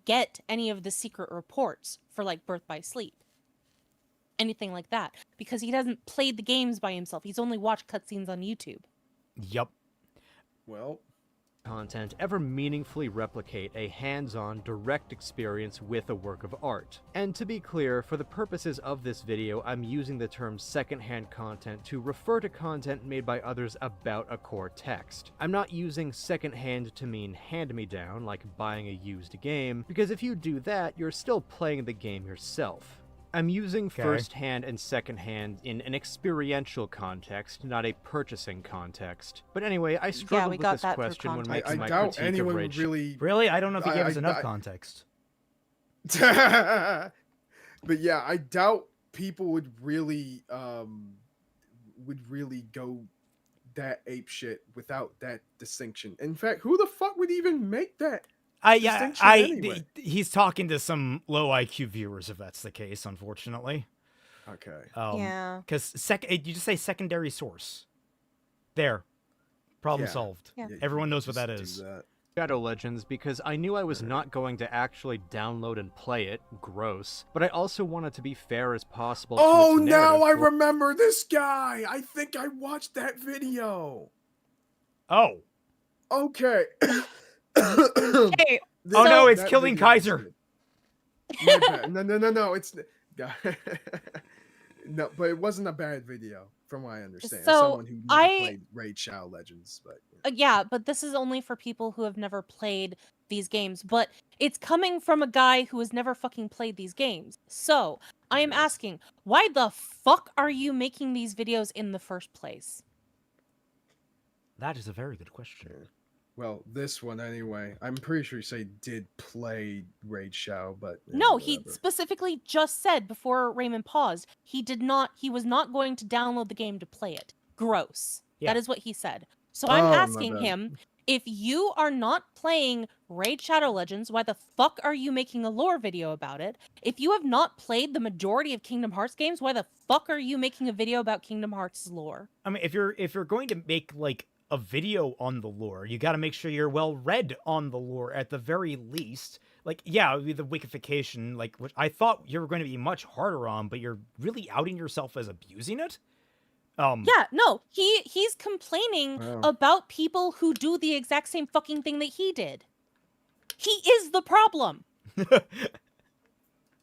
[SPEAKER 6] get any of the secret reports for like Birth by Sleep, anything like that, because he hasn't played the games by himself. He's only watched cutscenes on YouTube.
[SPEAKER 3] Yep.
[SPEAKER 4] Well,
[SPEAKER 5] content ever meaningfully replicate a hands-on, direct experience with a work of art. And to be clear, for the purposes of this video, I'm using the term secondhand content to refer to content made by others about a core text. I'm not using secondhand to mean hand-me-down, like buying a used game, because if you do that, you're still playing the game yourself. I'm using first-hand and second-hand in an experiential context, not a purchasing context. But anyway, I struggled with this question when making my
[SPEAKER 4] doubt
[SPEAKER 5] critique
[SPEAKER 4] anyone
[SPEAKER 5] of
[SPEAKER 4] would
[SPEAKER 5] Rage.
[SPEAKER 3] Really? I don't know if he gave us enough context.
[SPEAKER 4] But yeah, I doubt people would really go that ape shit without that distinction. In fact, who the fuck would even make that? Anyway?
[SPEAKER 3] He's talking to some low IQ viewers, if that's the case, unfortunately.
[SPEAKER 4] Okay.
[SPEAKER 6] Yeah.
[SPEAKER 3] Because you just say secondary source. There. Problem solved.
[SPEAKER 6] Yeah.
[SPEAKER 3] Everyone knows what that is.
[SPEAKER 4] That.
[SPEAKER 5] Shadow Legends because I knew I was not going to actually download and play it, gross, but I also wanted to be fair as possible to
[SPEAKER 4] Oh,
[SPEAKER 5] its
[SPEAKER 4] now I
[SPEAKER 5] narrative
[SPEAKER 4] remember this guy. I think I watched that video.
[SPEAKER 3] Oh.
[SPEAKER 4] Okay.
[SPEAKER 6] Hey,
[SPEAKER 3] Oh no, it's
[SPEAKER 4] that
[SPEAKER 3] killing
[SPEAKER 4] video was
[SPEAKER 3] Kaiser.
[SPEAKER 4] good. My bad. No, it's no, but it wasn't a bad video from what I understand. As
[SPEAKER 6] So,
[SPEAKER 4] someone who never played Raid Shadow Legends, but
[SPEAKER 6] yeah, but this is only for people who have never played these games. But it's coming from a guy who has never fucking played these games. So, I am asking, why the fuck are you making these videos in the first place?
[SPEAKER 3] That is a very good question.
[SPEAKER 4] well, this one anyway. I'm pretty sure you say did play Raid Shadow, but
[SPEAKER 6] No, he
[SPEAKER 4] whatever.
[SPEAKER 6] specifically just said before Raymond paused, he was not going to download the game to play it. Gross.
[SPEAKER 3] Yeah.
[SPEAKER 6] That is what he said. So I'm
[SPEAKER 4] my
[SPEAKER 6] asking
[SPEAKER 4] bad.
[SPEAKER 6] him, if you are not playing Raid Shadow Legends, why the fuck are you making a lore video about it? If you have not played the majority of Kingdom Hearts games, why the fuck are you making a video about Kingdom Hearts lore?
[SPEAKER 3] I mean, if you're going to make like a video on the lore, you got to make sure you're well read on the lore at the very least. Like, yeah, the wikification, like, which I thought you were going to be much harder on, but you're really outing yourself as abusing it.
[SPEAKER 6] Yeah, no, he's complaining about people who do the exact same fucking thing that he did. He is the problem.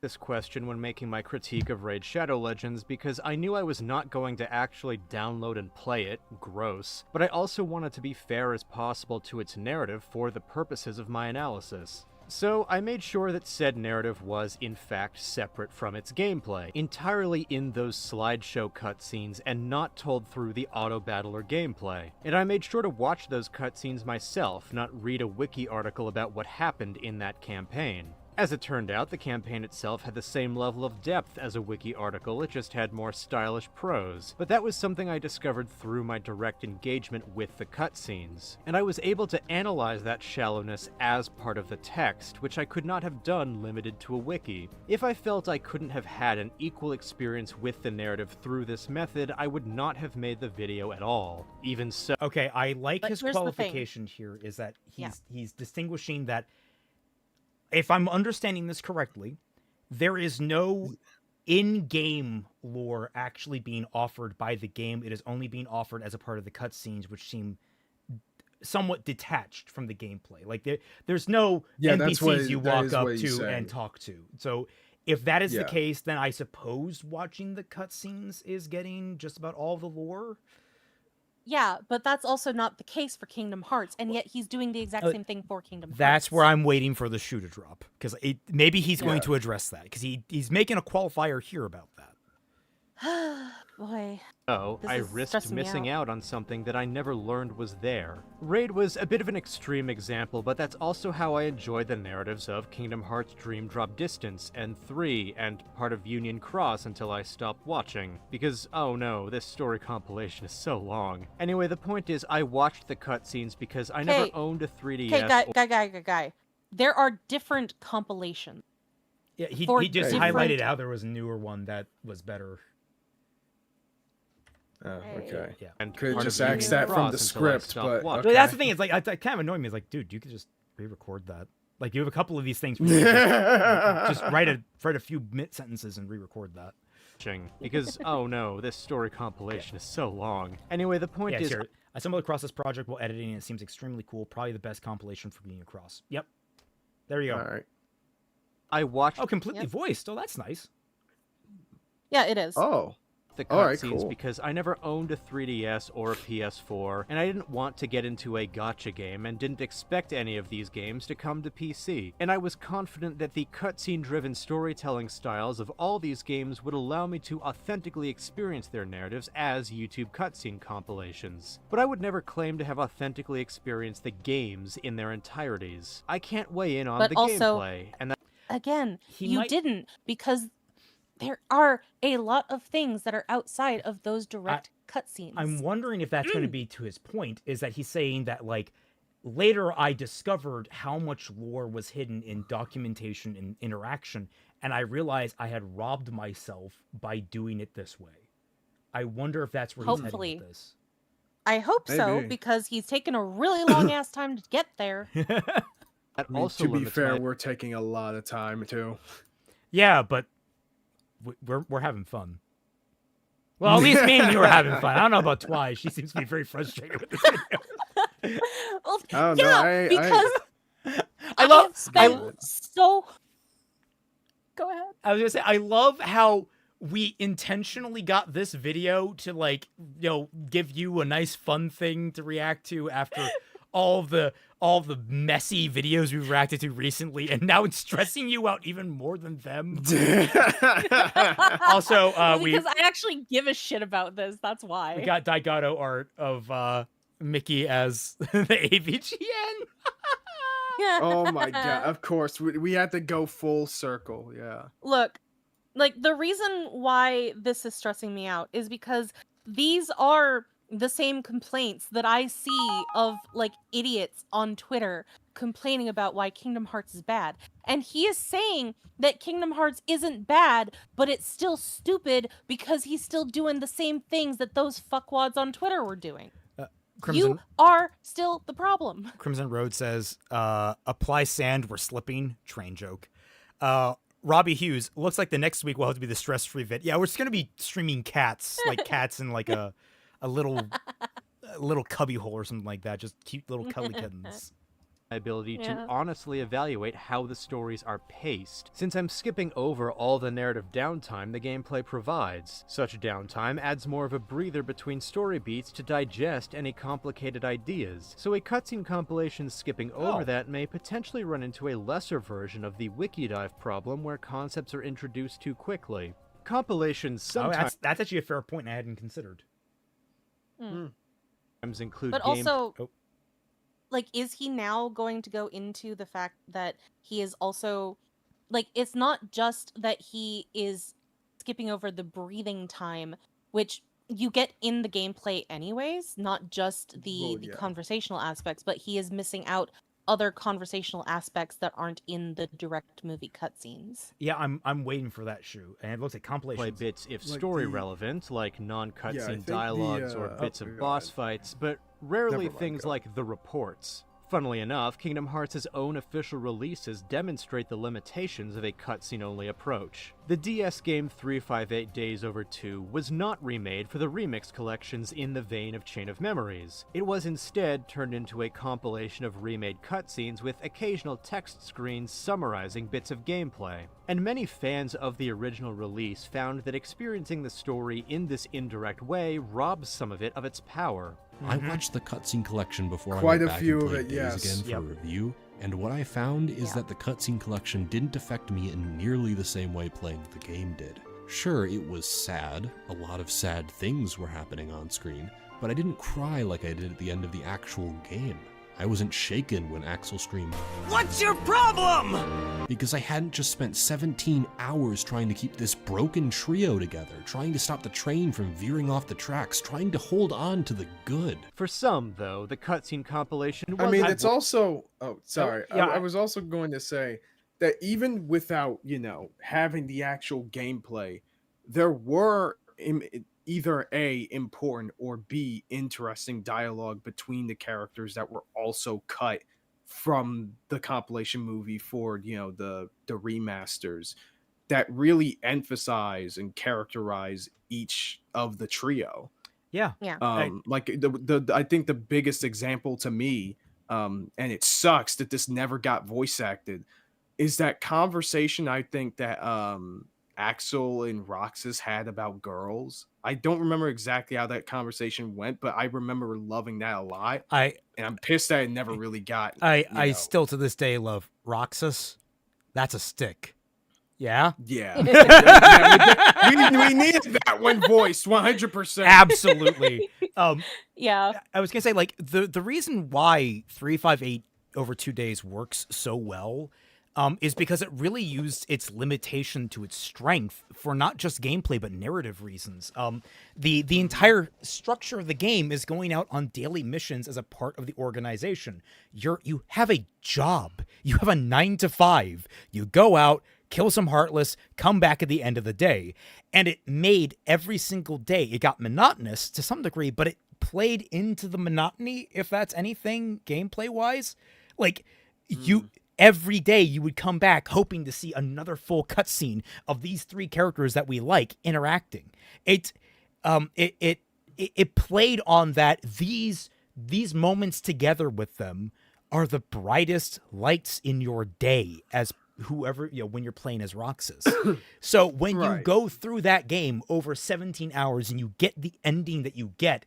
[SPEAKER 5] this question when making my critique of Raid Shadow Legends because I knew I was not going to actually download and play it, gross, but I also wanted to be fair as possible to its narrative for the purposes of my analysis. So I made sure that said narrative was, in fact, separate from its gameplay, entirely in those slideshow cutscenes and not told through the auto-battler gameplay. And I made sure to watch those cutscenes myself, not read a wiki article about what happened in that campaign. As it turned out, the campaign itself had the same level of depth as a wiki article, it just had more stylish prose. But that was something I discovered through my direct engagement with the cutscenes, and I was able to analyze that shallowness as part of the text, which I could not have done limited to a wiki. If I felt I couldn't have had an equal experience with the narrative through this method, I would not have made the video at all. Even so...
[SPEAKER 3] Okay, I like
[SPEAKER 6] But
[SPEAKER 3] his
[SPEAKER 6] here's the thing.
[SPEAKER 3] qualification here is that he's distinguishing that, if I'm understanding this correctly, there is no in-game lore actually being offered by the game. It is only being offered as a part of the cutscenes, which seem somewhat detached from the gameplay. Like there's no NPCs you walk up to and talk to. So if that is the case, then I suppose watching the cutscenes is getting just about all the lore.
[SPEAKER 6] Yeah, but that's also not the case for Kingdom Hearts, and yet he's doing the exact same thing for Kingdom Hearts.
[SPEAKER 3] That's where I'm waiting for the shoe to drop, because maybe he's going to address that, because he's making a qualifier here about that.
[SPEAKER 6] Boy.
[SPEAKER 5] So, I risked missing out on something that I never learned was there. Raid was a bit of an extreme example, but that's also how I enjoy the narratives of Kingdom Hearts Dream Drop Distance, and 3, and part of Union Cross until I stopped watching. Because, oh no, this story compilation is so long. Anyway, the point is, I watched the cutscenes because I never owned a 3DS.
[SPEAKER 6] Okay, guy. There are different compilations.
[SPEAKER 3] Yeah, he just highlighted how there was a newer one that was better.
[SPEAKER 4] Oh, okay.
[SPEAKER 3] Yeah.
[SPEAKER 5] And
[SPEAKER 4] Could
[SPEAKER 5] part
[SPEAKER 4] just
[SPEAKER 5] of
[SPEAKER 4] ask
[SPEAKER 5] you
[SPEAKER 4] that from
[SPEAKER 5] cross
[SPEAKER 4] the
[SPEAKER 5] until I
[SPEAKER 4] script,
[SPEAKER 5] stop
[SPEAKER 4] but
[SPEAKER 5] watching.
[SPEAKER 3] So that's the thing. It's like it kind of annoyed me. It's like, dude, you could just re-record that. Like you have a couple of these things. Where you can just write a few sentences and re-record that.
[SPEAKER 5] Because oh no, this story compilation is so long. Anyway, the point
[SPEAKER 3] Yeah,
[SPEAKER 5] is,
[SPEAKER 3] here. I stumbled across this project while editing, and it seems extremely cool. Probably the best compilation for being across. Yep. There you go.
[SPEAKER 4] All right.
[SPEAKER 5] I watched
[SPEAKER 3] Oh, completely voiced. Oh, that's nice.
[SPEAKER 6] Yeah, it is.
[SPEAKER 4] Oh.
[SPEAKER 5] the
[SPEAKER 4] All right,
[SPEAKER 5] cutscenes
[SPEAKER 4] cool.
[SPEAKER 5] because I never owned a 3DS or a PS4, and I didn't want to get into a gacha game and didn't expect any of these games to come to PC. And I was confident that the cutscene-driven storytelling styles of all these games would allow me to authentically experience their narratives as YouTube cutscene compilations. But I would never claim to have authentically experienced the games in their entireties. I can't weigh in on
[SPEAKER 6] But
[SPEAKER 5] the
[SPEAKER 6] also-
[SPEAKER 5] gameplay, and
[SPEAKER 6] Again,
[SPEAKER 3] He
[SPEAKER 6] you
[SPEAKER 3] might-
[SPEAKER 6] didn't, because there are a lot of things that are outside of those direct cutscenes.
[SPEAKER 3] I'm wondering if that's going to be to his point, is that he's saying that, like, later I discovered how much lore was hidden in documentation and interaction, and I realized I had robbed myself by doing it this way. I wonder if that's where he's
[SPEAKER 6] Hopefully.
[SPEAKER 3] heading with this.
[SPEAKER 6] I hope so,
[SPEAKER 4] Maybe.
[SPEAKER 6] because he's taken a really long ass time to get there.
[SPEAKER 5] that
[SPEAKER 4] I mean,
[SPEAKER 5] also
[SPEAKER 4] to be
[SPEAKER 5] limits
[SPEAKER 4] fair,
[SPEAKER 5] my
[SPEAKER 4] we're taking a lot of time too.
[SPEAKER 3] Yeah, but we're having fun. Well, at least me and you are having fun. I don't know about Twi. She seems to be very frustrated with this video.
[SPEAKER 6] Well,
[SPEAKER 4] I don't know,
[SPEAKER 6] yeah, because
[SPEAKER 3] I love.
[SPEAKER 6] have spent so. Go ahead.
[SPEAKER 3] I was gonna say I love how we intentionally got this video to, like, you know, give you a nice fun thing to react to after all the messy videos we've reacted to recently, and now it's stressing you out even more than them. Also,
[SPEAKER 6] Because I actually give a shit about this. That's why.
[SPEAKER 3] we got Daigato art of Mickey as the AVGN.
[SPEAKER 4] Oh my god! Of course, we had to go full circle. Yeah.
[SPEAKER 6] Look, like, the reason why this is stressing me out is because these are the same complaints that I see of, like, idiots on Twitter complaining about why Kingdom Hearts is bad. And he is saying that Kingdom Hearts isn't bad, but it's still stupid because he's still doing the same things that those fuckwads on Twitter were doing.
[SPEAKER 3] Crimson,
[SPEAKER 6] You are still the problem.
[SPEAKER 3] Crimson Road says, apply sand, we're slipping. Train joke. Robbie Hughes, looks like the next week will have to be the stress-free vid. Yeah, we're just going to be streaming cats, like cats in like a little cubby hole or something like that. Just cute little cuddly kittens.
[SPEAKER 5] ability
[SPEAKER 6] Yeah.
[SPEAKER 5] to honestly evaluate how the stories are paced, since I'm skipping over all the narrative downtime the gameplay provides. Such downtime adds more of a breather between story beats to digest any complicated ideas, so a cutscene compilation skipping over that may potentially run into a lesser version of the Wikidive problem where concepts are introduced too quickly. Compilations
[SPEAKER 3] Oh,
[SPEAKER 5] sometimes
[SPEAKER 3] that's actually a fair point I hadn't considered.
[SPEAKER 5] include
[SPEAKER 6] But
[SPEAKER 5] game...
[SPEAKER 6] also, like, is he now going to go into the fact that he is also, like, it's not just that he is skipping over the breathing time, which you get in the gameplay anyways, not just the,
[SPEAKER 4] Well,
[SPEAKER 6] the
[SPEAKER 4] yeah.
[SPEAKER 6] conversational aspects, but he is missing out other conversational aspects that aren't in the direct movie cutscenes.
[SPEAKER 3] Yeah, I'm waiting for that shoe, and it looks like
[SPEAKER 5] play
[SPEAKER 3] compilations.
[SPEAKER 5] bits if
[SPEAKER 4] Like
[SPEAKER 5] story
[SPEAKER 4] the-
[SPEAKER 5] relevant, like
[SPEAKER 4] Yeah, I
[SPEAKER 5] non-cutscene
[SPEAKER 4] think the,
[SPEAKER 5] dialogues or bits
[SPEAKER 4] oh,
[SPEAKER 5] of
[SPEAKER 4] God.
[SPEAKER 5] boss fights, but rarely
[SPEAKER 4] Never mind,
[SPEAKER 5] things
[SPEAKER 4] go.
[SPEAKER 5] like the reports. Funnily enough, Kingdom Hearts' own official releases demonstrate the limitations of a cutscene-only approach. The DS game 358 Days Over 2 was not remade for the remix collections in the vein of Chain of Memories. It was instead turned into a compilation of remade cutscenes with occasional text screens summarizing bits of gameplay. And many fans of the original release found that experiencing the story in this indirect way robs some of it of its power.
[SPEAKER 8] I watched the cutscene collection before
[SPEAKER 4] Quite
[SPEAKER 8] I
[SPEAKER 4] a
[SPEAKER 8] went back
[SPEAKER 4] few
[SPEAKER 8] and
[SPEAKER 4] of
[SPEAKER 8] played
[SPEAKER 4] it,
[SPEAKER 8] Days
[SPEAKER 4] yes.
[SPEAKER 8] again for
[SPEAKER 3] Yep.
[SPEAKER 8] a review, and what I found is that the cutscene collection didn't affect me in nearly the same way playing the game did. Sure, it was sad, a lot of sad things were happening on screen, but I didn't cry like I did at the end of the actual game. I wasn't shaken when Axel screamed, "What's your problem?" Because I hadn't just spent 17 hours trying to keep this broken trio together, trying to stop the train from veering off the tracks, trying to hold on to the good.
[SPEAKER 5] For some, though, the cutscene compilation was...
[SPEAKER 4] I mean, it's also. Oh, sorry.
[SPEAKER 3] yeah,
[SPEAKER 4] I was also going to say that even without, having the actual gameplay, there were either A, important, or B, interesting dialogue between the characters that were also cut from the compilation movie for, you know, the remasters that really emphasize and characterize each of the trio.
[SPEAKER 3] Yeah.
[SPEAKER 6] Yeah.
[SPEAKER 4] Like the I think the biggest example to me, and it sucks that this never got voice acted, is that conversation I think that Axel and Roxas had about girls. I don't remember exactly how that conversation went, but I remember loving that a lot. And I'm pissed that it never really got.
[SPEAKER 3] I still to this day love Roxas. That's a stick. Yeah.
[SPEAKER 4] Yeah. we needed that one voiced 100%.
[SPEAKER 3] Absolutely.
[SPEAKER 6] Yeah.
[SPEAKER 3] I was gonna say, like, the reason why 358 over 2 days works so well is because it really used its limitation to its strength for not just gameplay but narrative reasons. The entire structure of the game is going out on daily missions as a part of the organization. You have a job. You have a 9 to 5. You go out, kill some Heartless, come back at the end of the day. And it made every single day, it got monotonous to some degree, but it played into the monotony, if that's anything gameplay-wise. Like, every day you would come back hoping to see another full cutscene of these three characters that we like interacting. It played on that these moments together with them are the brightest lights in your day as whoever, you know, when you're playing as Roxas. So when you go through that game over 17 hours and you get the ending that you get,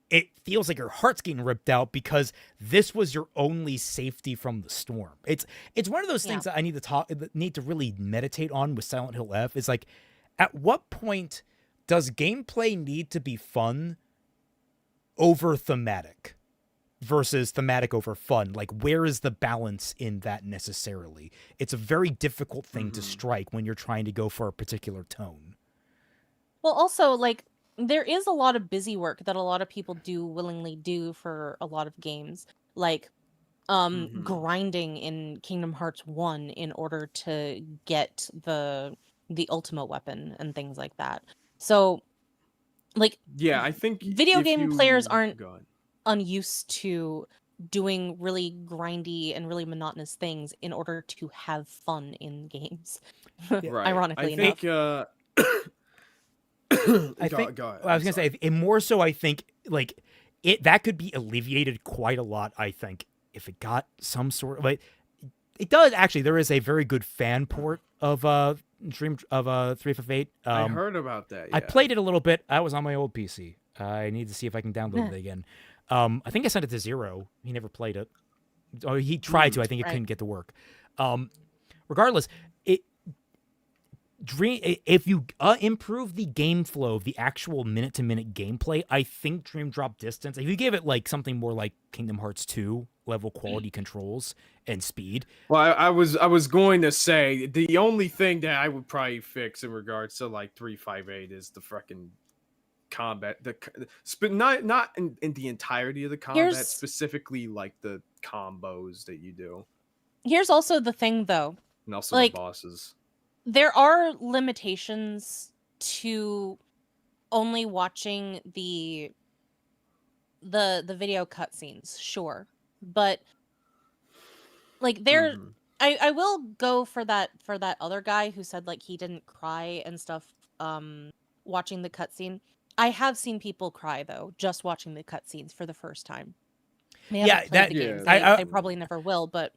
[SPEAKER 3] it feels like your heart's getting ripped out because this was your only safety from the storm. It's one of those things that I need to really meditate on with Silent Hill F. Is like, at what point does gameplay need to be fun over thematic versus thematic over fun? Like, where is the balance in that necessarily? It's a very difficult thing to strike when you're trying to go for a particular tone.
[SPEAKER 6] Well, also, like, there is a lot of busy work that a lot of people do willingly do for a lot of games, like grinding in Kingdom Hearts 1 in order to get the ultimate weapon and things like that. So, like,
[SPEAKER 4] yeah, I think
[SPEAKER 6] video game players aren't unused to doing really grindy and really monotonous things in order to have fun in games. Ironically enough.
[SPEAKER 3] I think I was gonna say, and more so, I think like that could be alleviated quite a lot. I think if it got some sort of, like, it does actually. There is a very good fan port of 358.
[SPEAKER 4] I heard about that. Yeah.
[SPEAKER 3] I played it a little bit. I was on my old PC. I need to see if I can download it again. I think I sent it to Zero. He never played it. Oh, he tried to. I think it couldn't get to work. Regardless, if you improve the game flow of the actual minute-to-minute gameplay, I think Dream Drop Distance, if you give it like something more like Kingdom Hearts 2 level quality controls and speed.
[SPEAKER 4] Well, I was going to say the only thing that I would probably fix in regards to like 358 is the freaking combat, not in the entirety of the combat, specifically like the combos that you do.
[SPEAKER 6] Here's also the thing, though,
[SPEAKER 4] and also
[SPEAKER 6] like,
[SPEAKER 4] the bosses.
[SPEAKER 6] There are limitations to only watching the video cutscenes, sure, but like I will go for that other guy who said like he didn't cry and stuff watching the cutscene. I have seen people cry though just watching the cutscenes for the first time. They haven't played the games. They probably never will, but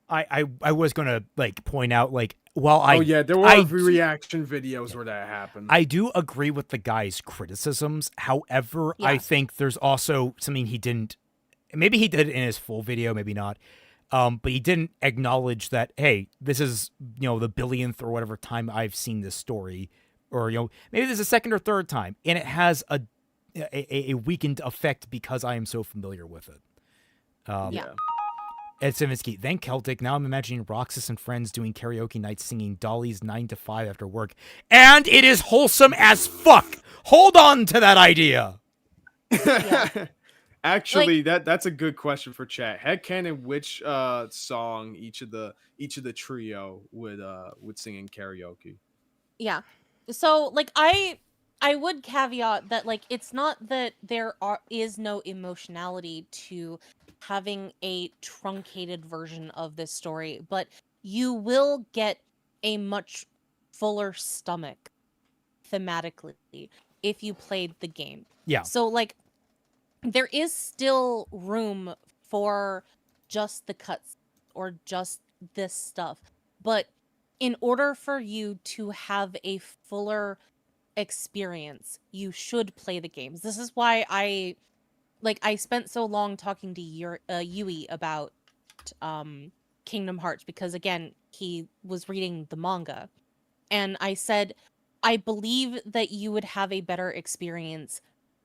[SPEAKER 3] I was gonna like point out, like, well,
[SPEAKER 4] there were reaction videos where that happened.
[SPEAKER 3] I do agree with the guy's criticisms. However, I think there's also something he didn't. Maybe he did it in his full video, maybe not. But he didn't acknowledge that, hey, this is, you know, the billionth or whatever time I've seen this story, or, you know, maybe this is the second or third time, and it has a weakened effect because I am so familiar with it. Ed Sivinsky, then Celtic. Now I'm imagining Roxas and friends doing karaoke nights singing Dolly's 9 to 5 after work. And it is wholesome as fuck. Hold on to that idea.
[SPEAKER 4] Actually, that's a good question for chat. Headcanon, which song each of the trio would sing in karaoke?
[SPEAKER 6] Yeah. So like I I would caveat that, like, it's not that is no emotionality to having a truncated version of this story, but you will get a much fuller stomach thematically if you played the game.
[SPEAKER 3] Yeah.
[SPEAKER 6] So, like, there is still room for just the cuts or just this stuff, but in order for you to have a fuller experience, you should play the games. This is why I spent so long talking to Yui about Kingdom Hearts, because again, he was reading the manga, and I said I believe that you would have a better experience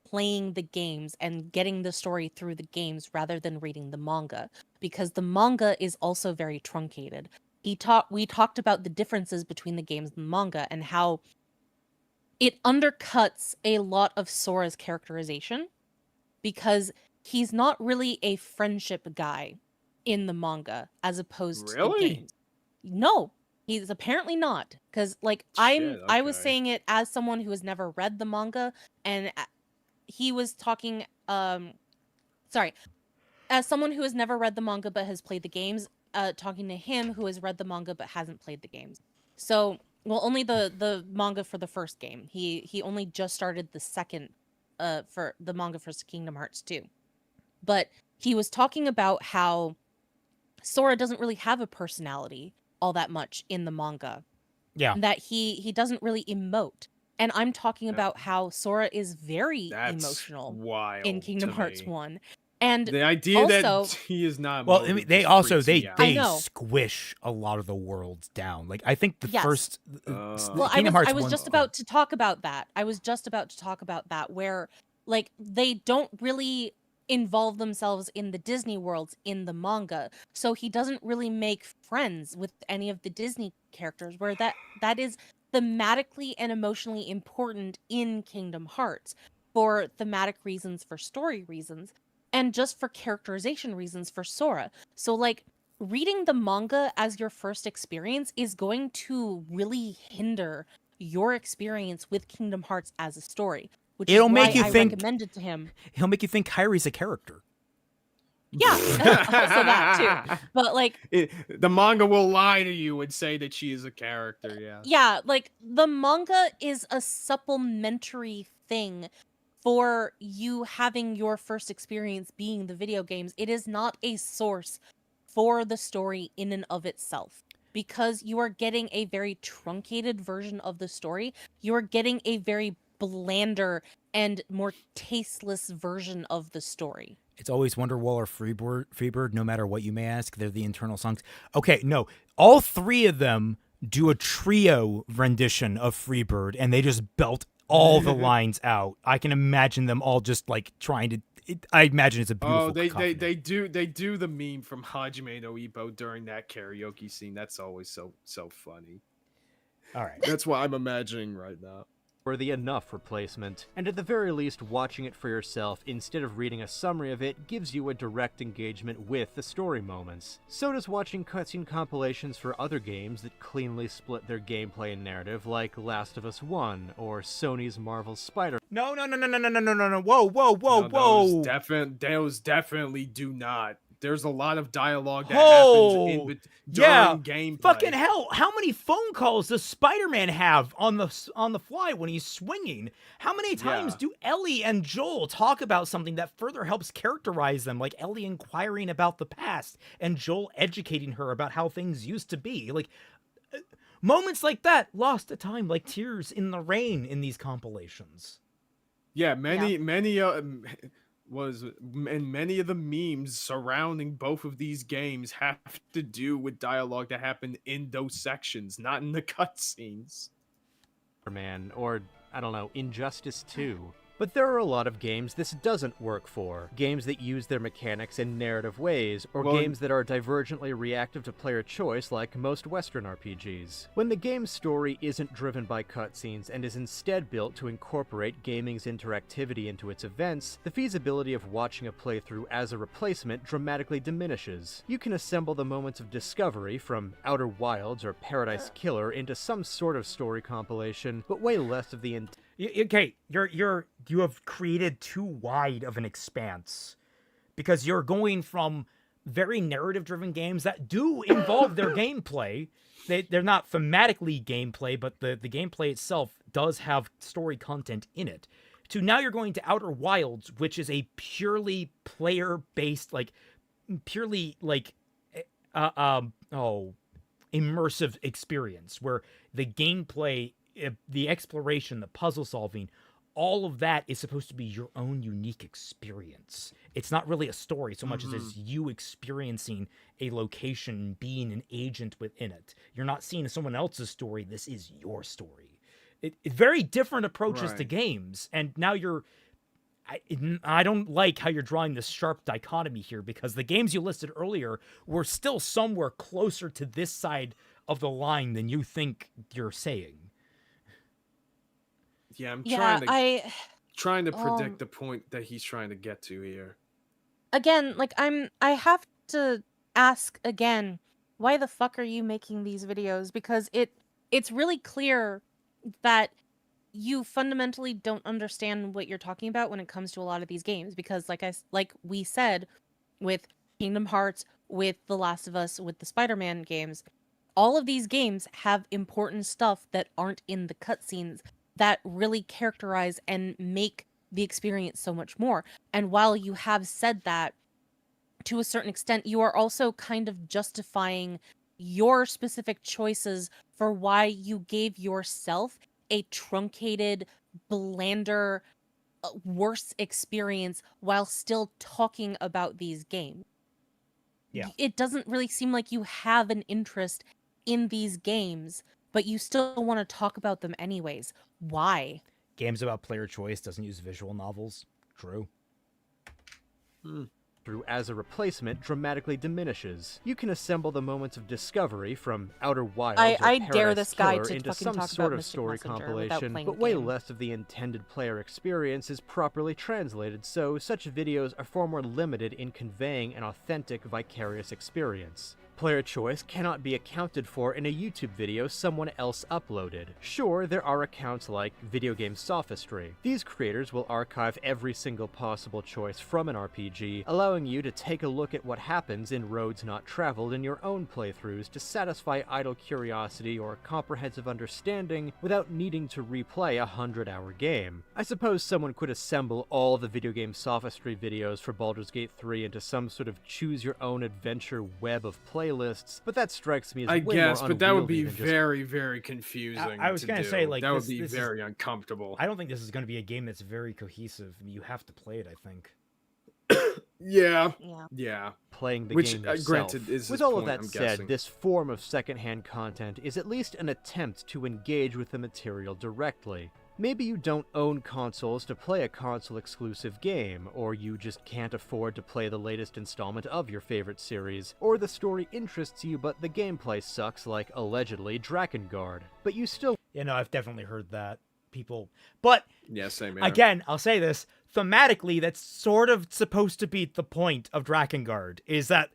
[SPEAKER 6] playing the games and getting the story through the games rather than reading the manga, because the manga is also very truncated. We talked about the differences between the games and the manga and how it undercuts a lot of Sora's characterization, because he's not really a friendship guy in the manga as opposed to the
[SPEAKER 4] Really?
[SPEAKER 6] games. No, he's apparently not, because like I was
[SPEAKER 4] okay.
[SPEAKER 6] saying it as someone who has never read the manga, and he was talking sorry, as someone who has never read the manga but has played the games, talking to him who has read the manga but hasn't played the games. So, well, only the manga for the first game. He only just started the second for the manga for Kingdom Hearts 2. But he was talking about how Sora doesn't really have a personality all that much in the manga.
[SPEAKER 3] Yeah.
[SPEAKER 6] That he doesn't really emote. And I'm talking about how Sora is very
[SPEAKER 4] That's
[SPEAKER 6] emotional
[SPEAKER 4] wild
[SPEAKER 6] in Kingdom
[SPEAKER 4] to
[SPEAKER 6] Hearts
[SPEAKER 4] me.
[SPEAKER 6] 1. And
[SPEAKER 4] The idea
[SPEAKER 6] also,
[SPEAKER 4] that he is not.
[SPEAKER 3] Well, I mean, they
[SPEAKER 4] just
[SPEAKER 3] also
[SPEAKER 4] freaks me out.
[SPEAKER 6] I
[SPEAKER 3] they
[SPEAKER 6] know.
[SPEAKER 3] squish a lot of the worlds down. Like I think the
[SPEAKER 6] Yes.
[SPEAKER 3] first
[SPEAKER 6] well,
[SPEAKER 3] Kingdom Hearts
[SPEAKER 6] I was
[SPEAKER 3] 1
[SPEAKER 6] just about to talk about that. I was just about to talk about that, where like they don't really involve themselves in the Disney worlds in the manga. So he doesn't really make friends with any of the Disney characters, where that is thematically and emotionally important in Kingdom Hearts for thematic reasons, for story reasons, and just for characterization reasons for Sora. So like reading the manga as your first experience is going to really hinder your experience with Kingdom Hearts as a story, which
[SPEAKER 3] It'll
[SPEAKER 6] is
[SPEAKER 3] make
[SPEAKER 6] why
[SPEAKER 3] you
[SPEAKER 6] I
[SPEAKER 3] think-
[SPEAKER 6] recommended to him.
[SPEAKER 3] he'll make you think Kyrie's a character.
[SPEAKER 6] Yeah, also that too. But like,
[SPEAKER 4] the manga will lie to you and say that she is a character. Yeah.
[SPEAKER 6] yeah, like the manga is a supplementary thing for you having your first experience being the video games. It is not a source for the story in and of itself, because you are getting a very truncated version of the story. You are getting a very blander and more tasteless version of the story.
[SPEAKER 3] It's always Wonderwall or Freebird, no matter what you may ask. They're the internal songs. Okay, no. All three of them do a trio rendition of Freebird, and they just belt all the lines out. I can imagine them all just like trying to... I imagine it's a beautiful cacophony.
[SPEAKER 4] they do the meme from Hajime no Ippo during that karaoke scene. That's always so funny.
[SPEAKER 3] All right.
[SPEAKER 4] That's what I'm imagining right now.
[SPEAKER 5] Worthy enough replacement, and at the very least watching it for yourself instead of reading a summary of it gives you a direct engagement with the story moments. So does watching cutscene compilations for other games that cleanly split their gameplay and narrative, like Last of Us 1 or Sony's Marvel's Spider.
[SPEAKER 3] No. Whoa.
[SPEAKER 4] No, those definitely do not. There's a lot of dialogue that happens during gameplay.
[SPEAKER 3] Fucking hell! How many phone calls does Spider-Man have on the fly when he's swinging? How many times do Ellie and Joel talk about something that further helps characterize them, like Ellie inquiring about the past and Joel educating her about how things used to be? Like moments like that lost to time, like tears in the rain in these compilations.
[SPEAKER 4] Yeah, many of the memes surrounding both of these games have to do with dialogue that happened in those sections, not in the cutscenes.
[SPEAKER 5] Man, or, I don't know, Injustice 2. But there are a lot of games this doesn't work for. Games that use their mechanics in narrative ways, or games that are divergently reactive to player choice like most Western RPGs. When the game's story isn't driven by cutscenes and is instead built to incorporate gaming's interactivity into its events, the feasibility of watching a playthrough as a replacement dramatically diminishes. You can assemble the moments of discovery from Outer Wilds or Paradise Killer into some sort of story compilation, but way less of the
[SPEAKER 3] Okay, you have created too wide of an expanse because you're going from very narrative-driven games that do involve their gameplay. They're not thematically gameplay, but the gameplay itself does have story content in it. To now you're going to Outer Wilds, which is a purely player-based, like purely like immersive experience where the gameplay, the exploration, the puzzle solving, all of that is supposed to be your own unique experience. It's not really a story so much as it's you experiencing a location, being an agent within it. You're not seeing someone else's story. This is your story. It's very different approaches to games. And now I don't like how you're drawing this sharp dichotomy here, because the games you listed earlier were still somewhere closer to this side of the line than you think you're saying.
[SPEAKER 4] Yeah, I'm trying to predict the point that he's trying to get to here.
[SPEAKER 6] Again, like I have to ask again, why the fuck are you making these videos? Because it's really clear that you fundamentally don't understand what you're talking about when it comes to a lot of these games, because like we said with Kingdom Hearts, with The Last of Us, with the Spider-Man games, all of these games have important stuff that aren't in the cutscenes that really characterize and make the experience so much more. And while you have said that, to a certain extent, you are also kind of justifying your specific choices for why you gave yourself a truncated, blander, worse experience while still talking about these games.
[SPEAKER 3] Yeah.
[SPEAKER 6] It doesn't really seem like you have an interest in these games, but you still want to talk about them anyways. Why?
[SPEAKER 3] Games about player choice doesn't use visual novels. True.
[SPEAKER 5] Through as a replacement dramatically diminishes. You can assemble the moments of discovery from Outer Wilds
[SPEAKER 6] I
[SPEAKER 5] or
[SPEAKER 6] dare
[SPEAKER 5] Paradise
[SPEAKER 6] this guy
[SPEAKER 5] Killer
[SPEAKER 6] to
[SPEAKER 5] into
[SPEAKER 6] fucking
[SPEAKER 5] some
[SPEAKER 6] talk
[SPEAKER 5] sort
[SPEAKER 6] about
[SPEAKER 5] of
[SPEAKER 6] Mystic
[SPEAKER 5] story
[SPEAKER 6] Messenger without
[SPEAKER 5] compilation,
[SPEAKER 6] playing
[SPEAKER 5] but
[SPEAKER 6] the
[SPEAKER 5] way
[SPEAKER 6] game.
[SPEAKER 5] less of the intended player experience is properly translated, so such videos are far more limited in conveying an authentic, vicarious experience. Player choice cannot be accounted for in a YouTube video someone else uploaded. Sure, there are accounts like Video Game Sophistry. These creators will archive every single possible choice from an RPG, allowing you to take a look at what happens in roads not traveled in your own playthroughs to satisfy idle curiosity or comprehensive understanding without needing to replay a 100-hour game. I suppose someone could assemble all the Video Game Sophistry videos for Baldur's Gate 3 into some sort of choose-your-own-adventure web of playlists, but that strikes me as way more
[SPEAKER 4] but that would be
[SPEAKER 5] unwieldy than just
[SPEAKER 4] very, very confusing.
[SPEAKER 3] I was
[SPEAKER 4] going to
[SPEAKER 3] say, like,
[SPEAKER 4] that
[SPEAKER 3] this-
[SPEAKER 4] would be
[SPEAKER 3] this is-
[SPEAKER 4] very uncomfortable.
[SPEAKER 3] I don't think this is going to be a game that's very cohesive. I mean, you have to play it, I think.
[SPEAKER 4] Yeah.
[SPEAKER 6] Yeah.
[SPEAKER 4] Yeah.
[SPEAKER 5] playing the
[SPEAKER 4] Which,
[SPEAKER 5] game yourself.
[SPEAKER 4] granted, is
[SPEAKER 5] With
[SPEAKER 4] his
[SPEAKER 5] all of
[SPEAKER 4] point,
[SPEAKER 5] that
[SPEAKER 4] I'm
[SPEAKER 5] said,
[SPEAKER 4] guessing.
[SPEAKER 5] this form of secondhand content is at least an attempt to engage with the material directly. Maybe you don't own consoles to play a console-exclusive game, or you just can't afford to play the latest installment of your favorite series, or the story interests you but the gameplay sucks like, allegedly, Drakengard. But you still
[SPEAKER 3] You know, I've definitely heard that. People. But,
[SPEAKER 4] Yeah, same here.
[SPEAKER 3] again, I'll say this. Thematically, that's sort of supposed to be the point of Drakengard, is that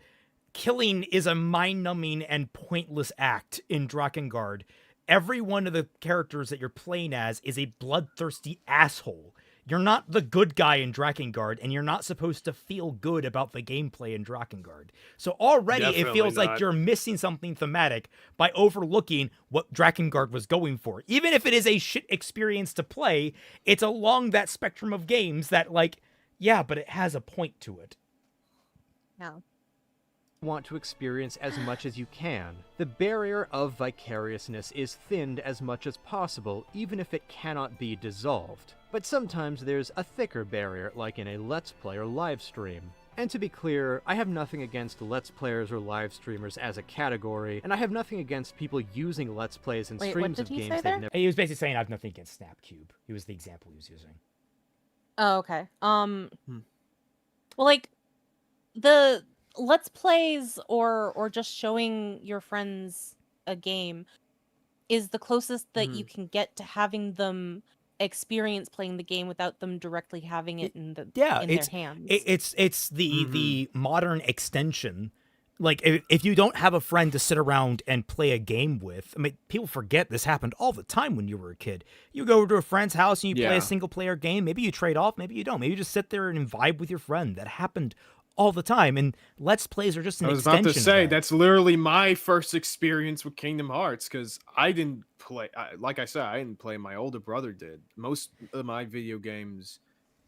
[SPEAKER 3] killing is a mind-numbing and pointless act in Drakengard. Every one of the characters that you're playing as is a bloodthirsty asshole. You're not the good guy in Drakengard, and you're not supposed to feel good about the gameplay in Drakengard. So already it
[SPEAKER 4] Definitely
[SPEAKER 3] feels like
[SPEAKER 4] not.
[SPEAKER 3] you're missing something thematic by overlooking what Drakengard was going for. Even if it is a shit experience to play, it's along that spectrum of games that, like, yeah, but it has a point to it.
[SPEAKER 6] No.
[SPEAKER 5] want to experience as much as you can. The barrier of vicariousness is thinned as much as possible, even if it cannot be dissolved. But sometimes there's a thicker barrier, like in a Let's Play or live stream. And to be clear, I have nothing against Let's Players or live streamers as a category, and I have nothing against people using Let's Plays and
[SPEAKER 6] Wait, what
[SPEAKER 5] streams
[SPEAKER 6] did
[SPEAKER 5] of
[SPEAKER 6] he say
[SPEAKER 5] games
[SPEAKER 6] there?
[SPEAKER 5] they've never
[SPEAKER 3] He was basically saying I have nothing against Snapcube. He was the example he was using.
[SPEAKER 6] Oh, okay. Well, like the Let's Plays or just showing your friends a game is the closest that you can get to having them experience playing the game without them directly having it in their hands.
[SPEAKER 3] It's the modern extension like if you don't have a friend to sit around and play a game with, I mean, people forget this happened all the time when you were a kid. You go to a friend's house and you play
[SPEAKER 4] Yeah.
[SPEAKER 3] a single player game. Maybe you trade off, maybe you don't. Maybe you just sit there and vibe with your friend. That happened all the time. And Let's Plays are just an
[SPEAKER 4] I was
[SPEAKER 3] extension
[SPEAKER 4] about to say
[SPEAKER 3] of that.
[SPEAKER 4] that's literally my first experience with Kingdom Hearts because I didn't play. Like I said, I didn't play. My older brother did. Most of my video games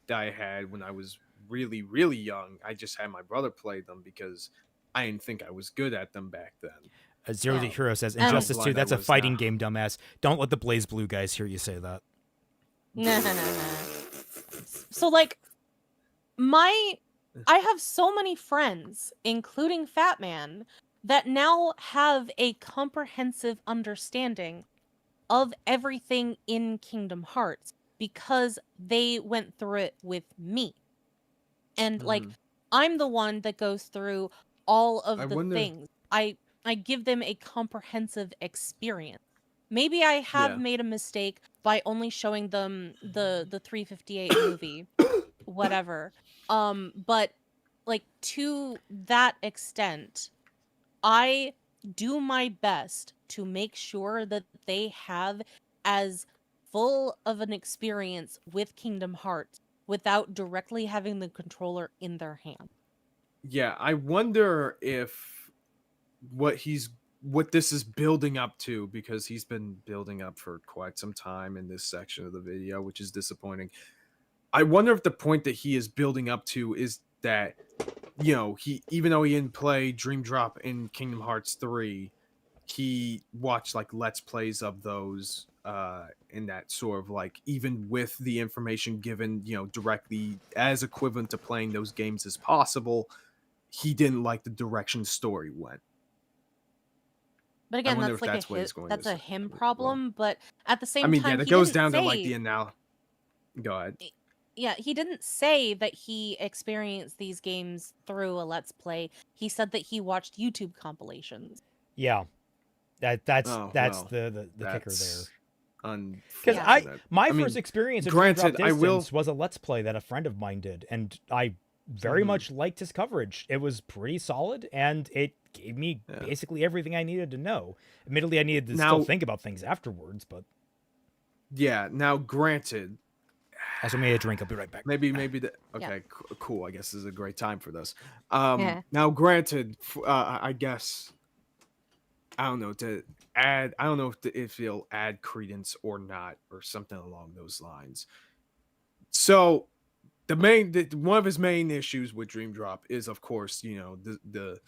[SPEAKER 4] that I had when I was really, really young, I just had my brother play them because I didn't think I was good at them back then.
[SPEAKER 3] Zero to
[SPEAKER 6] Yeah.
[SPEAKER 3] Hero says,
[SPEAKER 6] And-
[SPEAKER 3] Injustice 2,
[SPEAKER 4] Blind I
[SPEAKER 3] that's a
[SPEAKER 4] was
[SPEAKER 3] fighting
[SPEAKER 4] now.
[SPEAKER 3] game, dumbass. Don't let the Blaze Blue guys hear you say that.
[SPEAKER 6] No. So like I have so many friends, including Fat Man, that now have a comprehensive understanding of everything in Kingdom Hearts because they went through it with me. And like
[SPEAKER 4] Mhm.
[SPEAKER 6] I'm the one that goes through all of
[SPEAKER 4] I
[SPEAKER 6] the
[SPEAKER 4] wonder-
[SPEAKER 6] things. I give them a comprehensive experience. Maybe I have
[SPEAKER 4] Yeah.
[SPEAKER 6] made a mistake by only showing them the 358 movie, whatever. But like to that extent, I do my best to make sure that they have as full of an experience with Kingdom Hearts without directly having the controller in their hand.
[SPEAKER 4] Yeah, I wonder if what this is building up to, because he's been building up for quite some time in this section of the video, which is disappointing. I wonder if the point that he is building up to is that, you know, he, even though he didn't play Dream Drop in Kingdom Hearts 3, he watched like Let's Plays of those in that sort of like, even with the information given, you know, directly as equivalent to playing those games as possible, he didn't like the direction the story went.
[SPEAKER 6] But again,
[SPEAKER 4] wonder
[SPEAKER 6] that's
[SPEAKER 4] if
[SPEAKER 6] like
[SPEAKER 4] that's what he's going
[SPEAKER 6] that's
[SPEAKER 4] to
[SPEAKER 6] a
[SPEAKER 4] say.
[SPEAKER 6] him
[SPEAKER 4] Well,
[SPEAKER 6] problem. But at the same
[SPEAKER 4] I mean,
[SPEAKER 6] time,
[SPEAKER 4] yeah, that
[SPEAKER 6] he
[SPEAKER 4] goes
[SPEAKER 6] didn't
[SPEAKER 4] down to like
[SPEAKER 6] say-
[SPEAKER 4] the Go ahead.
[SPEAKER 6] Yeah, he didn't say that he experienced these games through a Let's Play. He said that he watched YouTube compilations.
[SPEAKER 3] Yeah. That's
[SPEAKER 4] Oh,
[SPEAKER 3] the
[SPEAKER 4] well,
[SPEAKER 3] the kicker there.
[SPEAKER 4] Because
[SPEAKER 6] Yeah.
[SPEAKER 3] My
[SPEAKER 4] mean,
[SPEAKER 3] first experience of
[SPEAKER 4] granted,
[SPEAKER 3] Dream
[SPEAKER 4] I
[SPEAKER 3] Drop
[SPEAKER 4] will-
[SPEAKER 3] Distance was a Let's Play that a friend of mine did, and I very much liked his coverage. It was pretty solid, and it gave me basically everything I needed to know. Admittedly, I needed to still
[SPEAKER 4] Now-
[SPEAKER 3] think about things afterwards, but
[SPEAKER 4] Yeah, now granted,
[SPEAKER 3] also made a drink. I'll be right back.
[SPEAKER 4] maybe the
[SPEAKER 6] Yeah.
[SPEAKER 4] okay, cool. I guess this is a great time for this.
[SPEAKER 6] Yeah.
[SPEAKER 4] Now granted, I guess I don't know to add. I don't know if it'll add credence or not, or something along those lines. So one of his main issues with Dream Drop is, of course, you know, the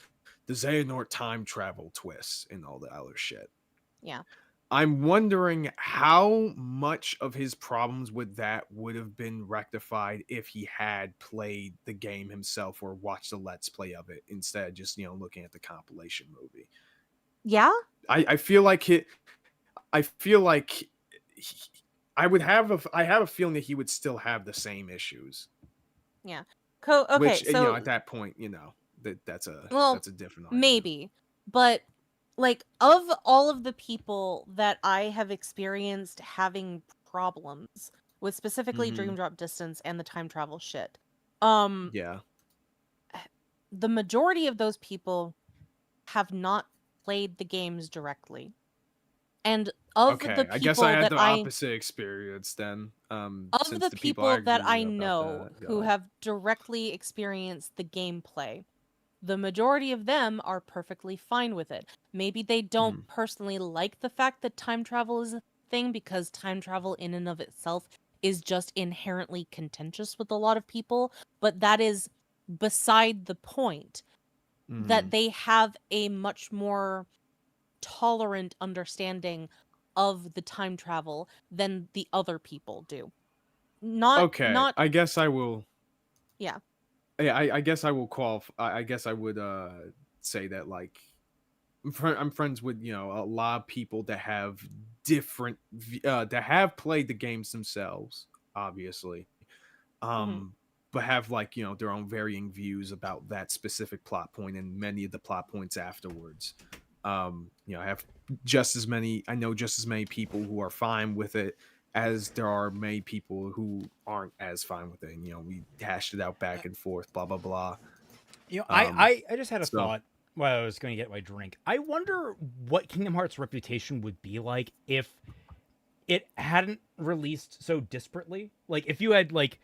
[SPEAKER 4] Xehanort time travel twists and all the other shit.
[SPEAKER 6] Yeah.
[SPEAKER 4] I'm wondering how much of his problems with that would have been rectified if he had played the game himself or watched a Let's Play of it instead of just, you know, looking at the compilation movie.
[SPEAKER 6] Yeah?
[SPEAKER 4] I feel like I have a feeling that he would still have the same issues.
[SPEAKER 6] Yeah. Okay,
[SPEAKER 4] Which,
[SPEAKER 6] so
[SPEAKER 4] you know, at that point, you know, that's a different argument.
[SPEAKER 6] maybe. But like of all of the people that I have experienced having problems with specifically Dream Drop Distance and the time travel shit,
[SPEAKER 4] Yeah.
[SPEAKER 6] the majority of those people have not played the games directly. And of the people
[SPEAKER 4] I guess I had
[SPEAKER 6] that
[SPEAKER 4] the opposite experience then.
[SPEAKER 6] of
[SPEAKER 4] Since
[SPEAKER 6] the people that I
[SPEAKER 4] agree
[SPEAKER 6] know
[SPEAKER 4] about that,
[SPEAKER 6] who
[SPEAKER 4] yeah.
[SPEAKER 6] have directly experienced the gameplay, the majority of them are perfectly fine with it. Maybe they don't personally like the fact that time travel is a thing because time travel in and of itself is just inherently contentious with a lot of people, but that is beside the point. That they have a much more tolerant understanding of the time travel than the other people do. Not
[SPEAKER 4] I guess I will.
[SPEAKER 6] Yeah.
[SPEAKER 4] Yeah, I guess I will qualify. I guess I would say that, like, I'm friends with, you know, a lot of people that have different that have played the games themselves, obviously, but have, like, you know, their own varying views about that specific plot point and many of the plot points afterwards. You know, I have just as many people who are fine with it as there are many people who aren't as fine with it. And, you know, we hashed it out back and forth, blah blah blah.
[SPEAKER 3] You know, I just had a
[SPEAKER 4] so-
[SPEAKER 3] thought. Well, I was going to get my drink. I wonder what Kingdom Hearts' reputation would be like if it hadn't released so disparately. Like, if you had, like,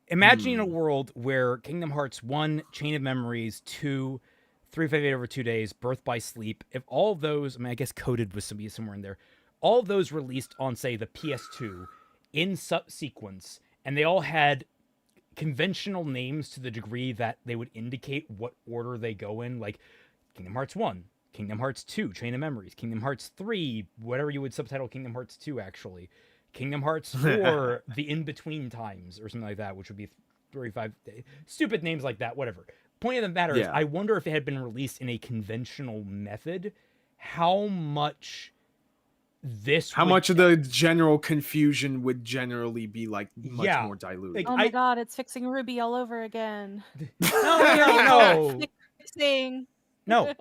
[SPEAKER 3] imagining a world where Kingdom Hearts 1, Chain of Memories, 2, 358 over 2 days, Birth by Sleep, if all of those, I mean, I guess Coded was somewhere in there, all of those released on, say, the PS2 in subsequence, and they all had conventional names to the degree that they would indicate what order they go in, like Kingdom Hearts 1, Kingdom Hearts 2, Chain of Memories, Kingdom Hearts 3, whatever you would subtitle Kingdom Hearts 2 actually, Kingdom Hearts 4, the in-between times, or something like that, which would be 35, stupid names like that, whatever. Point of the matter is, I wonder if it had been released in a conventional method, how much much
[SPEAKER 4] of the general confusion would generally be like much more diluted.
[SPEAKER 3] Like,
[SPEAKER 6] oh my god, it's fixing Ruby all over again.
[SPEAKER 3] No.
[SPEAKER 6] Fixing.
[SPEAKER 3] No.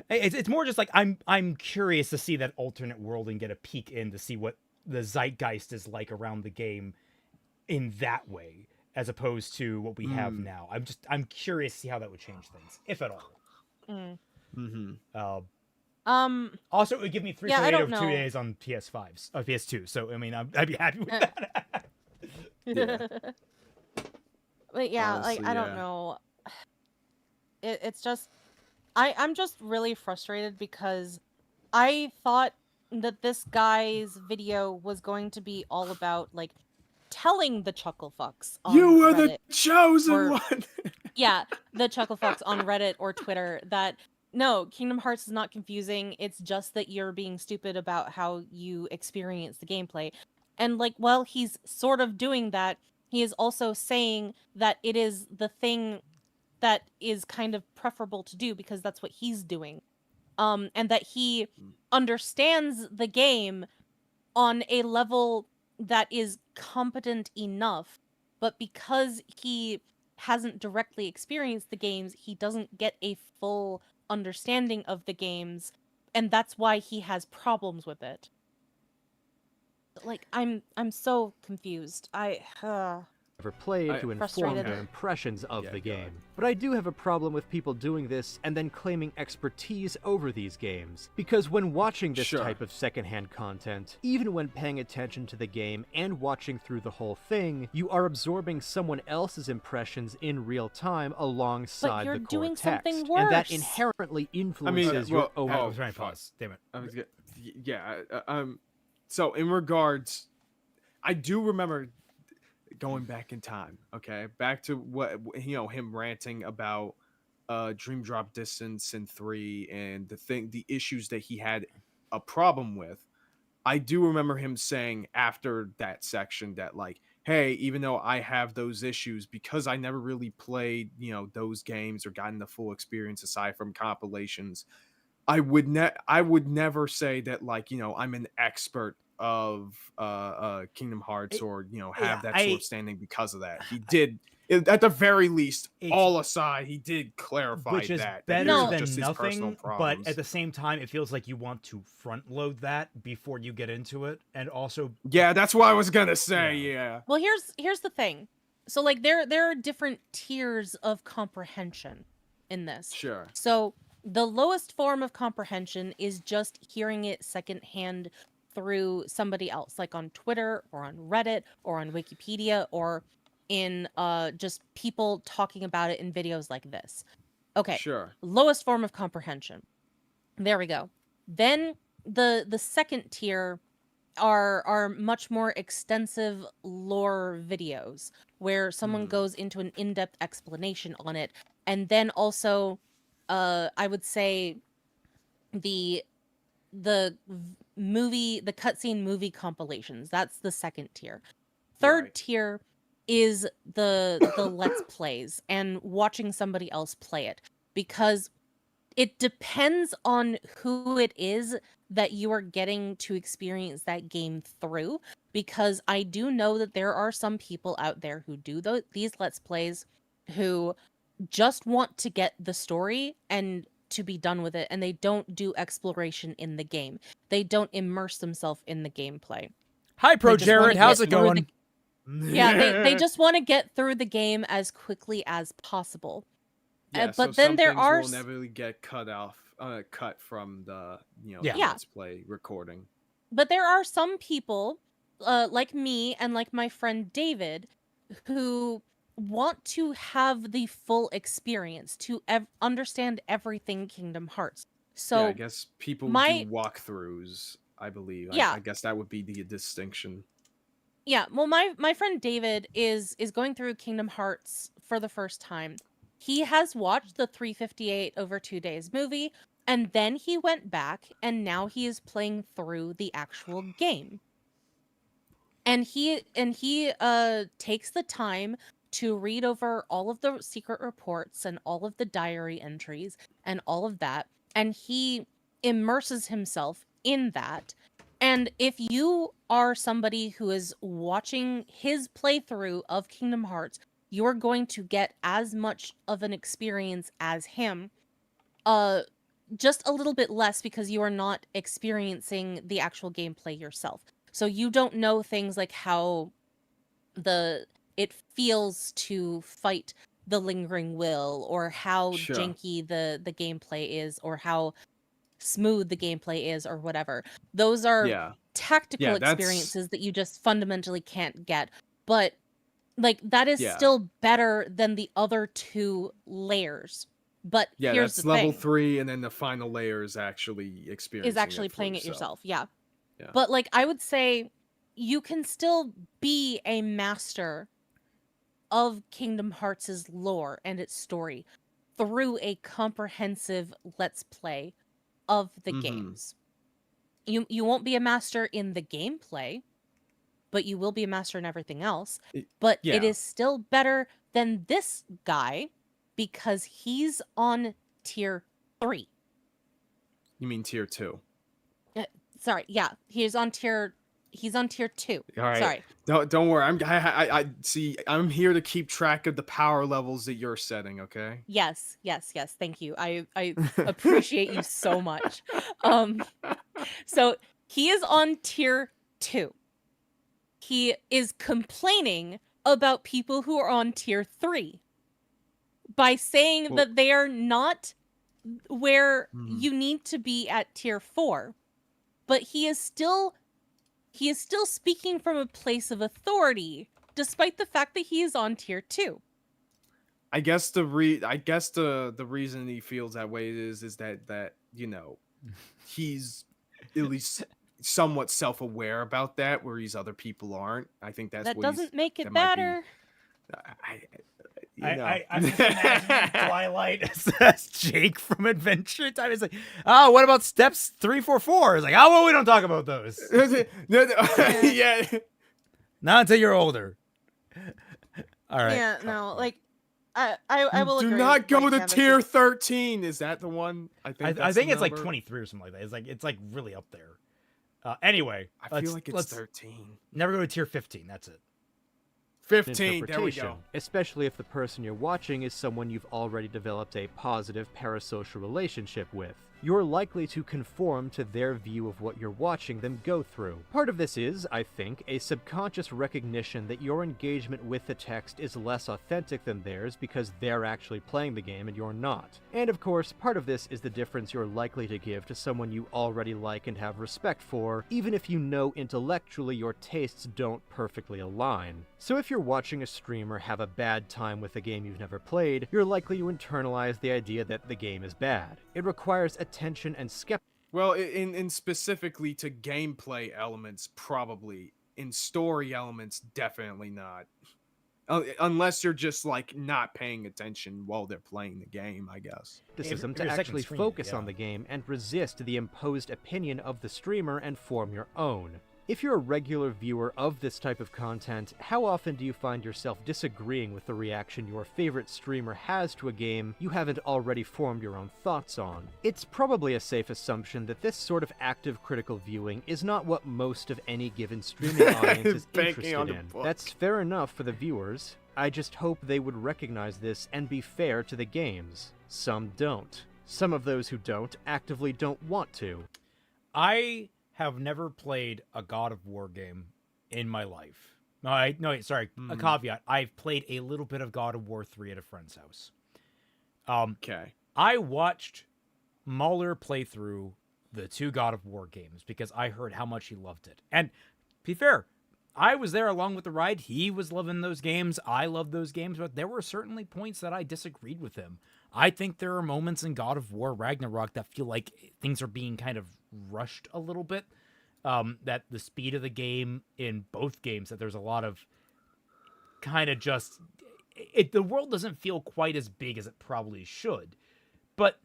[SPEAKER 3] It's more just like I'm curious to see that alternate world and get a peek in to see what the zeitgeist is like around the game in that way, as opposed to what we have now. I'm curious to see how that would change things, if at all. Also, it would give me 3.8 of 2 days on PS5s, PS2. So I mean, I'd be happy with that.
[SPEAKER 6] But yeah,
[SPEAKER 4] Honestly,
[SPEAKER 6] I don't know. It's just, I'm just really frustrated because I thought that this guy's video was going to be all about like telling the chuckle fucks on
[SPEAKER 4] You were
[SPEAKER 6] Reddit,
[SPEAKER 4] the chosen
[SPEAKER 6] or-
[SPEAKER 4] one.
[SPEAKER 6] yeah, the chuckle fucks on Reddit or Twitter that no, Kingdom Hearts is not confusing. It's just that you're being stupid about how you experience the gameplay. And like, while he's sort of doing that, he is also saying that it is the thing that is kind of preferable to do because that's what he's doing. And that he understands the game on a level that is competent enough, but because he hasn't directly experienced the games, he doesn't get a full understanding of the games, and that's why he has problems with it. Like, I'm so confused.
[SPEAKER 5] Ever played to inform
[SPEAKER 6] Frustrated.
[SPEAKER 5] their impressions of the
[SPEAKER 4] go
[SPEAKER 5] game.
[SPEAKER 4] ahead.
[SPEAKER 5] But I do have a problem with people doing this and then claiming expertise over these games. Because when watching this type of secondhand content, even when paying attention to the game and watching through the whole thing, you are absorbing someone else's impressions in real time alongside
[SPEAKER 6] you're
[SPEAKER 5] the core
[SPEAKER 6] doing
[SPEAKER 5] text.
[SPEAKER 6] something
[SPEAKER 5] And that
[SPEAKER 6] worse.
[SPEAKER 5] inherently influences your own...
[SPEAKER 3] I was trying to pause. Damn it.
[SPEAKER 4] I was good. So in regards, I do remember going back in time, okay, back to what him ranting about Dream Drop Distance in 3 and the issues that he had a problem with. I do remember him saying after that section that like, hey, even though I have those issues because I never really played those games or gotten the full experience aside from compilations, I would never say that like I'm an expert of Kingdom Hearts or have that sort of standing because of that. He did at the very least, all aside, he did clarify
[SPEAKER 3] which is
[SPEAKER 4] that
[SPEAKER 3] better
[SPEAKER 4] these are
[SPEAKER 3] than
[SPEAKER 4] just his personal
[SPEAKER 3] nothing. But
[SPEAKER 4] problems.
[SPEAKER 3] at the same time, it feels like you want to front load that before you get into it, and also
[SPEAKER 4] yeah, that's what I was gonna say. Yeah.
[SPEAKER 6] Well, here's the thing. So like there are different tiers of comprehension in this.
[SPEAKER 4] Sure.
[SPEAKER 6] So the lowest form of comprehension is just hearing it secondhand through somebody else, like on Twitter or on Reddit or on Wikipedia or in just people talking about it in videos like this. Okay.
[SPEAKER 4] Sure.
[SPEAKER 6] Lowest form of comprehension. There we go. Then the second tier are much more extensive lore videos where someone goes into an in-depth explanation on it, and then also I would say the cutscene movie compilations. That's the second tier. Third tier is the let's plays and watching somebody else play it, because it depends on who it is that you are getting to experience that game through, because I do know that there are some people out there who do these let's plays who just want to get the story and to be done with it, and they don't do exploration in the game. They don't immerse themselves in the gameplay.
[SPEAKER 3] Hi, Pro
[SPEAKER 6] They just wanna
[SPEAKER 3] Jared. How's
[SPEAKER 6] get
[SPEAKER 3] it
[SPEAKER 6] through
[SPEAKER 3] going?
[SPEAKER 6] Yeah, they just want to get through the game as quickly as possible.
[SPEAKER 4] Yeah, so
[SPEAKER 6] but then
[SPEAKER 4] some
[SPEAKER 6] there
[SPEAKER 4] things
[SPEAKER 6] are
[SPEAKER 4] will never get cut from the
[SPEAKER 3] Yeah.
[SPEAKER 4] the
[SPEAKER 6] Yeah.
[SPEAKER 4] Let's Play recording.
[SPEAKER 6] but there are some people, like me and like my friend David, who want to have the full experience to understand everything Kingdom Hearts.
[SPEAKER 4] Yeah, I
[SPEAKER 6] So
[SPEAKER 4] guess people do
[SPEAKER 6] my
[SPEAKER 4] walkthroughs, I believe.
[SPEAKER 6] yeah,
[SPEAKER 4] I guess that would be the distinction.
[SPEAKER 6] yeah. Well, my friend David is going through Kingdom Hearts for the first time. He has watched the 358 over 2 days movie, and then he went back, and now he is playing through the actual game. And he takes the time to read over all of the secret reports and all of the diary entries and all of that, and he immerses himself in that. And if you are somebody who is watching his playthrough of Kingdom Hearts, you're going to get as much of an experience as him, just a little bit less, because you are not experiencing the actual gameplay yourself. So you don't know things like how it feels to fight the lingering will, or how
[SPEAKER 4] Sure.
[SPEAKER 6] janky the gameplay is, or how smooth the gameplay is, or whatever. Those are
[SPEAKER 4] Yeah.
[SPEAKER 6] tactical
[SPEAKER 4] Yeah, that's-
[SPEAKER 6] experiences that you just fundamentally can't get. But like, that is
[SPEAKER 4] Yeah.
[SPEAKER 6] still better than the other two layers. But
[SPEAKER 4] Yeah,
[SPEAKER 6] here's
[SPEAKER 4] that's
[SPEAKER 6] the
[SPEAKER 4] level
[SPEAKER 6] thing.
[SPEAKER 4] 3, and then the final layer is actually experiencing
[SPEAKER 6] Is actually
[SPEAKER 4] it for
[SPEAKER 6] playing it yourself. Yeah.
[SPEAKER 4] Yeah.
[SPEAKER 6] But like, I would say you can still be a master of Kingdom Hearts' lore and its story through a comprehensive Let's Play of the
[SPEAKER 4] Mhm.
[SPEAKER 6] games. You won't be a master in the gameplay, but you will be a master in everything else. But it
[SPEAKER 4] yeah.
[SPEAKER 6] is still better than this guy, because he's on tier 3.
[SPEAKER 4] You mean tier 2?
[SPEAKER 6] Sorry, yeah, he's on tier 2.
[SPEAKER 4] All right.
[SPEAKER 6] Sorry.
[SPEAKER 4] Don't worry. I see. I'm here to keep track of the power levels that you're setting. Okay.
[SPEAKER 6] Yes. Thank you. I appreciate you so much. So he is on tier 2. He is complaining about people who are on tier 3 by saying that they are not where you need to be at tier 4. But he is still speaking from a place of authority, despite the fact that he is on tier 2.
[SPEAKER 4] I guess the reason he feels that way is that he's at least somewhat self-aware about that, whereas other people aren't. I think that's
[SPEAKER 6] That
[SPEAKER 4] what
[SPEAKER 6] doesn't make it
[SPEAKER 4] that might be-
[SPEAKER 6] better.
[SPEAKER 3] I'm just imagining Twilight as Jake from Adventure Time. It's like, oh, what about steps 3, 4, 4? It's like, oh, well, we don't talk about those.
[SPEAKER 4] Yeah.
[SPEAKER 3] Not until you're older. All right.
[SPEAKER 6] Yeah, no, like I will
[SPEAKER 4] Do
[SPEAKER 6] agree
[SPEAKER 4] not
[SPEAKER 6] with
[SPEAKER 4] go
[SPEAKER 6] Mike
[SPEAKER 4] to
[SPEAKER 6] Canvas.
[SPEAKER 4] tier 13. Is that the one?
[SPEAKER 3] I
[SPEAKER 4] that's
[SPEAKER 3] think
[SPEAKER 4] the
[SPEAKER 3] it's like
[SPEAKER 4] number.
[SPEAKER 3] 23 or something like that. It's like really up there. Anyway,
[SPEAKER 4] I feel like it's 13.
[SPEAKER 3] Never go to tier 15. That's it.
[SPEAKER 4] 15. There we
[SPEAKER 5] interpretation,
[SPEAKER 4] go.
[SPEAKER 5] especially if the person you're watching is someone you've already developed a positive parasocial relationship with. You're likely to conform to their view of what you're watching them go through. Part of this is, I think, a subconscious recognition that your engagement with the text is less authentic than theirs because they're actually playing the game and you're not. And of course, part of this is the difference you're likely to give to someone you already like and have respect for, even if you know intellectually your tastes don't perfectly align. So if you're watching a streamer have a bad time with a game you've never played, you're likely to internalize the idea that the game is bad. It requires attention and skepticism.
[SPEAKER 4] Well, in specifically to gameplay elements, probably. In story elements, definitely not. Unless you're just like not paying attention while they're playing the game, I guess.
[SPEAKER 5] To
[SPEAKER 3] Your second
[SPEAKER 5] actually
[SPEAKER 3] screen,
[SPEAKER 5] focus
[SPEAKER 3] yeah.
[SPEAKER 5] on the game and resist the imposed opinion of the streamer and form your own. If you're a regular viewer of this type of content, how often do you find yourself disagreeing with the reaction your favorite streamer has to a game you haven't already formed your own thoughts on? It's probably a safe assumption that this sort of active critical viewing is not what most of any given streaming audience is
[SPEAKER 4] Banking on
[SPEAKER 5] interested
[SPEAKER 4] the
[SPEAKER 5] in.
[SPEAKER 4] book.
[SPEAKER 5] That's fair enough for the viewers. I just hope they would recognize this and be fair to the games. Some don't. Some of those who don't actively don't want to.
[SPEAKER 3] I have never played a God of War game in my life. A caveat. I've played a little bit of God of War 3 at a friend's house.
[SPEAKER 4] Okay.
[SPEAKER 3] I watched Mahler play through the 2 God of War games because I heard how much he loved it. And to be fair, I was there along with the ride. He was loving those games. I loved those games, but there were certainly points that I disagreed with him. I think there are moments in God of War Ragnarok that feel like things are being kind of rushed a little bit. That the speed of the game in both games, that there's a lot of kind of just... the world doesn't feel quite as big as it probably should. But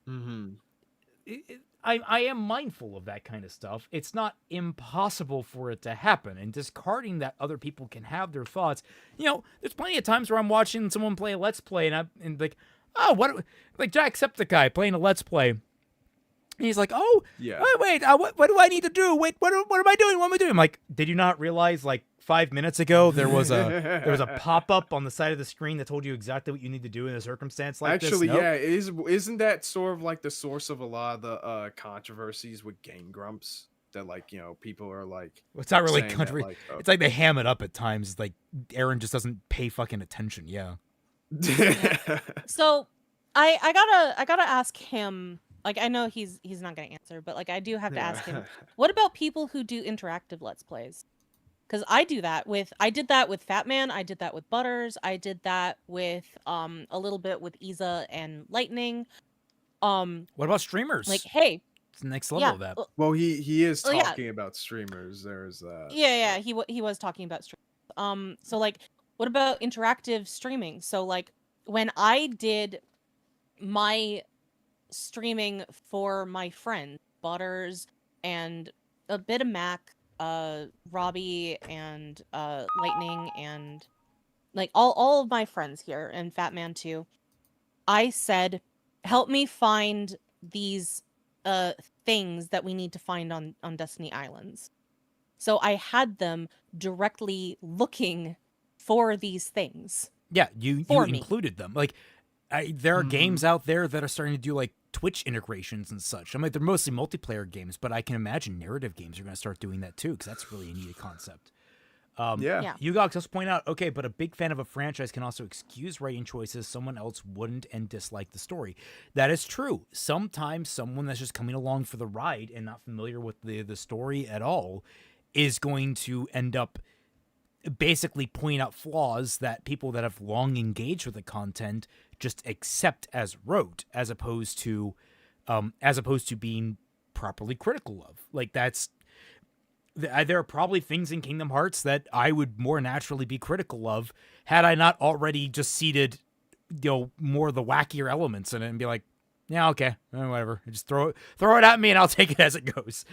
[SPEAKER 3] I am mindful of that kind of stuff. It's not impossible for it to happen, and discarding that other people can have their thoughts. You know, there's plenty of times where I'm watching someone play a Let's Play, and like, oh, what, like Jacksepticeye playing a Let's Play. And he's like, oh,
[SPEAKER 4] Yeah.
[SPEAKER 3] oh wait, what do I need to do? Wait, what am I doing? What am I doing? I'm like, did you not realize, like, 5 minutes ago there was a pop-up on the side of the screen that told you exactly what you need to do in a circumstance like this?
[SPEAKER 4] Actually,
[SPEAKER 3] Nope.
[SPEAKER 4] yeah, isn't that sort of like the source of a lot of the controversies with Game Grumps? That, like, you know, people are like,
[SPEAKER 3] It's not really
[SPEAKER 4] saying that,
[SPEAKER 3] country.
[SPEAKER 4] like,
[SPEAKER 3] It's like they ham it up at times. Like Aaron just doesn't pay fucking attention. Yeah.
[SPEAKER 6] So I gotta ask him. Like, I know he's not gonna answer, but like I do have to ask him. What about people who do interactive Let's Plays? Because I did that with Fat Man, I did that with Butters, I did that with a little bit with Iza and Lightning.
[SPEAKER 3] What about streamers?
[SPEAKER 6] Like, hey,
[SPEAKER 3] it's the next level of that.
[SPEAKER 4] well, he is
[SPEAKER 6] Well, yeah.
[SPEAKER 4] talking about streamers. There's
[SPEAKER 6] Yeah, he was talking about streaming. So like, what about interactive streaming? So like, when I did my streaming for my friends, Butters and a bit of Mac, Robbie and Lightning, and like all of my friends here, and Fat Man too, I said, help me find these things that we need to find on Destiny Islands. So I had them directly looking for these things.
[SPEAKER 3] Yeah, you
[SPEAKER 6] for me.
[SPEAKER 3] included them. Like, there are games out there that are starting to do like Twitch integrations and such. I mean, they're mostly multiplayer games, but I can imagine narrative games are going to start doing that too, because that's really a neat concept.
[SPEAKER 4] yeah.
[SPEAKER 3] You guys also point out, okay, but a big fan of a franchise can also excuse writing choices someone else wouldn't and dislike the story. That is true. Sometimes someone that's just coming along for the ride and not familiar with the story at all is going to end up basically pointing out flaws that people that have long engaged with the content just accept as rote, as opposed to being properly critical of. Like, that's... There are probably things in Kingdom Hearts that I would more naturally be critical of had I not already just seeded, you know, more of the wackier elements in it and be like, yeah, okay, whatever. Just throw it at me and I'll take it as it goes.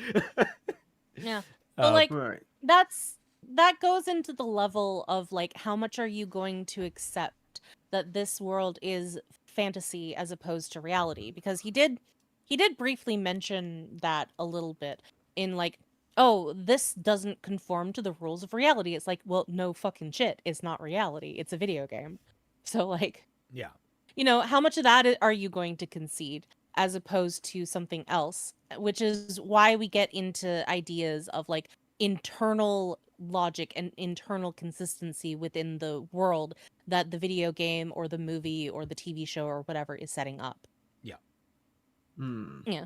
[SPEAKER 6] Yeah. But like,
[SPEAKER 4] Right.
[SPEAKER 6] that goes into the level of like, how much are you going to accept that this world is fantasy as opposed to reality? Because he did briefly mention that a little bit in like, oh, this doesn't conform to the rules of reality. It's like, well, no fucking shit. It's not reality. It's a video game. So like,
[SPEAKER 3] Yeah.
[SPEAKER 6] you know, how much of that are you going to concede as opposed to something else? Which is why we get into ideas of like internal logic and internal consistency within the world that the video game or the movie or the TV show or whatever is setting up.
[SPEAKER 3] Yeah.
[SPEAKER 6] Yeah.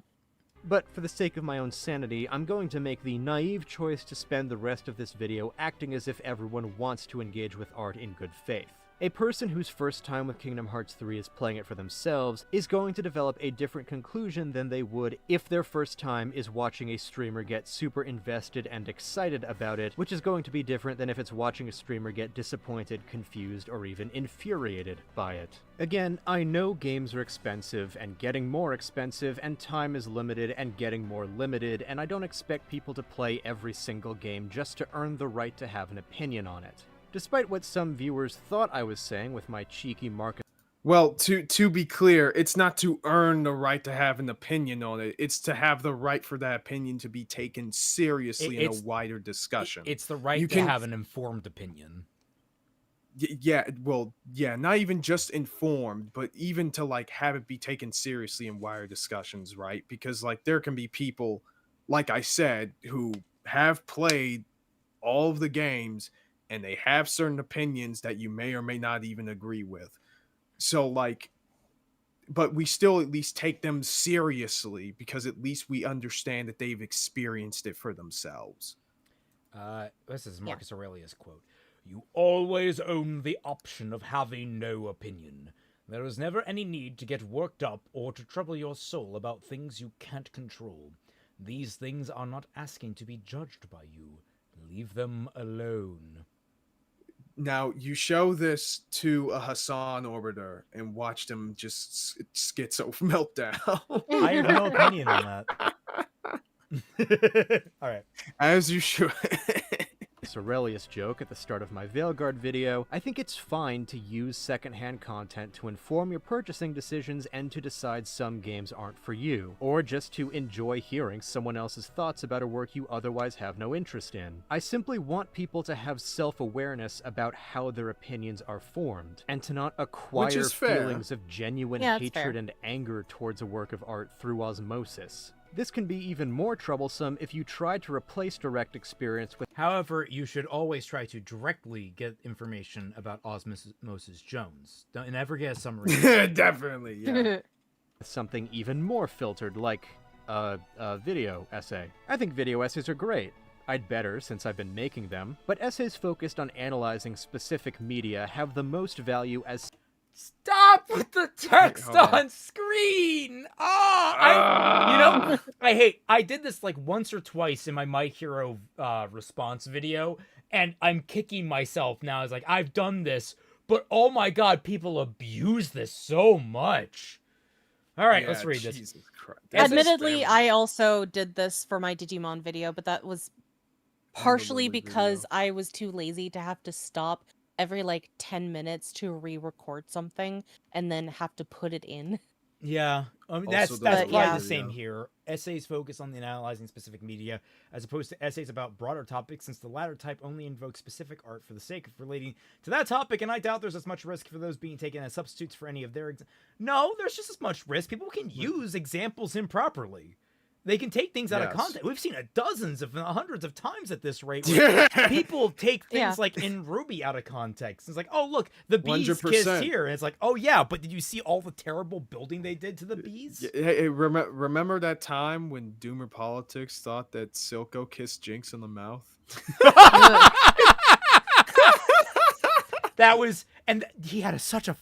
[SPEAKER 5] But for the sake of my own sanity, I'm going to make the naive choice to spend the rest of this video acting as if everyone wants to engage with art in good faith. A person whose first time with Kingdom Hearts 3 is playing it for themselves is going to develop a different conclusion than they would if their first time is watching a streamer get super invested and excited about it, which is going to be different than if it's watching a streamer get disappointed, confused, or even infuriated by it. Again, I know games are expensive and getting more expensive, and time is limited and getting more limited, and I don't expect people to play every single game just to earn the right to have an opinion on it. Despite what some viewers thought I was saying with my cheeky market.
[SPEAKER 4] Well, to be clear, it's not to earn the right to have an opinion on it. It's to have the right for that opinion to be taken seriously in a wider discussion.
[SPEAKER 3] It's the right
[SPEAKER 4] You
[SPEAKER 3] to
[SPEAKER 4] can-
[SPEAKER 3] have an informed opinion.
[SPEAKER 4] Yeah, well, yeah, not even just informed, but even to like have it be taken seriously in wider discussions, right? Because like there can be people, like I said, who have played all of the games and they have certain opinions that you may or may not even agree with. So like but we still at least take them seriously because at least we understand that they've experienced it for themselves.
[SPEAKER 3] This is Marcus Aurelius quote. You always own the option of having no opinion. There is never any need to get worked up or to trouble your soul about things you can't control. These things are not asking to be judged by you. Leave them alone.
[SPEAKER 4] Now, you show this to a Hassan orbiter and watch them just schizo meltdown.
[SPEAKER 3] I have no opinion on that. All right.
[SPEAKER 4] As you should.
[SPEAKER 5] This Aurelius joke at the start of my Veilguard video, I think it's fine to use secondhand content to inform your purchasing decisions and to decide some games aren't for you, or just to enjoy hearing someone else's thoughts about a work you otherwise have no interest in. I simply want people to have self-awareness about how their opinions are formed, and to not acquire feelings of genuine hatred and anger towards a work of art through osmosis. This can be even more troublesome if you try to replace direct experience with...
[SPEAKER 3] However, you should always try to directly get information about Osmosis Jones. Don't never get a summary.
[SPEAKER 4] Definitely, yeah.
[SPEAKER 5] something even more filtered, like a video essay. I think video essays are great. I'd better, since I've been making them, but essays focused on analyzing specific media have the most value as...
[SPEAKER 3] Stop with the text on screen! I did this like once or twice in my My Hero response video, and I'm kicking myself now. It's like, I've done this, but oh my god, people abuse this so much. All right, let's read this.
[SPEAKER 4] Jesus Christ.
[SPEAKER 6] Admittedly, I also did this for my Digimon video, but that was partially because I was too lazy to have to stop every like 10 minutes to re-record something and then have to put it in.
[SPEAKER 3] Yeah, that's probably the same here. Essays focus on the analyzing specific media, as opposed to essays about broader topics, since the latter type only invokes specific art for the sake of relating to that topic, and I doubt there's as much risk for those being taken as substitutes for any of their... No, there's just as much risk. People can use examples improperly. They can take things out of context. We've seen it dozens, if not hundreds of times at this rate. People take things like in Ruby out of context. It's like, oh, look, the bees
[SPEAKER 4] 100%.
[SPEAKER 3] kissed here. And it's like, oh, yeah, but did you see all the terrible building they did to the bees?
[SPEAKER 4] Hey, remember that time when Doomer Politics thought that Silco kissed Jinx in the mouth?
[SPEAKER 3] That was... And he had such a...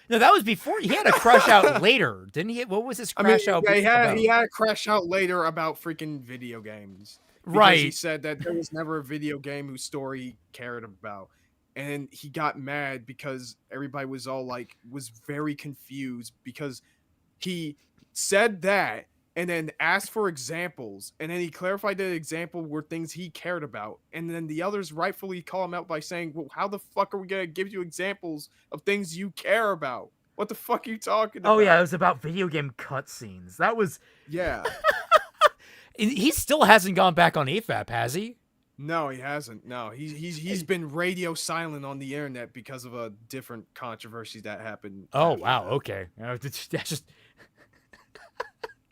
[SPEAKER 3] No, that was before. He had a crush out later, didn't he? What was his crush out?
[SPEAKER 4] Yeah, he had a crush out later about freaking video games.
[SPEAKER 3] Right.
[SPEAKER 4] He said that there was never a video game whose story he cared about. And he got mad because everybody was very confused because he said that and then asked for examples. And then he clarified that example were things he cared about. And then the others rightfully call him out by saying, well, how the fuck are we going to give you examples of things you care about? What the fuck are you talking about?
[SPEAKER 3] Oh, yeah, it was about video game cutscenes. That was...
[SPEAKER 4] Yeah.
[SPEAKER 3] He still hasn't gone back on AFAP, has he?
[SPEAKER 4] No, he hasn't. No, he's been radio silent on the internet because of a different controversy that happened.
[SPEAKER 3] Oh, wow, okay. That's just...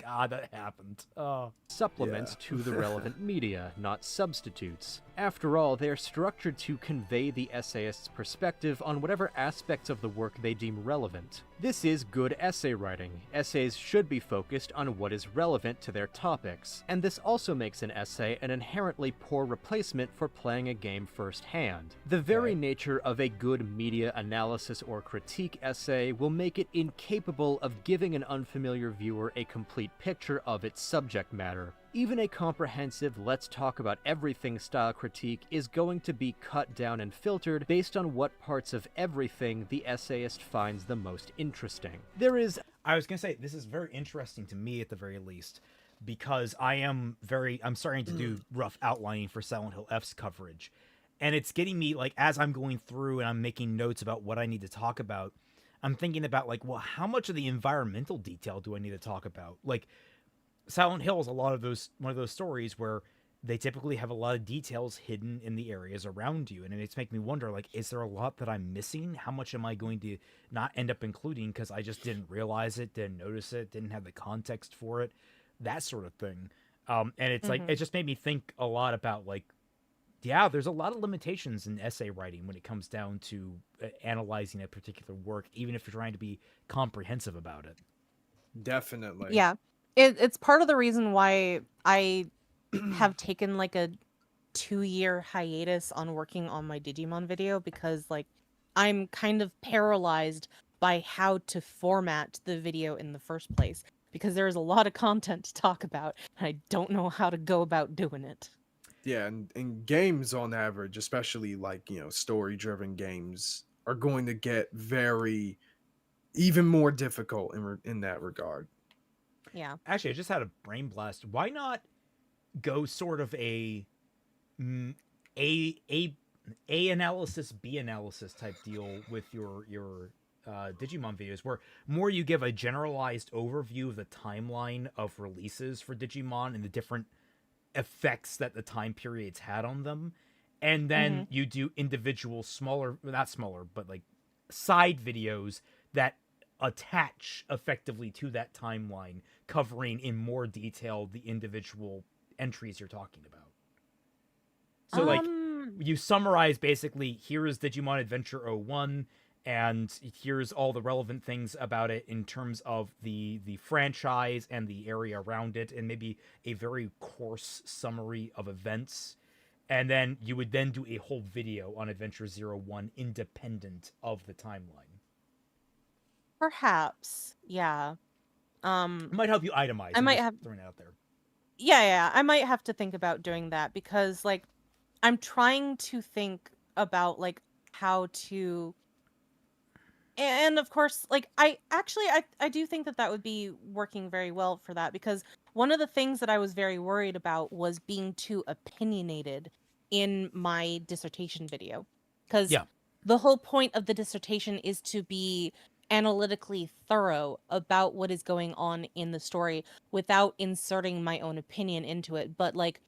[SPEAKER 3] God, that happened. Oh.
[SPEAKER 5] Supplements to the relevant media, not substitutes. After all, they're structured to convey the essayist's perspective on whatever aspects of the work they deem relevant. This is good essay writing. Essays should be focused on what is relevant to their topics, and this also makes an essay an inherently poor replacement for playing a game firsthand. The very nature of a good media analysis or critique essay will make it incapable of giving an unfamiliar viewer a complete picture of its subject matter. Even a comprehensive let's talk about everything style critique is going to be cut down and filtered based on what parts of everything the essayist finds the most interesting.
[SPEAKER 3] I was gonna say, this is very interesting to me at the very least, because I'm starting to do rough outlining for Silent Hill F's coverage. And it's getting me, like, as I'm going through and I'm making notes about what I need to talk about, I'm thinking about, like, well, how much of the environmental detail do I need to talk about? Like, Silent Hill is one of those stories where they typically have a lot of details hidden in the areas around you. And it's making me wonder, like, is there a lot that I'm missing? How much am I going to not end up including because I just didn't realize it, didn't notice it, didn't have the context for it, that sort of thing. And it's like, it just made me think a lot about, like, yeah, there's a lot of limitations in essay writing when it comes down to analyzing a particular work, even if you're trying to be comprehensive about it.
[SPEAKER 4] Definitely.
[SPEAKER 6] Yeah. It's part of the reason why I have taken like a 2-year hiatus on working on my Digimon video, because like I'm kind of paralyzed by how to format the video in the first place, because there's a lot of content to talk about and I don't know how to go about doing it.
[SPEAKER 4] Yeah, and games on average, especially like, story-driven games, are going to get even more difficult in that regard.
[SPEAKER 6] Yeah.
[SPEAKER 3] Actually, I just had a brain blast. Why not go sort of a analysis, B analysis type deal with your Digimon videos, where more you give a generalized overview of the timeline of releases for Digimon and the different effects that the time periods had on them, and then you do individual not smaller, but like side videos that attach effectively to that timeline, covering in more detail the individual entries you're talking about. So like you summarize basically, here is Digimon Adventure 01, and here's all the relevant things about it in terms of the franchise and the area around it, and maybe a very coarse summary of events. And then you would then do a whole video on Adventure 01 independent of the timeline.
[SPEAKER 6] Perhaps. Yeah.
[SPEAKER 3] It might help you itemize.
[SPEAKER 6] I might have
[SPEAKER 3] throwing it out there.
[SPEAKER 6] Yeah, I might have to think about doing that, because like I'm trying to think about like how to, and of course like I do think that would be working very well for that, because one of the things that I was very worried about was being too opinionated in my dissertation video, because the whole point of the dissertation is to be analytically thorough about what is going on in the story without inserting my own opinion into it. But like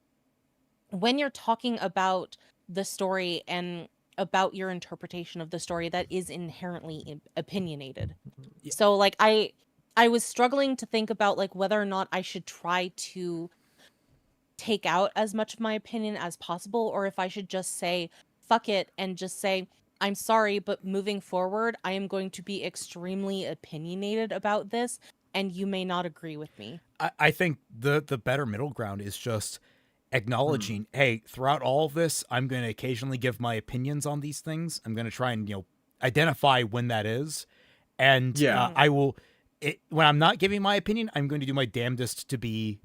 [SPEAKER 6] when you're talking about the story and about your interpretation of the story, that is inherently opinionated.
[SPEAKER 3] Yeah.
[SPEAKER 6] So like I was struggling to think about like whether or not I should try to take out as much of my opinion as possible, or if I should just say fuck it and just say, I'm sorry, but moving forward, I am going to be extremely opinionated about this, and you may not agree with me.
[SPEAKER 3] I think the better middle ground is just acknowledging, hey, throughout all of this, I'm going to occasionally give my opinions on these things. I'm going to try and, identify when that is. And I will, when I'm not giving my opinion, I'm going to do my damnedest to be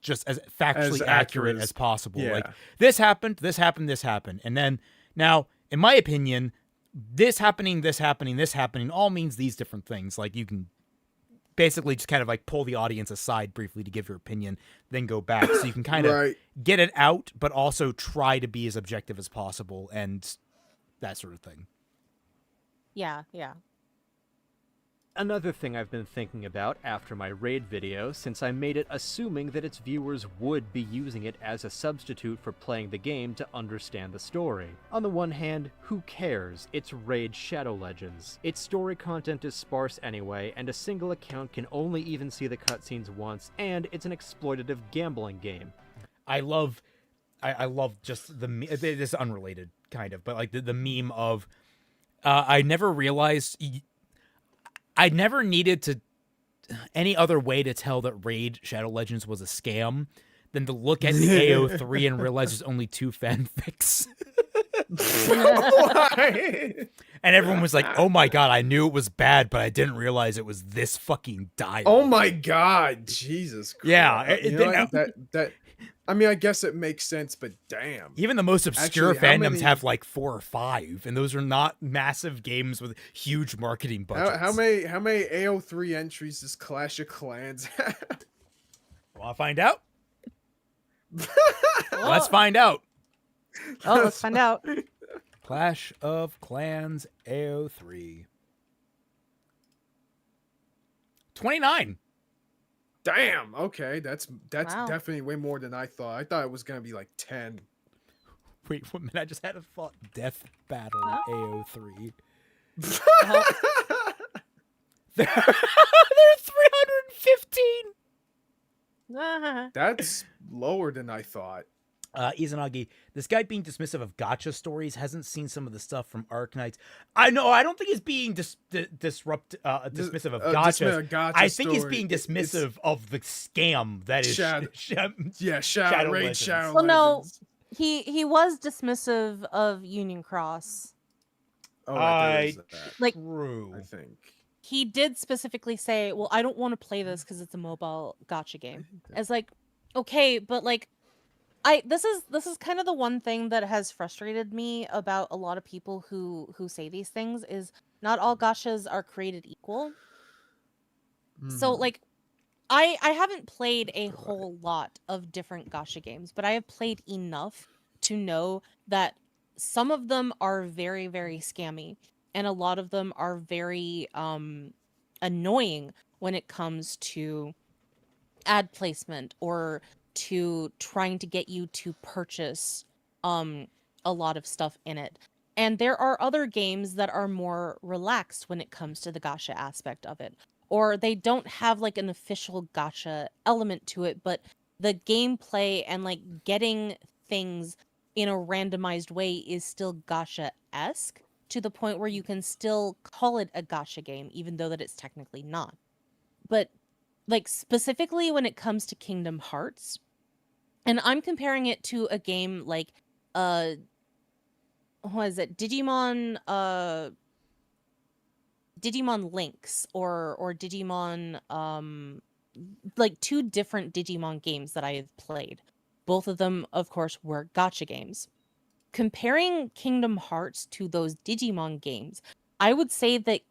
[SPEAKER 3] just as factually accurate as possible.
[SPEAKER 4] Yeah.
[SPEAKER 3] Like, this happened, this happened, this happened. And then, now, in my opinion, this happening all means these different things. Like, you can basically just kind of like pull the audience aside briefly to give your opinion, then go back. So you can kind of get it out, but also try to be as objective as possible and that sort of thing.
[SPEAKER 6] Yeah.
[SPEAKER 5] Another thing I've been thinking about after my raid video, since I made it assuming that its viewers would be using it as a substitute for playing the game to understand the story. On the one hand, who cares? It's Raid Shadow Legends. Its story content is sparse anyway, and a single account can only even see the cutscenes once, and it's an exploitative gambling game.
[SPEAKER 3] I love just it is unrelated, kind of, but like the meme of, I never realized... I never needed to any other way to tell that Raid Shadow Legends was a scam than to look at the AO3 and realize there's only 2 fanfics. And everyone was like, oh my god, I knew it was bad, but I didn't realize it was this fucking dire.
[SPEAKER 4] Oh my god, Jesus Christ.
[SPEAKER 3] Yeah.
[SPEAKER 4] I mean, I guess it makes sense, but damn.
[SPEAKER 3] Even the most obscure fandoms have like 4 or 5, and those are not massive games with huge marketing budgets.
[SPEAKER 4] How many AO3 entries does Clash of Clans have?
[SPEAKER 3] Want to find out? Let's find out.
[SPEAKER 6] Oh, let's find out.
[SPEAKER 3] Clash of Clans AO3. 29.
[SPEAKER 4] Damn. Okay, that's definitely way more than I thought. I thought it was gonna be like 10.
[SPEAKER 3] Wait 1 minute. I just had a thought. Death Battle AO3. They're 315.
[SPEAKER 4] That's lower than I thought.
[SPEAKER 3] Izanagi, this guy being dismissive of gotcha stories, hasn't seen some of the stuff from Arknights. I know, I don't think he's being dismissive of gotchas.
[SPEAKER 4] Gotcha
[SPEAKER 3] I think he's
[SPEAKER 4] story.
[SPEAKER 3] being dismissive of the scam that is
[SPEAKER 4] Shadow.
[SPEAKER 3] Shadow
[SPEAKER 4] Shadow
[SPEAKER 3] Legends.
[SPEAKER 4] Shadow
[SPEAKER 6] Well, no,
[SPEAKER 4] Legends.
[SPEAKER 6] he was dismissive of Union Cross.
[SPEAKER 4] Oh, right, there is that.
[SPEAKER 6] Like,
[SPEAKER 3] True.
[SPEAKER 4] I think.
[SPEAKER 6] He did specifically say, well, I don't want to play this because it's a mobile gotcha game. It's like, okay, but like, this is kind of the one thing that has frustrated me about a lot of people who say these things is not all gotchas are created equal. So like, I haven't played a whole lot of different gotcha games, but I have played enough to know that some of them are very, very scammy, and a lot of them are very annoying when it comes to ad placement or to trying to get you to purchase a lot of stuff in it. And there are other games that are more relaxed when it comes to the gacha aspect of it, or they don't have like an official gacha element to it, but the gameplay and like getting things in a randomized way is still gacha-esque to the point where you can still call it a gacha game even though that it's technically not. But like specifically when it comes to Kingdom Hearts, and I'm comparing it to a game like what is it? Digimon Lynx or Digimon like two different Digimon games that I have played. Both of them, of course, were gacha games. Comparing Kingdom Hearts to those Digimon games, I would say that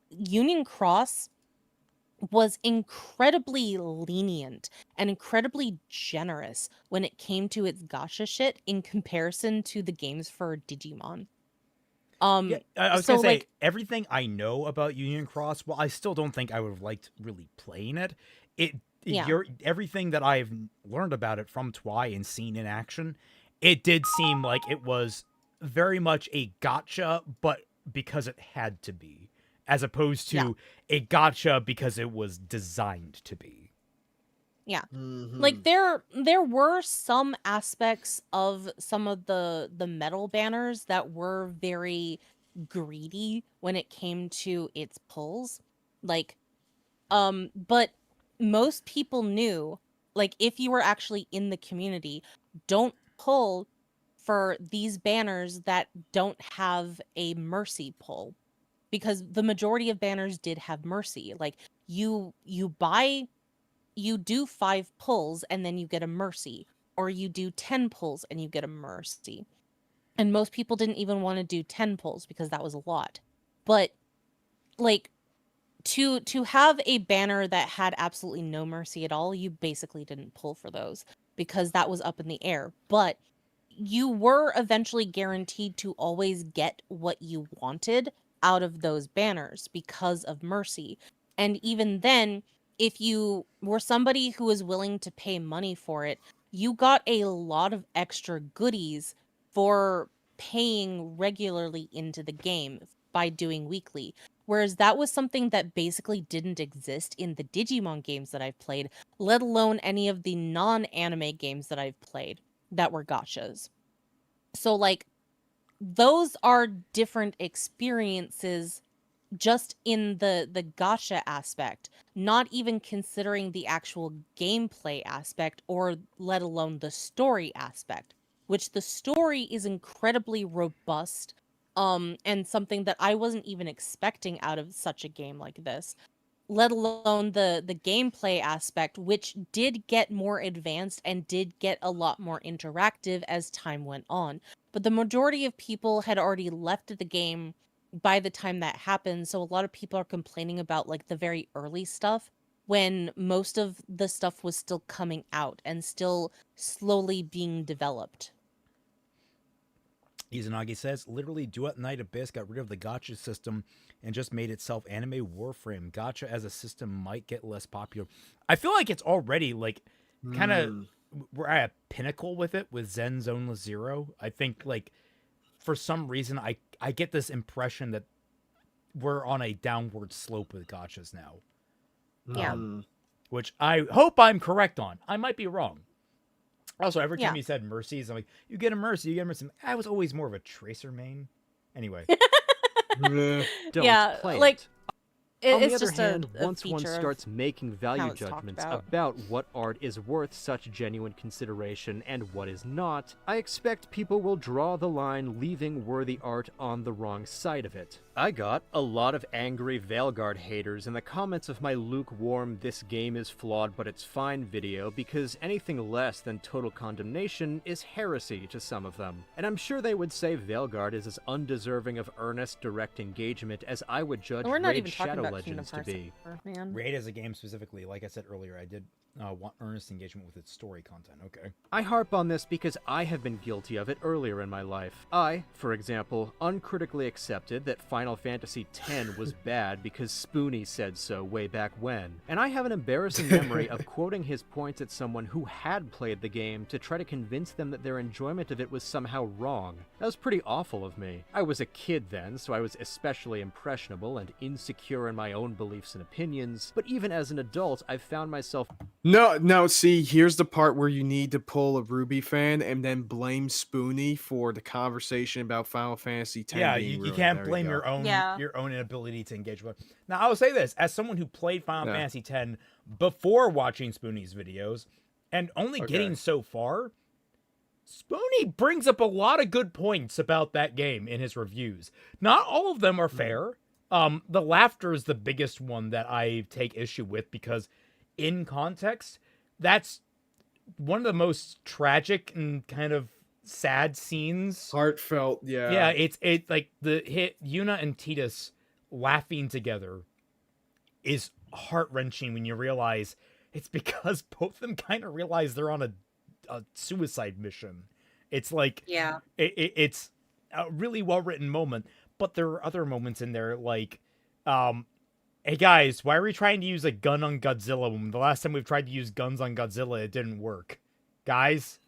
[SPEAKER 6] Union Cross was incredibly lenient and incredibly generous when it came to its gacha shit in comparison to the games for Digimon.
[SPEAKER 3] Yeah, I was
[SPEAKER 6] so
[SPEAKER 3] gonna say
[SPEAKER 6] like
[SPEAKER 3] everything I know about Union Cross. Well, I still don't think I would have liked really playing it.
[SPEAKER 6] Yeah.
[SPEAKER 3] Everything that I've learned about it from Twi and seen in action, it did seem like it was very much a gotcha, but because it had to be, as opposed to a gotcha because it was designed to be.
[SPEAKER 6] Yeah.
[SPEAKER 4] Mm-hmm.
[SPEAKER 6] Like there were some aspects of some of the metal banners that were very greedy when it came to its pulls. Like but most people knew, like if you were actually in the community, don't pull for these banners that don't have a mercy pull, because the majority of banners did have mercy. Like you do 5 pulls and then you get a mercy, or you do 10 pulls and you get a mercy. And most people didn't even want to do 10 pulls because that was a lot. But like to have a banner that had absolutely no mercy at all, you basically didn't pull for those because that was up in the air. But you were eventually guaranteed to always get what you wanted out of those banners because of mercy. And even then, if you were somebody who was willing to pay money for it, you got a lot of extra goodies for paying regularly into the game by doing weekly. Whereas that was something that basically didn't exist in the Digimon games that I've played, let alone any of the non-anime games that I've played that were gotchas. So like those are different experiences just in the gacha aspect, not even considering the actual gameplay aspect or let alone the story aspect, which the story is incredibly robust and something that I wasn't even expecting out of such a game like this, let alone the gameplay aspect, which did get more advanced and did get a lot more interactive as time went on. But the majority of people had already left the game by the time that happened, so a lot of people are complaining about like the very early stuff when most of the stuff was still coming out and still slowly being developed.
[SPEAKER 3] Izanagi says, literally, Duet Night Abyss got rid of the gotcha system and just made itself anime Warframe. Gotcha as a system might get less popular. I feel like it's already, like, kind of, we're at a pinnacle with it with Zen Zoneless Zero. I think, like, for some reason, I get this impression that we're on a downward slope with gotchas now.
[SPEAKER 6] Yeah.
[SPEAKER 3] Which I hope I'm correct on. I might be wrong. Also, every time
[SPEAKER 6] Yeah.
[SPEAKER 3] you said mercies, I'm like, you get a mercy, you get a mercy. I was always more of a tracer main. Anyway.
[SPEAKER 4] Bleh.
[SPEAKER 5] Don't
[SPEAKER 6] Yeah,
[SPEAKER 5] play
[SPEAKER 6] like,
[SPEAKER 5] it.
[SPEAKER 6] It,
[SPEAKER 5] On the
[SPEAKER 6] it's
[SPEAKER 5] other
[SPEAKER 6] just
[SPEAKER 5] hand,
[SPEAKER 6] a
[SPEAKER 5] once one
[SPEAKER 6] feature of
[SPEAKER 5] starts making value
[SPEAKER 6] it's talked
[SPEAKER 5] judgments
[SPEAKER 6] about.
[SPEAKER 5] about what art is worth such genuine consideration and what is not, I expect people will draw the line leaving worthy art on the wrong side of it. I got a lot of angry Veilguard haters in the comments of my lukewarm "this game is flawed but it's fine" video because anything less than total condemnation is heresy to some of them. And I'm sure they would say Veilguard is as undeserving of earnest direct engagement as I would judge
[SPEAKER 6] And we're not
[SPEAKER 5] Raid
[SPEAKER 6] even talking
[SPEAKER 5] Shadow
[SPEAKER 6] about Kingdom
[SPEAKER 5] Legends to
[SPEAKER 6] Hearts
[SPEAKER 5] be.
[SPEAKER 6] anymore, man.
[SPEAKER 3] Raid as a game specifically, like I said earlier, I did want earnest engagement with its story content. Okay.
[SPEAKER 5] I harp on this because I have been guilty of it earlier in my life. I, for example, uncritically accepted that Final Fantasy X was bad because Spoonie said so way back when. And I have an embarrassing memory of quoting his points at someone who had played the game to try to convince them that their enjoyment of it was somehow wrong. That was pretty awful of me. I was a kid then, so I was especially impressionable and insecure in my own beliefs and opinions, but even as an adult, I've found myself
[SPEAKER 4] No, see, here's the part where you need to pull a Ruby fan and then blame Spoonie for the conversation about Final Fantasy X
[SPEAKER 3] Yeah,
[SPEAKER 4] being
[SPEAKER 3] you
[SPEAKER 4] ruined.
[SPEAKER 3] can't
[SPEAKER 4] There
[SPEAKER 3] blame
[SPEAKER 4] go.
[SPEAKER 3] your own inability to engage with. Now, I will say this: as someone who played Final
[SPEAKER 4] Yeah.
[SPEAKER 3] Fantasy X before watching Spoonie's videos, and only getting so far, Spoonie brings up a lot of good points about that game in his reviews. Not all of them are fair. The laughter is the biggest one that I take issue with because, in context, that's one of the most tragic and kind of sad scenes.
[SPEAKER 4] Heartfelt, yeah.
[SPEAKER 3] Yeah, it's like the hit Yuna and Tidus laughing together is heart-wrenching when you realize it's because both of them kind of realize they're on a suicide mission. It's like
[SPEAKER 2] Yeah.
[SPEAKER 3] it's a really well-written moment, but there are other moments in there like hey guys, why are we trying to use a gun on Godzilla when the last time we've tried to use guns on Godzilla it didn't work? Guys,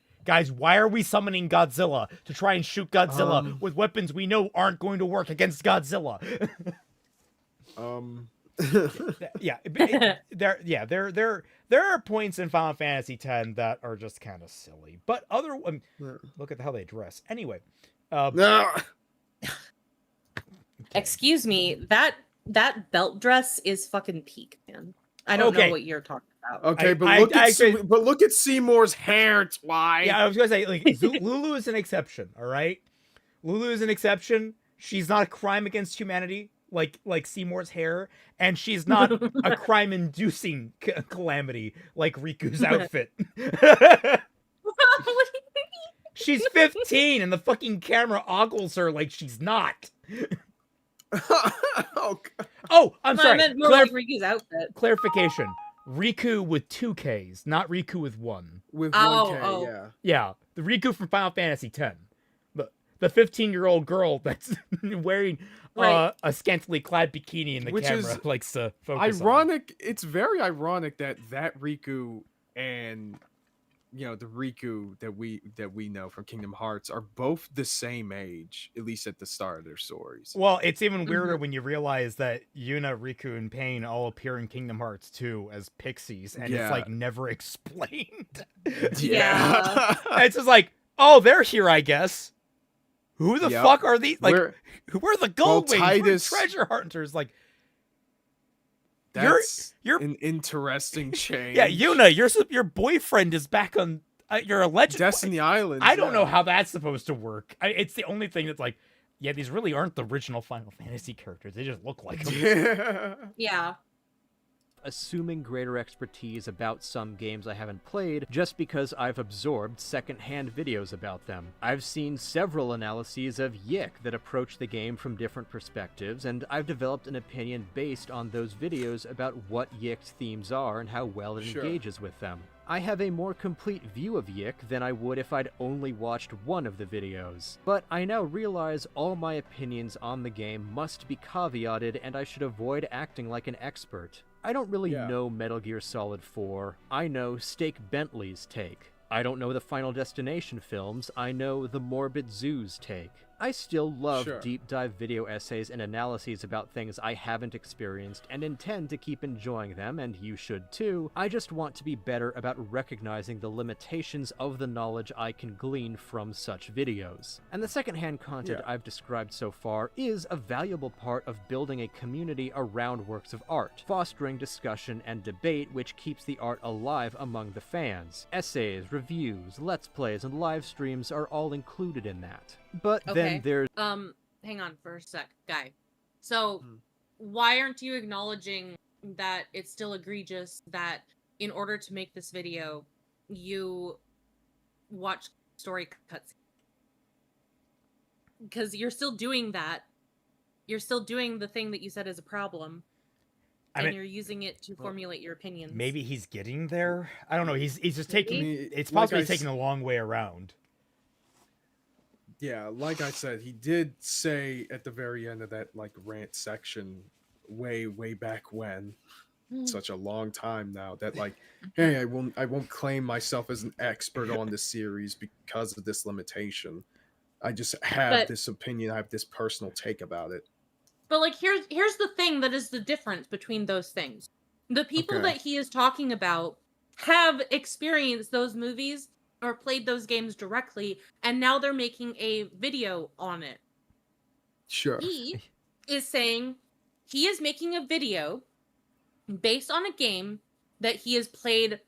[SPEAKER 3] why are we summoning Godzilla to try and shoot Godzilla with weapons we know aren't going to work against Godzilla? There are points in Final Fantasy X that are just kind of silly, but look at how they dress. Anyway,
[SPEAKER 4] No.
[SPEAKER 2] Excuse me, that belt dress is fucking peak, man. I don't
[SPEAKER 3] Okay.
[SPEAKER 2] know what you're talking about.
[SPEAKER 4] Okay, but
[SPEAKER 3] I
[SPEAKER 4] look at Seymour's hair, Twilight.
[SPEAKER 3] Yeah, I was gonna say like Lulu is an exception. All right, Lulu is an exception. She's not a crime against humanity like Seymour's hair, and she's not a crime-inducing calamity like Riku's outfit. She's 15, and the fucking camera ogles her like she's not.
[SPEAKER 4] Oh, God.
[SPEAKER 3] Oh, I'm
[SPEAKER 2] No,
[SPEAKER 3] sorry.
[SPEAKER 2] I meant more like Riku's outfit.
[SPEAKER 3] Clarification: Riku with 2 Ks, not Riku with 1.
[SPEAKER 4] With
[SPEAKER 2] Oh,
[SPEAKER 4] 1K,
[SPEAKER 2] oh.
[SPEAKER 4] yeah.
[SPEAKER 3] Yeah, the Riku from Final Fantasy X. The 15-year-old girl that's wearing
[SPEAKER 2] Right.
[SPEAKER 3] a scantily clad bikini in the
[SPEAKER 4] Which
[SPEAKER 3] camera
[SPEAKER 4] is
[SPEAKER 3] likes to focus on.
[SPEAKER 4] Ironic. It's very ironic that Riku and the Riku that we know from Kingdom Hearts are both the same age, at least at the start of their stories.
[SPEAKER 3] Well, it's even weirder when you realize that Yuna, Riku, and Pain all appear in Kingdom Hearts 2 as pixies, and it's like never explained.
[SPEAKER 2] Yeah.
[SPEAKER 3] It's just like, oh, they're here, I guess. Who the
[SPEAKER 4] Yep.
[SPEAKER 3] fuck are these? Like, who are the gold wings?
[SPEAKER 4] Titus-
[SPEAKER 3] Treasure hunters? Like,
[SPEAKER 4] That's
[SPEAKER 3] you're
[SPEAKER 4] an interesting change.
[SPEAKER 3] yeah, Yuna, your boyfriend is back on. You're a legend.
[SPEAKER 4] Destiny Islands.
[SPEAKER 3] I don't know how that's supposed to work. It's the only thing that's like, yeah, these really aren't the original Final Fantasy characters. They just look like them.
[SPEAKER 4] Yeah.
[SPEAKER 2] Yeah.
[SPEAKER 5] assuming greater expertise about some games I haven't played just because I've absorbed second-hand videos about them. I've seen several analyses of YIC that approach the game from different perspectives, and I've developed an opinion based on those videos about what YIC's themes are and how well it engages with them. I have a more complete view of YIC than I would if I'd only watched one of the videos. But I now realize all my opinions on the game must be caveated and I should avoid acting like an expert. I don't really know Metal Gear Solid 4. I know Steak Bentley's take. I don't know the Final Destination films. I know the Morbid Zoo's take. I still love
[SPEAKER 4] Sure.
[SPEAKER 5] deep dive video essays and analyses about things I haven't experienced and intend to keep enjoying them, and you should too. I just want to be better about recognizing the limitations of the knowledge I can glean from such videos. And the secondhand content I've described so far is a valuable part of building a community around works of art, fostering discussion and debate which keeps the art alive among the fans. Essays, reviews, let's plays, and live streams are all included in that. But then there's...
[SPEAKER 2] hang on for a sec, Guy. So, why aren't you acknowledging that it's still egregious that in order to make this video, you watch story cuts? Because you're still doing that. You're still doing the thing that you said is a problem. And you're using it to formulate your opinions.
[SPEAKER 3] Maybe he's getting there. I don't know. He's just taking... It's
[SPEAKER 4] like
[SPEAKER 3] possibly taking a long way around.
[SPEAKER 4] Yeah, like I said, he did say at the very end of that like rant section way back when, such a long time now, that like, hey, I won't claim myself as an expert on this series because of this limitation. I just have this opinion, I have this personal take about it.
[SPEAKER 2] But like here's the thing that is the difference between those things. The people that he is talking about have experienced those movies or played those games directly, and now they're making a video on it.
[SPEAKER 4] Sure.
[SPEAKER 2] He is saying he is making a video based on a game that he has played,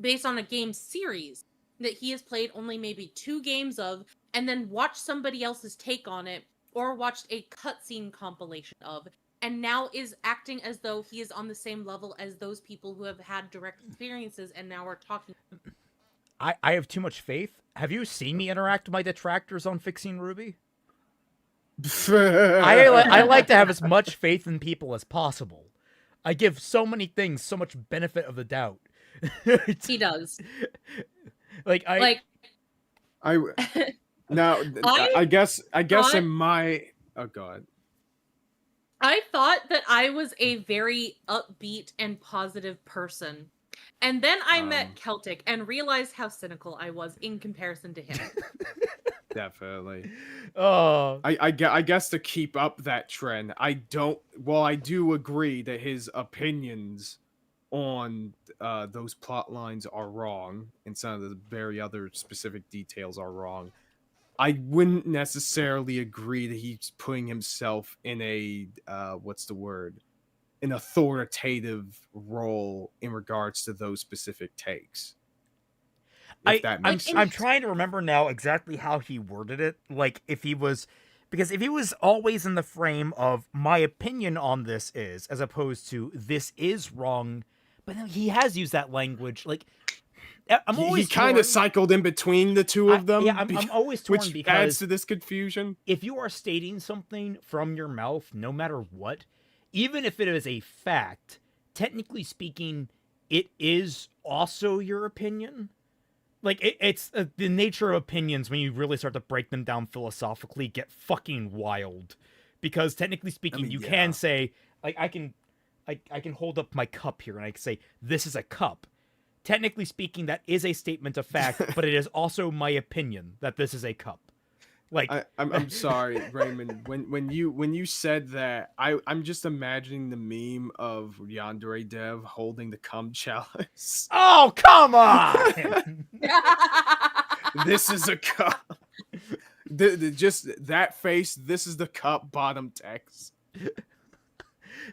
[SPEAKER 2] based on a game series that he has played only maybe 2 games of, and then watched somebody else's take on it, or watched a cutscene compilation of, and now is acting as though he is on the same level as those people who have had direct experiences and now are talking.
[SPEAKER 3] I have too much faith. Have you seen me interact with my detractors on Fixing Ruby? I like to have as much faith in people as possible. I give so many things so much benefit of the doubt.
[SPEAKER 2] He does.
[SPEAKER 4] Now, I guess in my... Oh, God.
[SPEAKER 2] I thought that I was a very upbeat and positive person. And then I met Celtic and realized how cynical I was in comparison to him.
[SPEAKER 4] Definitely.
[SPEAKER 3] Oh.
[SPEAKER 4] I guess to keep up that trend, I do agree that his opinions on those plot lines are wrong, and some of the very other specific details are wrong. I wouldn't necessarily agree that he's putting himself in a an authoritative role in regards to those specific takes.
[SPEAKER 3] I'm trying to remember now exactly how he worded it. Like, if he was always in the frame of my opinion on this is, as opposed to this is wrong, but he has used that language. Like,
[SPEAKER 4] he kind of cycled in between the two of them.
[SPEAKER 3] I'm always torn,
[SPEAKER 4] which
[SPEAKER 3] because
[SPEAKER 4] adds to this confusion.
[SPEAKER 3] If you are stating something from your mouth, no matter what, even if it is a fact, technically speaking, it is also your opinion. Like, it's the nature of opinions, when you really start to break them down philosophically, get fucking wild. Because technically speaking, you can say, like, I can hold up my cup here and I can say, this is a cup. Technically speaking, that is a statement of fact, but it is also my opinion that this is a cup. Like,
[SPEAKER 4] I'm sorry, Raymond. When you said that, I'm just imagining the meme of Yandere Dev holding the cum chalice.
[SPEAKER 3] Oh, come on!
[SPEAKER 4] This is a cup. Just that face. This is the cup. Bottom text.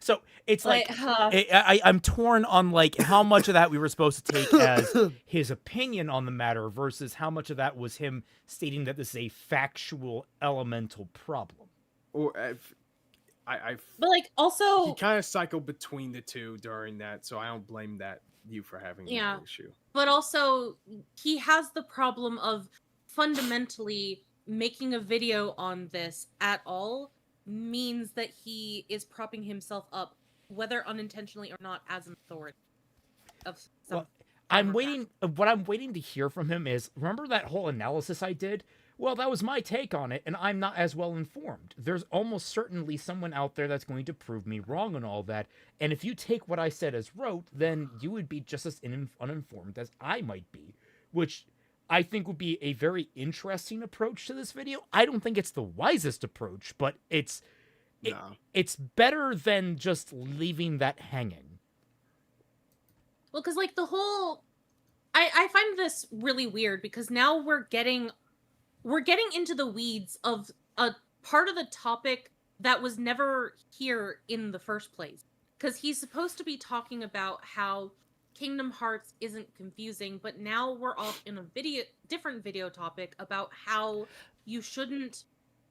[SPEAKER 3] So it's like I'm torn on like how much of that we were supposed to take as his opinion on the matter versus how much of that was him stating that this is a factual elemental problem.
[SPEAKER 4] Or
[SPEAKER 2] but like also
[SPEAKER 4] he kind of cycled between the two during that, so I don't blame you for having that issue.
[SPEAKER 2] But also he has the problem of fundamentally making a video on this at all means that he is propping himself up, whether unintentionally or not, as an authority. What I'm waiting
[SPEAKER 3] to hear from him is, remember that whole analysis I did? Well, that was my take on it, and I'm not as well informed. There's almost certainly someone out there that's going to prove me wrong on all that, and if you take what I said as rote, then you would be just as uninformed as I might be, which I think would be a very interesting approach to this video. I don't think it's the wisest approach, but it's better than just leaving that hanging.
[SPEAKER 2] Well, because like the whole, I find this really weird because now we're getting into the weeds of a part of the topic that was never here in the first place. Because he's supposed to be talking about how Kingdom Hearts isn't confusing, but now we're off in a different video topic about how you shouldn't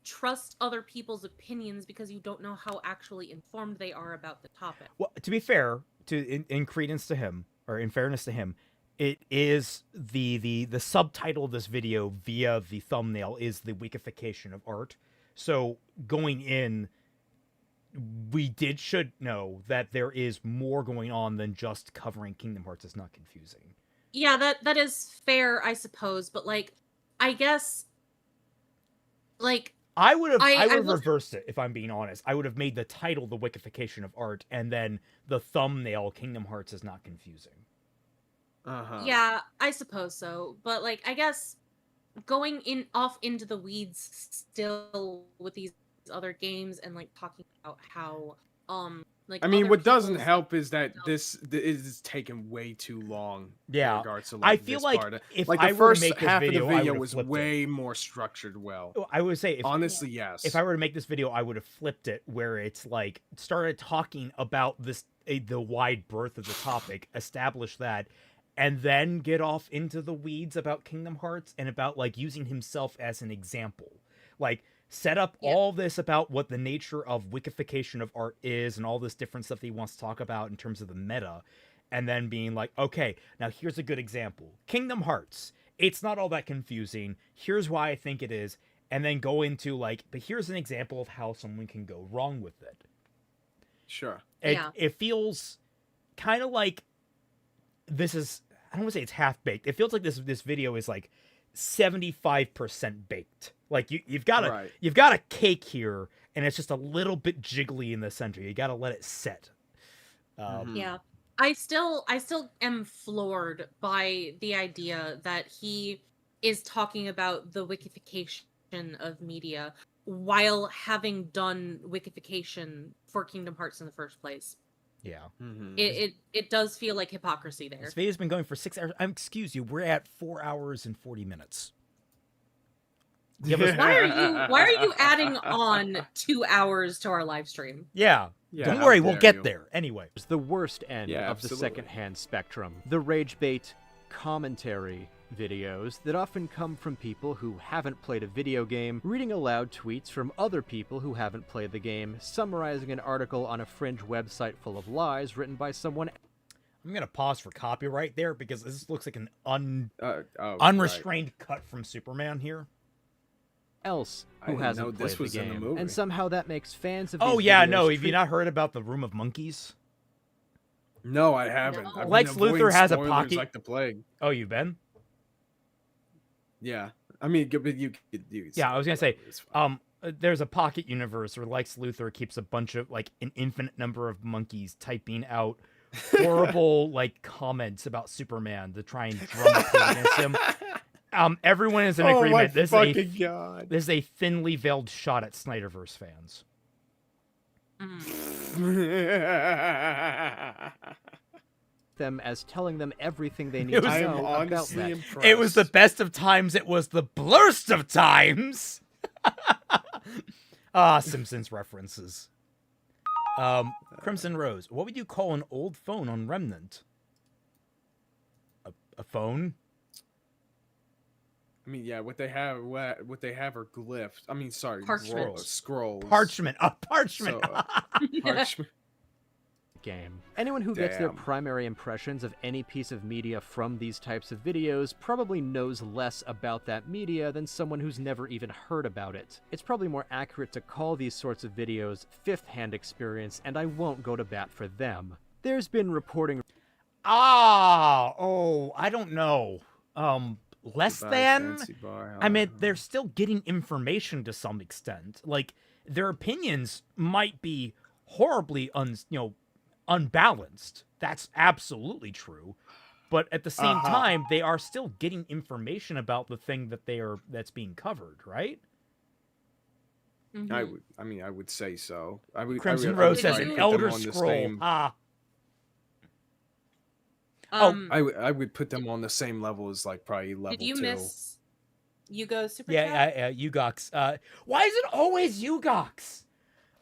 [SPEAKER 2] trust other people's opinions because you don't know how actually informed they are about the topic.
[SPEAKER 3] Well, to be fair, in credence to him, or in fairness to him, it is the subtitle of this video via the thumbnail is the wikification of art. So going in, we should know that there is more going on than just covering Kingdom Hearts is not confusing.
[SPEAKER 2] Yeah, that is fair, I suppose, but like, I guess, like,
[SPEAKER 3] I would have reversed it, if I'm being honest. I would have made the title the wikification of art, and then the thumbnail Kingdom Hearts is not confusing.
[SPEAKER 2] Yeah, I suppose so. But like, I guess going off into the weeds still with these other games and like talking about how like,
[SPEAKER 4] I mean,
[SPEAKER 2] other
[SPEAKER 4] what doesn't
[SPEAKER 2] people's-
[SPEAKER 4] help is that this is taking way too long.
[SPEAKER 3] Yeah.
[SPEAKER 4] in regards to,
[SPEAKER 3] I
[SPEAKER 4] like,
[SPEAKER 3] feel
[SPEAKER 4] this
[SPEAKER 3] like
[SPEAKER 4] part.
[SPEAKER 3] if
[SPEAKER 4] like
[SPEAKER 3] I
[SPEAKER 4] the
[SPEAKER 3] were to
[SPEAKER 4] first
[SPEAKER 3] make this
[SPEAKER 4] half
[SPEAKER 3] video,
[SPEAKER 4] of
[SPEAKER 3] I
[SPEAKER 4] the video
[SPEAKER 3] would've
[SPEAKER 4] was
[SPEAKER 3] flipped it.
[SPEAKER 4] way more structured well.
[SPEAKER 3] I would say,
[SPEAKER 4] Honestly, yes.
[SPEAKER 3] if I were to make this video, I would have flipped it where it's like started talking about the wide berth of the topic, establish that, and then get off into the weeds about Kingdom Hearts and about like using himself as an example. Like, set up all this about what the nature of wikification of art is and all this different stuff that he wants to talk about in terms of the meta, and then being like, okay, now here's a good example. Kingdom Hearts. It's not all that confusing. Here's why I think it is. And then go into like, but here's an example of how someone can go wrong with it.
[SPEAKER 4] Sure.
[SPEAKER 3] It feels kind of like this is, I don't want to say it's half-baked. It feels like this video is like 75% baked. Like you've got a cake here, and it's just a little bit jiggly in the center. You got to let it set.
[SPEAKER 2] Yeah. I still am floored by the idea that he is talking about the wikification of media while having done wikification for Kingdom Hearts in the first place.
[SPEAKER 3] Yeah.
[SPEAKER 2] It does feel like hypocrisy there.
[SPEAKER 3] This video's been going for 6 hours. Excuse you, we're at 4 hours and 40 minutes.
[SPEAKER 2] Why are you adding on 2 hours to our live stream?
[SPEAKER 3] Yeah.
[SPEAKER 4] Yeah,
[SPEAKER 3] Don't
[SPEAKER 4] how
[SPEAKER 3] worry, we'll
[SPEAKER 4] dare
[SPEAKER 3] get
[SPEAKER 4] you.
[SPEAKER 3] there. Anyway.
[SPEAKER 5] It's the worst end
[SPEAKER 4] Yeah,
[SPEAKER 5] of the
[SPEAKER 4] absolutely.
[SPEAKER 5] secondhand spectrum. The rage bait commentary videos that often come from people who haven't played a video game, reading aloud tweets from other people who haven't played the game, summarizing an article on a fringe website full of lies written by someone.
[SPEAKER 3] I'm going to pause for copyright there because this looks like an unrestrained cut from Superman here.
[SPEAKER 5] Else
[SPEAKER 4] I
[SPEAKER 5] who
[SPEAKER 4] didn't
[SPEAKER 5] hasn't
[SPEAKER 4] know
[SPEAKER 5] played
[SPEAKER 4] this was
[SPEAKER 5] the
[SPEAKER 4] in the
[SPEAKER 5] game,
[SPEAKER 4] movie.
[SPEAKER 5] and somehow that makes fans of
[SPEAKER 3] Oh,
[SPEAKER 5] these
[SPEAKER 3] yeah,
[SPEAKER 5] videos
[SPEAKER 3] no, have
[SPEAKER 5] treat-
[SPEAKER 3] you not heard about the Room of Monkeys?
[SPEAKER 4] No, I haven't.
[SPEAKER 2] No.
[SPEAKER 4] I've been
[SPEAKER 3] Lex
[SPEAKER 4] avoiding
[SPEAKER 3] Luthor has a
[SPEAKER 4] spoilers
[SPEAKER 3] pocket-
[SPEAKER 4] like the plague.
[SPEAKER 3] Oh, you've been?
[SPEAKER 4] Yeah, I mean, but you
[SPEAKER 3] Yeah, I was going to say,
[SPEAKER 4] it's fine.
[SPEAKER 3] there's a pocket universe where Lex Luthor keeps a bunch of, like, an infinite number of monkeys typing out horrible, like, comments about Superman to try and drum up hate against him. Everyone is in agreement. This
[SPEAKER 4] God.
[SPEAKER 3] is a thinly veiled shot at Snyderverse fans.
[SPEAKER 5] them as telling them everything they
[SPEAKER 3] It
[SPEAKER 5] need
[SPEAKER 3] was-
[SPEAKER 5] to
[SPEAKER 4] I am
[SPEAKER 5] know about
[SPEAKER 4] honestly
[SPEAKER 5] that.
[SPEAKER 4] impressed.
[SPEAKER 3] It was the best of times. It was the blurst of times. Simpsons references. Crimson Rose. What would you call an old phone on Remnant? A phone?
[SPEAKER 4] I mean, yeah, what they have are glyphs. I mean, sorry,
[SPEAKER 2] Parchment.
[SPEAKER 4] scrolls.
[SPEAKER 3] Parchment. A parchment.
[SPEAKER 4] So, parchment.
[SPEAKER 5] Game. Anyone who gets their
[SPEAKER 4] Damn.
[SPEAKER 5] primary impressions of any piece of media from these types of videos probably knows less about that media than someone who's never even heard about it. It's probably more accurate to call these sorts of videos fifth-hand experience, and I won't go to bat for them. There's been reporting
[SPEAKER 3] I don't know. Less
[SPEAKER 4] Goodbye,
[SPEAKER 3] than?
[SPEAKER 4] fancy bar.
[SPEAKER 3] I mean, they're still getting information to some extent. Like, their opinions might be horribly unbalanced. That's absolutely true. but at the same time, they are still getting information about the thing that's being covered, right?
[SPEAKER 2] Mhm.
[SPEAKER 4] I would say so. I would.
[SPEAKER 3] Crimson
[SPEAKER 4] I would
[SPEAKER 3] Rose
[SPEAKER 2] Did
[SPEAKER 3] says
[SPEAKER 4] probably
[SPEAKER 3] an
[SPEAKER 2] you-
[SPEAKER 4] put them
[SPEAKER 3] Elder
[SPEAKER 4] on the
[SPEAKER 3] Scroll.
[SPEAKER 4] same- I would put them on the same level as like probably level
[SPEAKER 6] Did you
[SPEAKER 4] 2.
[SPEAKER 6] miss Yugo's super
[SPEAKER 3] Yeah,
[SPEAKER 6] chat?
[SPEAKER 3] Ugox. Why is it always Ugox?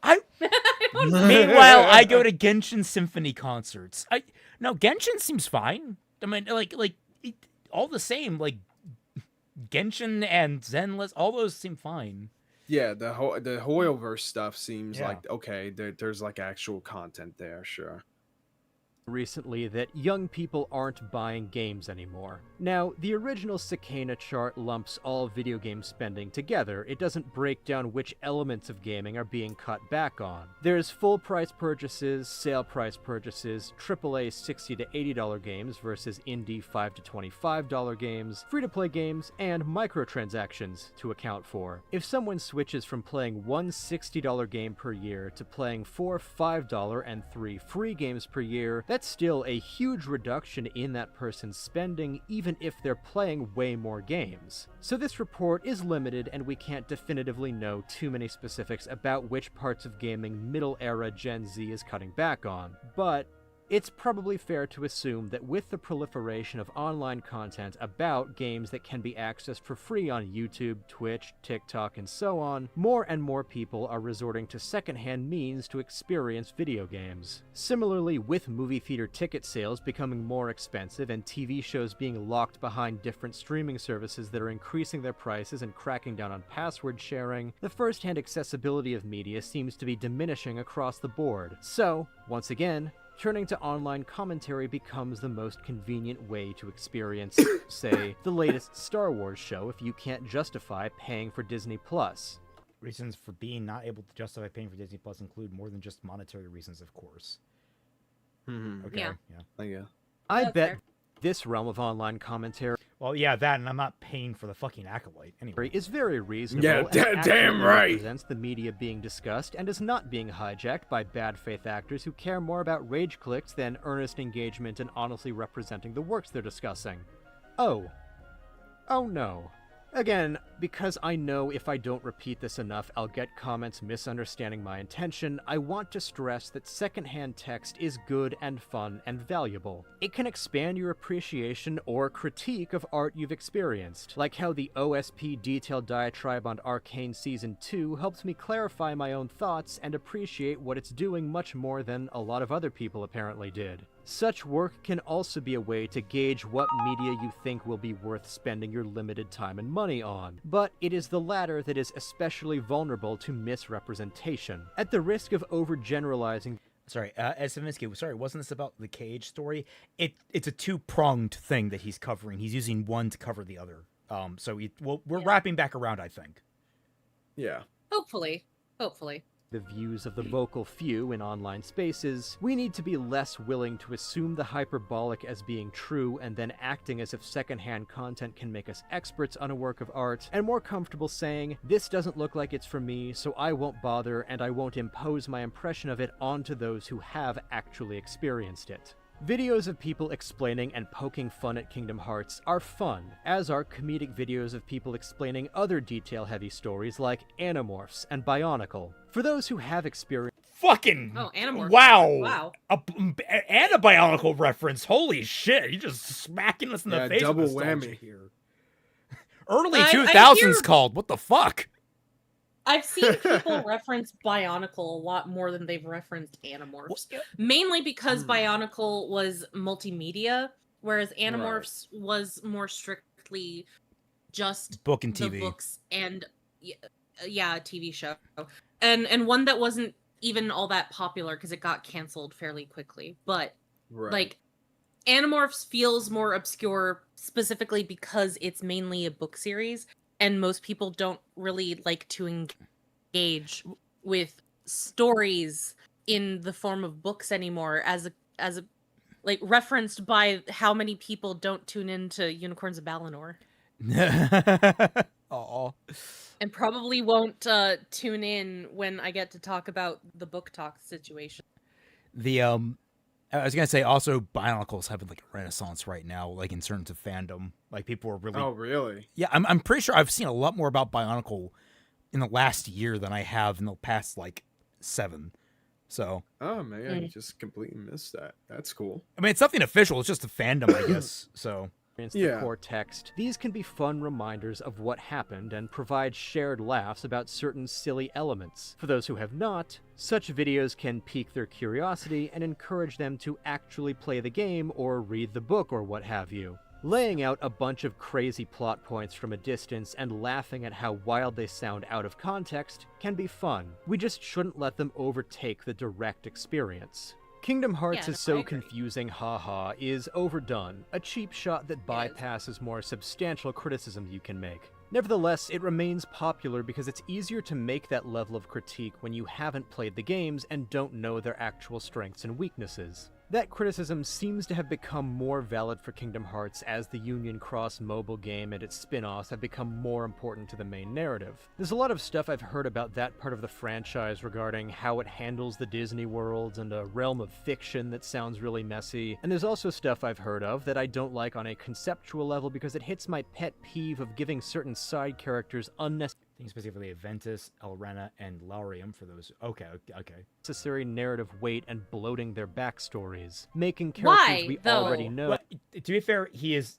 [SPEAKER 3] I
[SPEAKER 2] I don't know.
[SPEAKER 3] Meanwhile, I go to Genshin Symphony concerts. No, Genshin seems fine. I mean, all the same. Like Genshin and Zenless, all those seem fine.
[SPEAKER 4] Yeah, the Hoyoverse stuff seems
[SPEAKER 3] Yeah.
[SPEAKER 4] like okay. There's like actual content there, sure.
[SPEAKER 5] Recently that young people aren't buying games anymore. Now, the original Cicana chart lumps all video game spending together. It doesn't break down which elements of gaming are being cut back on. There's full price purchases, sale price purchases, AAA $60 to $80 games versus indie $5 to $25 games, free-to-play games, and microtransactions to account for. If someone switches from playing one $60 game per year to playing 4 $5 and 3 free games per year, that's still a huge reduction in that person's spending, even if they're playing way more games. So this report is limited, and we can't definitively know too many specifics about which parts of gaming middle-era Gen Z is cutting back on, but it's probably fair to assume that with the proliferation of online content about games that can be accessed for free on YouTube, Twitch, TikTok, and so on, more and more people are resorting to secondhand means to experience video games. Similarly, with movie theater ticket sales becoming more expensive and TV shows being locked behind different streaming services that are increasing their prices and cracking down on password sharing, the first-hand accessibility of media seems to be diminishing across the board. So, once again, turning to online commentary becomes the most convenient way to experience, say, the latest Star Wars show if you can't justify paying for Disney+.
[SPEAKER 3] Reasons for being not able to justify paying for Disney Plus include more than just monetary reasons, of course. Okay.
[SPEAKER 2] Yeah.
[SPEAKER 4] Yeah.
[SPEAKER 5] I
[SPEAKER 2] That's
[SPEAKER 5] bet
[SPEAKER 2] fair.
[SPEAKER 5] this realm of online commentary
[SPEAKER 3] Well, yeah, that, and I'm not paying for the fucking acolyte anyway.
[SPEAKER 5] is very reasonable
[SPEAKER 4] Yeah,
[SPEAKER 5] and
[SPEAKER 4] damn
[SPEAKER 5] accurately
[SPEAKER 4] right.
[SPEAKER 5] represents the media being discussed and is not being hijacked by bad faith actors who care more about rage clicks than earnest engagement and honestly representing the works they're discussing. Oh no. Again, because I know if I don't repeat this enough, I'll get comments misunderstanding my intention, I want to stress that secondhand text is good and fun and valuable. It can expand your appreciation or critique of art you've experienced, like how the OSP detailed diatribe on Arcane Season 2 helps me clarify my own thoughts and appreciate what it's doing much more than a lot of other people apparently did. Such work can also be a way to gauge what media you think will be worth spending your limited time and money on, but it is the latter that is especially vulnerable to misrepresentation. At the risk of overgeneralizing
[SPEAKER 3] Sorry, Svinsky, sorry, wasn't this about the Cage story? It's a two-pronged thing that he's covering. He's using one to cover the other. We're wrapping back around, I think.
[SPEAKER 4] Yeah.
[SPEAKER 2] Hopefully.
[SPEAKER 5] the views of the vocal few in online spaces, we need to be less willing to assume the hyperbolic as being true and then acting as if secondhand content can make us experts on a work of art, and more comfortable saying, this doesn't look like it's for me, so I won't bother and I won't impose my impression of it onto those who have actually experienced it. Videos of people explaining and poking fun at Kingdom Hearts are fun, as are comedic videos of people explaining other detail-heavy stories like Animorphs and Bionicle. For those who have experienced
[SPEAKER 3] Fucking
[SPEAKER 2] Oh, Animorphs.
[SPEAKER 3] wow!
[SPEAKER 2] Wow.
[SPEAKER 3] And a Bionicle reference. Holy shit! You're just smacking us in the face.
[SPEAKER 4] Double
[SPEAKER 3] with nostalgia
[SPEAKER 4] whammy.
[SPEAKER 3] here. Early
[SPEAKER 2] I
[SPEAKER 3] 2000s
[SPEAKER 2] hear-
[SPEAKER 3] called. What the fuck?
[SPEAKER 2] I've seen people reference Bionicle a lot more than they've referenced Animorphs. Mainly because Bionicle was multimedia, whereas Animorphs was more strictly just
[SPEAKER 3] Book and
[SPEAKER 2] the
[SPEAKER 3] TV.
[SPEAKER 2] books and yeah, a TV show. And one that wasn't even all that popular because it got canceled fairly quickly. But
[SPEAKER 4] Right.
[SPEAKER 2] like Animorphs feels more obscure specifically because it's mainly a book series and most people don't really like to engage with stories in the form of books anymore as a like referenced by how many people don't tune into Unicorns of Balinor
[SPEAKER 3] Aw.
[SPEAKER 2] and probably won't tune in when I get to talk about the book talk situation.
[SPEAKER 3] The I was gonna say also Bionicle's having like a renaissance right now, like in terms of fandom. Like people are really.
[SPEAKER 4] Oh, really?
[SPEAKER 3] Yeah, I'm pretty sure I've seen a lot more about Bionicle in the last year than I have in the past like 7. So.
[SPEAKER 4] Oh man, I just completely missed that. That's cool.
[SPEAKER 3] I mean, it's nothing official. It's just a fandom, I guess. So.
[SPEAKER 5] The core text. These can be fun reminders of what happened and provide shared laughs about certain silly elements. For those who have not, such videos can pique their curiosity and encourage them to actually play the game or read the book or what have you. Laying out a bunch of crazy plot points from a distance and laughing at how wild they sound out of context can be fun. We just shouldn't let them overtake the direct experience. Kingdom Hearts is so confusing, haha, is overdone, a cheap shot that bypasses more substantial criticism you can make. Nevertheless, it remains popular because it's easier to make that level of critique when you haven't played the games and don't know their actual strengths and weaknesses. That criticism seems to have become more valid for Kingdom Hearts as the Union Cross mobile game and its spin-offs have become more important to the main narrative. There's a lot of stuff I've heard about that part of the franchise regarding how it handles the Disney worlds and a realm of fiction that sounds really messy, and there's also stuff I've heard of that I don't like on a conceptual level because it hits my pet peeve of giving certain side characters unnecessary,
[SPEAKER 3] specifically Aventus, Elrena, and Laurium for those. Okay.
[SPEAKER 5] necessary narrative weight and bloating their backstories, making characters we already know.
[SPEAKER 3] Well, to be fair, he is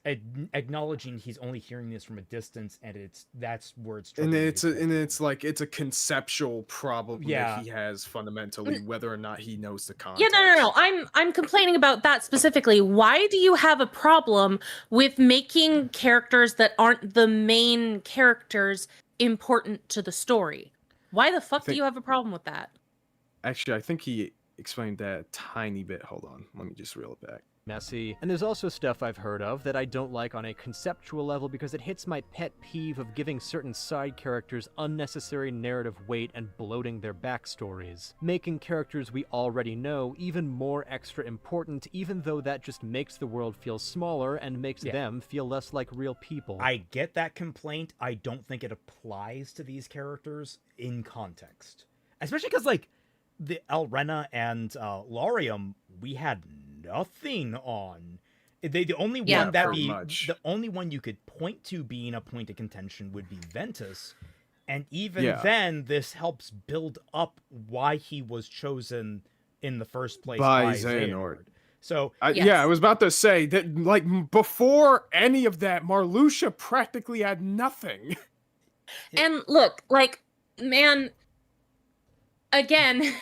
[SPEAKER 3] acknowledging he's only hearing this from a distance, and that's where it's.
[SPEAKER 4] And it's a conceptual problem that he has fundamentally, whether or not he knows the context.
[SPEAKER 2] Yeah, no. I'm complaining about that specifically. Why do you have a problem with making characters that aren't the main characters important to the story? Why the fuck do you have a problem with that?
[SPEAKER 4] Actually, I think he explained that a tiny bit. Hold on, let me just reel it back.
[SPEAKER 5] Messy, and there's also stuff I've heard of that I don't like on a conceptual level because it hits my pet peeve of giving certain side characters unnecessary narrative weight and bloating their backstories, making characters we already know even more extra important, even though that just makes the world feel smaller and makes them feel less like real people.
[SPEAKER 3] I get that complaint. I don't think it applies to these characters in context, especially because like the Elrena and Laurium, we had nothing on. The only one the only one you could point to being a point of contention would be Ventus, and even then, this helps build up why he was chosen in the first place by Xehanort. So
[SPEAKER 4] I was about to say that, like, before any of that, Marluxia practically had nothing.
[SPEAKER 2] And look, like, man, again,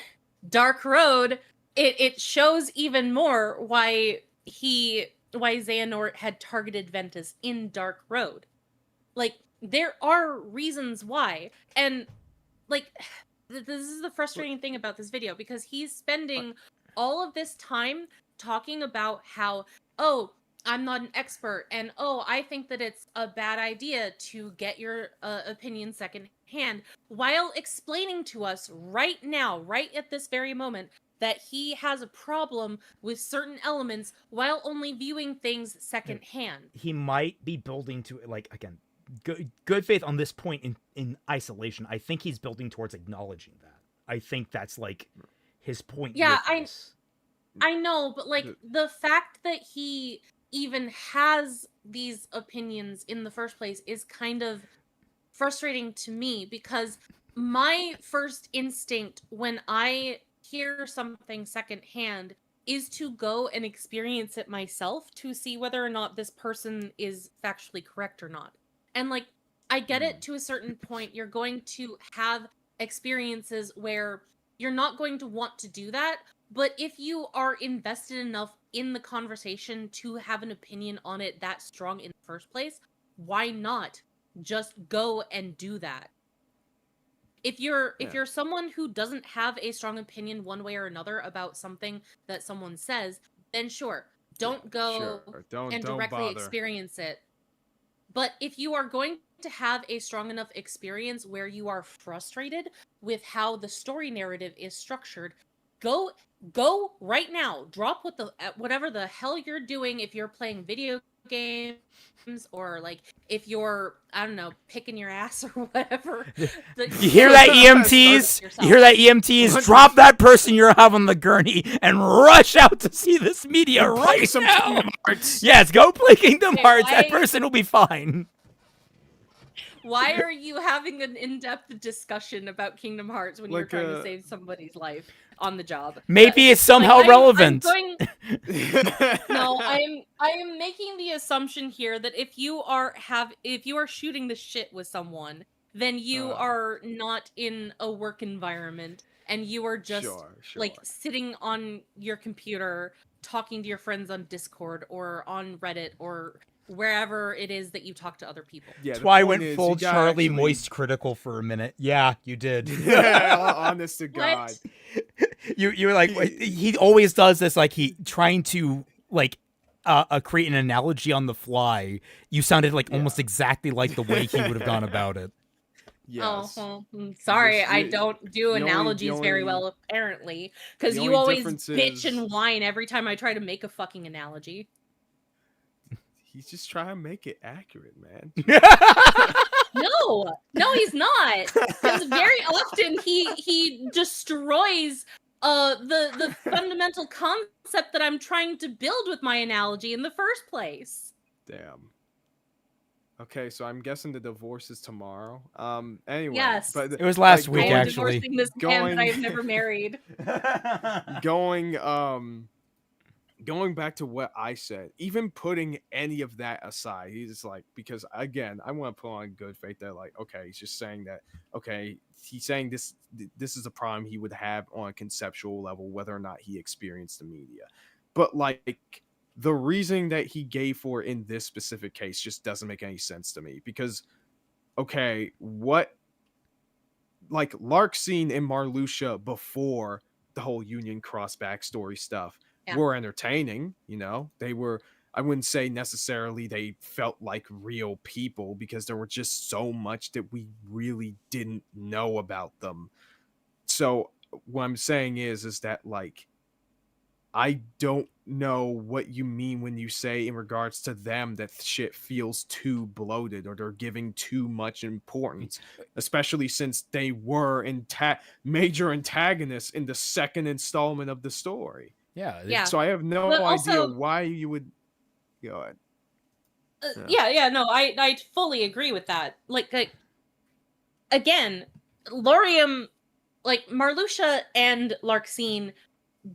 [SPEAKER 2] Dark Road, it shows even more why Xehanort had targeted Ventus in Dark Road. Like, there are reasons why. And, like, this is the frustrating thing about this video, because he's spending all of this time talking about how, oh, I'm not an expert, and oh, I think that it's a bad idea to get your opinion secondhand, while explaining to us right now, right at this very moment, that he has a problem with certain elements while only viewing things secondhand.
[SPEAKER 3] He might be building to, like, again, good faith on this point in isolation. I think he's building towards acknowledging that. I think that's, like, his point.
[SPEAKER 2] Yeah, I know, but, like, the fact that he even has these opinions in the first place is kind of frustrating to me, because my first instinct when I hear something secondhand is to go and experience it myself to see whether or not this person is factually correct or not. And, like, I get it to a certain point. You're going to have experiences where you're not going to want to do that, but if you are invested enough in the conversation to have an opinion on it that strong in the first place, why not just go and do that? If you're someone who doesn't have a strong opinion one way or another about something that someone says, then sure, don't go and directly experience it. But if you are going to have a strong enough experience where you are frustrated with how the story narrative is structured, go right now. Drop whatever the hell you're doing. If you're playing video games or like if you're, I don't know, picking your ass or whatever.
[SPEAKER 3] You hear that, EMTs? You hear that, EMTs? Drop that person you have on the gurney and rush out to see this media right now.
[SPEAKER 4] Kingdom Hearts.
[SPEAKER 3] Yes, go play Kingdom
[SPEAKER 2] Okay,
[SPEAKER 3] Hearts. That
[SPEAKER 2] why-
[SPEAKER 3] person will be fine.
[SPEAKER 2] Why are you having an in-depth discussion about Kingdom Hearts when you're
[SPEAKER 4] Like,
[SPEAKER 2] trying to save somebody's life on the job?
[SPEAKER 3] Maybe it's somehow
[SPEAKER 2] I'm
[SPEAKER 3] relevant.
[SPEAKER 2] No, I am making the assumption here that if you are shooting the shit with someone, then you are not in a work environment and you are just like sitting on your computer talking to your friends on Discord or on Reddit or wherever it is that you talk to other people.
[SPEAKER 4] Yeah,
[SPEAKER 3] That's why I
[SPEAKER 4] the point
[SPEAKER 3] went
[SPEAKER 4] is,
[SPEAKER 3] full
[SPEAKER 4] you gotta
[SPEAKER 3] Charlie
[SPEAKER 4] actually-
[SPEAKER 3] Moist critical for a minute. Yeah, you did.
[SPEAKER 4] Honest to God.
[SPEAKER 3] You were like, he always does this, like he trying to like create an analogy on the fly. You sounded like almost exactly like the way he would have gone about it.
[SPEAKER 4] Yes.
[SPEAKER 2] Oh, sorry,
[SPEAKER 4] Just-
[SPEAKER 2] I don't do
[SPEAKER 4] the only-
[SPEAKER 2] analogies very
[SPEAKER 4] only-
[SPEAKER 2] well, apparently, because
[SPEAKER 4] the
[SPEAKER 2] you
[SPEAKER 4] only
[SPEAKER 2] always
[SPEAKER 4] difference
[SPEAKER 2] bitch
[SPEAKER 4] is-
[SPEAKER 2] and whine every time I try to make a fucking analogy.
[SPEAKER 4] He's just trying to make it accurate, man.
[SPEAKER 2] No, he's not. Because very often he destroys the fundamental concept that I'm trying to build with my analogy in the first place.
[SPEAKER 4] Damn. Okay, so I'm guessing the divorce is tomorrow. Anyway,
[SPEAKER 2] Yes.
[SPEAKER 4] but
[SPEAKER 3] It was last
[SPEAKER 4] like,
[SPEAKER 3] week,
[SPEAKER 2] I am
[SPEAKER 3] actually.
[SPEAKER 2] divorcing this man that I have never married.
[SPEAKER 4] Going back to what I said, even putting any of that aside, he's like, because again, I want to put on good faith that like, okay, he's just saying that, okay, he's saying this is a problem he would have on a conceptual level, whether or not he experienced the media. But like the reasoning that he gave for in this specific case just doesn't make any sense to me, because okay, what like Larkseen and Marluxia before the whole Union Cross backstory stuff were entertaining, you know. They were, I wouldn't say necessarily they felt like real people, because there were just so much that we really didn't know about them. So what I'm saying is that like I don't know what you mean when you say in regards to them that shit feels too bloated or they're giving too much importance, especially since they were major antagonists in the second installment of the story.
[SPEAKER 3] Yeah.
[SPEAKER 4] So I have no
[SPEAKER 2] But
[SPEAKER 4] idea
[SPEAKER 2] also-
[SPEAKER 4] why you would go ahead.
[SPEAKER 2] No, I fully agree with that. Like again, Laurium, like Marluxia and Larkseen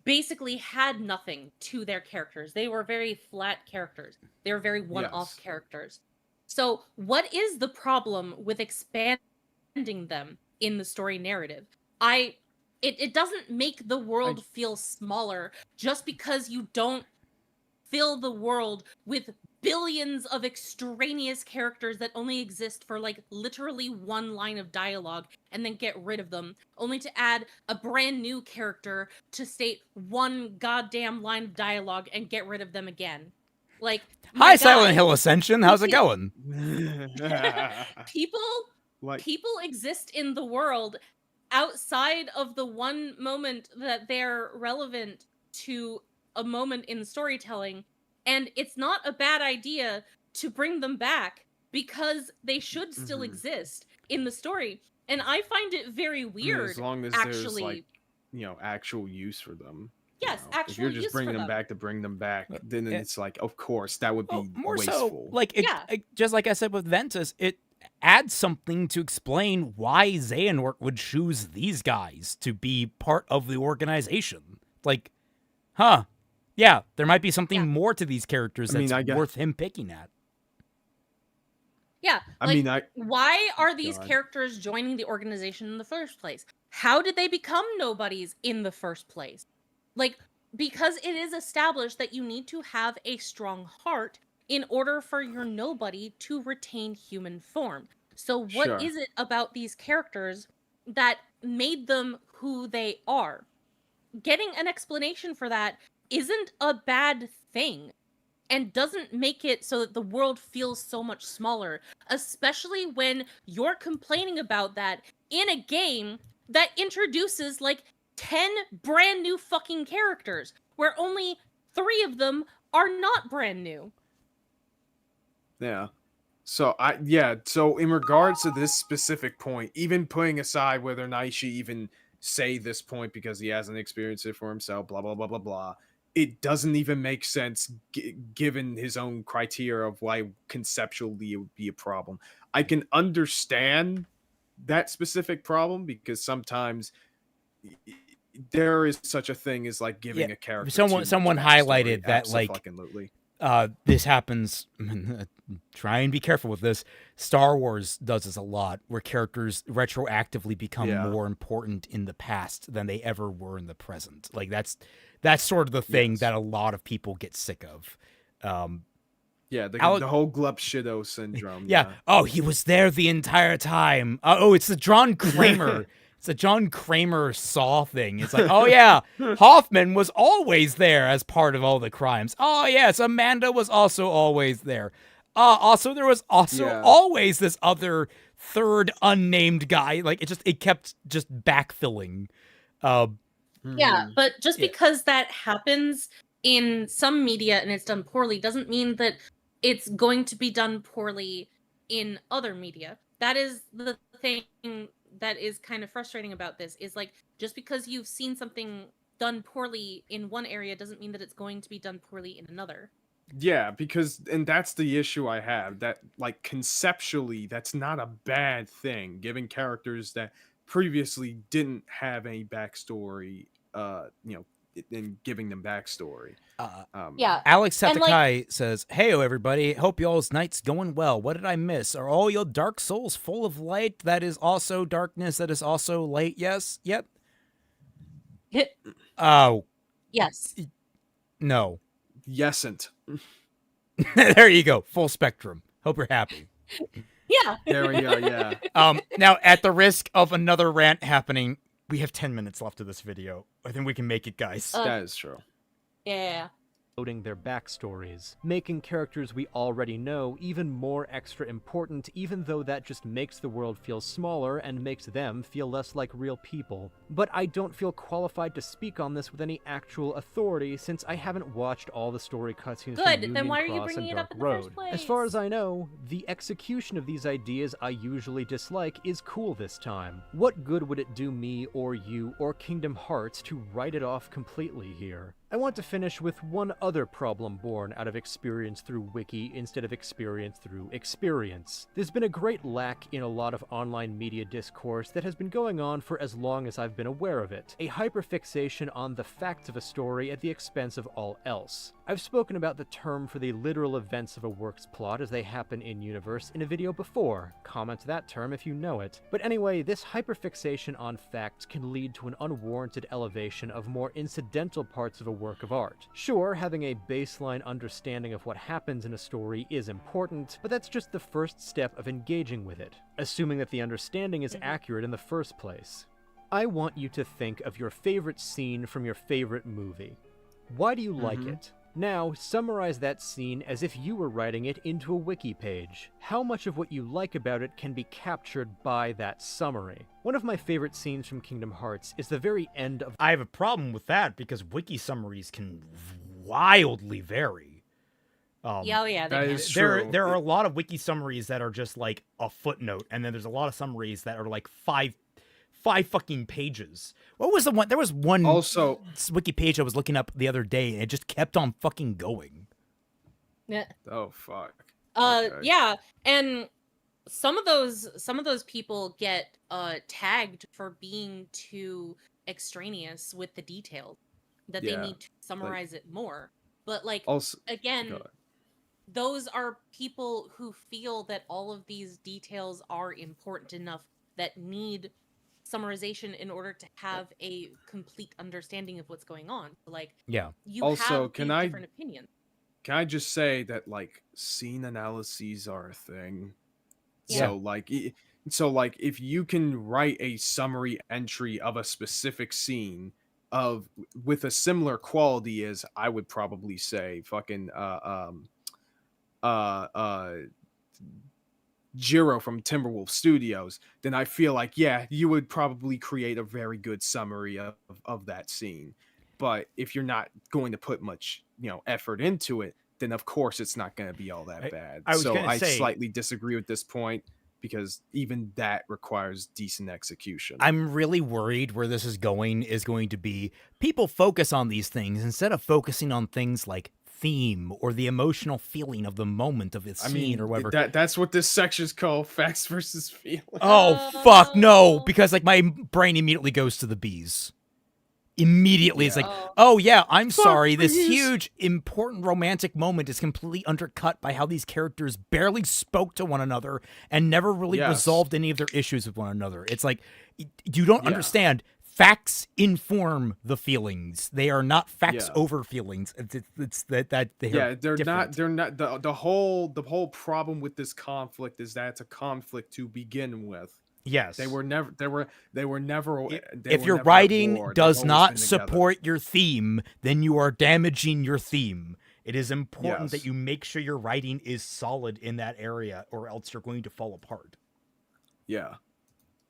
[SPEAKER 2] basically had nothing to their characters. They were very flat characters. They were very one-off characters. So what is the problem with expanding them in the story narrative? It doesn't make the world feel smaller just because you don't fill the world with billions of extraneous characters that only exist for like literally one line of dialogue and then get rid of them, only to add a brand new character to state one goddamn line of dialogue and get rid of them again. Like,
[SPEAKER 3] Hi, Silent Hill Ascension. How's it going?
[SPEAKER 2] People exist in the world outside of the one moment that they're relevant to a moment in storytelling, and it's not a bad idea to bring them back because they should still exist in the story. And I find it very weird,
[SPEAKER 4] as long as
[SPEAKER 2] actually.
[SPEAKER 4] there's like, you know, actual use for them.
[SPEAKER 2] Yes,
[SPEAKER 4] If
[SPEAKER 2] actual
[SPEAKER 4] you're just
[SPEAKER 2] use
[SPEAKER 4] bringing
[SPEAKER 2] for
[SPEAKER 4] them back to bring them back, then it's like, of course, that would be
[SPEAKER 3] More
[SPEAKER 4] wasteful.
[SPEAKER 3] so, like just like I said with Ventus, it adds something to explain why Xehanort would choose these guys to be part of the organization. Like, yeah, there might be something more to these characters that's worth him picking at.
[SPEAKER 2] Yeah,
[SPEAKER 4] like,
[SPEAKER 2] why are these characters joining the organization in the first place? How did they become nobodies in the first place? Like, because it is established that you need to have a strong heart in order for your nobody to retain human form. So what is it about these characters that made them who they are? Getting an explanation for that isn't a bad thing, and doesn't make it so that the world feels so much smaller, especially when you're complaining about that in a game that introduces like 10 brand new fucking characters where only 3 of them are not brand new.
[SPEAKER 4] Yeah. So so in regards to this specific point, even putting aside whether or not he should even say this point because he hasn't experienced it for himself, blah blah blah blah blah, it doesn't even make sense given his own criteria of why conceptually it would be a problem. I can understand that specific problem because sometimes there is such a thing as like giving a character
[SPEAKER 3] someone highlighted that like
[SPEAKER 4] absolutely.
[SPEAKER 3] This happens. Try and be careful with this. Star Wars does this a lot, where characters retroactively become more important in the past than they ever were in the present. Like that's sort of the thing that a lot of people get sick of.
[SPEAKER 4] The whole Glup Shido syndrome.
[SPEAKER 3] Yeah. Oh, he was there the entire time. It's the John Kramer. It's a John Kramer Saw thing. It's like, oh yeah, Hoffman was always there as part of all the crimes. Oh yes, Amanda was also always there. Also, there was always this other third unnamed guy. Like it kept just backfilling.
[SPEAKER 2] Yeah, but just because that happens in some media and it's done poorly doesn't mean that it's going to be done poorly in other media. That is the thing that is kind of frustrating about this, is like, just because you've seen something done poorly in one area doesn't mean that it's going to be done poorly in another.
[SPEAKER 4] Yeah, and that's the issue I have, that like conceptually that's not a bad thing, giving characters that previously didn't have any backstory, and giving them backstory.
[SPEAKER 3] Alex Setakai says, "Heyo everybody, hope y'all's night's going well. What did I miss? Are all your dark souls full of light that is also darkness that is also light? Yes? Yep. Oh.
[SPEAKER 2] Yes.
[SPEAKER 3] No.
[SPEAKER 4] Yesn't.
[SPEAKER 3] There you go. Full spectrum. Hope you're happy.
[SPEAKER 2] Yeah.
[SPEAKER 4] There we go, yeah.
[SPEAKER 3] Now, at the risk of another rant happening, we have 10 minutes left of this video. I think we can make it, guys.
[SPEAKER 4] That is true.
[SPEAKER 2] Yeah.
[SPEAKER 5] Loading their backstories, making characters we already know even more extra important, even though that just makes the world feel smaller and makes them feel less like real people. But I don't feel qualified to speak on this with any actual authority, since I haven't watched all the story cutscenes from
[SPEAKER 2] Good,
[SPEAKER 5] Union
[SPEAKER 2] then why are you
[SPEAKER 5] Cross
[SPEAKER 2] bringing
[SPEAKER 5] and
[SPEAKER 2] it up
[SPEAKER 5] Dark
[SPEAKER 2] in the
[SPEAKER 5] Road.
[SPEAKER 2] first place?
[SPEAKER 5] As far as I know, the execution of these ideas I usually dislike is cool this time. What good would it do me or you or Kingdom Hearts to write it off completely here? I want to finish with one other problem born out of experience through Wiki instead of experience through experience. There's been a great lack in a lot of online media discourse that has been going on for as long as I've been aware of it. A hyperfixation on the facts of a story at the expense of all else. I've spoken about the term for the literal events of a work's plot as they happen in-universe in a video before. Comment that term if you know it. But anyway, this hyperfixation on facts can lead to an unwarranted elevation of more incidental parts of a work of art. Sure, having a baseline understanding of what happens in a story is important, but that's just the first step of engaging with it, assuming that the understanding is accurate in the first place. I want you to think of your favorite scene from your favorite movie. Why do you like it? Now, summarize that scene as if you were writing it into a wiki page. How much of what you like about it can be captured by that summary? One of my favorite scenes from Kingdom Hearts is the very end of—
[SPEAKER 3] I have a problem with that because wiki summaries can wildly vary.
[SPEAKER 2] Yeah,
[SPEAKER 4] that is true.
[SPEAKER 3] There are a lot of wiki summaries that are just like a footnote, and then there's a lot of summaries that are like five fucking pages. What was the one? There was one wiki page I was looking up the other day, and it just kept on fucking going.
[SPEAKER 2] Yeah.
[SPEAKER 4] Oh fuck.
[SPEAKER 2] Yeah, and some of those people get tagged for being too extraneous with the details, that they need to summarize it more. But like, again, those are people who feel that all of these details are important enough that need summarization in order to have a complete understanding of what's going on. Like, you have these different opinions.
[SPEAKER 4] Can I just say that like scene analyses are a thing?
[SPEAKER 2] Yeah.
[SPEAKER 4] So like if you can write a summary entry of a specific scene with a similar quality as, I would probably say, fucking Jiro from Timberwolf Studios, then I feel like, yeah, you would probably create a very good summary of that scene. But if you're not going to put much, effort into it, then of course it's not going to be all that bad.
[SPEAKER 3] I was
[SPEAKER 4] So
[SPEAKER 3] gonna
[SPEAKER 4] I
[SPEAKER 3] say-
[SPEAKER 4] slightly disagree with this point, because even that requires decent execution.
[SPEAKER 3] I'm really worried where this is going to be people focus on these things instead of focusing on things like theme or the emotional feeling of the moment of the scene or whatever.
[SPEAKER 4] That's what this section's called, facts versus feelings.
[SPEAKER 3] Oh, fuck, no. Because, like, my brain immediately goes to the bees. Immediately, it's like, oh, yeah, I'm sorry. This huge, important romantic moment is completely undercut by how these characters barely spoke to one another and never really resolved any of their issues with one another. It's like, you don't understand. Facts inform the feelings. They are not facts over feelings. It's that
[SPEAKER 4] they're
[SPEAKER 3] different.
[SPEAKER 4] not. They're not. The whole problem with this conflict is that it's a conflict to begin with.
[SPEAKER 3] Yes,
[SPEAKER 4] they were never.
[SPEAKER 3] If your writing does not support your theme, then you are damaging your theme. It is important that you make sure your writing is solid in that area, or else you're going to fall apart.
[SPEAKER 4] Yeah.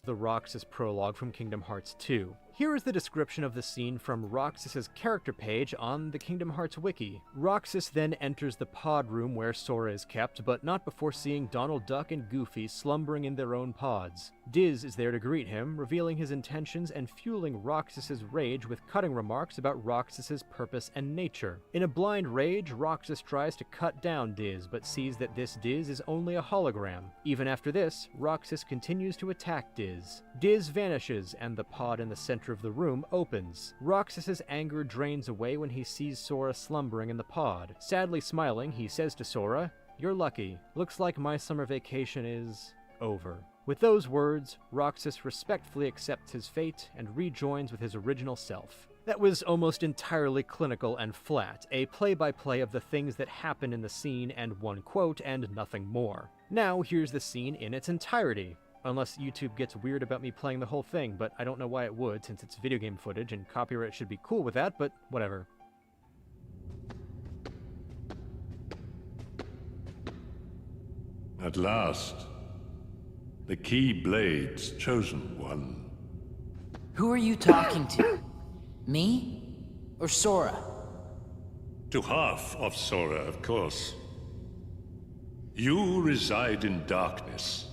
[SPEAKER 5] The Roxas prologue from Kingdom Hearts 2. Here is the description of the scene from Roxas's character page on the Kingdom Hearts wiki. Roxas then enters the pod room where Sora is kept, but not before seeing Donald Duck and Goofy slumbering in their own pods. Diz is there to greet him, revealing his intentions and fueling Roxas's rage with cutting remarks about Roxas's purpose and nature. In a blind rage, Roxas tries to cut down Diz, but sees that this Diz is only a hologram. Even after this, Roxas continues to attack Diz. Diz vanishes, and the pod in the center of the room opens. Roxas's anger drains away when he sees Sora slumbering in the pod. Sadly smiling, he says to Sora, "You're lucky. Looks like my summer vacation is over." With those words, Roxas respectfully accepts his fate and rejoins with his original self. That was almost entirely clinical and flat, a play-by-play of the things that happen in the scene and one quote and nothing more. Now here's the scene in its entirety. Unless YouTube gets weird about me playing the whole thing, but I don't know why it would, since it's video game footage and copyright should be cool with that, but whatever.
[SPEAKER 10] At last, the Keyblade's chosen one.
[SPEAKER 11] Who are you talking to? Me? Or Sora?
[SPEAKER 10] To half of Sora, of course. You reside in darkness.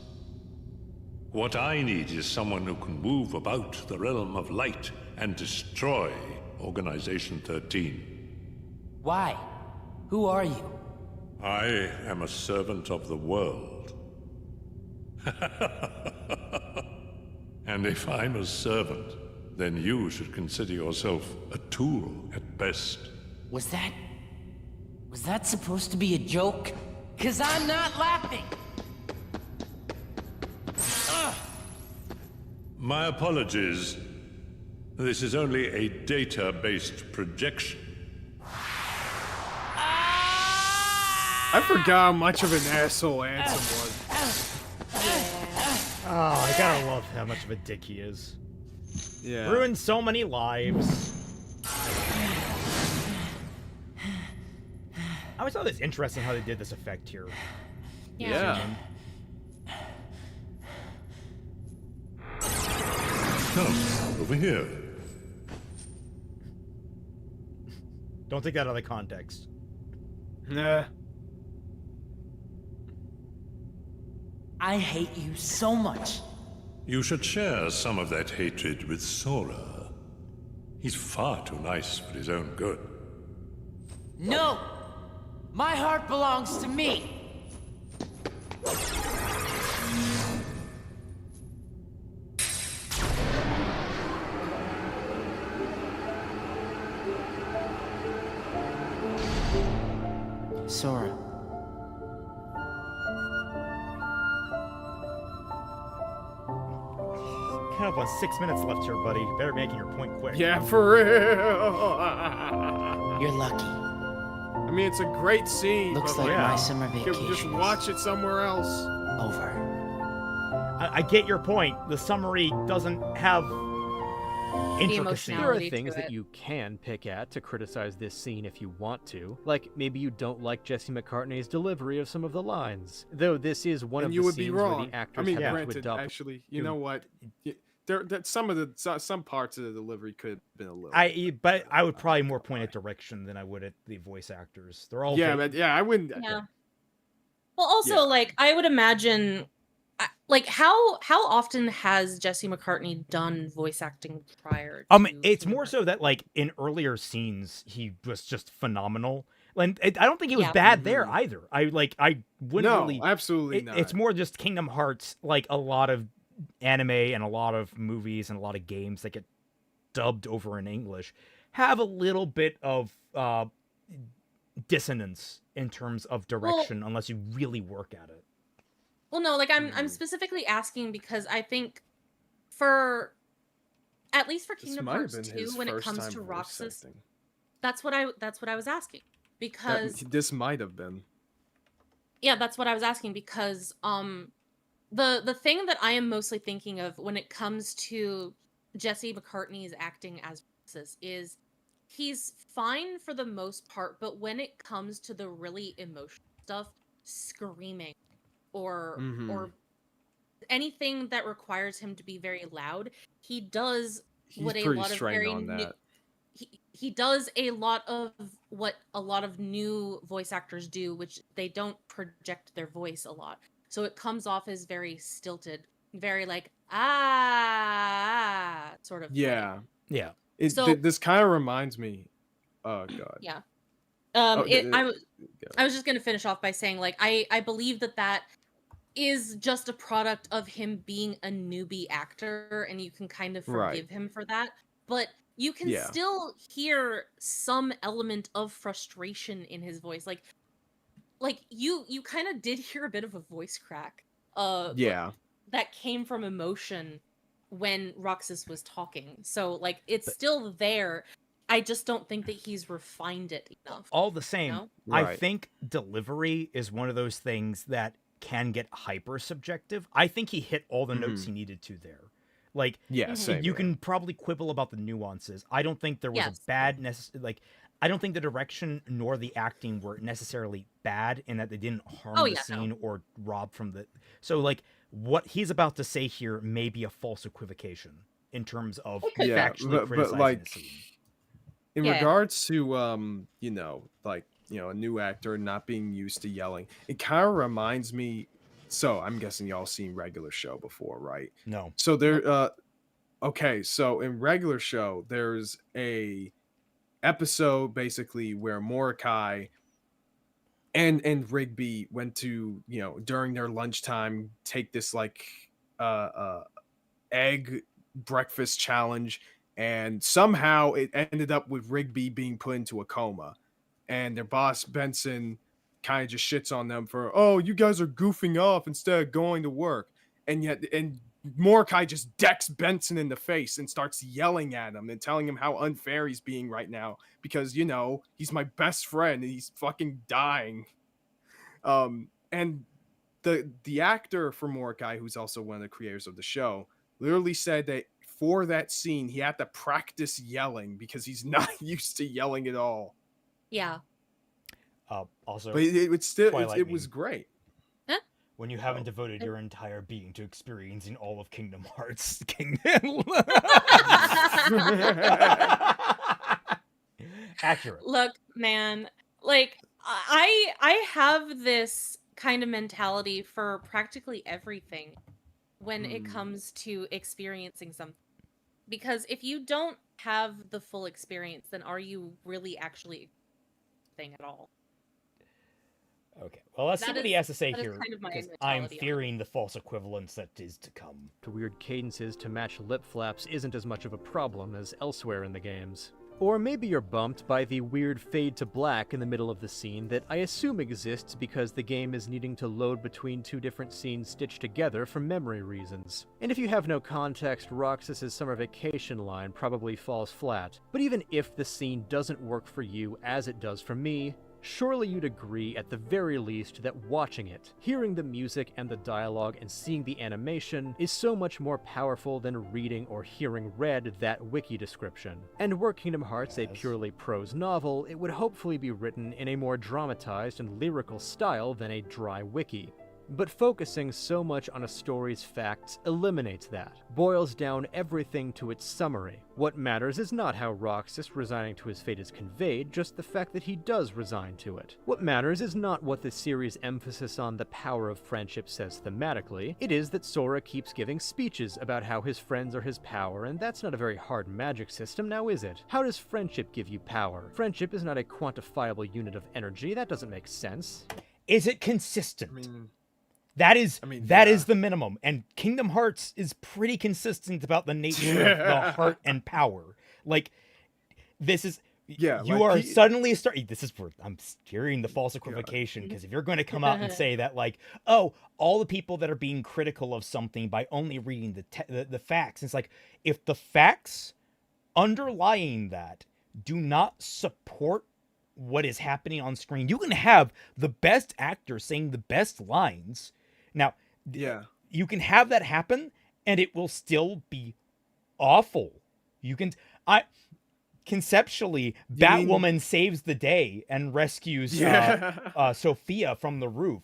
[SPEAKER 10] What I need is someone who can move about the realm of light and destroy Organization 13.
[SPEAKER 11] Why? Who are you?
[SPEAKER 10] I am a servant of the world. And if I'm a servant, then you should consider yourself a tool at best.
[SPEAKER 11] Was that supposed to be a joke? 'Cause I'm not laughing!
[SPEAKER 10] My apologies. This is only a data-based projection.
[SPEAKER 4] I forgot how much of an asshole Ansem was.
[SPEAKER 3] Oh, I gotta love how much of a dick he is.
[SPEAKER 4] Yeah.
[SPEAKER 3] Ruined so many lives. I always thought it was interesting how they did this effect here.
[SPEAKER 4] Yeah.
[SPEAKER 10] Come, over here.
[SPEAKER 3] Don't take that out of context.
[SPEAKER 4] Nah.
[SPEAKER 11] I hate you so much.
[SPEAKER 10] You should share some of that hatred with Sora. He's far too nice for his own good.
[SPEAKER 11] No! My heart belongs to me! Sora.
[SPEAKER 3] Kind of on 6 minutes left here, buddy. Better making your point quick.
[SPEAKER 4] Yeah, for real.
[SPEAKER 11] You're lucky.
[SPEAKER 4] I mean, it's a great scene.
[SPEAKER 11] Looks
[SPEAKER 4] but
[SPEAKER 11] like
[SPEAKER 3] yeah.
[SPEAKER 11] my summer
[SPEAKER 4] you
[SPEAKER 11] vacation
[SPEAKER 4] could just
[SPEAKER 11] is
[SPEAKER 4] watch it somewhere else.
[SPEAKER 11] over.
[SPEAKER 3] I get your point. The summary doesn't have intricacy.
[SPEAKER 5] There are
[SPEAKER 2] emotionality
[SPEAKER 5] things
[SPEAKER 2] to
[SPEAKER 5] that
[SPEAKER 2] it.
[SPEAKER 5] you can pick at to criticize this scene if you want to. Like, maybe you don't like Jesse McCartney's delivery of some of the lines. Though this is one
[SPEAKER 4] And
[SPEAKER 5] of
[SPEAKER 4] you
[SPEAKER 5] the
[SPEAKER 4] would be
[SPEAKER 5] scenes where
[SPEAKER 4] wrong.
[SPEAKER 5] the actors
[SPEAKER 4] I mean,
[SPEAKER 5] have to
[SPEAKER 4] granted,
[SPEAKER 5] adopt.
[SPEAKER 4] actually, you know what? Some parts of the delivery could have been a little.
[SPEAKER 3] But I would probably more point at direction than I would at the voice actors. They're all
[SPEAKER 4] I wouldn't.
[SPEAKER 2] Yeah. Well, also, like, I would imagine, like, how often has Jesse McCartney done voice acting prior?
[SPEAKER 3] It's more so that, like, in earlier scenes, he was just phenomenal. And I don't think he was bad there either. I wouldn't really.
[SPEAKER 4] Absolutely not.
[SPEAKER 3] It's more just Kingdom Hearts, like a lot of anime and a lot of movies and a lot of games that get dubbed over in English have a little bit of dissonance in terms of direction, unless you really work at it.
[SPEAKER 2] Well, no, like, I'm specifically asking because I think for, at least for Kingdom Hearts 2, when it comes to Roxas, that's what I was asking. Because
[SPEAKER 4] this might have been.
[SPEAKER 2] Yeah, that's what I was asking because the thing that I am mostly thinking of when it comes to Jesse McCartney's acting as Roxas is he's fine for the most part, but when it comes to the really emotional stuff, screaming or anything that requires him to be very loud, he does what a lot of very he does a lot of what a lot of new voice actors do, which they don't project their voice a lot. So it comes off as very stilted, very like, sort of.
[SPEAKER 4] Yeah.
[SPEAKER 3] Yeah.
[SPEAKER 4] This kind of reminds me. Oh, God.
[SPEAKER 2] Yeah. I was just going to finish off by saying, like, I believe that is just a product of him being a newbie actor, and you can kind of forgive him for that. But you can still hear some element of frustration in his voice. Like you kind of did hear a bit of a voice crack. That came from emotion when Roxas was talking. So, like, it's still there. I just don't think that he's refined it enough.
[SPEAKER 3] All the same,
[SPEAKER 2] you know?
[SPEAKER 3] I think delivery is one of those things that can get hyper subjective. I think he hit all the notes he needed to there. Like, you can probably quibble about the nuances. I don't think there was a bad I don't think the direction nor the acting were necessarily bad in that they didn't harm the scene or rob from the. So, like, what he's about to say here may be a false equivocation in terms of factually criticizing
[SPEAKER 4] like,
[SPEAKER 3] the scene.
[SPEAKER 4] In regards to a new actor not being used to yelling, it kind of reminds me. So I'm guessing y'all seen Regular Show before, right?
[SPEAKER 3] No.
[SPEAKER 4] So there, okay. So in Regular Show, there's a episode basically where Mordecai and Rigby went to, during their lunchtime, take this like egg breakfast challenge, and somehow it ended up with Rigby being put into a coma, and their boss Benson kind of just shits on them for, oh, you guys are goofing off instead of going to work. And Mordecai just decks Benson in the face and starts yelling at him and telling him how unfair he's being right now because, he's my best friend and he's fucking dying. And the actor for Mordecai, who's also one of the creators of the show, literally said that for that scene, he had to practice yelling because he's not used to yelling at all.
[SPEAKER 2] Yeah.
[SPEAKER 3] Also,
[SPEAKER 4] but it was great.
[SPEAKER 2] Huh?
[SPEAKER 3] When you haven't devoted your entire being to experiencing all of Kingdom Hearts, Kingdom. Accurate.
[SPEAKER 2] Look, man, like, I have this kind of mentality for practically everything when it comes to experiencing something. Because if you don't have the full experience, then are you really actually thing at all?
[SPEAKER 3] Okay, well, as somebody has to say here,
[SPEAKER 2] kind of
[SPEAKER 3] because I'm fearing the false equivalence that is to come.
[SPEAKER 5] The weird cadences to match lip flaps isn't as much of a problem as elsewhere in the games. Or maybe you're bumped by the weird fade to black in the middle of the scene that I assume exists because the game is needing to load between two different scenes stitched together for memory reasons. And if you have no context, Roxas's summer vacation line probably falls flat. But even if the scene doesn't work for you as it does for me, Surely you'd agree, at the very least, that watching it, hearing the music and the dialogue and seeing the animation is so much more powerful than reading or hearing read that wiki description. And were Kingdom Hearts a purely prose novel, it would hopefully be written in a more dramatized and lyrical style than a dry wiki. But focusing so much on a story's facts eliminates that, boils down everything to its summary. What matters is not how Roxas resigning to his fate is conveyed, just the fact that he does resign to it. What matters is not what the series' emphasis on the power of friendship says thematically, it is that Sora keeps giving speeches about how his friends are his power, and that's not a very hard magic system, now is it? How does friendship give you power? Friendship is not a quantifiable unit of energy, that doesn't make sense.
[SPEAKER 3] Is it consistent?
[SPEAKER 4] I mean,
[SPEAKER 3] That is
[SPEAKER 4] yeah.
[SPEAKER 3] the minimum, and Kingdom Hearts is pretty consistent about the nature of the heart and power. Like, this is you
[SPEAKER 4] like
[SPEAKER 3] are suddenly starting. This is where I'm steering the false equivocation, because if you're going to come out and say that, like, oh, all the people that are being critical of something by only reading the facts, it's like, if the facts underlying that do not support what is happening on screen, you can have the best actor saying the best lines. Now, you can have that happen, and it will still be awful. Conceptually, Batwoman saves the day and rescues Sophia from the roof.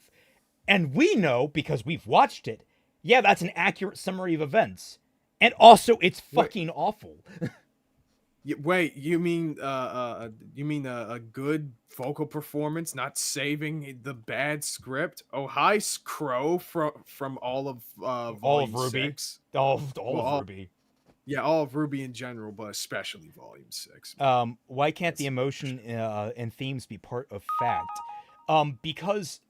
[SPEAKER 3] And we know, because we've watched it, yeah, that's an accurate summary of events. And also, it's fucking awful.
[SPEAKER 4] Wait, you mean a good vocal performance, not saving the bad script? Oh, hi, Crow from all of Volume
[SPEAKER 3] Ruby.
[SPEAKER 4] 6.
[SPEAKER 3] All of Ruby.
[SPEAKER 4] Yeah, all of Ruby in general, but especially Volume 6.
[SPEAKER 3] Why can't the emotion and themes be part of fact? Because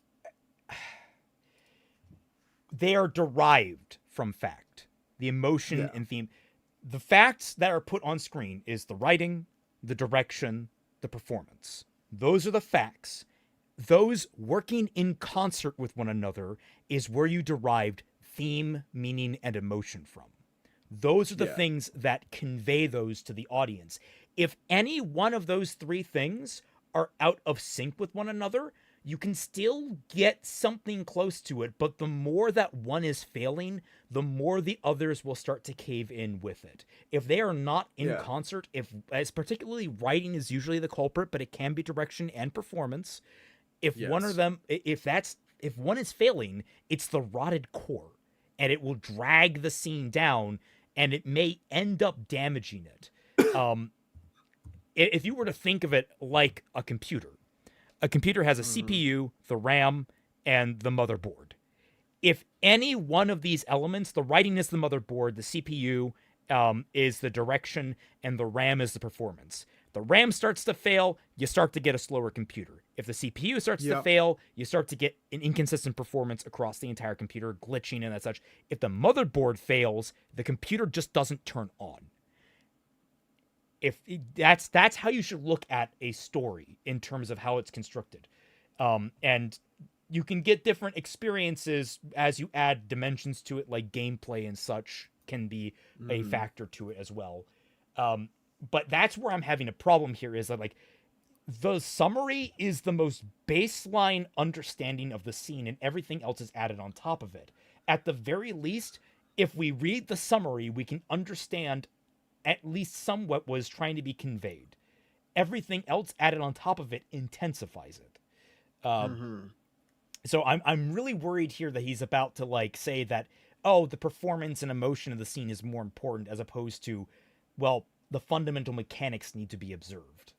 [SPEAKER 3] they are derived from fact. The emotion and theme. The facts that are put on screen is the writing, the direction, the performance. Those are the facts. Those working in concert with one another is where you derived theme, meaning, and emotion from. Those are the things that convey those to the audience. If any one of those three things are out of sync with one another, you can still get something close to it, but the more that one is failing, the more the others will start to cave in with it. If they are not in concert, as particularly writing is usually the culprit, but it can be direction and performance. If one of them, if one is failing, it's the rotted core, and it will drag the scene down, and it may end up damaging it. If you were to think of it like a computer has a CPU, the RAM, and the motherboard. If any one of these elements, the writing is the motherboard, the CPU is the direction, and the RAM is the performance. The RAM starts to fail, you start to get a slower computer. If the CPU starts to fail, you start to get an inconsistent performance across the entire computer, glitching and such. If the motherboard fails, the computer just doesn't turn on. If that's how you should look at a story in terms of how it's constructed. And you can get different experiences as you add dimensions to it, like gameplay and such can be a factor to it as well. But that's where I'm having a problem here, is that, like, the summary is the most baseline understanding of the scene, and everything else is added on top of it. At the very least, if we read the summary, we can understand at least somewhat was trying to be conveyed. Everything else added on top of it intensifies it. So I'm really worried here that he's about to, like, say that, oh, the performance and emotion of the scene is more important, as opposed to, well, the fundamental mechanics need to be observed.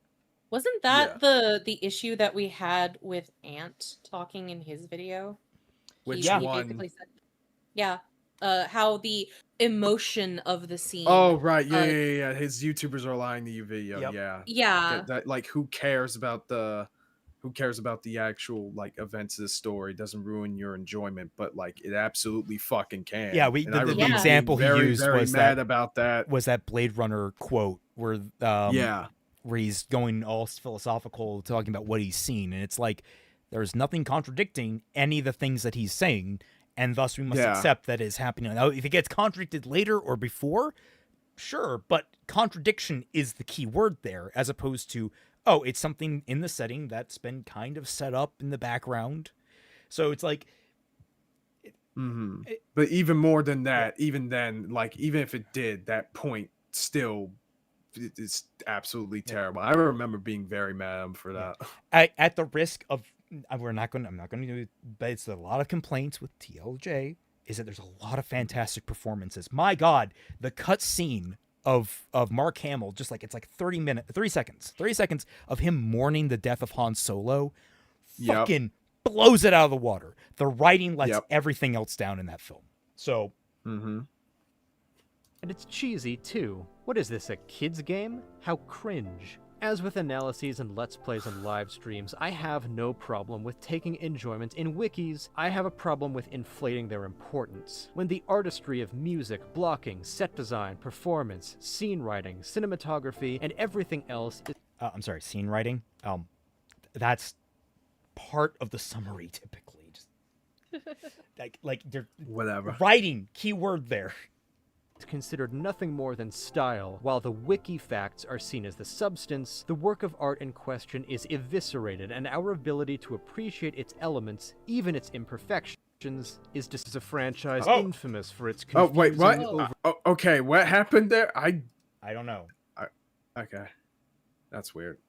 [SPEAKER 6] Wasn't that the issue that we had with Ant talking in his video?
[SPEAKER 4] Which
[SPEAKER 6] He
[SPEAKER 4] one?
[SPEAKER 6] basically said, how the emotion of the scene.
[SPEAKER 4] Oh, right. Yeah. His YouTubers are lying to you video.
[SPEAKER 6] Yeah.
[SPEAKER 4] That, like, who cares about the actual, like, events of the story? Doesn't ruin your enjoyment, but, like, it absolutely fucking can.
[SPEAKER 3] Yeah, the example he used was
[SPEAKER 4] mad about that.
[SPEAKER 3] Was that Blade Runner quote where where he's going all philosophical, talking about what he's seen, and it's like there's nothing contradicting any of the things that he's saying, and thus we must accept that is happening. Now, if it gets contradicted later or before, sure, but contradiction is the key word there, as opposed to oh, it's something in the setting that's been kind of set up in the background. So it's like,
[SPEAKER 4] but even more than that, even then, like, even if it did, that point still is absolutely terrible. I remember being very mad at him for that.
[SPEAKER 3] At the risk of, I'm not going to do it, but it's a lot of complaints with TLJ, is that there's a lot of fantastic performances. My God, the cut scene of Mark Hamill, just like, it's like 30 seconds of him mourning the death of Han Solo, fucking blows it out of the water. The writing lets everything else down in that film. So,
[SPEAKER 5] and it's cheesy too. What is this, a kid's game? How cringe. As with analyses and Let's Plays and live streams, I have no problem with taking enjoyment in wikis. I have a problem with inflating their importance. When the artistry of music, blocking, set design, performance, scene writing, cinematography, and everything else is...
[SPEAKER 3] I'm sorry, scene writing? That's part of the summary, typically. Just like they're...
[SPEAKER 4] Whatever.
[SPEAKER 3] Writing, keyword there.
[SPEAKER 5] It's considered nothing more than style. While the wiki facts are seen as the substance, the work of art in question is eviscerated, and our ability to appreciate its elements, even its imperfections, is just as a franchise infamous for its confusing...
[SPEAKER 4] wait, what? Okay, what happened there? I
[SPEAKER 3] don't know.
[SPEAKER 4] Okay. That's weird.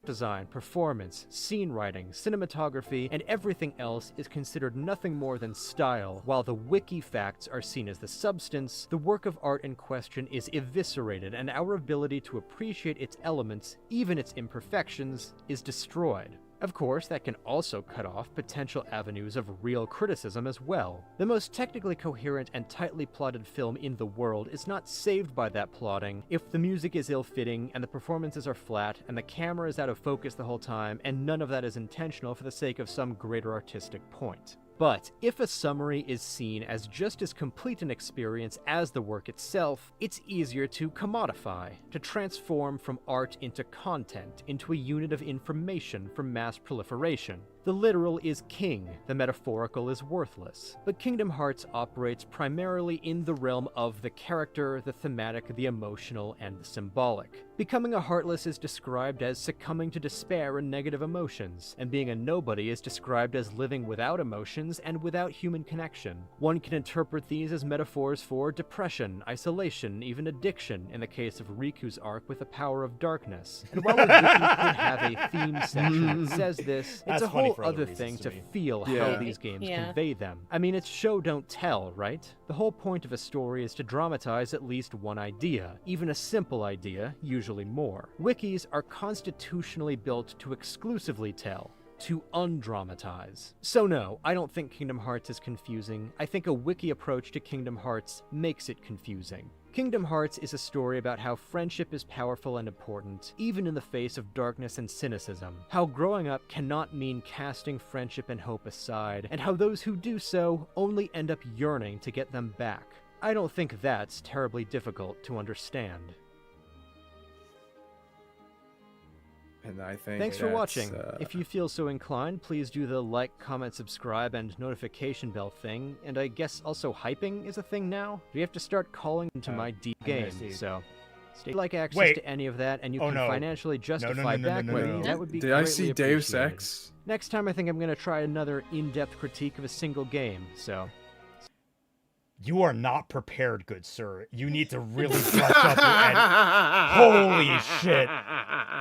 [SPEAKER 5] Design, performance, scene writing, cinematography, and everything else is considered nothing more than style. While the wiki facts are seen as the substance, the work of art in question is eviscerated, and our ability to appreciate its elements, even its imperfections, is destroyed. Of course, that can also cut off potential avenues of real criticism as well. The most technically coherent and tightly plotted film in the world is not saved by that plotting if the music is ill-fitting and the performances are flat and the camera is out of focus the whole time and none of that is intentional for the sake of some greater artistic point. But if a summary is seen as just as complete an experience as the work itself, it's easier to commodify, to transform from art into content, into a unit of information for mass proliferation. The literal is king, the metaphorical is worthless. But Kingdom Hearts operates primarily in the realm of the character, the thematic, the emotional, and the symbolic. Becoming a Heartless is described as succumbing to despair and negative emotions, and being a nobody is described as living without emotions and without human connection. One can interpret these as metaphors for depression, isolation, even addiction, in the case of Riku's arc with the power of darkness. And while a wiki could have a theme section that says this, it's a whole other thing to feel how these games convey them. I mean, it's show don't tell, right? The whole point of a story is to dramatize at least one idea, even a simple idea, usually more. Wikis are constitutionally built to exclusively tell, to undramatize. So no, I don't think Kingdom Hearts is confusing. I think a wiki approach to Kingdom Hearts makes it confusing. Kingdom Hearts is a story about how friendship is powerful and important, even in the face of darkness and cynicism. How growing up cannot mean casting friendship and hope aside, and how those who do so only end up yearning to get them back. I don't think that's terribly difficult to understand.
[SPEAKER 4] And I think
[SPEAKER 5] Thanks for watching. If you feel so inclined, please do the like, comment, subscribe, and notification bell thing. And I guess also hyping is a thing now? We have to start calling into my deep game, so... Stay like access to any of that, and you can financially justify back me. That would be
[SPEAKER 4] Did I see Deus
[SPEAKER 5] appreciated.
[SPEAKER 4] Ex?
[SPEAKER 5] Next time I think I'm going to try another in-depth critique of a single game, so...
[SPEAKER 3] You are not prepared, good sir. You need to really brush up your editing. Holy shit.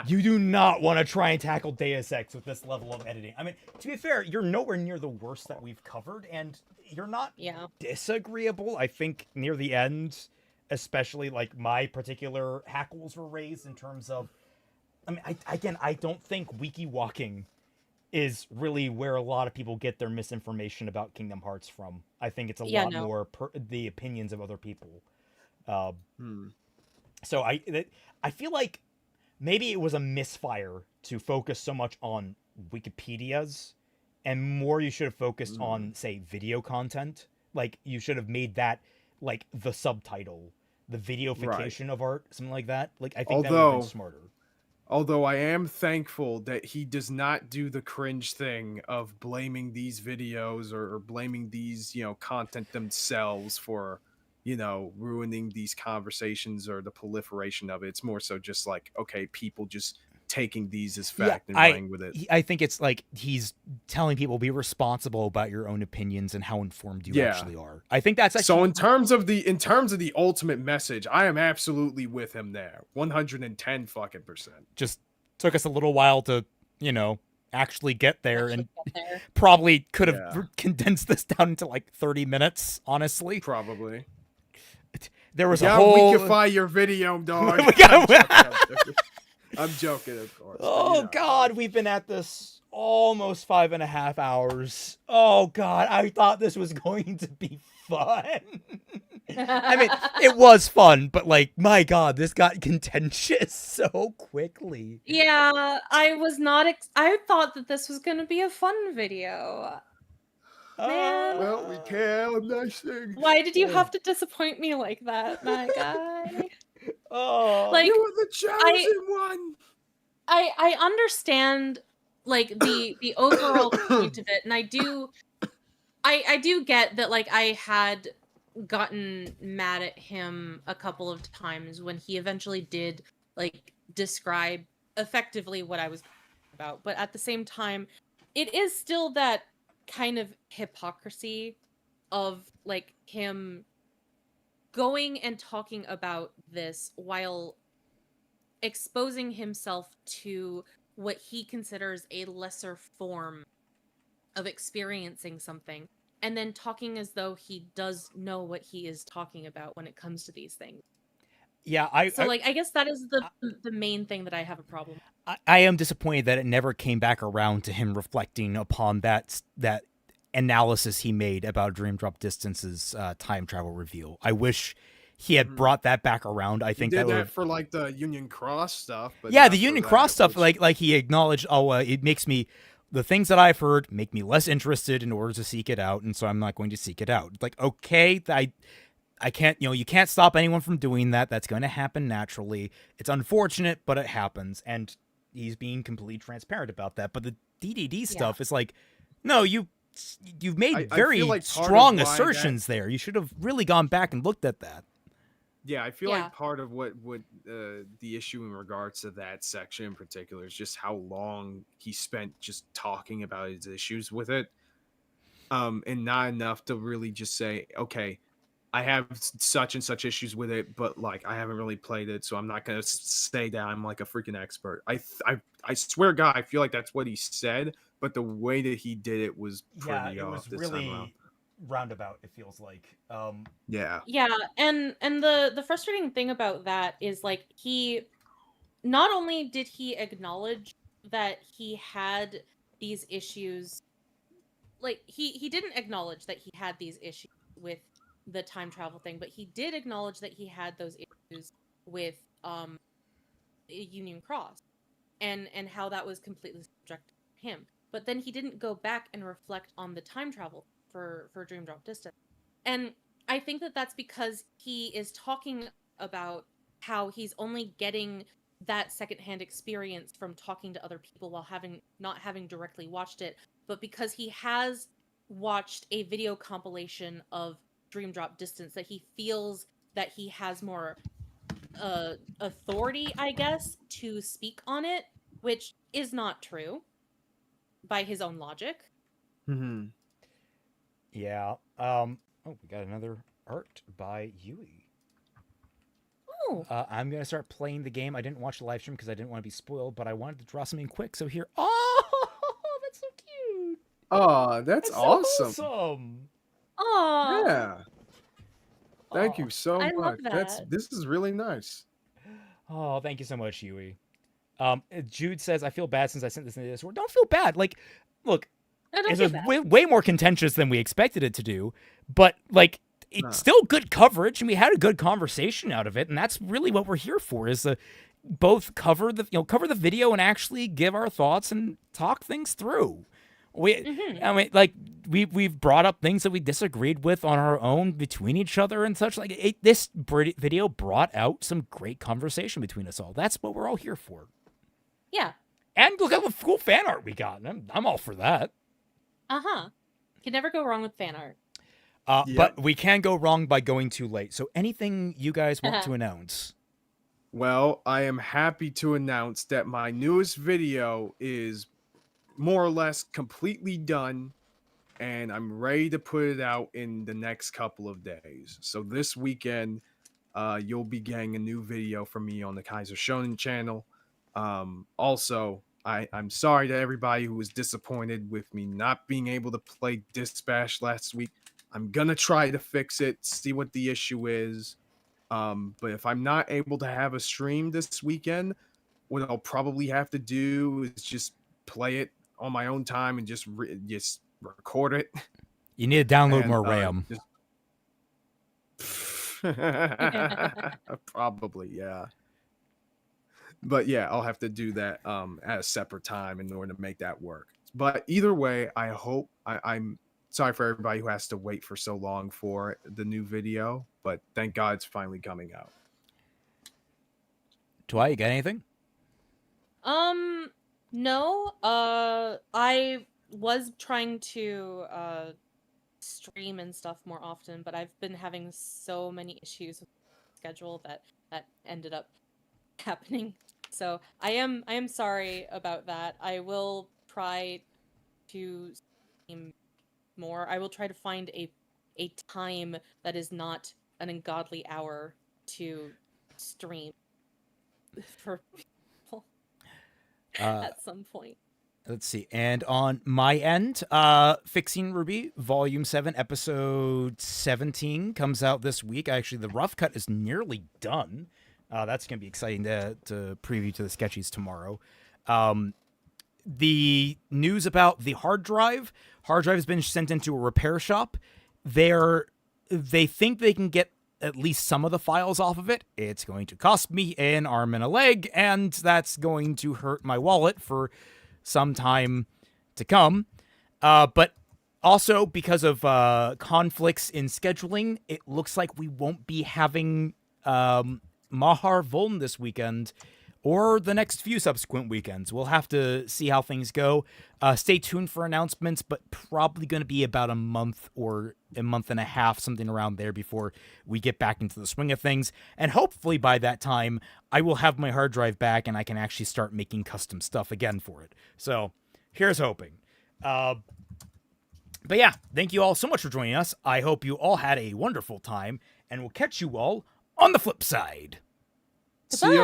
[SPEAKER 3] You do not want to try and tackle Deus Ex with this level of editing. I mean, to be fair, you're nowhere near the worst that we've covered, and you're not disagreeable. I think near the end, especially, like, my particular hackles were raised in terms of... I mean, I don't think wiki walking is really where a lot of people get their misinformation about Kingdom Hearts from. I think it's a lot more the opinions of other people. So I feel like maybe it was a misfire to focus so much on Wikipedias, and more you should have focused on, say, video content. Like, you should have made that, like, the subtitle, the videofication of art, something like that. Like, I think that would have been smarter.
[SPEAKER 4] Although I am thankful that he does not do the cringe thing of blaming these videos or blaming these, content themselves for, ruining these conversations or the proliferation of it. It's more so just like, okay, people just taking these as fact and running with it.
[SPEAKER 3] I think it's like he's telling people be responsible about your own opinions and how informed you actually are. I think that's actually...
[SPEAKER 4] So in terms of the ultimate message, I am absolutely with him there. 110 fucking percent.
[SPEAKER 3] Just took us a little while to, actually get there, probably could have condensed this down into like 30 minutes, honestly.
[SPEAKER 4] Probably.
[SPEAKER 3] There was a whole...
[SPEAKER 4] weakify your video, dog. I'm joking, of course.
[SPEAKER 3] Oh, God, we've been at this almost 5.5 hours. Oh, God, I thought this was going to be fun. I mean, it was fun, but like, my God, this got contentious so quickly.
[SPEAKER 2] Yeah, I was not. I thought that this was going to be a fun video. Man.
[SPEAKER 4] Well, we can. Nice thing.
[SPEAKER 2] Why did you have to disappoint me like that, my guy?
[SPEAKER 3] Like,
[SPEAKER 4] you were the chosen one.
[SPEAKER 2] I understand like the overall point of it, and I do get that. Like, I had gotten mad at him a couple of times when he eventually did like describe effectively what I was about, but at the same time, it is still that kind of hypocrisy of like him going and talking about this while exposing himself to what he considers a lesser form of experiencing something, and then talking as though he does know what he is talking about when it comes to these things.
[SPEAKER 3] Yeah,
[SPEAKER 2] I guess that is the main thing that I have a problem with.
[SPEAKER 3] I am disappointed that it never came back around to him reflecting upon that analysis he made about Dream Drop Distance's time travel reveal. I wish he had brought that back around. I think
[SPEAKER 4] he did
[SPEAKER 3] that
[SPEAKER 4] for like the Union Cross stuff. But
[SPEAKER 3] yeah, the Union Cross stuff, like he acknowledged, it makes me... The things that I've heard make me less interested in order to seek it out, and so I'm not going to seek it out. Like, okay, I can't, you can't stop anyone from doing that. That's going to happen naturally. It's unfortunate, but it happens, and he's being completely transparent about that. But the DDD stuff is like, no, you've made very strong assertions there. You should have really gone back and looked at that.
[SPEAKER 4] Yeah, I feel like part of what the issue in regards to that section in particular is just how long he spent just talking about his issues with it, and not enough to really just say, okay, I have such and such issues with it, but like I haven't really played it, so I'm not gonna say that I'm like a freaking expert. I swear to God, I feel like that's what he said, but the way that he did it was pretty off this time around.
[SPEAKER 3] Roundabout, it feels like.
[SPEAKER 2] And the frustrating thing about that is like he not only did he acknowledge that he had these issues, like he didn't acknowledge that he had these issues with the time travel thing, but he did acknowledge that he had those issues with Union Cross and how that was completely subjective to him. But then he didn't go back and reflect on the time travel for Dream Drop Distance. And I think that that's because he is talking about how he's only getting that secondhand experience from talking to other people while not having directly watched it, but because he has watched a video compilation of Dream Drop Distance, that he feels that he has more authority, I guess, to speak on it, which is not true by his own logic.
[SPEAKER 4] Mm-hmm.
[SPEAKER 3] Yeah. Oh, we got another art by Yui.
[SPEAKER 2] Oh.
[SPEAKER 3] I'm going to start playing the game. I didn't watch the live stream because I didn't want to be spoiled, but I wanted to draw something quick. So here. Oh, that's so cute.
[SPEAKER 4] Oh, that's awesome.
[SPEAKER 3] So awesome.
[SPEAKER 2] Oh.
[SPEAKER 4] Yeah. Thank you so much.
[SPEAKER 2] Love that.
[SPEAKER 4] This is really nice.
[SPEAKER 3] Oh, thank you so much, Yui. Jude says, I feel bad since I sent this into Discord. Don't feel bad. Like, look, it was way more contentious than we expected it to do, but like it's still good coverage, and we had a good conversation out of it, and that's really what we're here for: is to both cover the video and actually give our thoughts and talk things through. I mean, like we've brought up things that we disagreed with on our own between each other and such. Like this video brought out some great conversation between us all. That's what we're all here for.
[SPEAKER 2] Yeah.
[SPEAKER 3] And look at what cool fan art we got. I'm all for that.
[SPEAKER 2] Can never go wrong with fan art.
[SPEAKER 3] But we can go wrong by going too late. So anything you guys want to announce?
[SPEAKER 4] Well, I am happy to announce that my newest video is more or less completely done, and I'm ready to put it out in the next couple of days. So this weekend, you'll be getting a new video from me on the Kaiser Shonen channel. Also, I'm sorry to everybody who was disappointed with me not being able to play Dispatch last week. I'm gonna try to fix it, see what the issue is. But if I'm not able to have a stream this weekend, what I'll probably have to do is just play it on my own time and just record it.
[SPEAKER 3] You need to download
[SPEAKER 4] And,
[SPEAKER 3] more RAM.
[SPEAKER 4] Probably, yeah. But yeah, I'll have to do that at a separate time in order to make that work. But either way, I hope I'm sorry for everybody who has to wait for so long for the new video, but thank God it's finally coming out.
[SPEAKER 3] Dwight, you got anything?
[SPEAKER 2] No. I was trying to stream and stuff more often, but I've been having so many issues with the schedule that ended up happening. So I am sorry about that. I will try to stream more. I will try to find a time that is not an ungodly hour to stream for people at some point.
[SPEAKER 3] Let's see. And on my end, Fixing Ruby, Volume 7, Episode 17 comes out this week. Actually, the rough cut is nearly done. That's going to be exciting to preview to the sketchies tomorrow. The news about the hard drive has been sent into a repair shop. They think they can get at least some of the files off of it. It's going to cost me an arm and a leg, and that's going to hurt my wallet for some time to come. But also, because of conflicts in scheduling, it looks like we won't be having Mahar Voln this weekend or the next few subsequent weekends. We'll have to see how things go. Stay tuned for announcements, but probably going to be about a month or a month and a half, something around there, before we get back into the swing of things. And hopefully by that time, I will have my hard drive back and I can actually start making custom stuff again for it. So here's hoping. But yeah, thank you all so much for joining us. I hope you all had a wonderful time, and we'll catch you all on the flip side.
[SPEAKER 4] See you